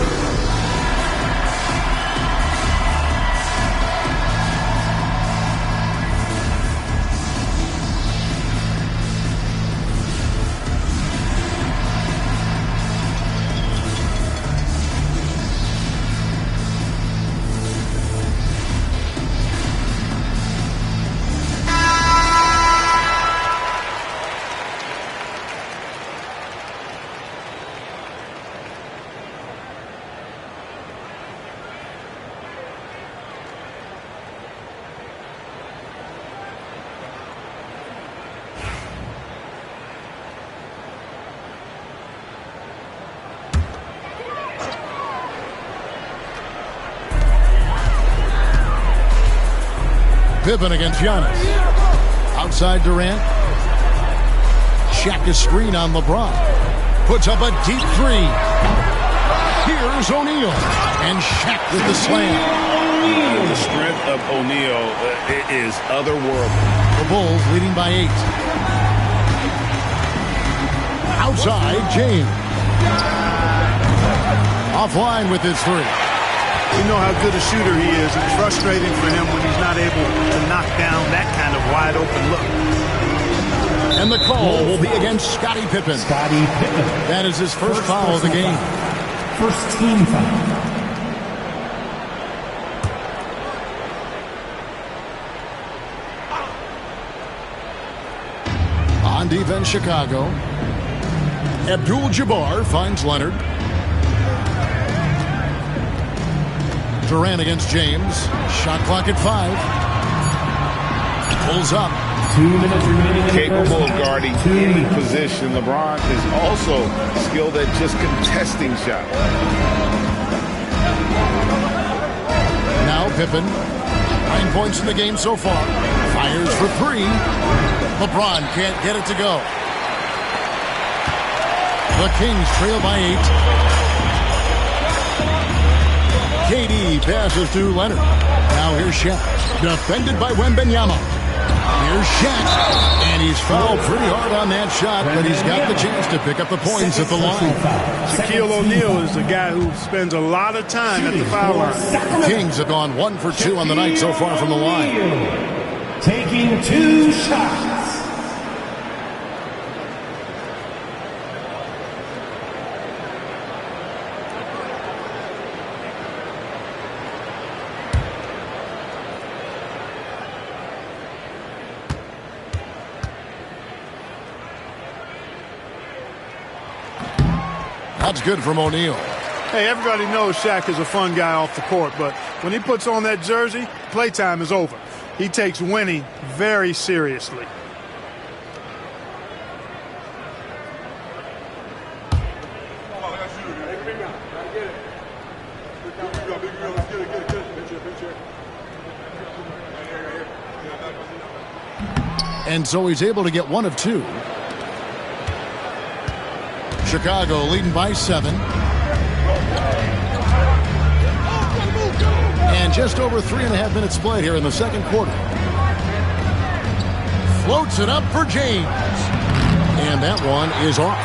Pippen against Giannis. Outside Durant. Shaq a screen on LeBron. Puts up a deep three. Here's O'Neal. And Shaq with the slam. The strength of O'Neal is otherworldly. The Bulls leading by 8. Outside, James. Offline with his three. You know how good a shooter he is. It's frustrating for him when he's not able to knock down that kind of wide open look. And the call will be against Scottie Pippen. Scottie Pippen. That is his first foul of the game. First team foul. On defense, Chicago. Abdul-Jabbar finds Leonard. Durant against James. Shot clock at 5. Pulls up. 2 minutes remaining. Capable of guarding any position. LeBron is also skilled at just contesting shots. Now Pippen. 9 points in the game so far. Fires for 3. LeBron can't get it to go. The Kings trail by 8. KD passes to Leonard. Now here's Shaq. Defended by Wembanyama. Here's Shaq. And he's fouled pretty hard on that shot, but he's got the chance to pick up the points at the line. Shaquille O'Neal is the guy who spends a lot of time at the foul line. Kings have gone 1 for 2 on the night so far from the line. Taking 2 shots. That's good from O'Neal. Hey, everybody knows Shaq is a fun guy off the court, but when he puts on that jersey, playtime is over. He takes winning very seriously. And so he's able to get 1 of 2. Chicago leading by 7. And just over 3.5 minutes played here in the second quarter. Floats it up for James. And that one is off.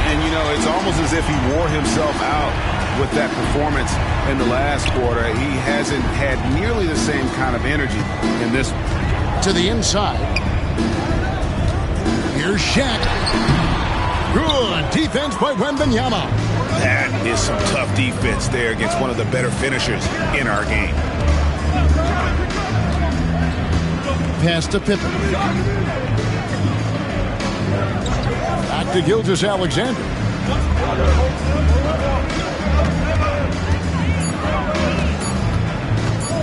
And you know, it's almost as if he wore himself out with that performance in the last quarter. He hasn't had nearly the same kind of energy in this one. To the inside. Here's Shaq. Good defense by Wembanyama. That is some tough defense there against one of the better finishers in our game. Pass to Pippen. Back to Gilgeous-Alexander.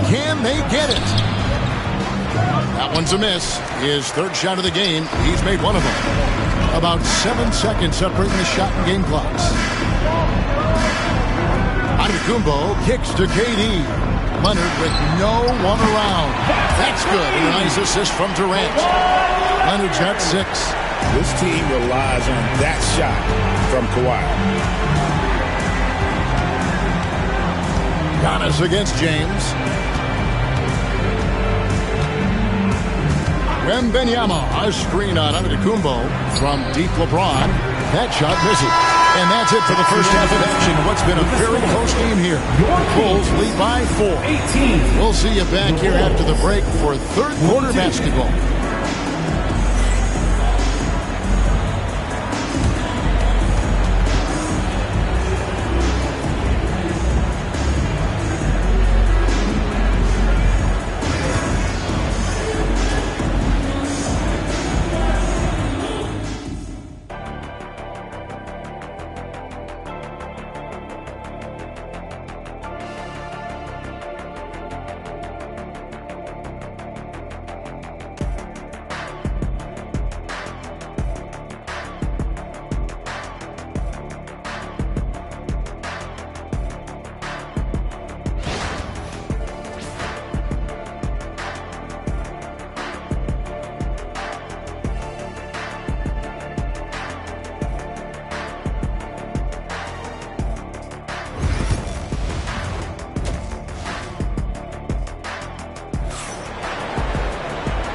Can they get it? That one's a miss. His third shot of the game. He's made 1 of them. About 7 seconds separating the shot and game clocks. Antetokounmpo kicks to KD. Leonard with no one around. That's good. And a nice assist from Durant. Leonard's got 6. This team relies on that shot from Kawhi. Giannis against James. Wembanyama, a screen on Antetokounmpo from deep LeBron. That shot misses. And that's it for the first half of action. What's been a very close game here. Bulls lead by 4. We'll see you back here after the break for third quarter basketball.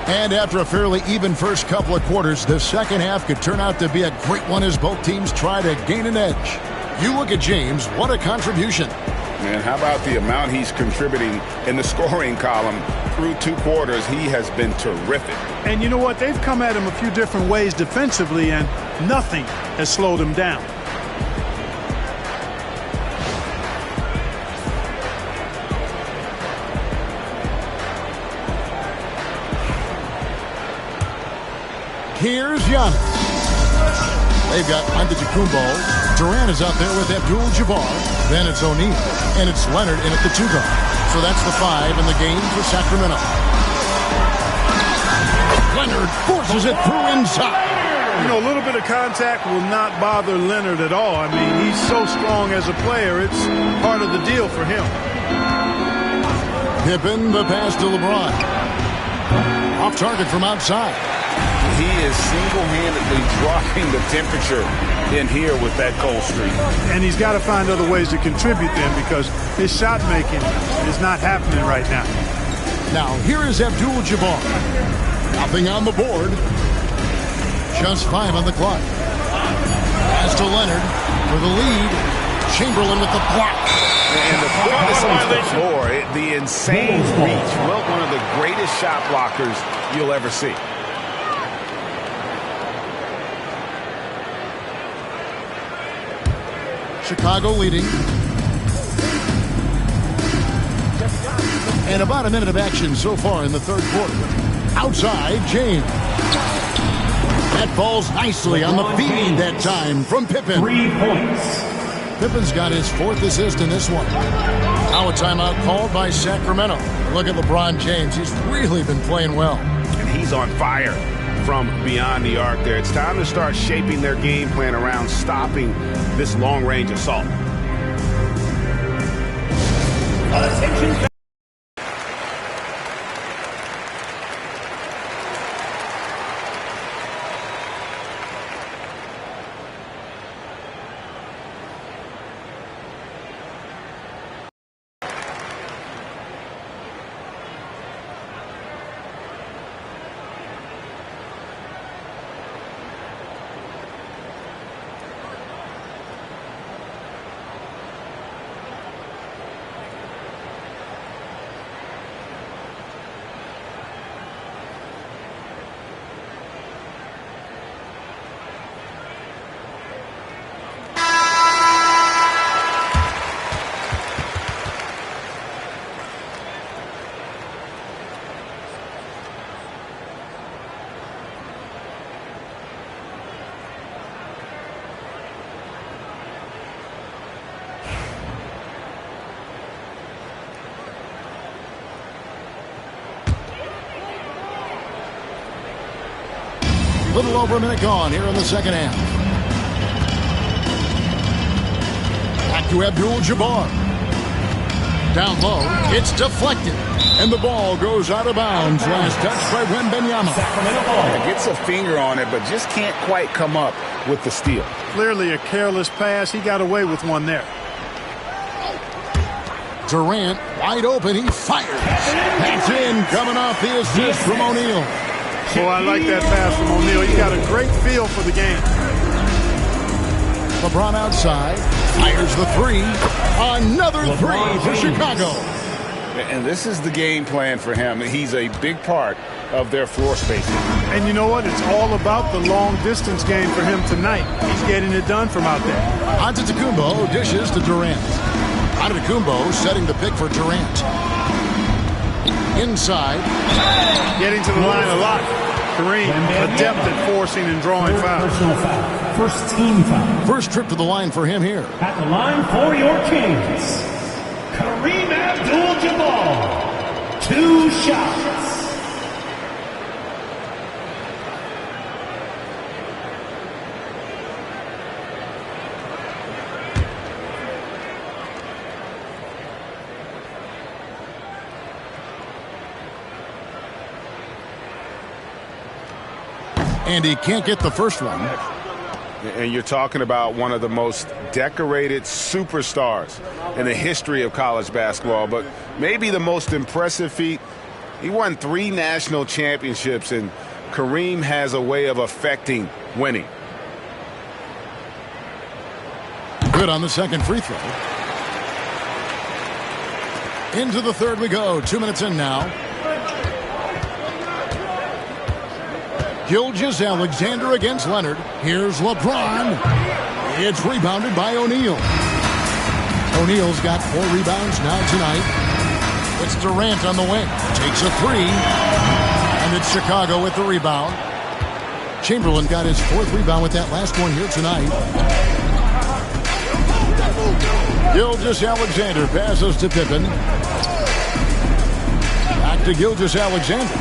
And after a fairly even first couple of quarters, the second half could turn out to be a great one as both teams try to gain an edge. You look at James, what a contribution. Man, how about the amount he's contributing in the scoring column through 2 quarters? He has been terrific. And you know what? They've come at him a few different ways defensively, and nothing has slowed him down. Here's Giannis. They've got Antetokounmpo. Durant is out there with Abdul-Jabbar. Then it's O'Neal. And it's Leonard in at the 2 guard. So that's the 5 in the game for Sacramento. Leonard forces it through inside. You know, a little bit of contact will not bother Leonard at all. I mean, he's so strong as a player. It's part of the deal for him. Pippen, the pass to LeBron. Off target from outside. He is single-handedly dropping the temperature in here with that cold streak. And he's got to find other ways to contribute then, because his shot making is not happening right now. Now, here is Abdul-Jabbar. Nothing on the board. Just 5 on the clock. Pass to Leonard for the lead. Chamberlain with the block. And the quickness on the floor, the insane reach. Well, one of the greatest shot blockers you'll ever see. Chicago leading. And about a minute of action so far in the third quarter. Outside, James. That falls nicely on the feed that time from Pippen. 3 points. Pippen's got his 4th assist in this one. Now a timeout called by Sacramento. Look at LeBron James. He's really been playing well. And he's on fire from beyond the arc there. It's time to start shaping their game plan around stopping this long-range assault. Attention. Little over a minute gone here in the second half. Back to Abdul-Jabbar. Down low, it's deflected. And the ball goes out of bounds. Last touch by Wembanyama. Gets a finger on it, but just can't quite come up with the steal. Clearly a careless pass. He got away with one there. Durant, wide open, he fires. That's in, coming off the assist from O'Neal. Oh, I like that pass from O'Neal. He got a great feel for the game. LeBron outside, fires the 3. Another 3 for Chicago. And this is the game plan for him. He's a big part of their floor spacing. And you know what? It's all about the long-distance game for him tonight. He's getting it done from out there. Antetokounmpo dishes to Durant. Antetokounmpo setting the pick for Durant. Inside. Getting to the line a lot. Kareem, adept at forcing and drawing fouls. First team foul. First trip to the line for him here. At the line for your Kings, Kareem Abdul-Jabbar. 2 shots. And he can't get the first one. And you're talking about one of the most decorated superstars in the history of college basketball. But maybe the most impressive feat He won 3 national championships, and Kareem has a way of affecting winning. Good on the second free throw. Into the third we go. 2 minutes in now. Gilgeous-Alexander against Leonard. Here's LeBron. It's rebounded by O'Neal. O'Neal's got 4 rebounds now tonight. It's Durant on the wing. Takes a 3. And it's Chicago with the rebound. Chamberlain got his 4th rebound with that last one here tonight. Gilgeous-Alexander passes to Pippen. Back to Gilgeous-Alexander.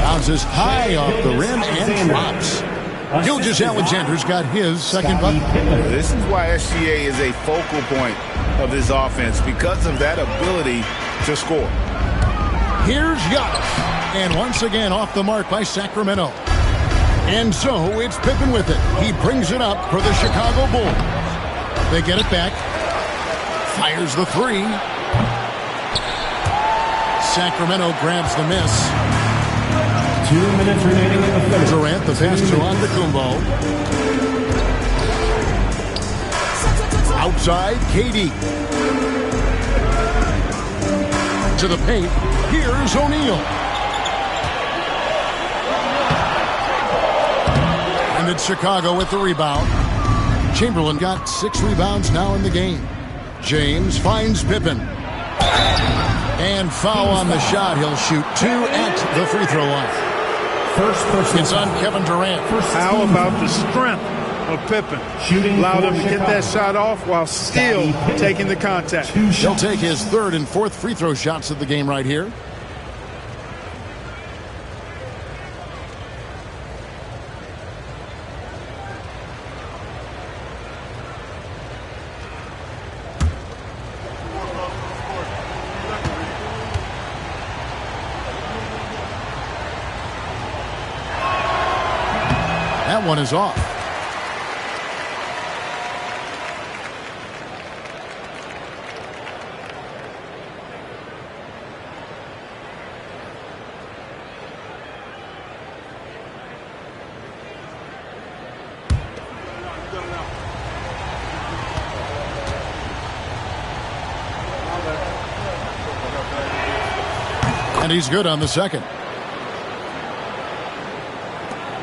Bounces high off the rim and drops. Gilgeous-Alexander's got his second bucket. This is why SGA is a focal point of this offense, because of that ability to score. Here's Giannis. And once again off the mark by Sacramento. And so it's Pippen with it. He brings it up for the Chicago Bulls. They get it back. Fires the 3. Sacramento grabs the miss. 2 minutes remaining in the third. Durant, the pass to Antetokounmpo. Outside, KD. To the paint. Here's O'Neal. And it's Chicago with the rebound. Chamberlain got 6 rebounds now in the game. James finds Pippen. And foul on the shot. He'll shoot 2 at the free throw line. It's on Kevin Durant. How about the strength of Pippen? Allowed him to get that shot off while still taking the contact. He'll take his 3rd and 4th free throw shots of the game right here. That one is off. And he's good on the second.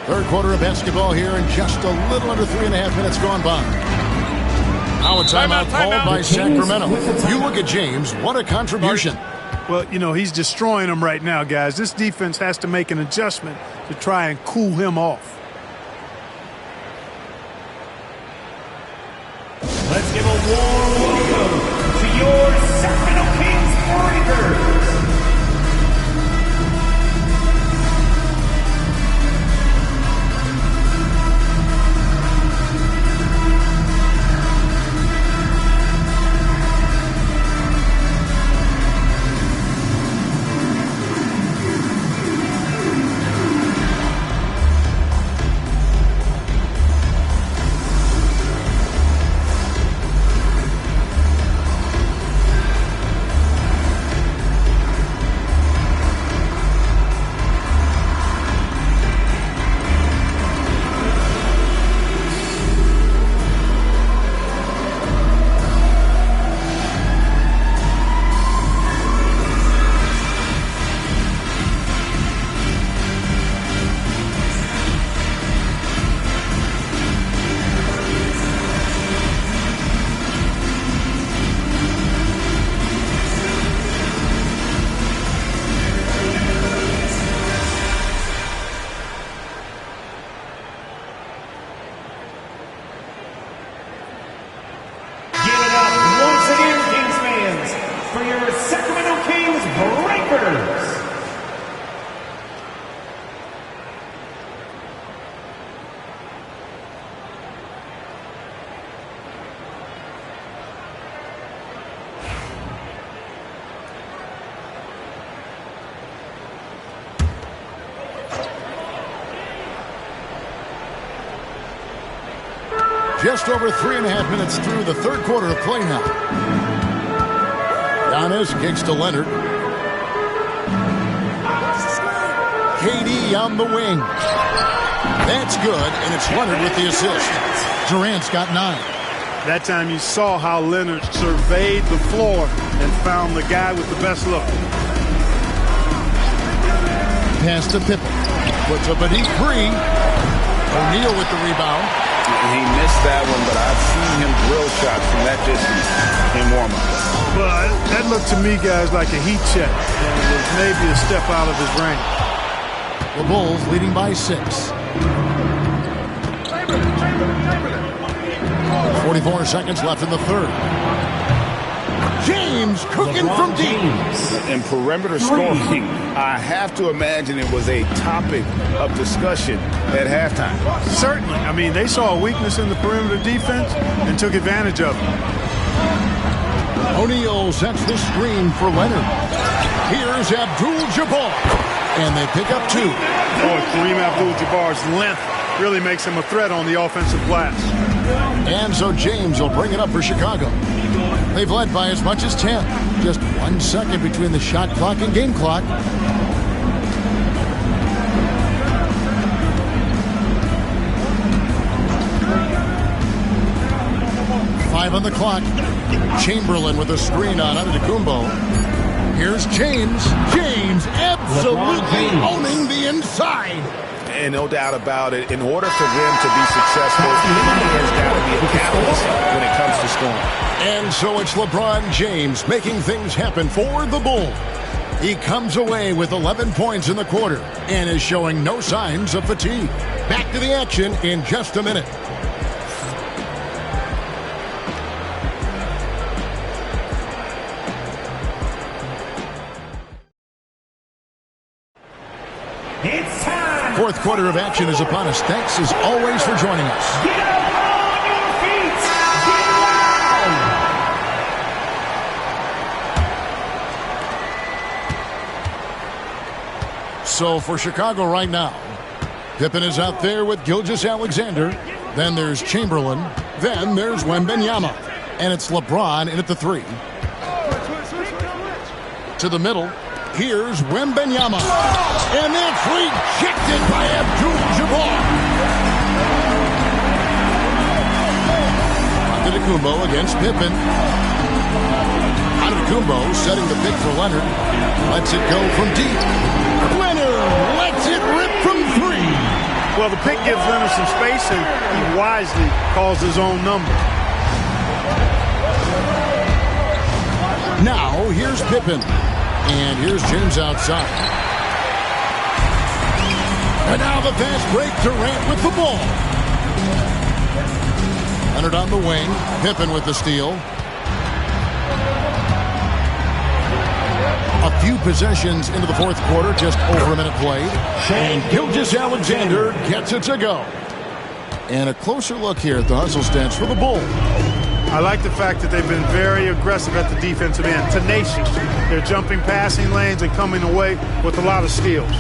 Third quarter of basketball here, and just a little under 3.5 minutes gone by. Now a timeout called by Sacramento. You look at James, what a contribution. Well, you know, he's destroying them right now, guys. This defense has to make an adjustment to try and cool him off. Let's give a warm welcome to your Sacramento Kings Breakers. Just over 3.5 minutes through the third quarter of play now. Giannis kicks to Leonard. KD on the wing. That's good, and it's Leonard with the assist. Durant's got 9. That time you saw how Leonard surveyed the floor and found the guy with the best look. Pass to Pippen. Puts up a deep 3. O'Neal with the rebound. And he missed that one, but I've seen him drill shots from that distance in warm-up. But that looked to me, guys, like a heat check. And it was maybe a step out of his range. The Bulls leading by 6. 44 seconds left in the third. James cooking from deep. In perimeter scoring, I have to imagine it was a topic of discussion at halftime. Certainly. I mean, they saw a weakness in the perimeter defense and took advantage of it. O'Neal sets the screen for Leonard. Here's Abdul-Jabbar. And they pick up 2. Kareem Abdul-Jabbar's length really makes him a threat on the offensive glass. And so James will bring it up for Chicago. They've led by as much as 10. Just 1 second between the shot clock and game clock. Five on the clock. Chamberlain with a screen on Antetokounmpo. Here's James. James absolutely owning the inside. And no doubt about it, in order for them to be successful, there's got to be a catalyst when it comes to scoring. And so it's LeBron James making things happen for the Bulls. He comes away with 11 points in the quarter and is showing no signs of fatigue. Back to the action in just a minute. It's time. Fourth quarter of action is upon us. Thanks as always for joining us. Get up on your feet. Get loud. So for Chicago right now, Pippen is out there with Gilgeous-Alexander. Then there's Chamberlain. Then there's Wembanyama. And it's LeBron in at the 3. To the middle. Here's Wembanyama. And that's rejected by Abdul-Jabbar. Antetokounmpo against Pippen. Antetokounmpo setting the pick for Leonard. Lets it go from deep. Leonard lets it rip from 3. Well, the pick gives Leonard some space, and he wisely calls his own number. Now, here's Pippen. And here's James outside. And now the fast break. Durant with the ball. Leonard on the wing. Pippen with the steal. A few possessions into the fourth quarter. Just over a minute played. And Gilgeous-Alexander gets it to go. And a closer look here at the hustle stats for the Bulls. I like the fact that they've been very aggressive at the defensive end, tenacious. They're jumping passing lanes and coming away with a lot of steals.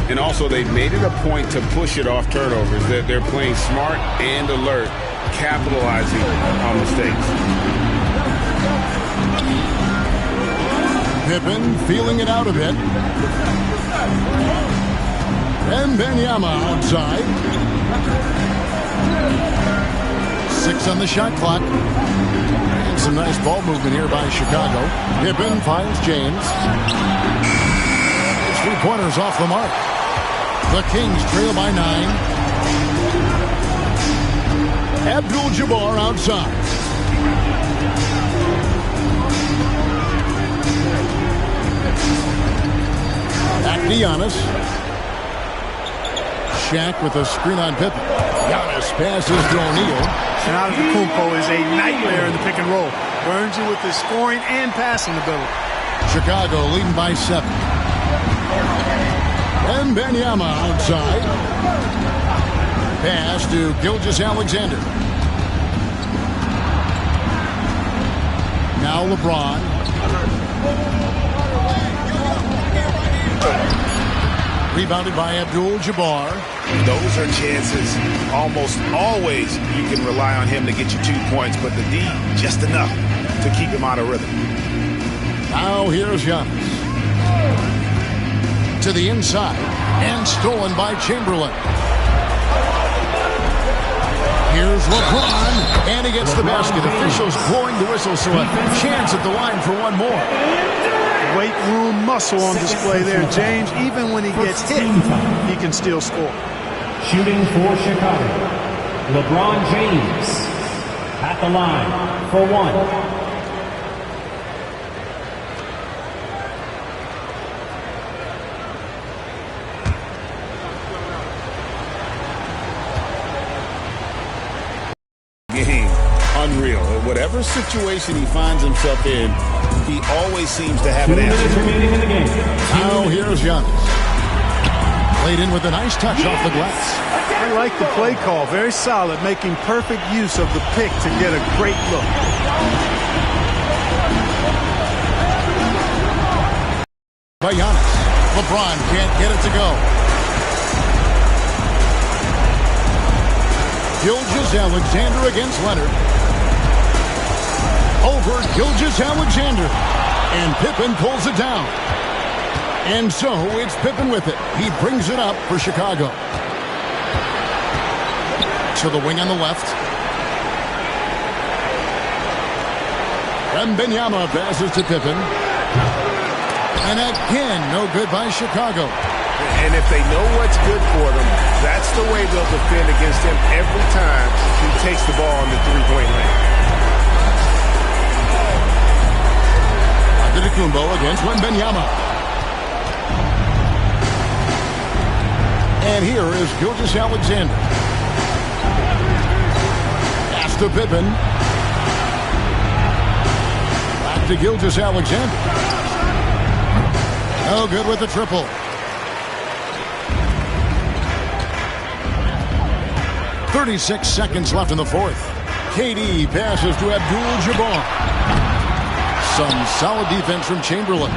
And also, they've made it a point to push it off turnovers. They're playing smart and alert, capitalizing on mistakes. Pippen feeling it out a bit. Wembanyama outside. 6 on the shot clock. And some nice ball movement here by Chicago. Pippen finds James. 3-pointers off the mark. The Kings trail by 9. Abdul-Jabbar outside. Back to Giannis. Shaq with a screen on Pippen. Giannis passes to O'Neal. And Antetokounmpo is a nightmare in the pick and roll. Burns you with his scoring and passing ability. Chicago leading by 7. Wembanyama outside. Pass to Gilgeous-Alexander. Now LeBron. Rebounded by Abdul-Jabbar. Those are chances. Almost always you can rely on him to get you 2 points, but the D, just enough to keep him out of rhythm. Now here's Giannis. To the inside and stolen by Chamberlain. Here's LeBron, and he gets the basket. Officials blowing the whistle, so a chance at the line for one more. Weight room muscle on display there, James. Even when he gets hit, he can still score. Shooting for Chicago, LeBron James at the line for one. Game. Unreal. Whatever situation he finds himself in, he always seems to have an answer. Remaining in the game. Now here's Giannis. Played in with a nice touch off the glass. I like the play call. Very solid, making perfect use of the pick to get a great look. By Giannis. LeBron can't get it to go. Gilgeous-Alexander against Leonard. Over Gilgeous-Alexander. And Pippen pulls it down. And so it's Pippen with it. He brings it up for Chicago. To the wing on the left. Wembanyama passes to Pippen. And again, no good by Chicago. And if they know what's good for them, that's the way they'll defend against him every time he takes the ball in the three-point lane. Antetokounmpo against Wembanyama. And here is Gilgeous-Alexander. Pass to Pippen. Back to Gilgeous-Alexander. No good with the triple. 36 seconds left in the fourth. KD passes to Abdul-Jabbar. Some solid defense from Chamberlain.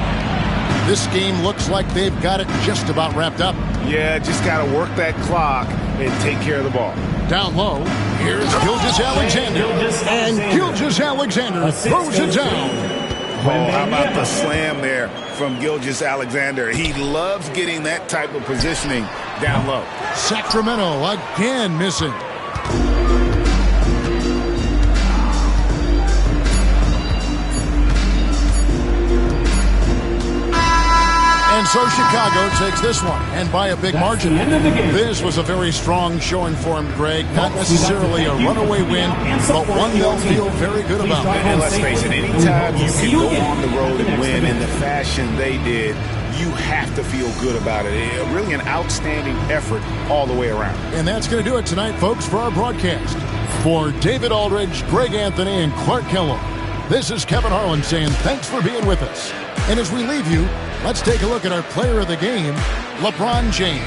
This game looks like they've got it just about wrapped up. Yeah, just got to work that clock and take care of the ball. Down low, here's Gilgeous-Alexander. And Gilgeous-Alexander throws it down. Oh, how about the slam there from Gilgeous-Alexander? He loves getting that type of positioning down low. Sacramento again missing. And so Chicago takes this one, and by a big margin. This was a very strong showing for him, Greg. Not necessarily a runaway win, but one they'll feel very good about. And let's face it, anytime you can go on the road and win in the fashion they did, you have to feel good about it. Really an outstanding effort all the way around. And that's going to do it tonight, folks, for our broadcast. For David Aldridge, Greg Anthony, and Clark Kellogg, this is Kevin Harlan saying thanks for being with us. And as we leave you, let's take a look at our player of the game, LeBron James.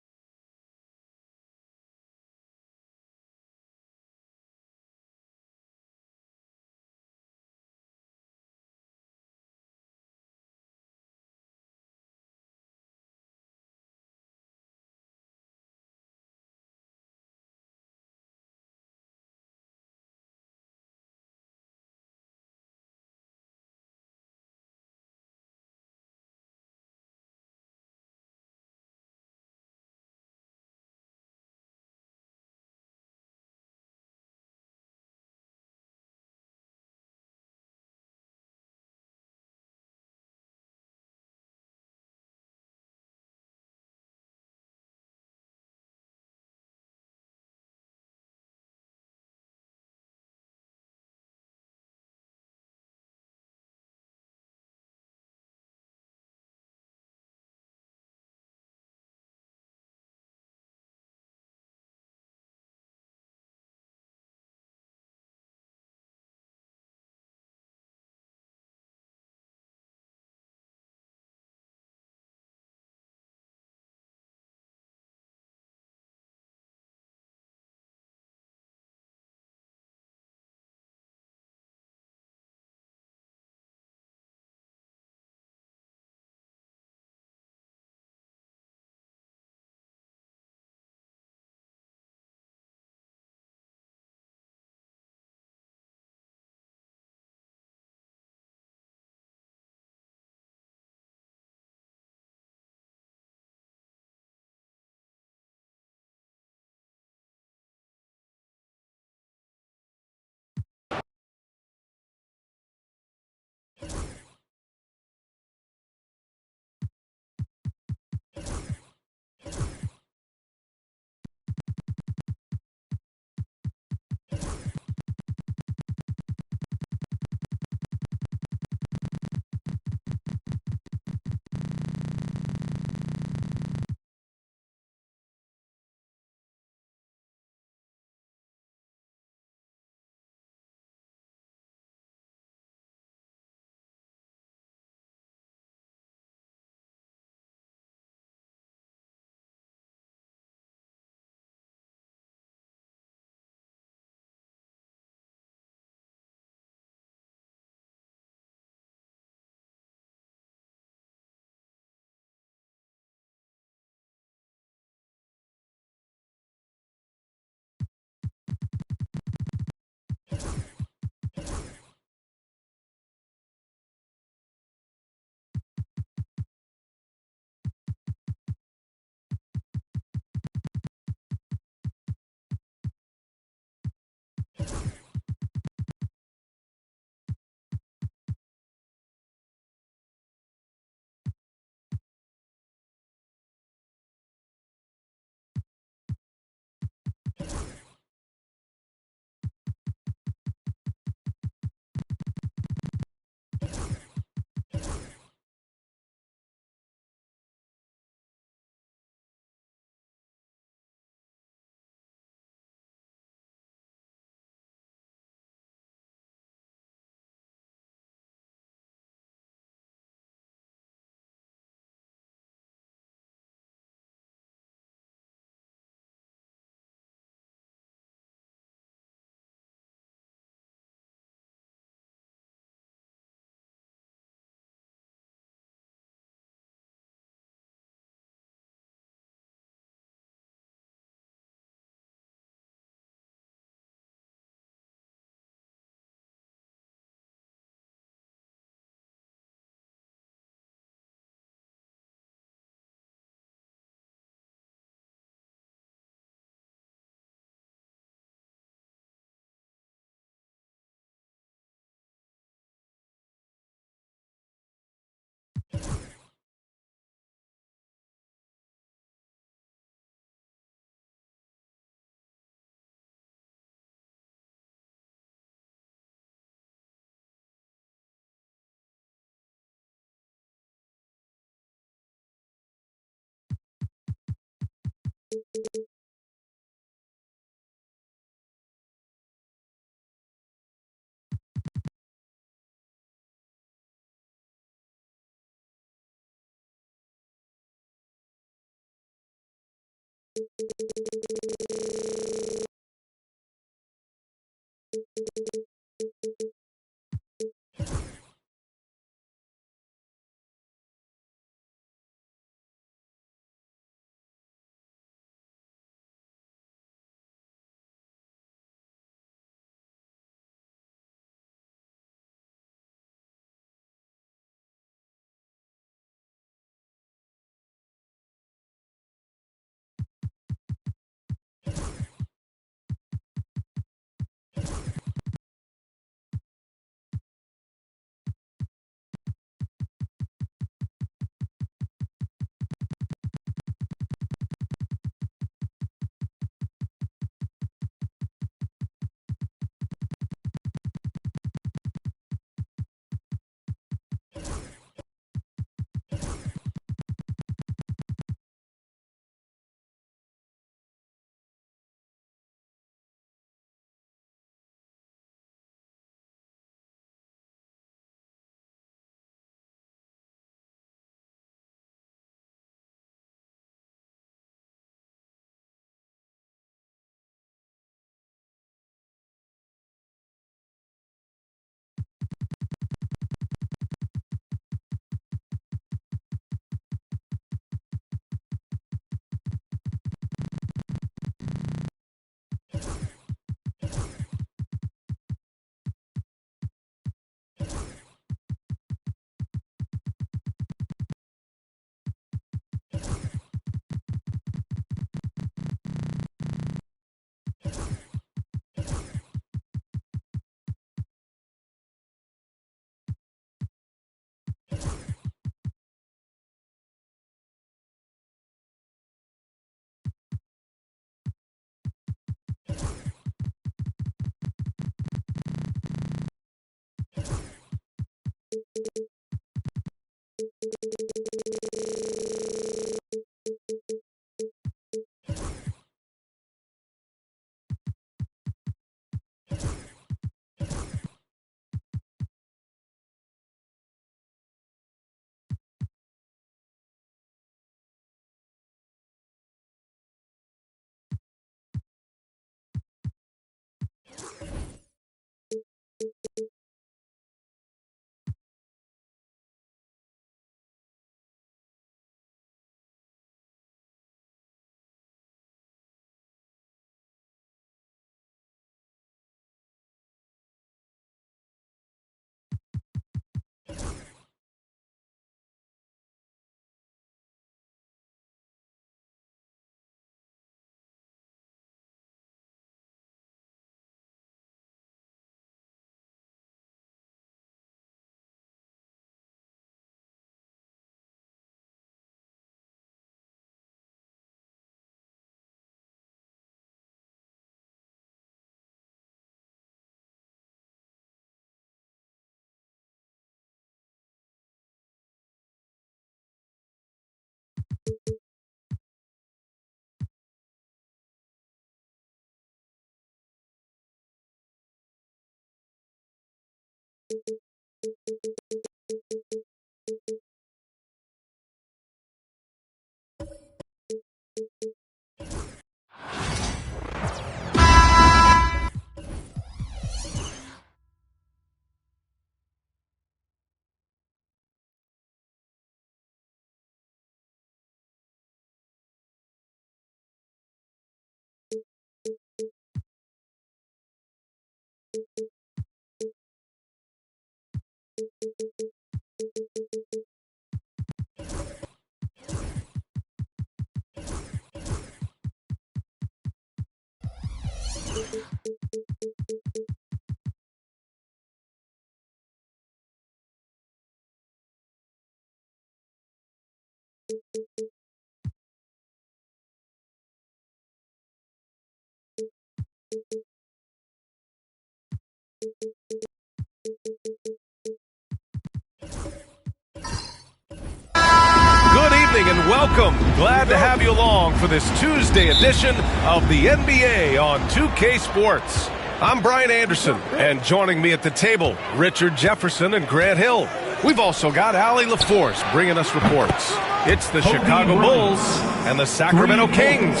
evening and welcome. Glad to have you along for this Tuesday edition of the NBA on 2K Sports. I'm Brian Anderson, and joining me at the table, Richard Jefferson and Grant Hill. We've also got Allie LaForce bringing us reports. It's the Chicago Bulls and the Sacramento Kings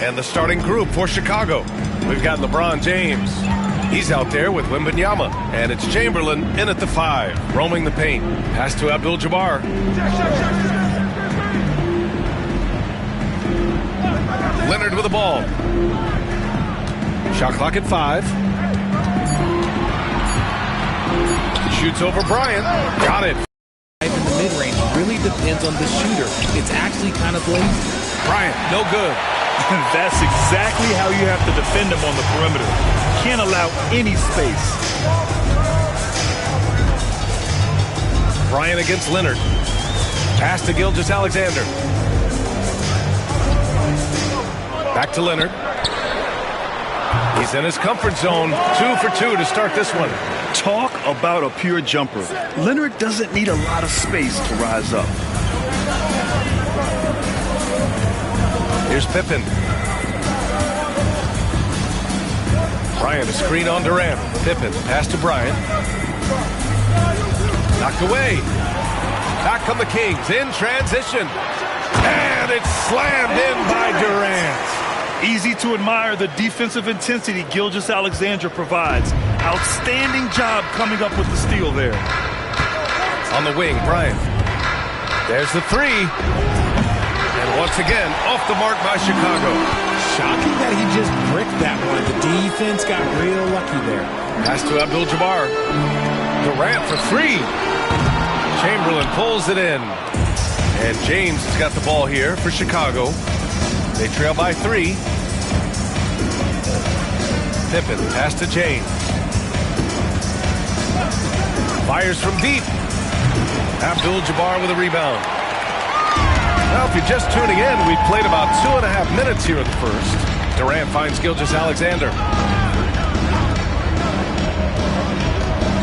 and the starting group for Chicago. We've got LeBron James. He's out there with Wembanyama, and it's Chamberlain in at the 5, roaming the paint. Pass to Abdul-Jabbar. Leonard with the ball. Shot clock at 5. Shoots over Bryant. Got it. In the mid-range really depends on the shooter. It's actually kind of lazy. Bryant, no good. That's exactly how you have to defend him on the perimeter. Can't allow any space. Bryant against Leonard. Pass to Gilgeous-Alexander. Back to Leonard. He's in his comfort zone. 2 for 2 to start this one. Talk about a pure jumper. Leonard doesn't need a lot of space to rise up. Here's Pippen. Bryant, a screen on Durant. Pippen, pass to Bryant. Knocked away. Back come the Kings in transition. And it's slammed in by Durant. Easy to admire the defensive intensity Gilgeous-Alexander provides. Outstanding job coming up with the steal there. On the wing, Bryant. There's the 3. And once again, off the mark by Chicago. Shocking that he just bricked that one. The defense got real lucky there. Pass to Abdul-Jabbar. Durant for 3. Chamberlain pulls it in. And James has got the ball here for Chicago. They trail by 3. Pippen, pass to James. Fires from deep. Abdul-Jabbar with a rebound. Well, if you're just tuning in, we played about 2.5 minutes here in the first. Durant finds Gilgeous-Alexander.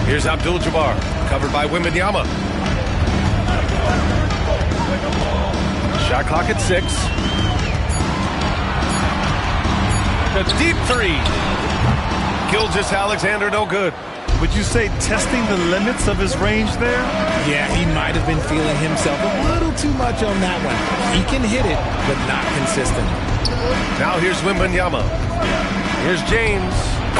Here's Abdul-Jabbar, covered by Wembanyama. Shot clock at 6. The deep 3. Gilgeous-Alexander, no good. Would you say testing the limits of his range there? Yeah, he might have been feeling himself a little too much on that one. He can hit it, but not consistent. Now here's Wembanyama. Here's James.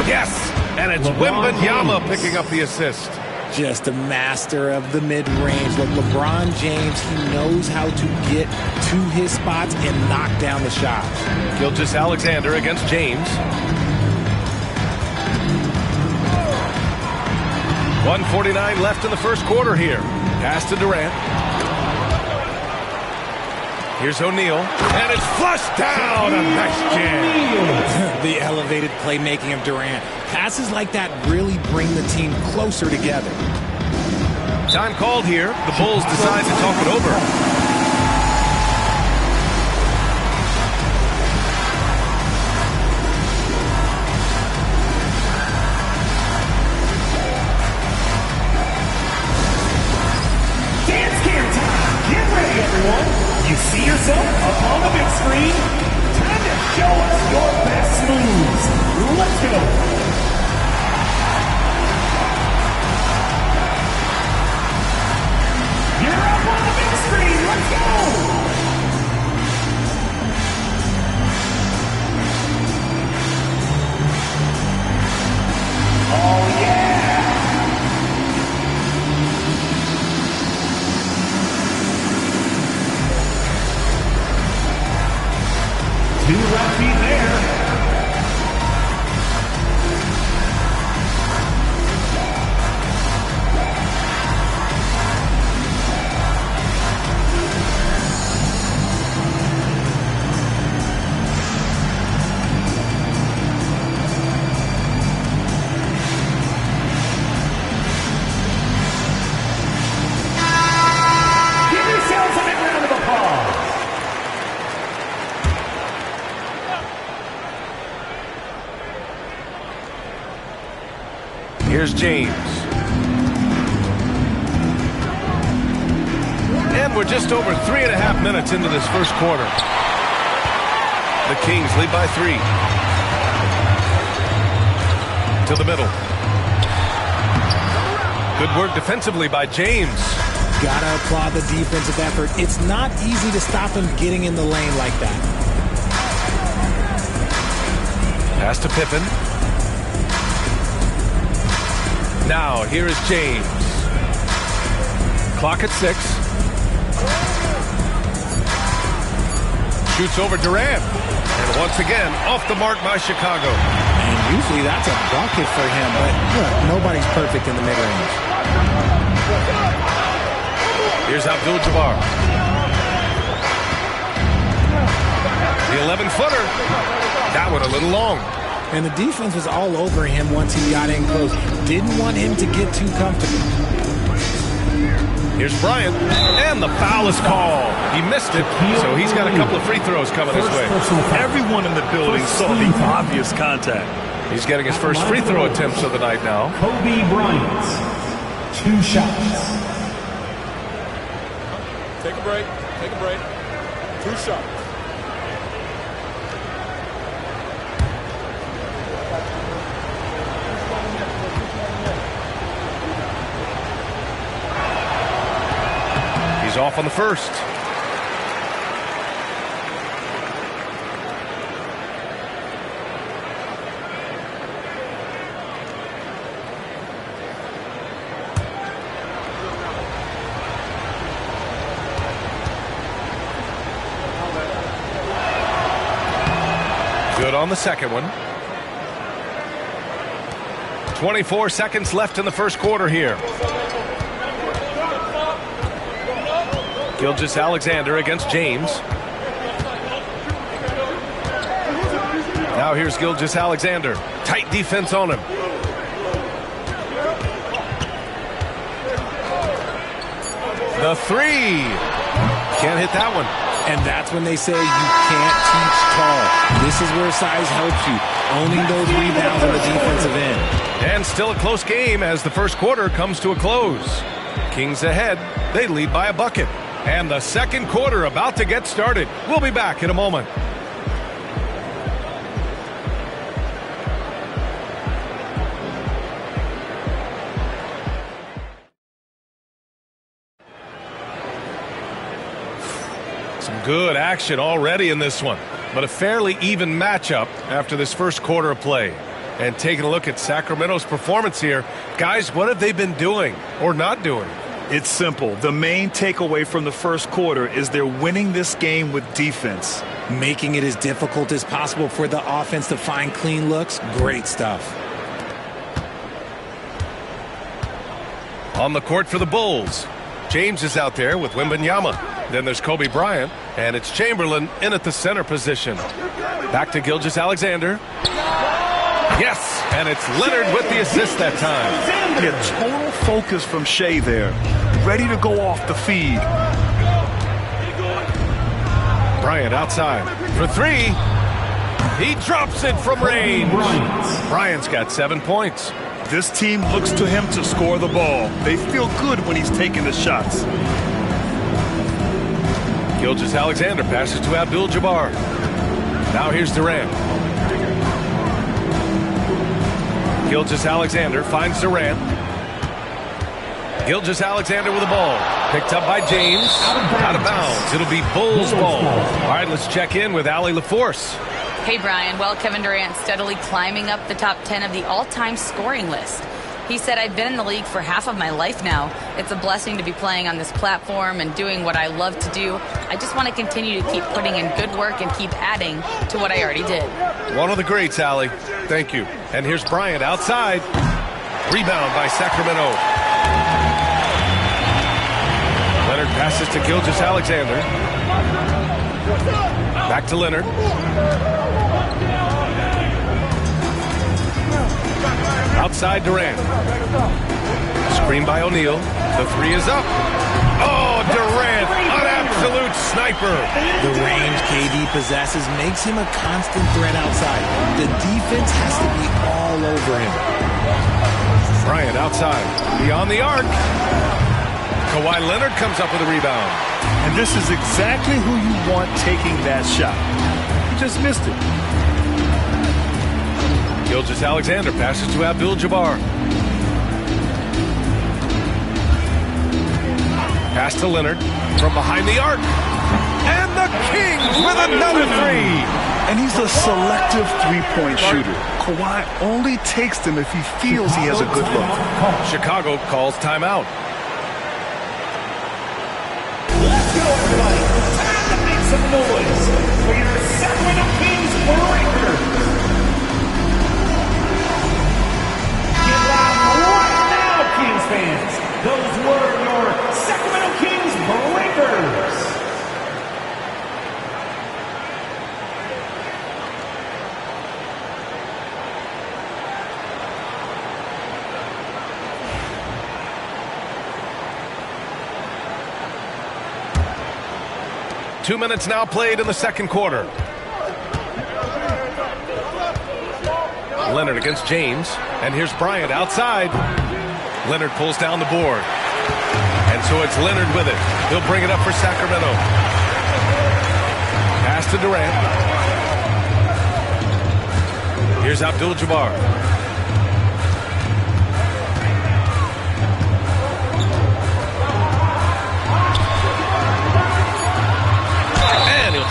Yes! And it's Wembanyama picking up the assist. Just a master of the mid-range. Look, LeBron James, he knows how to get to his spots and knock down the shots. Gilgeous-Alexander against James. 1:49 left in the first quarter here. Pass to Durant. Here's O'Neal. And it's flushed down. A nice jam. The elevated playmaking of Durant. Passes like that really bring the team closer together. Time called here. The Bulls decide to talk it over. You see yourself up on the big screen? Time to show us your best moves. Let's go. You're up on the big screen. Let's go. Oh, yeah. Two left feet there. Give yourselves a big round of applause. Here's James. And And we're just over 3.5 minutes into this first quarter. The Kings lead by 3. To the middle. Good work defensively by James. Gotta applaud the defensive effort. It's not easy to stop him getting in the lane like that. Pass to Pippen. Now, here is James. Clock at 6. Shoots over Durant. And once again, off the mark by Chicago. And usually that's a bucket for him, but look, nobody's perfect in the mid-range. Here's Abdul-Jabbar. The 11-footer. That one a little long. And the defense was all over him once he got in close. Didn't want him to get too comfortable. Here's Bryant, and the foul is called. He missed it, so he's got a couple of free throws coming his way. Everyone in the building saw the obvious contact. He's getting his first free throw attempts of the night now. Kobe Bryant, 2 shots. Take a break. Take a break. 2 shots. He's off on the first. Good on the second one. 24 seconds left in the first quarter here. Gilgeous-Alexander against James. Now here's Gilgeous-Alexander. Tight defense on him. The 3. Can't hit that one. And that's when they say you can't teach tall. This is where size helps you. Owning those rebounds on the defensive end. And still a close game as the first quarter comes to a close. Kings ahead. They lead by a bucket. And the second quarter about to get started. We'll be back in a moment. Some good action already in this one, but a fairly even matchup after this first quarter of play. And taking a look at Sacramento's performance here, guys, what have they been doing or not doing? It's simple. The main takeaway from the first quarter is they're winning this game with defense. Making it as difficult as possible for the offense to find clean looks. Great stuff. On the court for the Bulls, James is out there with Wembanyama. Then there's Kobe Bryant, and it's Chamberlain in at the center position. Back to Gilgeous-Alexander. Yes, and it's Leonard with the assist that time. Yeah, total focus from Shea there. Ready to go off the feed. Bryant outside for 3. He drops it from range. Bryant's got 7 points. This team looks to him to score the ball. They feel good when he's taking the shots. Gilgeous-Alexander passes to Abdul-Jabbar. Now here's Durant. Gilgeous-Alexander finds Durant. Gilgeous-Alexander with the ball. Picked up by James. Out of bounds. It'll be Bulls ball. All right, let's check in with Allie LaForce. Hey, Brian. Well, Kevin Durant steadily climbing up the top 10 of the all-time scoring list. He said, I've been in the league for half of my life now. It's a blessing to be playing on this platform and doing what I love to do. I just want to continue to keep putting in good work and keep adding to what I already did. One of the greats, Allie. Thank you. And here's Bryant outside. Rebound by Sacramento. Leonard passes to Gilgeous-Alexander. Back to Leonard. Outside Durant. Screen by O'Neal. The 3 is up. Oh, Durant, an absolute sniper. The range KD possesses makes him a constant threat outside. The defense has to be all over him. Bryant outside. Beyond the arc. Kawhi Leonard comes up with a rebound. And this is exactly who you want taking that shot. He just missed it. Gilgeous-Alexander passes to Abdul-Jabbar. Pass to Leonard from behind the arc. And the Kings with another three. And he's a selective three-point shooter. Kawhi only takes them if he feels he has a good look. Chicago calls timeout. Let's go, everybody. Time to make some noise for your Sacramento Kings Breakers. Get loud right now, Kings fans. Those were your Sacramento Kings Breakers. Two minutes now played in the second quarter. Leonard against James. And here's Bryant outside. Leonard pulls down the board. And so it's Leonard with it. He'll bring it up for Sacramento. Pass to Durant. Here's Abdul-Jabbar.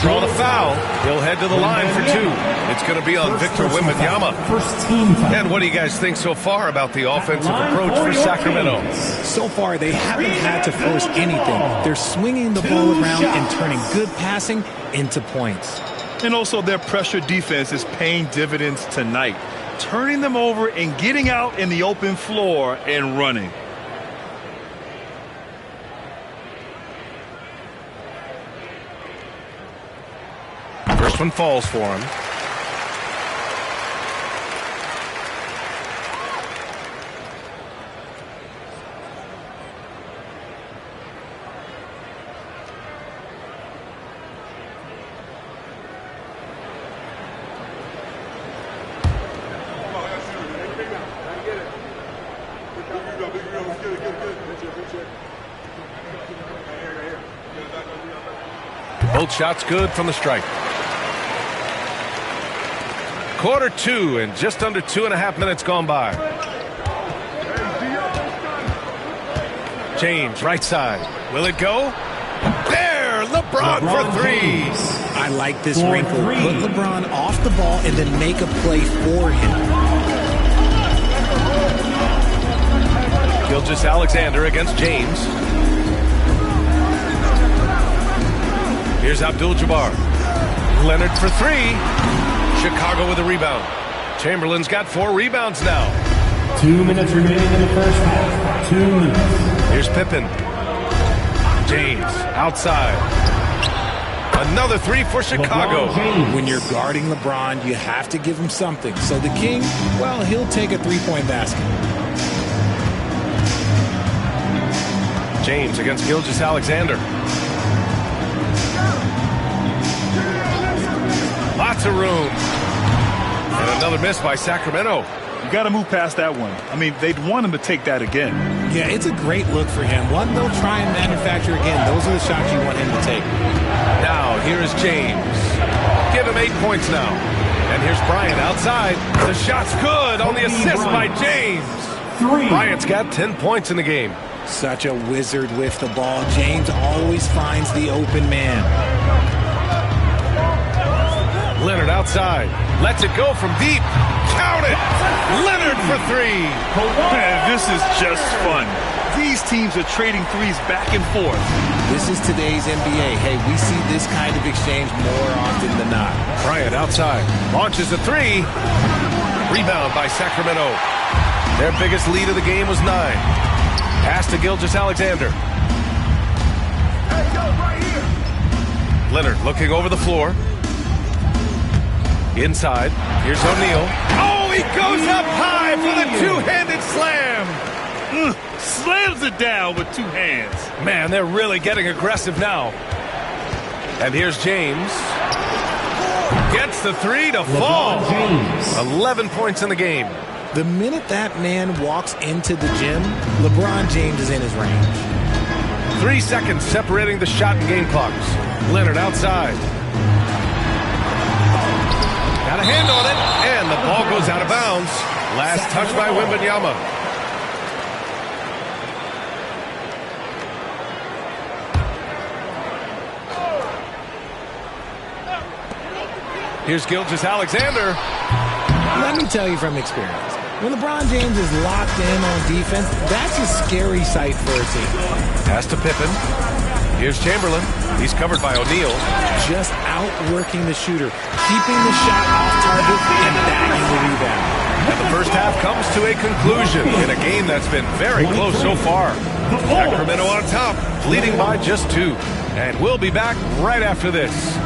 Draw the foul. He'll head to the line for two. It's going to be on Victor Wembanyama. And what do you guys think so far about the offensive approach for Sacramento? So far, they haven't had to force anything. They're swinging the ball around and turning good passing into points. And also their pressure defense is paying dividends tonight. Turning them over and getting out in the open floor and running. First one falls for him. Both shots good from the stripe. Quarter two and just under 2.5 minutes gone by. James, right side. Will it go? There! LeBron for three. I like this wrinkle. Put LeBron off the ball and then make a play for him. Gilgeous-Alexander against James. Here's Abdul-Jabbar. Leonard for three. Chicago with a rebound. Chamberlain's got 4 rebounds now. 2 minutes remaining in the first half. 2 minutes. Here's Pippen. James outside. Another three for Chicago. When you're guarding LeBron, you have to give him something. So the King, well, he'll take a three-point basket. James against Gilgeous-Alexander. Lots of room. And another miss by Sacramento. You got to move past that one. I mean, they'd want him to take that again. Yeah, it's a great look for him. One they'll try and manufacture again. Those are the shots you want him to take. Now, here's James. Give him 8 points now. And here's Bryant outside. The shot's good on the assist by James. Bryant's got 10 points in the game. Such a wizard with the ball. James always finds the open man. Leonard outside. Lets it go from deep. Count it! Leonard for three. Man, this is just fun. These teams are trading threes back and forth. This is today's NBA. Hey, we see this kind of exchange more often than not. Bryant outside. Launches a three. Rebound by Sacramento. Their biggest lead of the game was 9. Pass to Gilgeous-Alexander. Leonard looking over the floor. Inside. Here's O'Neal. Oh, he goes up high for the two-handed slam. Slams it down with 2 hands. Man, they're really getting aggressive now. And here's James. Gets the three to fall. 11 points in the game. The minute that man walks into the gym, LeBron James is in his range. 3 seconds separating the shot and game clocks. Leonard outside. Got a hand on it, and the ball goes out of bounds. Last touch by Wembanyama. Here's Gilgeous-Alexander. Let me tell you from experience, when LeBron James is locked in on defense, that's a scary sight for a team. Pass to Pippen. Here's Chamberlain. He's covered by O'Neal. Just outworking the shooter, keeping the shot off target and bagging the rebound. And the first half comes to a conclusion in a game that's been very close so far. Sacramento on top, leading by just 2. And we'll be back right after this.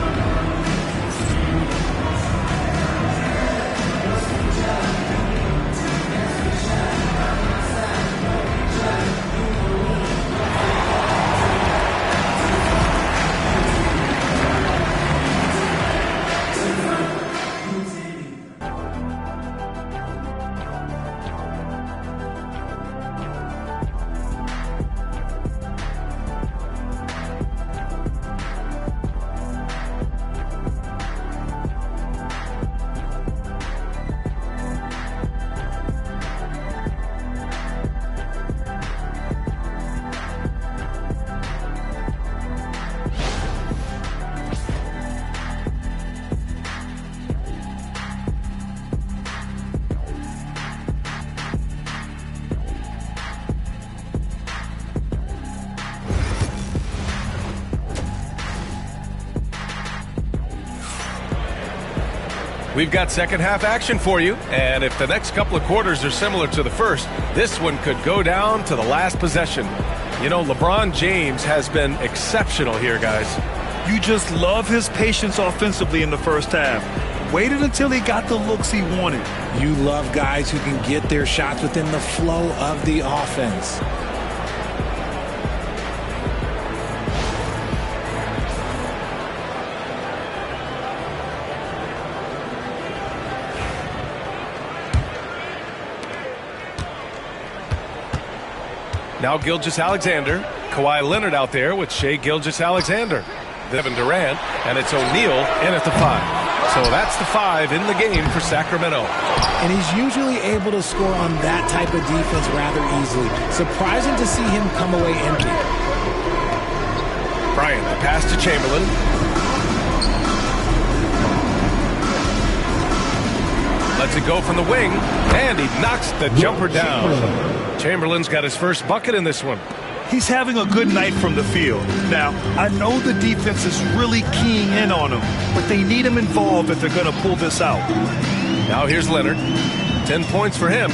We've got second half action for you, and if the next couple of quarters are similar to the first, this one could go down to the last possession. You know, LeBron James has been exceptional here, guys. You just love his patience offensively in the first half. Waited until he got the looks he wanted. You love guys who can get their shots within the flow of the offense. Now Gilgeous-Alexander. Kawhi Leonard out there with Shai Gilgeous-Alexander. Kevin Durant, and it's O'Neal in at the 5. So that's the 5 in the game for Sacramento. And he's usually able to score on that type of defense rather easily. Surprising to see him come away empty. Bryant, the pass to Chamberlain. Lets it go from the wing, and he knocks the jumper down. Chamberlain's got his first bucket in this one. He's having a good night from the field. Now, I know the defense is really keying in on him, but they need him involved if they're going to pull this out. Now here's Leonard. 10 points for him.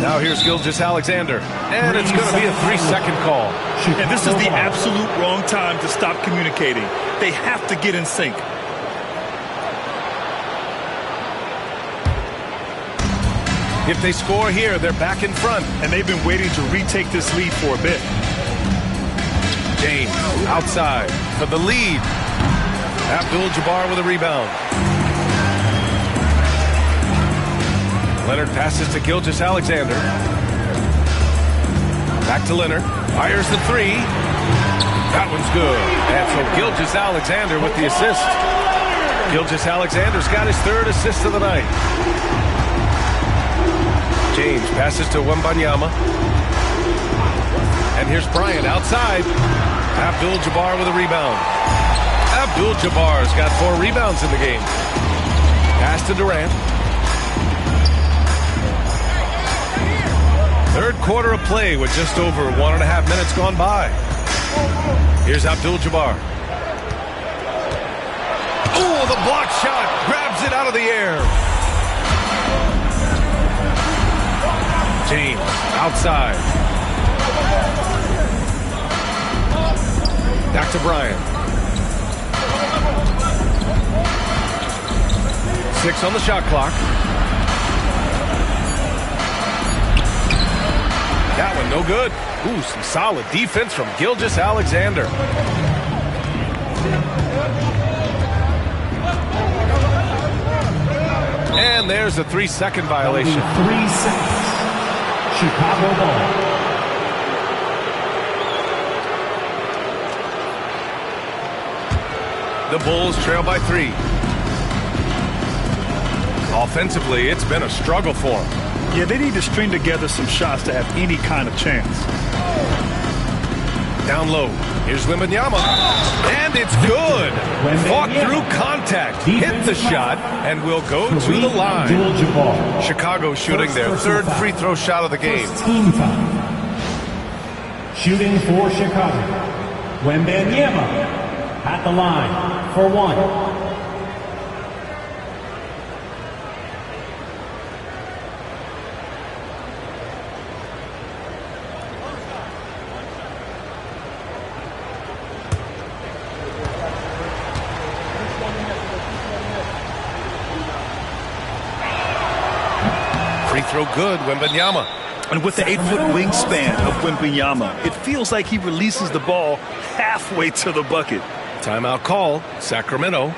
Now here's Gilgeous-Alexander. And it's going to be a 3-second call. And this is the absolute wrong time to stop communicating. They have to get in sync. If they score here, they're back in front. And they've been waiting to retake this lead for a bit. James outside for the lead. Abdul-Jabbar with a rebound. Leonard passes to Gilgeous-Alexander. Back to Leonard. Fires the 3. That one's good. And so Gilgeous-Alexander with the assist. Gilgeous-Alexander's got his 3rd assist of the night. James passes to Wembanyama. And here's Bryant outside. Abdul-Jabbar with a rebound. Abdul-Jabbar's got 4 rebounds in the game. Pass to Durant. 3rd quarter of play with just over 1.5 minutes gone by. Here's Abdul-Jabbar. Oh, the block shot. Grabs it out of the air. James outside. Back to Bryant. 6 on the shot clock. That one no good. Ooh, some solid defense from Gilgeous-Alexander. And there's a 3-second violation. 3 seconds. Chicago ball. The Bulls trail by 3. Offensively, it's been a struggle for them. Yeah, they need to string together some shots to have any kind of chance. Down low. Here's Wembanyama. And it's good. Fought through contact. Hit the shot and will go to the line. Chicago shooting their third free throw shot of the game. Team time. Shooting for Chicago. Wembanyama at the line for 1. Free throw good, Wembanyama. And with the 8-foot wingspan of Wembanyama, it feels like he releases the ball halfway to the bucket. Timeout call, Sacramento.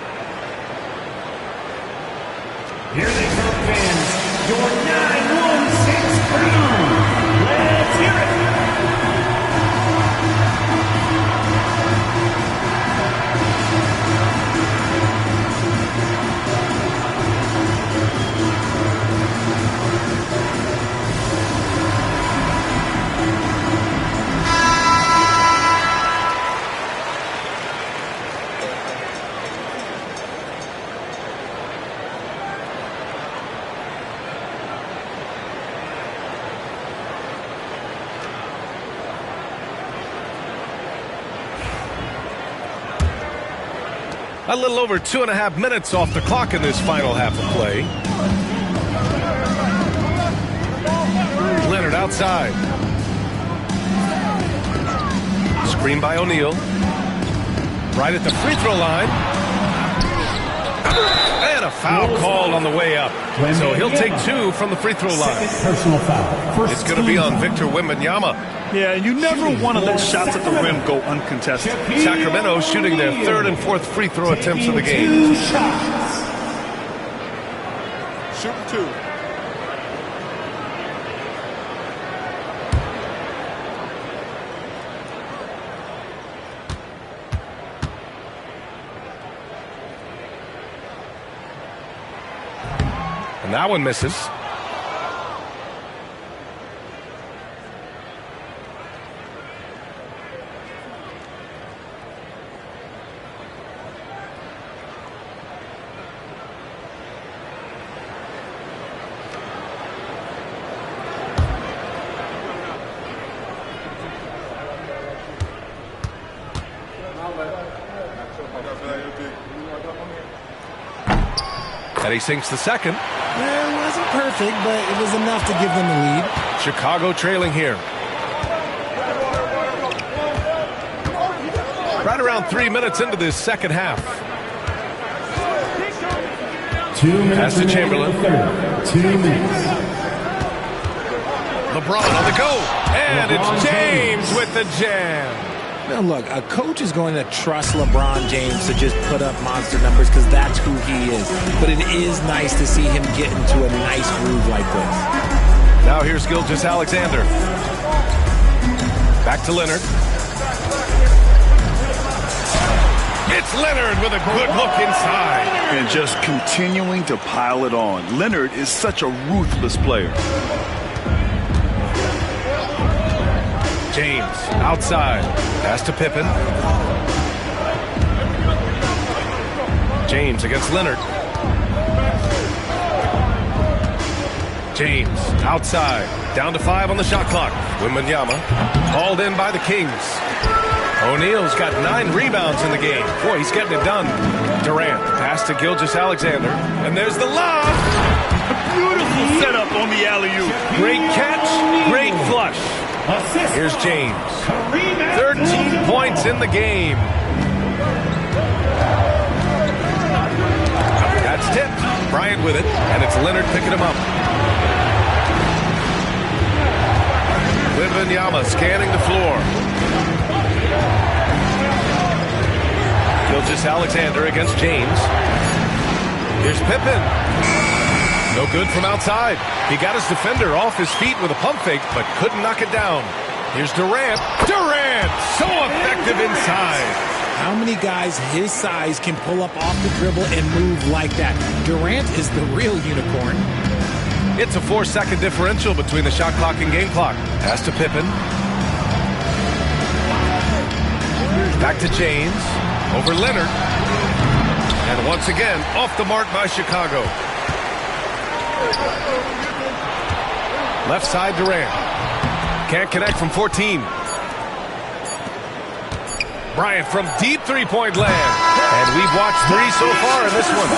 Here they come, fans. Your 916 crown. Let's hear it. A little over 2.5 minutes off the clock in this final half of play. Leonard outside. Screen by O'Neal. Right at the free throw line. And a foul called on the way up. So he'll take 2 from the free throw line. Personal foul. It's going to be on Victor Wembanyama. Yeah, you never want to let shots at the rim go uncontested. Sacramento shooting their 3rd and 4th free throw attempts of the game. 2 shots. Shoot 2. And that one misses. And he sinks the second. It wasn't perfect, but it was enough to give them the lead. Chicago trailing here. Right around 3 minutes into this second half. 2 minutes. Pass to Chamberlain. 2 minutes. LeBron on the go. And it's James with the jam. Now, look, a coach is going to trust LeBron James to just put up monster numbers because that's who he is. But it is nice to see him get into a nice groove like this. Now here's Gilgeous-Alexander. Back to Leonard. It's Leonard with a good look inside. And just continuing to pile it on. Leonard is such a ruthless player. James outside. Pass to Pippen. James against Leonard. James outside. Down to 5 on the shot clock. Wembanyama hauled in by the Kings. O'Neal's got 9 rebounds in the game. Boy, he's getting it done. Durant pass to Gilgeous-Alexander. And there's the lob. Beautiful setup on the alley-oop. Great catch. Great flush. Here's James. 13 points in the game. That's tipped. Bryant with it, and it's Leonard picking him up. Wembanyama scanning the floor. Gilgeous-Alexander against James. Here's Pippen. No good from outside. He got his defender off his feet with a pump fake, but couldn't knock it down. Here's Durant. Durant! So effective inside. How many guys his size can pull up off the dribble and move like that? Durant is the real unicorn. It's a 4-second differential between the shot clock and game clock. Pass to Pippen. Back to James. Over Leonard. And once again, off the mark by Chicago. Left side Durant. Can't connect from 14. Bryant from deep three-point land. And we've watched 3 so far in this one.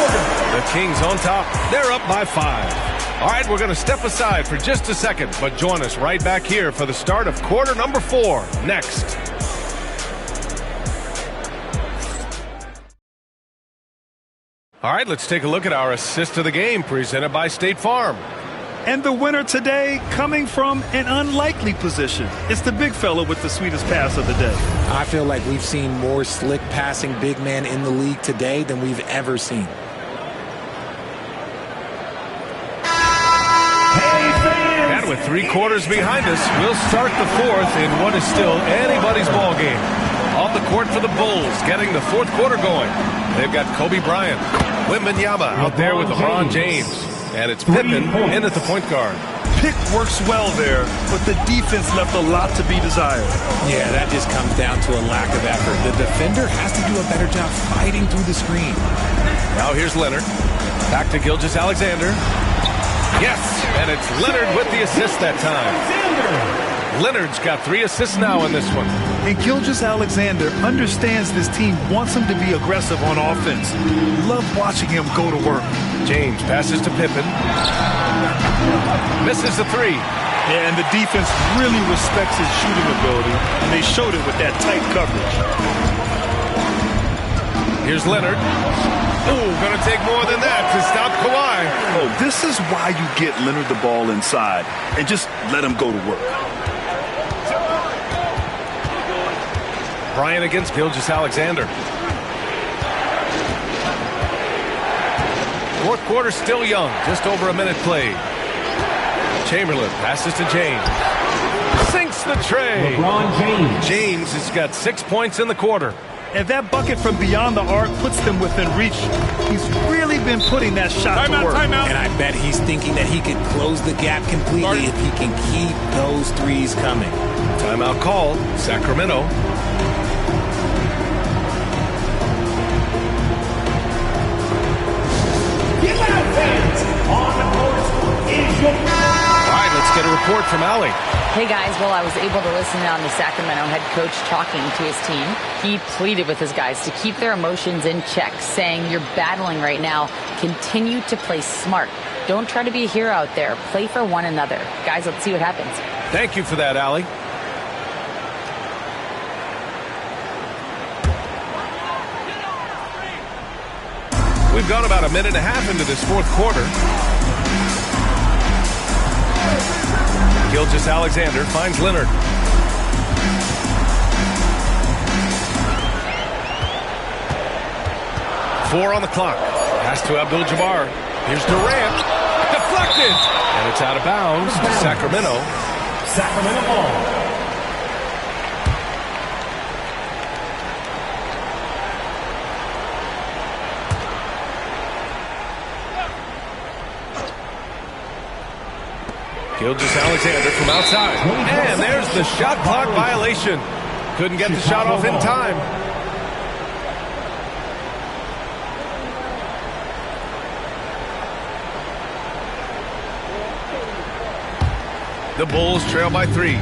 The Kings on top. They're up by 5. All right, we're going to step aside for just a second, but join us right back here for the start of quarter number 4 next. All right, let's take a look at our assist of the game presented by State Farm. And the winner today coming from an unlikely position. It's the big fella with the sweetest pass of the day. I feel like we've seen more slick passing big man in the league today than we've ever seen. And with 3 quarters behind us, we'll start the 4th in what is still anybody's ball game. On the court for the Bulls, getting the 4th quarter going. They've got Kobe Bryant, Wembanyama out there with LeBron James. And it's Pippen in at the point guard. Pick works well there, but the defense left a lot to be desired. Yeah, that just comes down to a lack of effort. The defender has to do a better job fighting through the screen. Now here's Leonard. Back to Gilgeous-Alexander. Yes, and it's Leonard with the assist that time. Leonard's got 3 assists now in this one. And Gilgeous-Alexander understands this team wants him to be aggressive on offense. Love watching him go to work. James passes to Pippen. Misses the 3. Yeah, and the defense really respects his shooting ability, and they showed it with that tight coverage. Here's Leonard. Oh, gonna take more than that to stop Kawhi. Oh, this is why you get Leonard the ball inside and just let him go to work. Bryant against Gilgeous-Alexander. 4th quarter still young, just over a minute played. Chamberlain passes to James. Sinks the tray. LeBron James. James has got 6 points in the quarter. And that bucket from beyond the arc puts them within reach. He's really been putting that shot to work. And I bet he's thinking that he could close the gap completely if he can keep those threes coming. Timeout called, Sacramento. All right, let's get a report from Allie. Hey guys, well, I was able to listen on the Sacramento head coach talking to his team. He pleaded with his guys to keep their emotions in check, saying, you're battling right now. Continue to play smart. Don't try to be a hero out there. Play for one another. Guys, let's see what happens. Thank you for that, Allie. We've gone about a minute and a half into this 4th quarter. Gilgeous-Alexander finds Leonard. Four on the clock. Pass to Abdul-Jabbar. Here's Durant. Deflected. And it's out of bounds to Sacramento. Sacramento ball. Gilgeous-Alexander from outside. And there's the shot clock violation. Couldn't get the shot off in time. The Bulls trail by 3.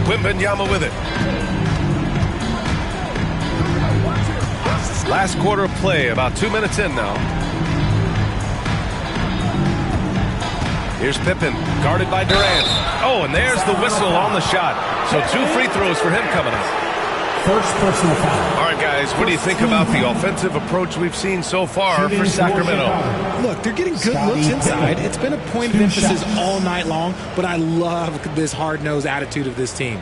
Wembanyama with it. Last quarter of play, about 2 minutes in now. Here's Pippen, guarded by Durant. Oh, and there's the whistle on the shot. So 2 free throws for him coming up. First personal foul. All right, guys, what do you think about the offensive approach we've seen so far for Sacramento? Look, they're getting good looks inside. It's been a point of emphasis all night long, but I love this hard-nosed attitude of this team.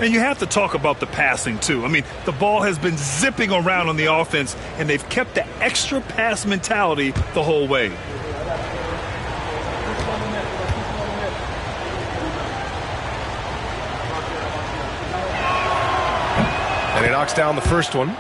And you have to talk about the passing, too. I mean, the ball has been zipping around on the offense, and they've kept the extra pass mentality the whole way. And he knocks down the first one.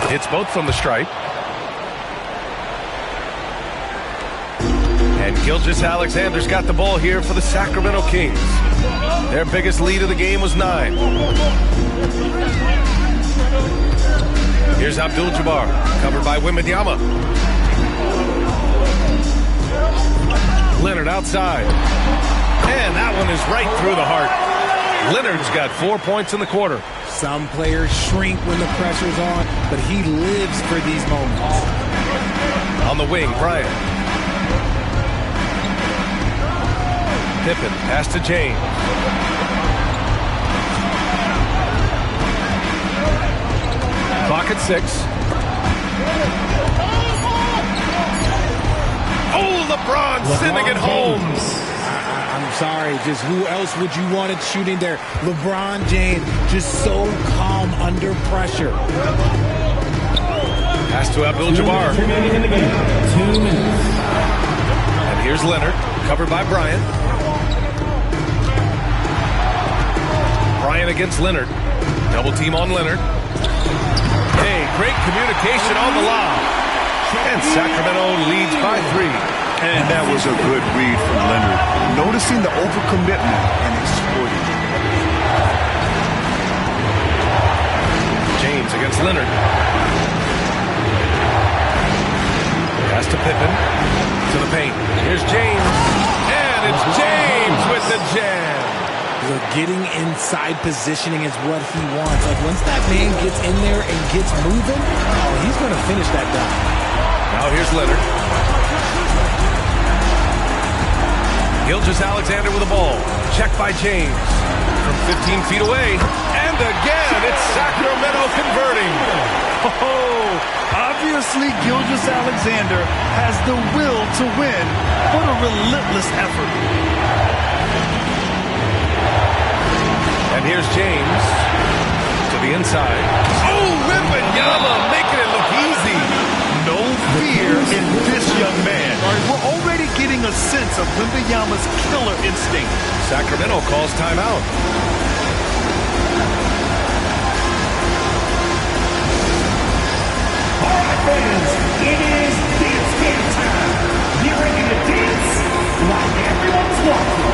Hits both from the stripe. And Gilgeous-Alexander's got the ball here for the Sacramento Kings. Their biggest lead of the game was 9. Here's Abdul-Jabbar, covered by Wembanyama. Leonard outside. And that one is right through the heart. Leonard's got 4 points in the quarter. Some players shrink when the pressure's on, but he lives for these moments. On the wing, Bryant. Pippen, pass to James. Clock at 6. Oh, LeBron sending it home. I'm sorry, just who else would you want it shooting there? LeBron James, just so calm under pressure. Pass to Abdul-Jabbar. 2 minutes in the game. 2 minutes. And here's Leonard, covered by Bryant. Bryant against Leonard. Double team on Leonard. Hey, great communication on the lob. And Sacramento leads by 3. And that was a good read from Leonard. Noticing the overcommitment and exploiting it. James against Leonard. Pass to Pippen. To the paint. Here's James. And it's James with the jam. Look, getting inside positioning is what he wants. Like, once that man gets in there and gets moving, he's going to finish that down. Now here's Leonard. Gilgeous-Alexander with the ball. Checked by James. From 15 feet away. And again, it's Sacramento converting. Oh, obviously Gilgeous-Alexander has the will to win. What a relentless effort. And here's James. To the inside. Oh, Wembanyama making it look easy. No fear in this young man. All right, we're already getting a sense of Wembanyama's killer instinct. Sacramento calls timeout. All right, fans, it is dance game time. Get ready to dance like everyone's watching.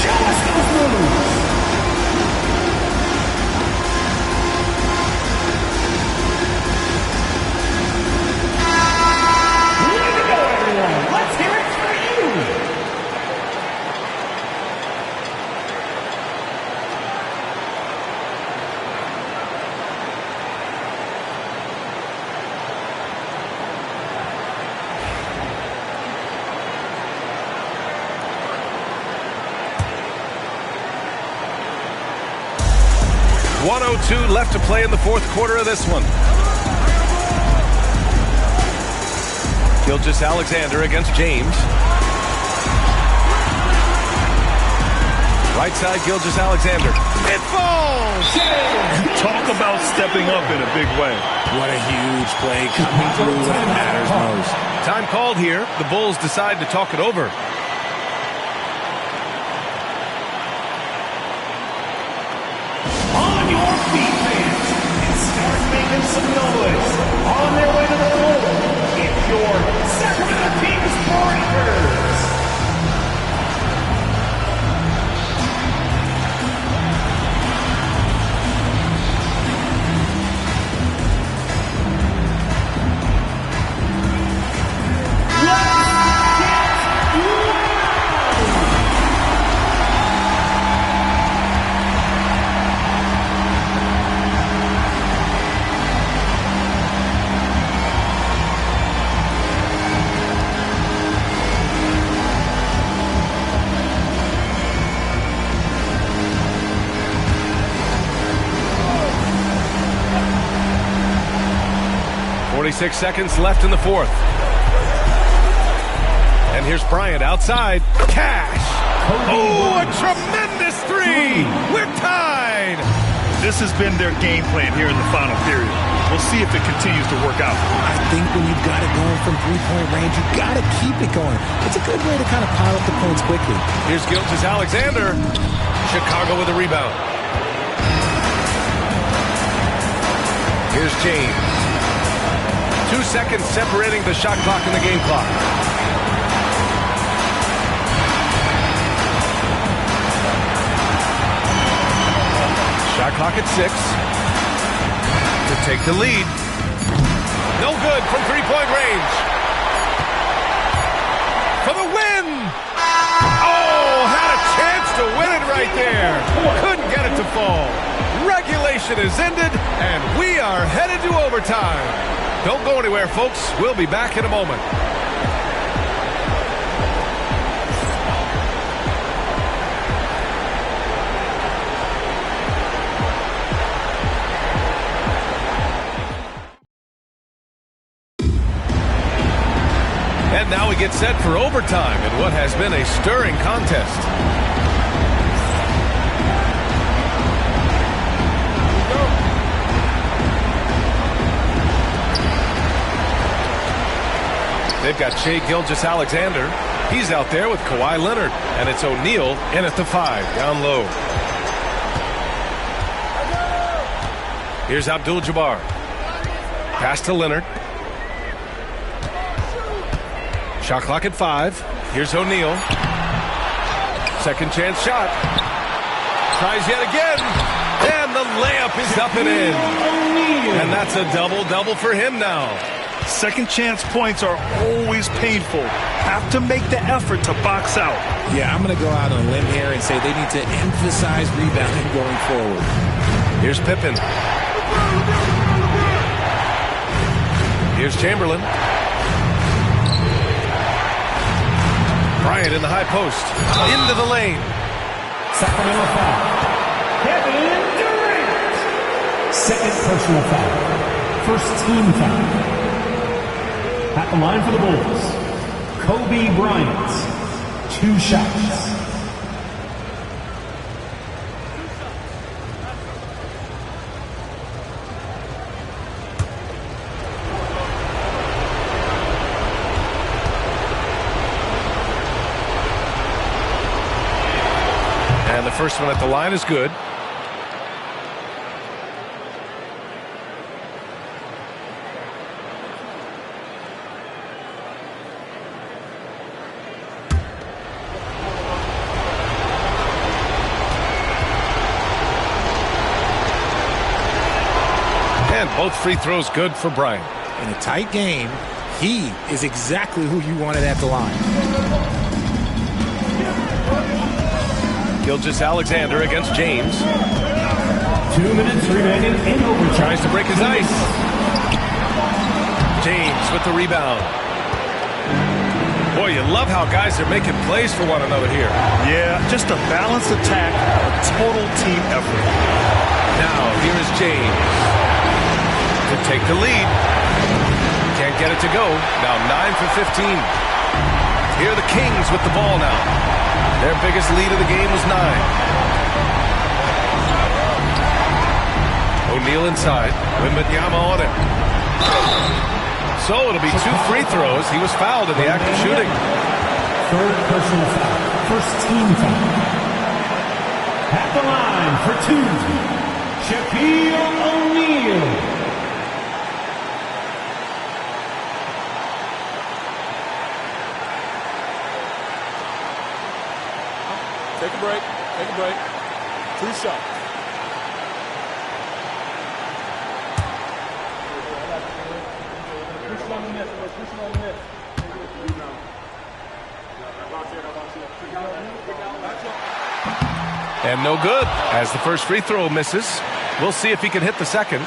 Show us those moves. Way to go, everyone. Let's hear it for you. .102 left to play in the fourth quarter of this one. Gilgeous-Alexander against James. Right side, Gilgeous-Alexander. It falls! Talk about stepping up in a big way. What a huge play coming through when it matters most. Time called here. The Bulls decide to talk it over. On your feet, fans, and start making some noise. On their way to the floor, it's your Sacramento Kings Breakers. Let's get loud! 26 seconds left in the fourth. And here's Bryant outside. Cash. Oh, a tremendous three. We're tied. This has been their game plan here in the final period. We'll see if it continues to work out. I think when you've got it going from three-point range, you got to keep it going. It's a good way to kind of pile up the points quickly. Here's Gilgeous-Alexander. Chicago with a rebound. Here's James. 2 seconds separating the shot clock and the game clock. Shot clock at 6. To take the lead. No good from three-point range. For the win! Oh, had a chance to win it right there. Couldn't get it to fall. Regulation is ended, and we are headed to overtime. Don't go anywhere, folks. We'll be back in a moment. And now we get set for overtime in what has been a stirring contest. They've got Shai Gilgeous-Alexander. He's out there with Kawhi Leonard. And it's O'Neal in at the 5, down low. Here's Abdul-Jabbar. Pass to Leonard. Shot clock at 5. Here's O'Neal. Second chance shot. Tries yet again. And the layup is up and in. And that's a double-double for him now. Second chance points are always painful. Have to make the effort to box out. Yeah, I'm going to go out on a limb here and say they need to emphasize rebounding going forward. Here's Pippen. Here's Chamberlain. Bryant in the high post. Into the lane. Sacramento foul. Kevin Durant. Second personal foul. First team foul. At the line for the Bulls, Kobe Bryant. 2 shots. And the first one at the line is good. And both free throws good for Bryant. In a tight game, he is exactly who you wanted at the line. Gilgeous-Alexander against James. 2 minutes remaining in overtime. Tries to break his ice. James with the rebound. Boy, you love how guys are making plays for one another here. Yeah, just a balanced attack, a total team effort. Now, here is James to take the lead. Can't get it to go. Now 9 for 15. Here are the Kings with the ball now. Their biggest lead of the game was 9. O'Neal inside. Wembanyama on it. So it'll be 2 free throws. He was fouled in the act of shooting. Third personal foul. First team foul. At the line for 2, Shaquille O'Neal. Take a break. Take a break. 2 shots. And no good as the first free throw misses. We'll see if he can hit the second.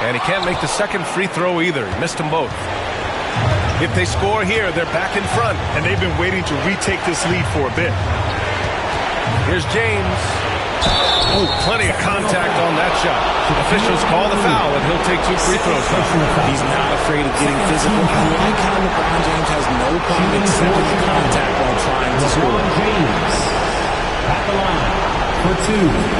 And he can't make the second free throw either. He missed them both. If they score here, they're back in front. And they've been waiting to retake this lead for a bit. Here's James. Oh, plenty of contact on that shot. Officials call the foul, and he'll take 2 free throws now. He's not afraid of getting physical. I like how LeBron James has no problem accepting the contact while trying to score. LeBron James at the line for 2.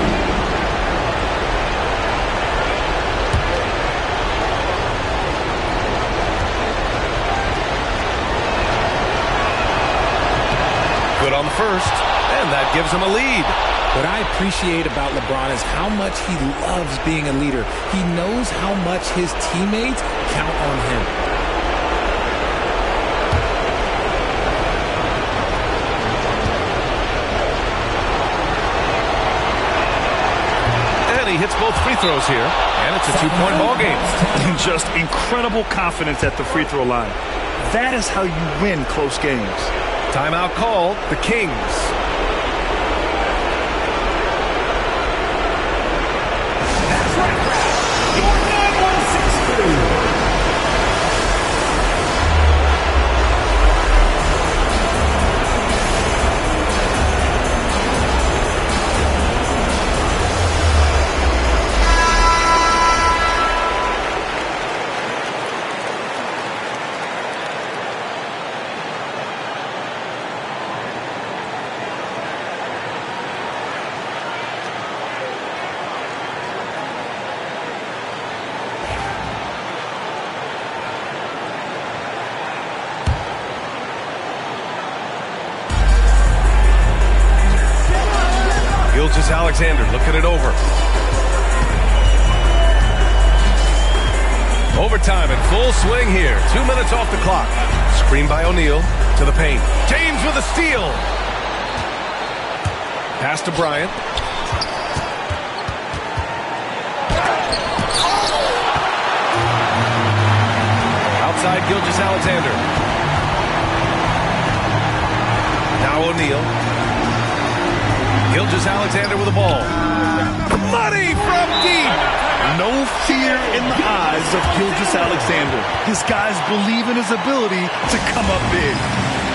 Good on the first, and that gives him a lead. What I appreciate about LeBron is how much he loves being a leader. He knows how much his teammates count on him. And he hits both free throws here, and it's a 2-point ball game. And just incredible confidence at the free throw line. That is how you win close games. Timeout called, the Kings. Gilgeous-Alexander looking it over. Overtime in full swing here. 2 minutes off the clock. Screen by O'Neal to the paint. James with a steal. Pass to Bryant. Outside Gilgeous-Alexander. Now O'Neal. Gilgeous-Alexander with the ball. Money from deep. No fear in the eyes of Gilgeous-Alexander. His guys believe in his ability to come up big.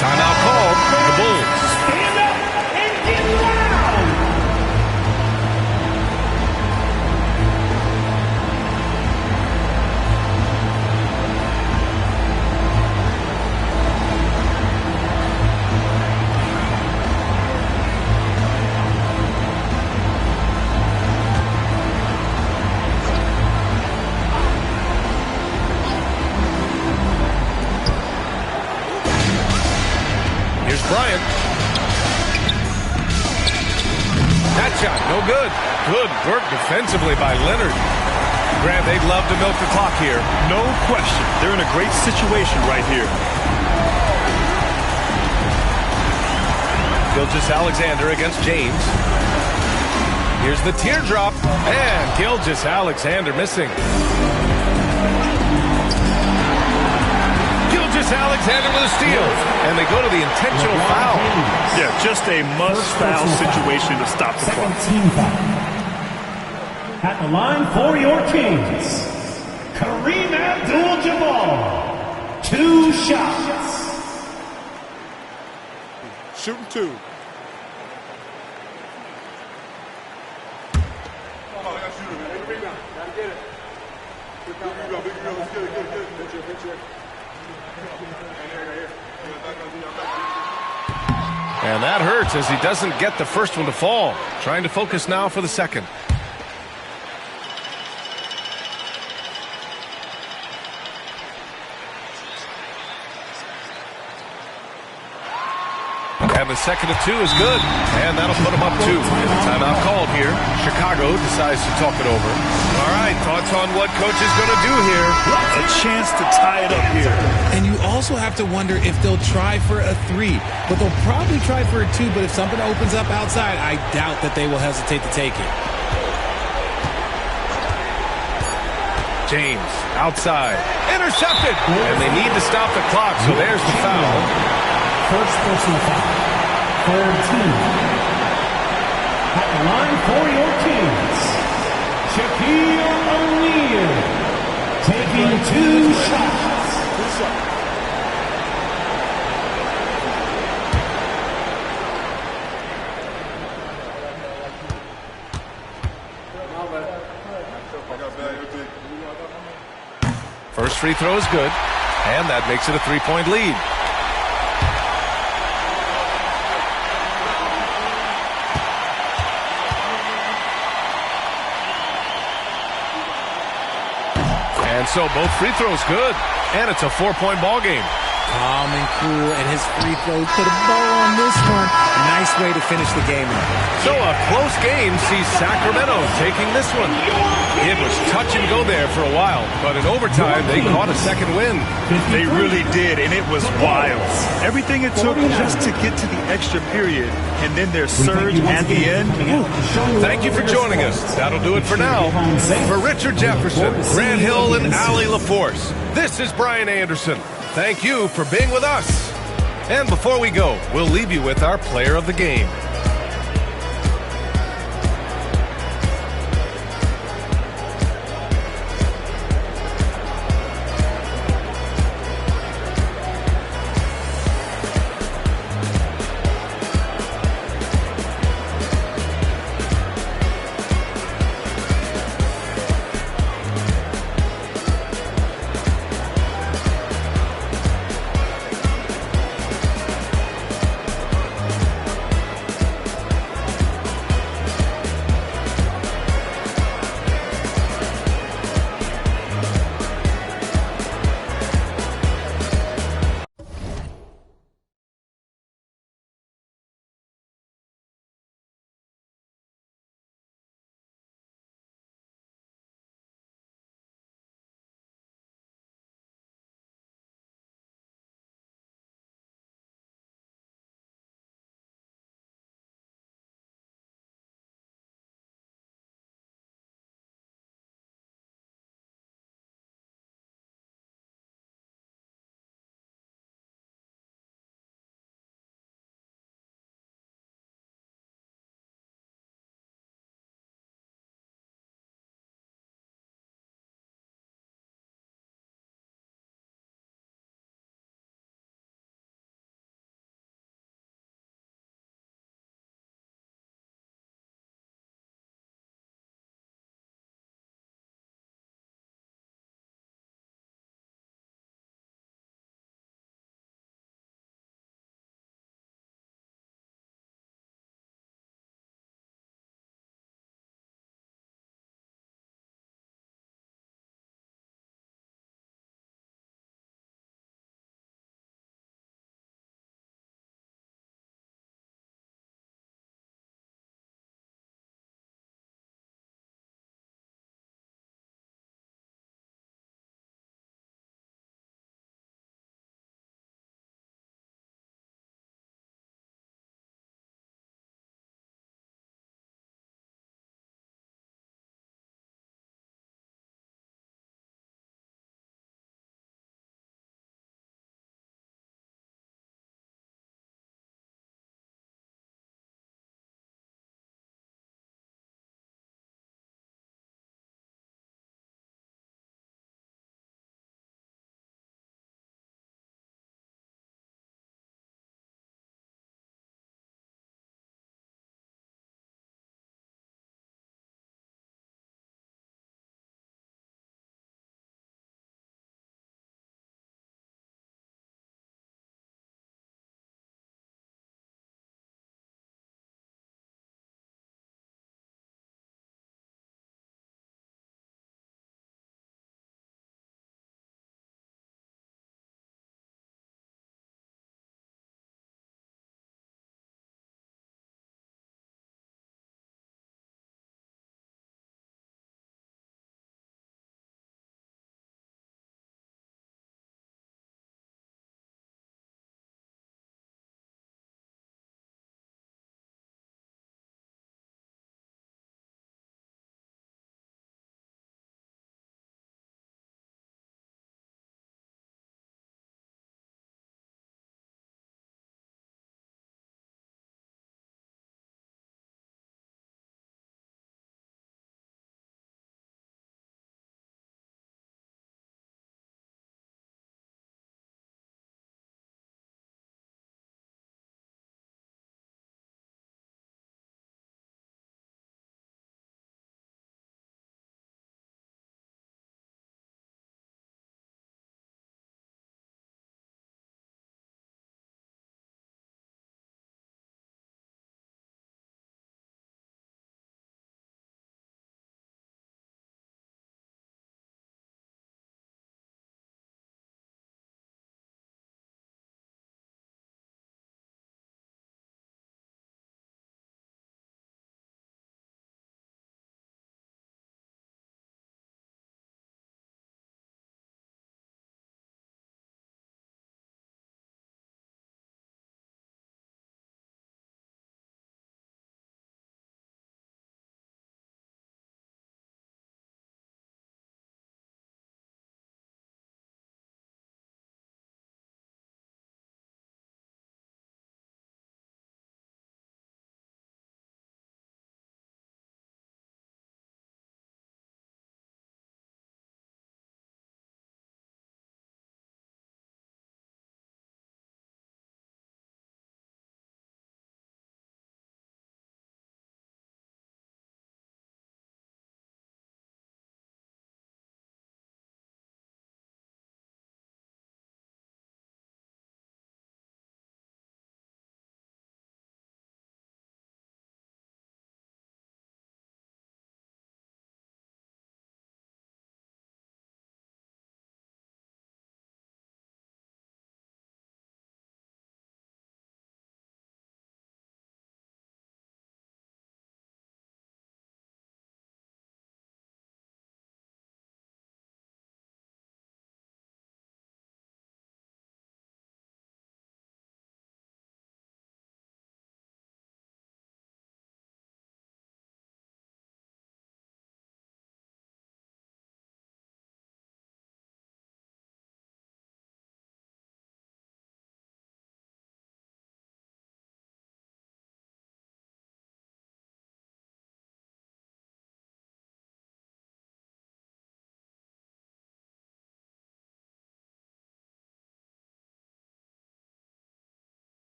Timeout called. The Bulls. Stand up and get loud. Bryant. That shot, no good. Good work defensively by Leonard. Grant, they'd love to milk the clock here. No question. They're in a great situation right here. Gilgeous-Alexander against James. Here's the teardrop. And Gilgeous-Alexander missing. Gilgeous-Alexander with a steal. And they go to the intentional foul. Yeah, just a must-foul situation to stop the clock. At the line for your Kings, Kareem Abdul-Jabbar. 2 shots. Shooting 2. And that hurts as he doesn't get the first one to fall. Trying to focus now for the second. And the second of 2 is good. And that'll put him up 2. Timeout called here. Chicago decides to talk it over. All right, thoughts on what coach is going to do here? A chance to tie it up here. And you also have to wonder if they'll try for a 3. But they'll probably try for a 2. But if something opens up outside, I doubt that they will hesitate to take it. James outside. Intercepted. And they need to stop the clock, so there's the foul. First personal foul. Third team. At the line for your Kings, Shaquille O'Neal. 2 shots. First free throw is good, and that makes it a 3-point lead. And so both free throws good, and it's a 4-point ball game. Calm and cool, and his free throw put a bow on this one. Nice way to finish the game. So a close game sees Sacramento taking this one. It was touch and go there for a while, but in overtime they caught a second win. They really did, and it was wild. Everything it took just to get to the extra period, and then their surge at the end. Thank you for joining us. That'll do it for now. For Richard Jefferson, Grant Hill, and Allie LaForce, this is Brian Anderson. Thank you for being with us. And before we go, we'll leave you with our player of the game.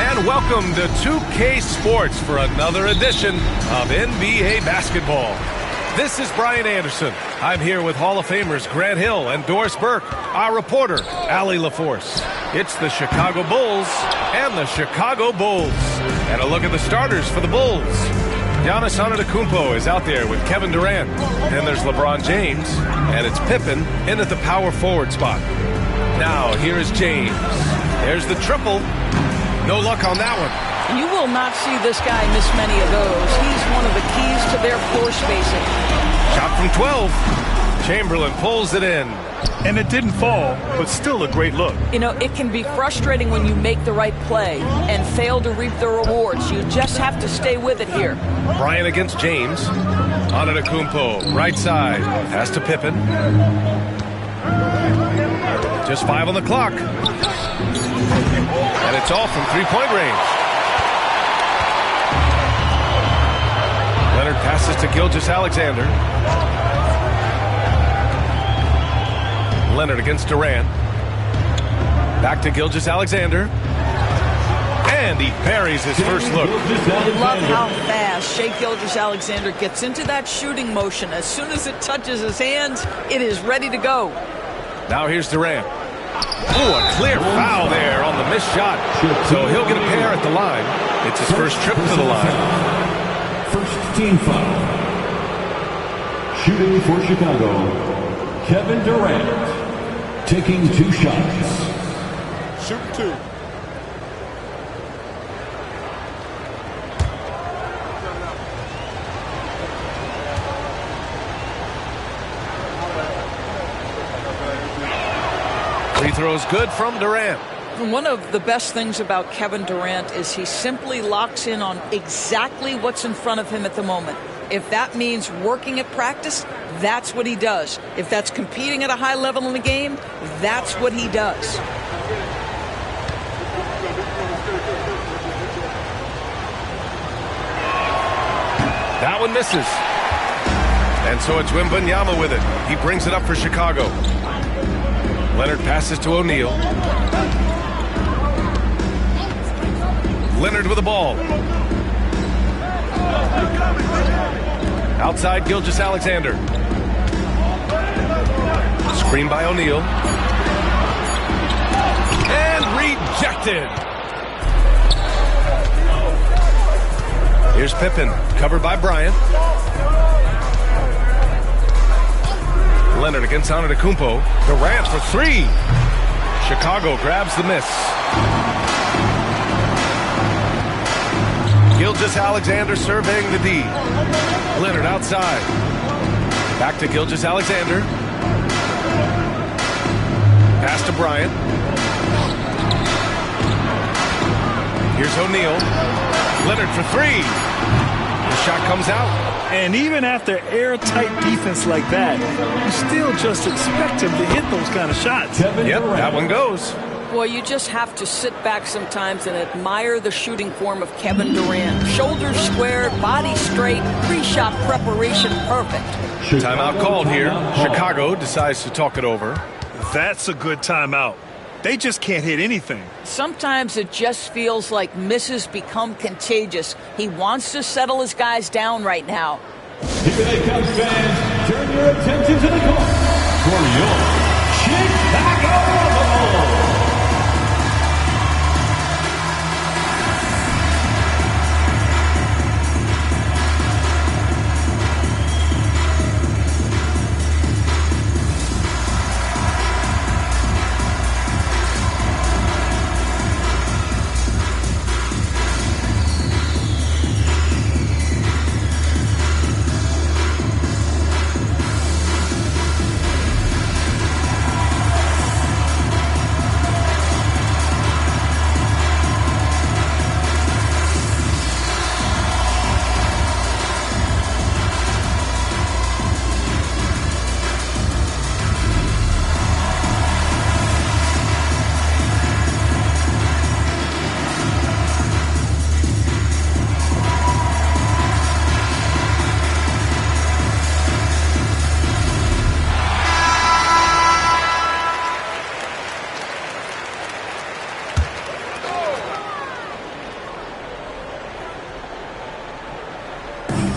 And welcome to 2K Sports for another edition of NBA basketball. This is Brian Anderson. I'm here with Hall of Famers Grant Hill and Doris Burke, our reporter, Allie LaForce. It's the Chicago Bulls and the Chicago Bulls. And a look at the starters for the Bulls. Giannis Antetokounmpo is out there with Kevin Durant. Then there's LeBron James, and it's Pippen in at the power forward spot. Now, here is James. There's the triple. No luck on that one. You will not see this guy miss many of those. He's one of the keys to their floor spacing. Shot from 12. Chamberlain pulls it in. And it didn't fall, but still a great look. You know, it can be frustrating when you make the right play and fail to reap the rewards. You just have to stay with it here. Bryant against James. Antetokounmpo, right side. Pass to Pippen. Just 5 on the clock. And it's all from three-point range. Leonard passes to Gilgeous-Alexander. Leonard against Durant. Back to Gilgeous-Alexander. And he buries his first look. I love how fast Shai Gilgeous-Alexander gets into that shooting motion. As soon as it touches his hands, it is ready to go. Now here's Durant. Oh, a clear foul there on the missed shot. So he'll get a pair at the line. It's his first trip to the line. First team foul. Shooting for Chicago, Kevin Durant. Taking 2 shots. Shoot 2. Free throw's good from Durant. One of the best things about Kevin Durant is he simply locks in on exactly what's in front of him at the moment. If that means working at practice, that's what he does. If that's competing at a high level in the game, that's what he does. That one misses. And so it's Wembanyama with it. He brings it up for Chicago. Leonard passes to O'Neal. Leonard with the ball. Outside, Gilgeous-Alexander. Screen by O'Neal. And rejected. Here's Pippen, covered by Bryant. Leonard against Antetokounmpo. Durant for three. Chicago grabs the miss. Gilgeous-Alexander surveying the D. Leonard outside. Back to Gilgeous-Alexander. Pass to Bryant. Here's O'Neal. Leonard for three. The shot comes out. And even after airtight defense like that, you still just expect him to hit those kind of shots. Yep, that one goes. Boy, you just have to sit back sometimes and admire the shooting form of Kevin Durant. Shoulders squared, body straight, pre-shot preparation perfect. Timeout called here. Chicago decides to talk it over. That's a good timeout. They just can't hit anything. Sometimes it just feels like misses become contagious. He wants to settle his guys down right now. Here they come, fans. Turn your attention to the court for your Chicago Bulls.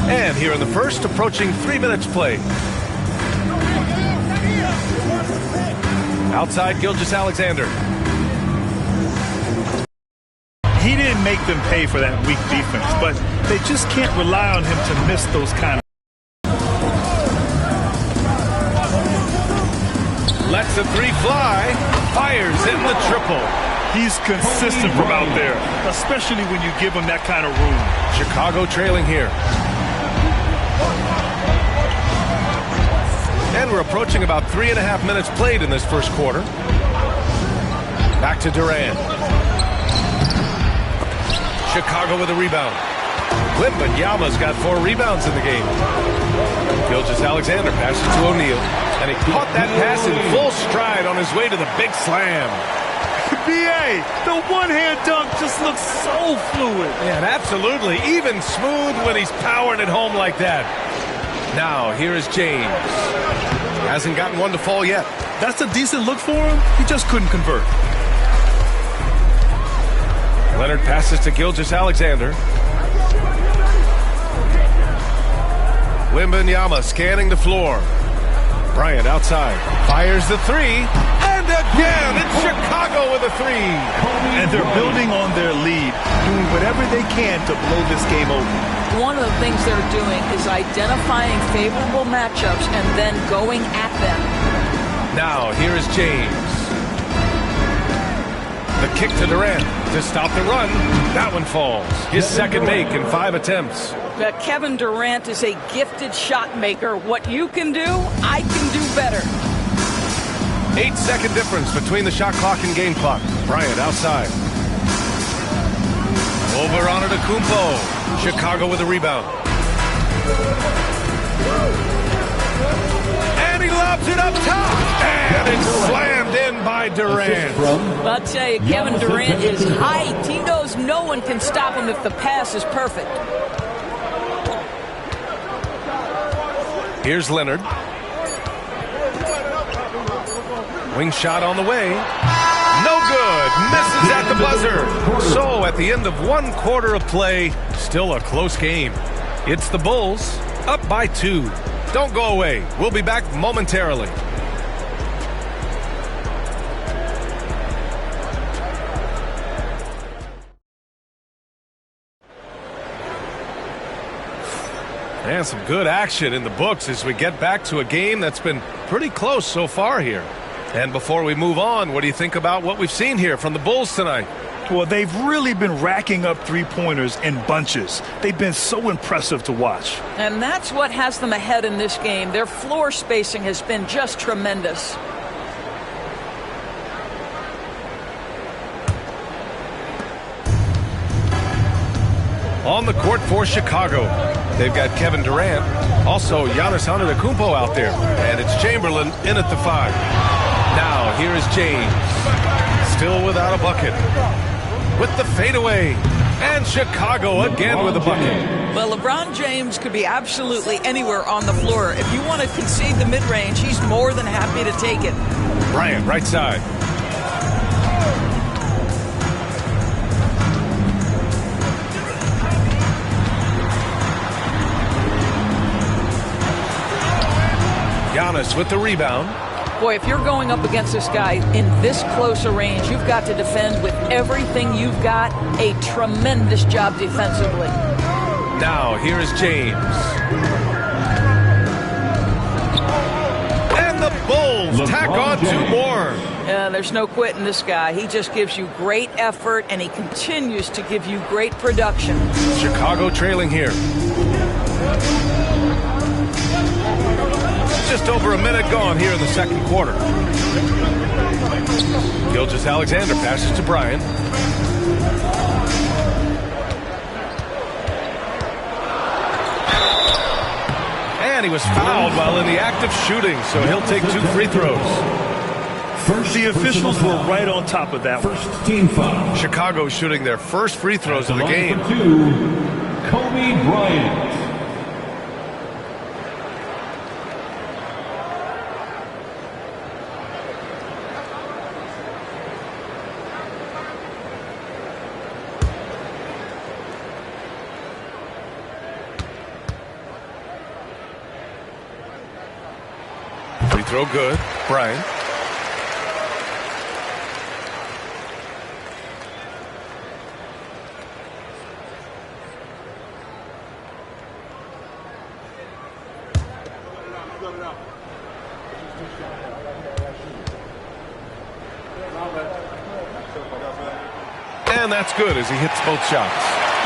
And here in the first, approaching 3 minutes play. Outside, Gilgeous-Alexander. He didn't make them pay for that weak defense, but they just can't rely on him to miss those kind of. Lets the three fly. Fires in the triple. He's consistent from out there, especially when you give him that kind of room. Chicago trailing here. And we're approaching about 3.5 minutes played in this first quarter. Back to Durant. Chicago with a rebound. Wembanyama's got 4 rebounds in the game. Gilgeous-Alexander passes to O'Neal. And he caught that pass in full stride on his way to the big slam. B.A., the one-hand dunk just looks so fluid. Yeah, absolutely. Even smooth when he's powering it home like that. Now, here is James. Hasn't gotten one to fall yet. That's a decent look for him. He just couldn't convert. Leonard passes to Gilgeous-Alexander. Wembanyama scanning the floor. Bryant outside. Fires the three. And again, it's Chicago with a three. And they're building on their lead, doing whatever they can to blow this game over. One of the things they're doing is identifying favorable matchups and then going at them. Now, here is James. The kick to Durant to stop the run. That one falls. His second make in 5 attempts. But Kevin Durant is a gifted shot maker. What you can do, I can do better. 8-second difference between the shot clock and game clock. Bryant outside. Over on Antetokounmpo. Chicago with a rebound. And he lobs it up top. And it's slammed in by Durant. I'll tell you, Kevin Durant is height. He knows no one can stop him if the pass is perfect. Here's Leonard. Swing shot on the way. No good. Misses at the buzzer. So at the end of 1 quarter of play, still a close game. It's the Bulls up by 2. Don't go away. We'll be back momentarily. And some good action in the books as we get back to a game that's been pretty close so far here. And before we move on, what do you think about what we've seen here from the Bulls tonight? Well, they've really been racking up three-pointers in bunches. They've been so impressive to watch. And that's what has them ahead in this game. Their floor spacing has been just tremendous. On the court for Chicago, they've got Kevin Durant, also Giannis Antetokounmpo out there, and it's Chamberlain in at the 5. Now here is James, still without a bucket, with the fadeaway, and Chicago again with a bucket. Well, LeBron James could be absolutely anywhere on the floor. If you want to concede the mid-range, he's more than happy to take it. Bryant, right side. Giannis with the rebound. Boy, if you're going up against this guy in this close a range, you've got to defend with everything you've got. A tremendous job defensively. Now, here is James. And the Bulls tack on 2 more. There's no quitting this guy. He just gives you great effort, and he continues to give you great production. Chicago trailing here. Just over a minute gone here in the second quarter. Gilgeous-Alexander passes to Bryant. And he was fouled while in the act of shooting, so he'll take 2 free throws. The officials were right on top of that one. First team foul. Chicago shooting their first free throws of the game. Kobe Bryant. Free throw good. Bryant. And that's good as he hits both shots.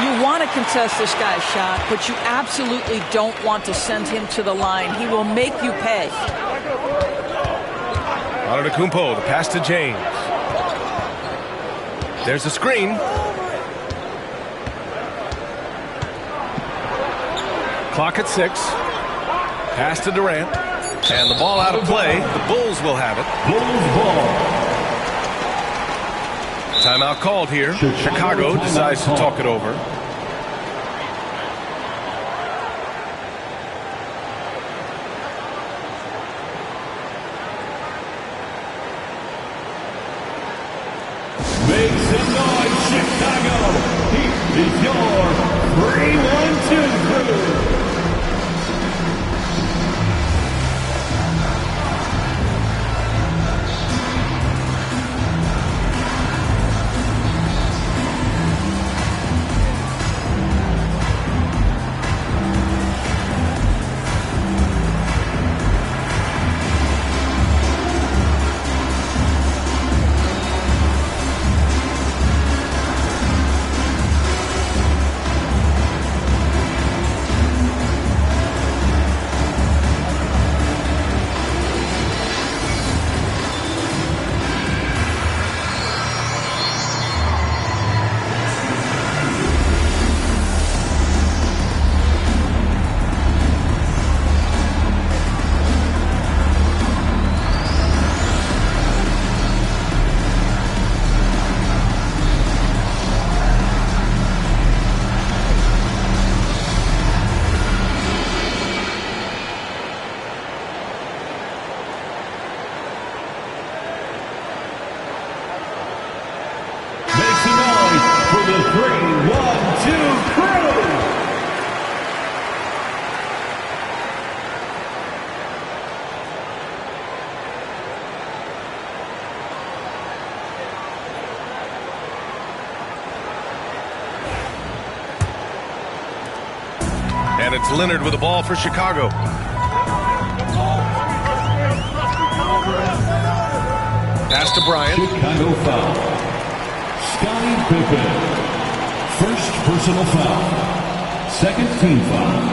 You want to contest this guy's shot, but you absolutely don't want to send him to the line. He will make you pay. Antetokounmpo, the pass to James. There's a screen. Clock at 6. Pass to Durant. And the ball out of play. The Bulls will have it. Bulls ball. Timeout called here. Chicago decides to talk it over. Make some noise, Chicago. Here is your 3-1-2 crew. And it's Leonard with the ball for Chicago. Pass to Bryant. Chicago foul. Scottie Pippen. First personal foul. Second team foul.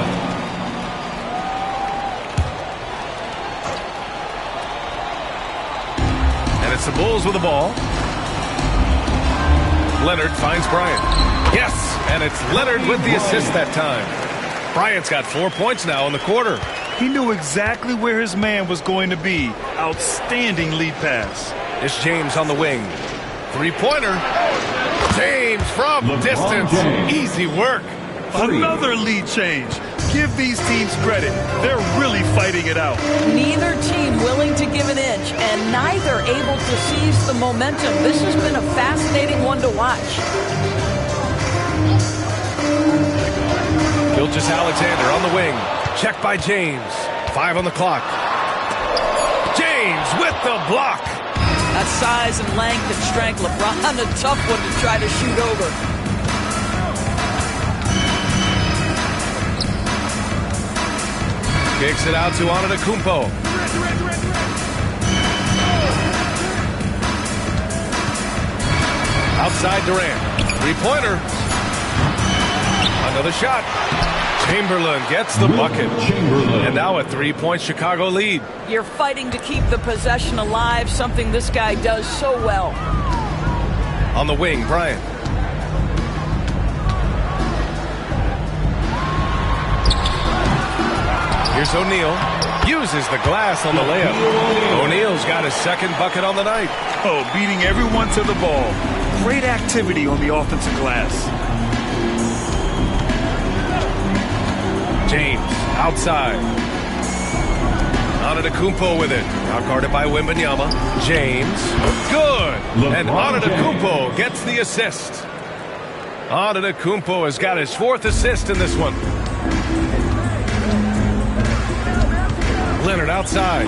And it's the Bulls with the ball. Leonard finds Bryant. Yes, and it's Leonard with the assist that time. Bryant's got 4 points now in the quarter. He knew exactly where his man was going to be. Outstanding lead pass. It's James on the wing. Three-pointer. James from distance. Easy work. Another lead change. Give these teams credit. They're really fighting it out. Neither team willing to give an inch, and neither able to seize the momentum. This has been a fascinating one to watch. Gilgeous-Alexander on the wing. Check by James. 5 on the clock. James with the block. That size and length and strength. LeBron, a tough one to try to shoot over. Kicks it out to Antetokounmpo. Outside Durant. Three-pointer. Another shot. Chamberlain gets the bucket. And now a 3-point Chicago lead. You're fighting to keep the possession alive, something this guy does so well. On the wing, Bryant. Here's O'Neal. Uses the glass on the layup. O'Neal's got his second bucket on the night. Oh, beating everyone to the ball. Great activity on the offensive glass. James outside. Antetokounmpo with it. Now guarded by Wembanyama. James. Good. And Antetokounmpo gets the assist. Antetokounmpo has got his 4th assist in this one. Leonard outside.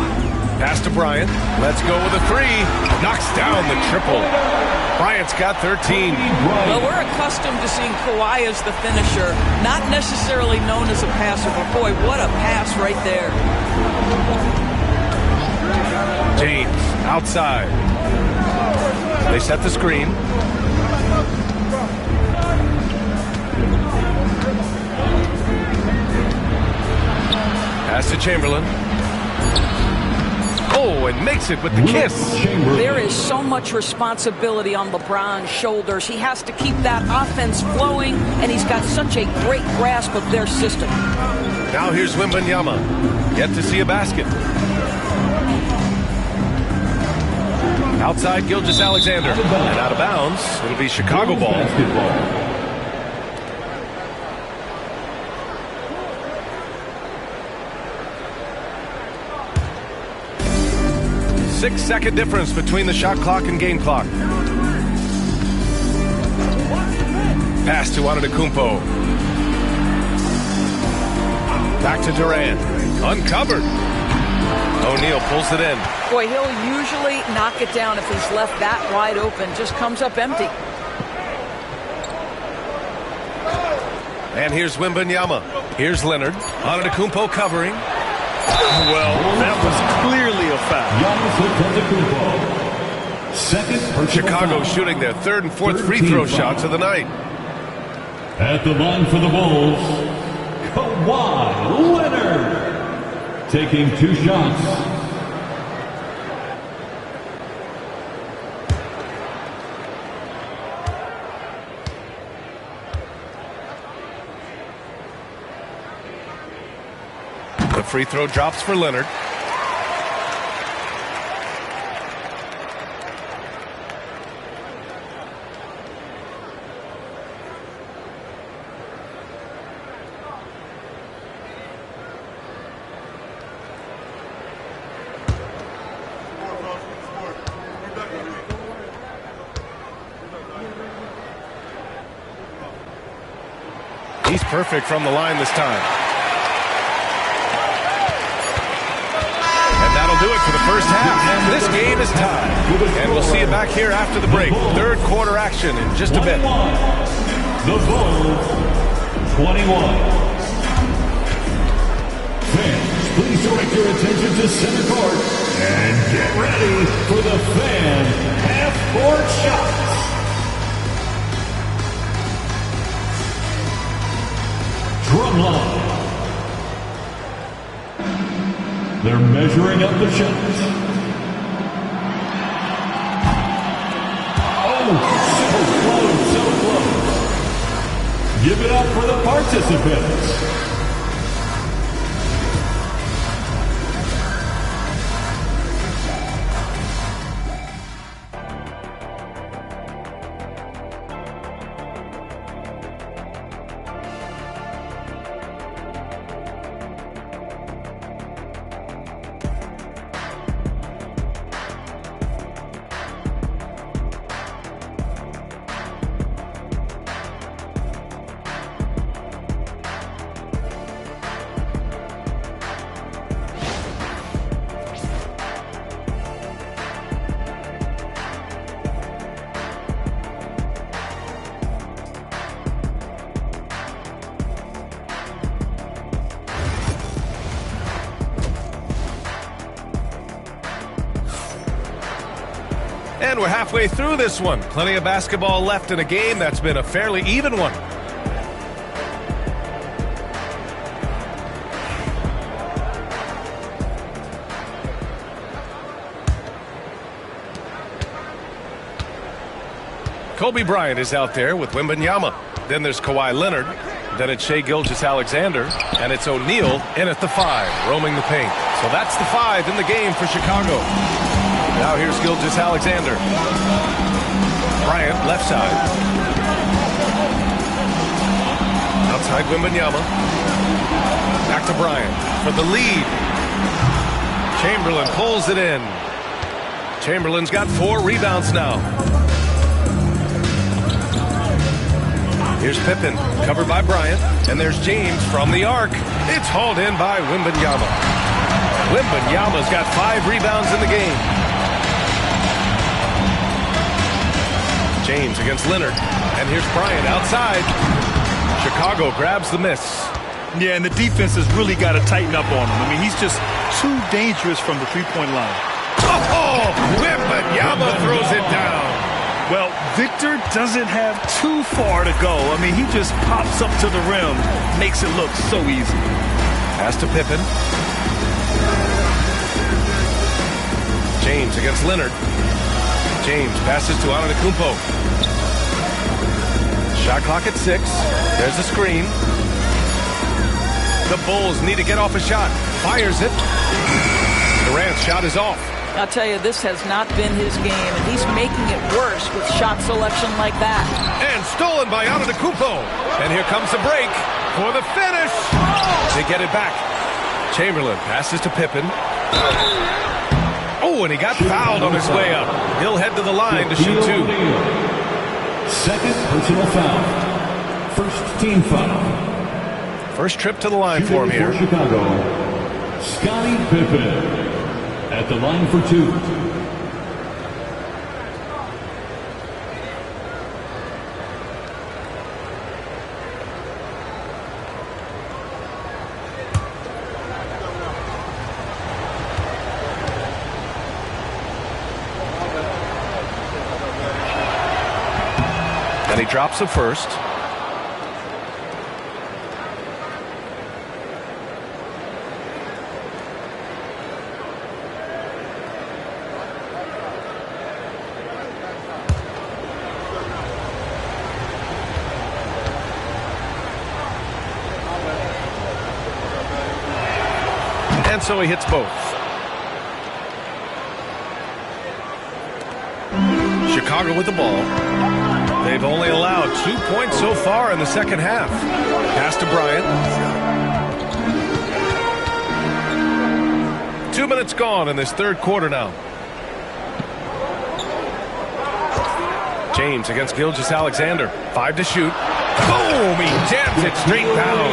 Pass to Bryant. Let's go with a 3. Knocks down the triple. Bryant's got 13. Well, we're accustomed to seeing Kawhi as the finisher, not necessarily known as a passer, but boy, what a pass right there. James outside. They set the screen. Pass to Chamberlain. Oh, and makes it with the kiss. There is so much responsibility on LeBron's shoulders. He has to keep that offense flowing, and he's got such a great grasp of their system. Now here's Wembanyama. Yet to see a basket. Outside Gilgeous-Alexander. And out of bounds. It'll be Chicago ball. 6-second difference between the shot clock and game clock. Pass to Antetokounmpo. Back to Durant. Uncovered. O'Neal pulls it in. Boy, he'll usually knock it down if he's left that wide open. Just comes up empty. And here's Wembanyama. Here's Leonard. Antetokounmpo covering. Well, that was clearly a foul. Chicago shooting their 3rd and 4th free throw shots of the night. At the line for the Bulls, Kawhi Leonard. Taking 2 shots. The free throw drops for Leonard. He's perfect from the line this time. And that'll do it for the first half. This game is tied. And we'll see you back here after the break. 3rd quarter action in just a bit. The Bulls, 21. Fans, please direct your attention to center court and get ready for the fan half-court shots. Drumline. They're measuring up the shots. Oh, so close. Give it up for the participants. And we're halfway through this one. Plenty of basketball left in a game that's been a fairly even one. Kobe Bryant is out there with Wembanyama. Then there's Kawhi Leonard. Then it's Shai Gilgeous-Alexander. And it's O'Neal in at the 5, roaming the paint. So that's the 5 in the game for Chicago. Now here's Gilgeous-Alexander. Bryant, left side. Outside Wembanyama. Back to Bryant for the lead. Chamberlain pulls it in. Chamberlain's got 4 rebounds now. Here's Pippen, covered by Bryant. And there's James from the arc. It's hauled in by Wembanyama. Wembanyama's got 5 rebounds in the game. James against Leonard. And here's Bryant outside. Chicago grabs the miss. Yeah, and the defense has really got to tighten up on him. I mean, he's just too dangerous from the three-point line. Oh, Wembanyama throws it down. Well, Victor doesn't have too far to go. I mean, he just pops up to the rim, makes it look so easy. Pass to Pippen. James against Leonard. James passes to Antetokounmpo. Shot clock at 6. There's the screen. The Bulls need to get off a shot. Fires it. Durant's shot is off. I'll tell you, this has not been his game, and he's making it worse with shot selection like that. And stolen by Antetokounmpo. And here comes the break for the finish. They get it back. Chamberlain passes to Pippen. Oh, and he got fouled on his way up. He'll head to the line to shoot 2. Second personal foul. First team foul. First trip to the line for him here. For Chicago, Scottie Pippen at the line for 2. And he drops the first. And so he hits both. Chicago with the ball. They've only allowed 2 points so far in the second half. Pass to Bryant. 2 minutes gone in this third quarter now. James against Gilgeous-Alexander. 5 to shoot. Boom! He jams it straight down.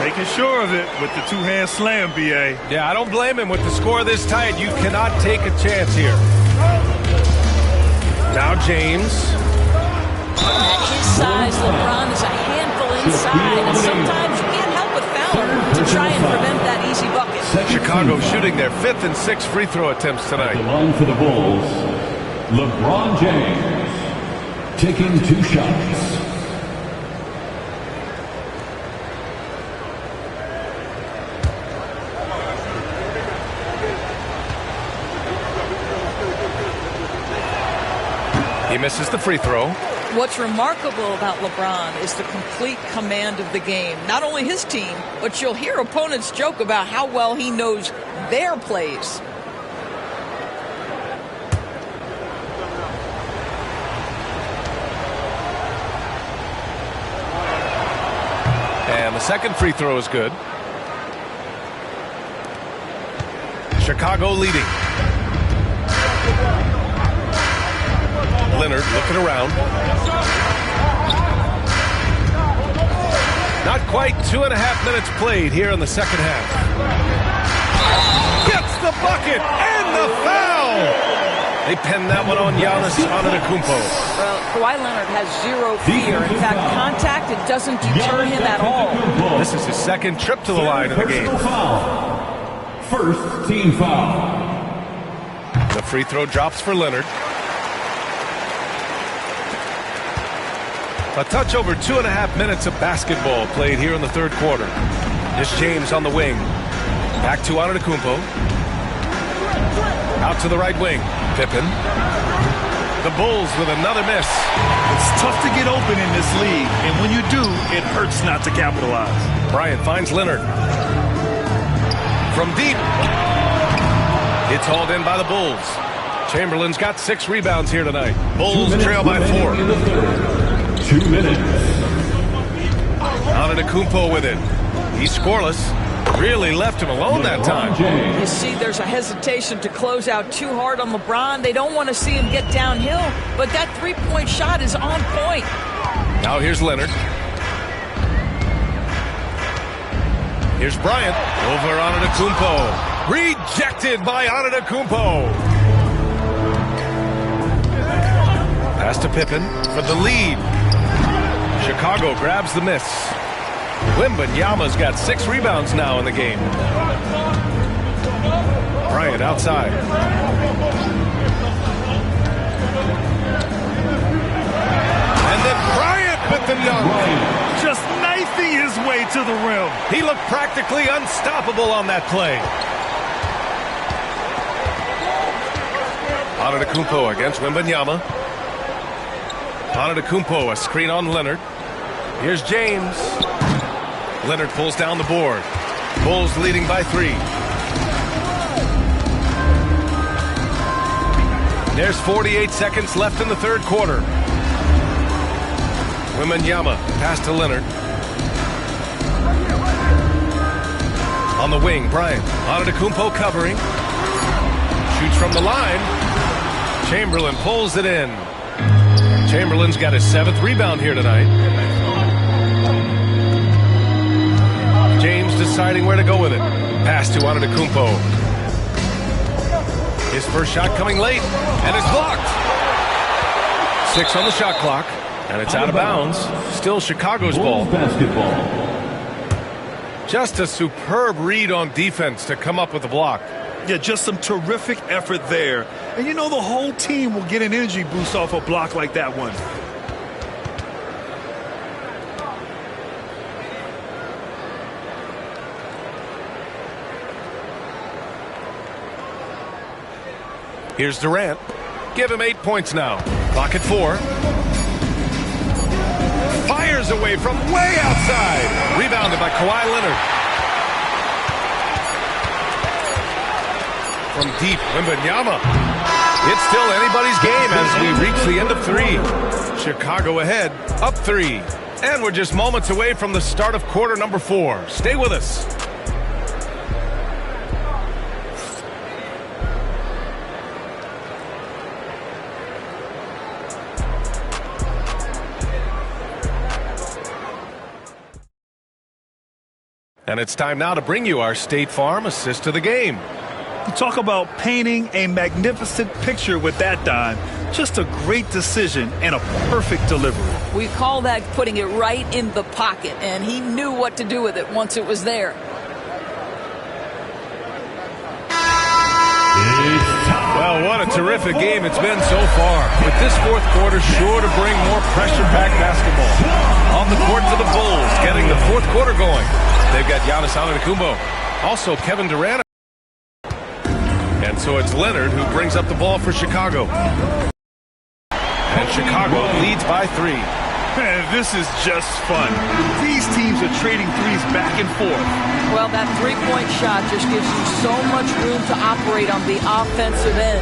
Making sure of it with the two-hand slam, B.A. Yeah, I don't blame him with the score this tight. You cannot take a chance here. Now James. At his size, LeBron is a handful inside, and sometimes you can't help but foul him. to try and prevent that easy bucket. Chicago shooting their 5th and 6th free throw attempts tonight. The line for the Bulls, LeBron James, taking 2 shots. He misses the free throw. What's remarkable about LeBron is the complete command of the game. Not only his team, but you'll hear opponents joke about how well he knows their plays. And the second free throw is good. Chicago leading. Leonard looking around. Not quite 2.5 minutes played here in the second half. Gets the bucket and the foul. They pinned that one on Giannis Antetokounmpo. Well, Kawhi Leonard has zero fear. In fact, contact, it doesn't deter him at all. This is his second trip to the line of the game. First team foul. The free throw drops for Leonard. A touch over 2.5 minutes of basketball played here in the third quarter. Here's James on the wing. Back to Antetokounmpo. Out to the right wing. Pippen. The Bulls with another miss. It's tough to get open in this league, and when you do, it hurts not to capitalize. Bryant finds Leonard. From deep. It's hauled in by the Bulls. Chamberlain's got 6 rebounds here tonight. Bulls trail by 4. 2 minutes. Antetokounmpo with it. He's scoreless. Really left him alone that time. You see, there's a hesitation to close out too hard on LeBron. They don't want to see him get downhill, but that three-point shot is on point. Now here's Leonard. Here's Bryant over Antetokounmpo. Rejected by Antetokounmpo. Pass to Pippen for the lead. Chicago grabs the miss. Wembanyama's got 6 rebounds now in the game. Bryant outside. And then Bryant with the dunk. Just knifing his way to the rim. He looked practically unstoppable on that play. Antetokounmpo against Wembanyama. Antetokounmpo, a screen on Leonard. Here's James. Leonard pulls down the board. Bulls leading by 3. There's 48 seconds left in the third quarter. Wembanyama, pass to Leonard. On the wing, Bryant. Antetokounmpo covering. Shoots from the line. Chamberlain pulls it in. Chamberlain's got his 7th rebound here tonight. James deciding where to go with it. Pass to Antetokounmpo. His first shot coming late, and it's blocked. 6 on the shot clock, and it's out of bounds. Still Chicago's ball. Basketball. Just a superb read on defense to come up with the block. Yeah, just some terrific effort there. And you know the whole team will get an energy boost off a block like that one. Here's Durant. Give him 8 points now. Clock at 4. Fires away from way outside. Rebounded by Kawhi Leonard. From deep, Wembanyama. It's still anybody's game as we reach the end of 3. Chicago ahead, up 3. And we're just moments away from the start of quarter number 4. Stay with us. And it's time now to bring you our State Farm assist to the game. You talk about painting a magnificent picture with that dime. Just a great decision and a perfect delivery. We call that putting it right in the pocket, and he knew what to do with it once it was there. What a terrific game it's been so far. With this fourth quarter sure to bring more pressure-packed basketball. On the court for the Bulls, getting the fourth quarter going. They've got Giannis Antetokounmpo. Also Kevin Durant. And so it's Leonard who brings up the ball for Chicago. And Chicago leads by 3. Man, this is just fun. These teams are trading threes back and forth. Well, that three-point shot just gives you so much room to operate on the offensive end.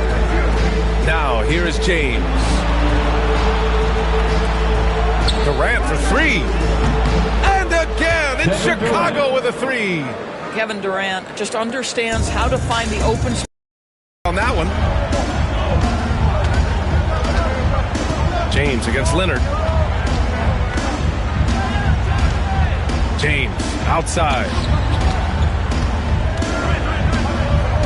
Now, here is James. Durant for 3. And again, it's Chicago with a 3. Kevin Durant just understands how to find the open space. On that one. James against Leonard. James outside.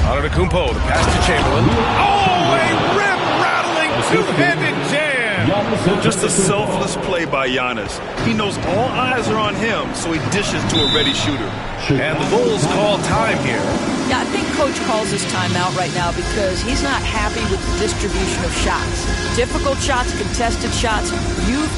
Antetokounmpo, the pass to Chamberlain. Oh, a rim-rattling two-handed jam. Just a selfless play by Giannis. He knows all eyes are on him, so he dishes to a ready shooter. And the Bulls call time here. Yeah, I think Coach calls his timeout right now because he's not happy with the distribution of shots. Difficult shots, contested shots. You've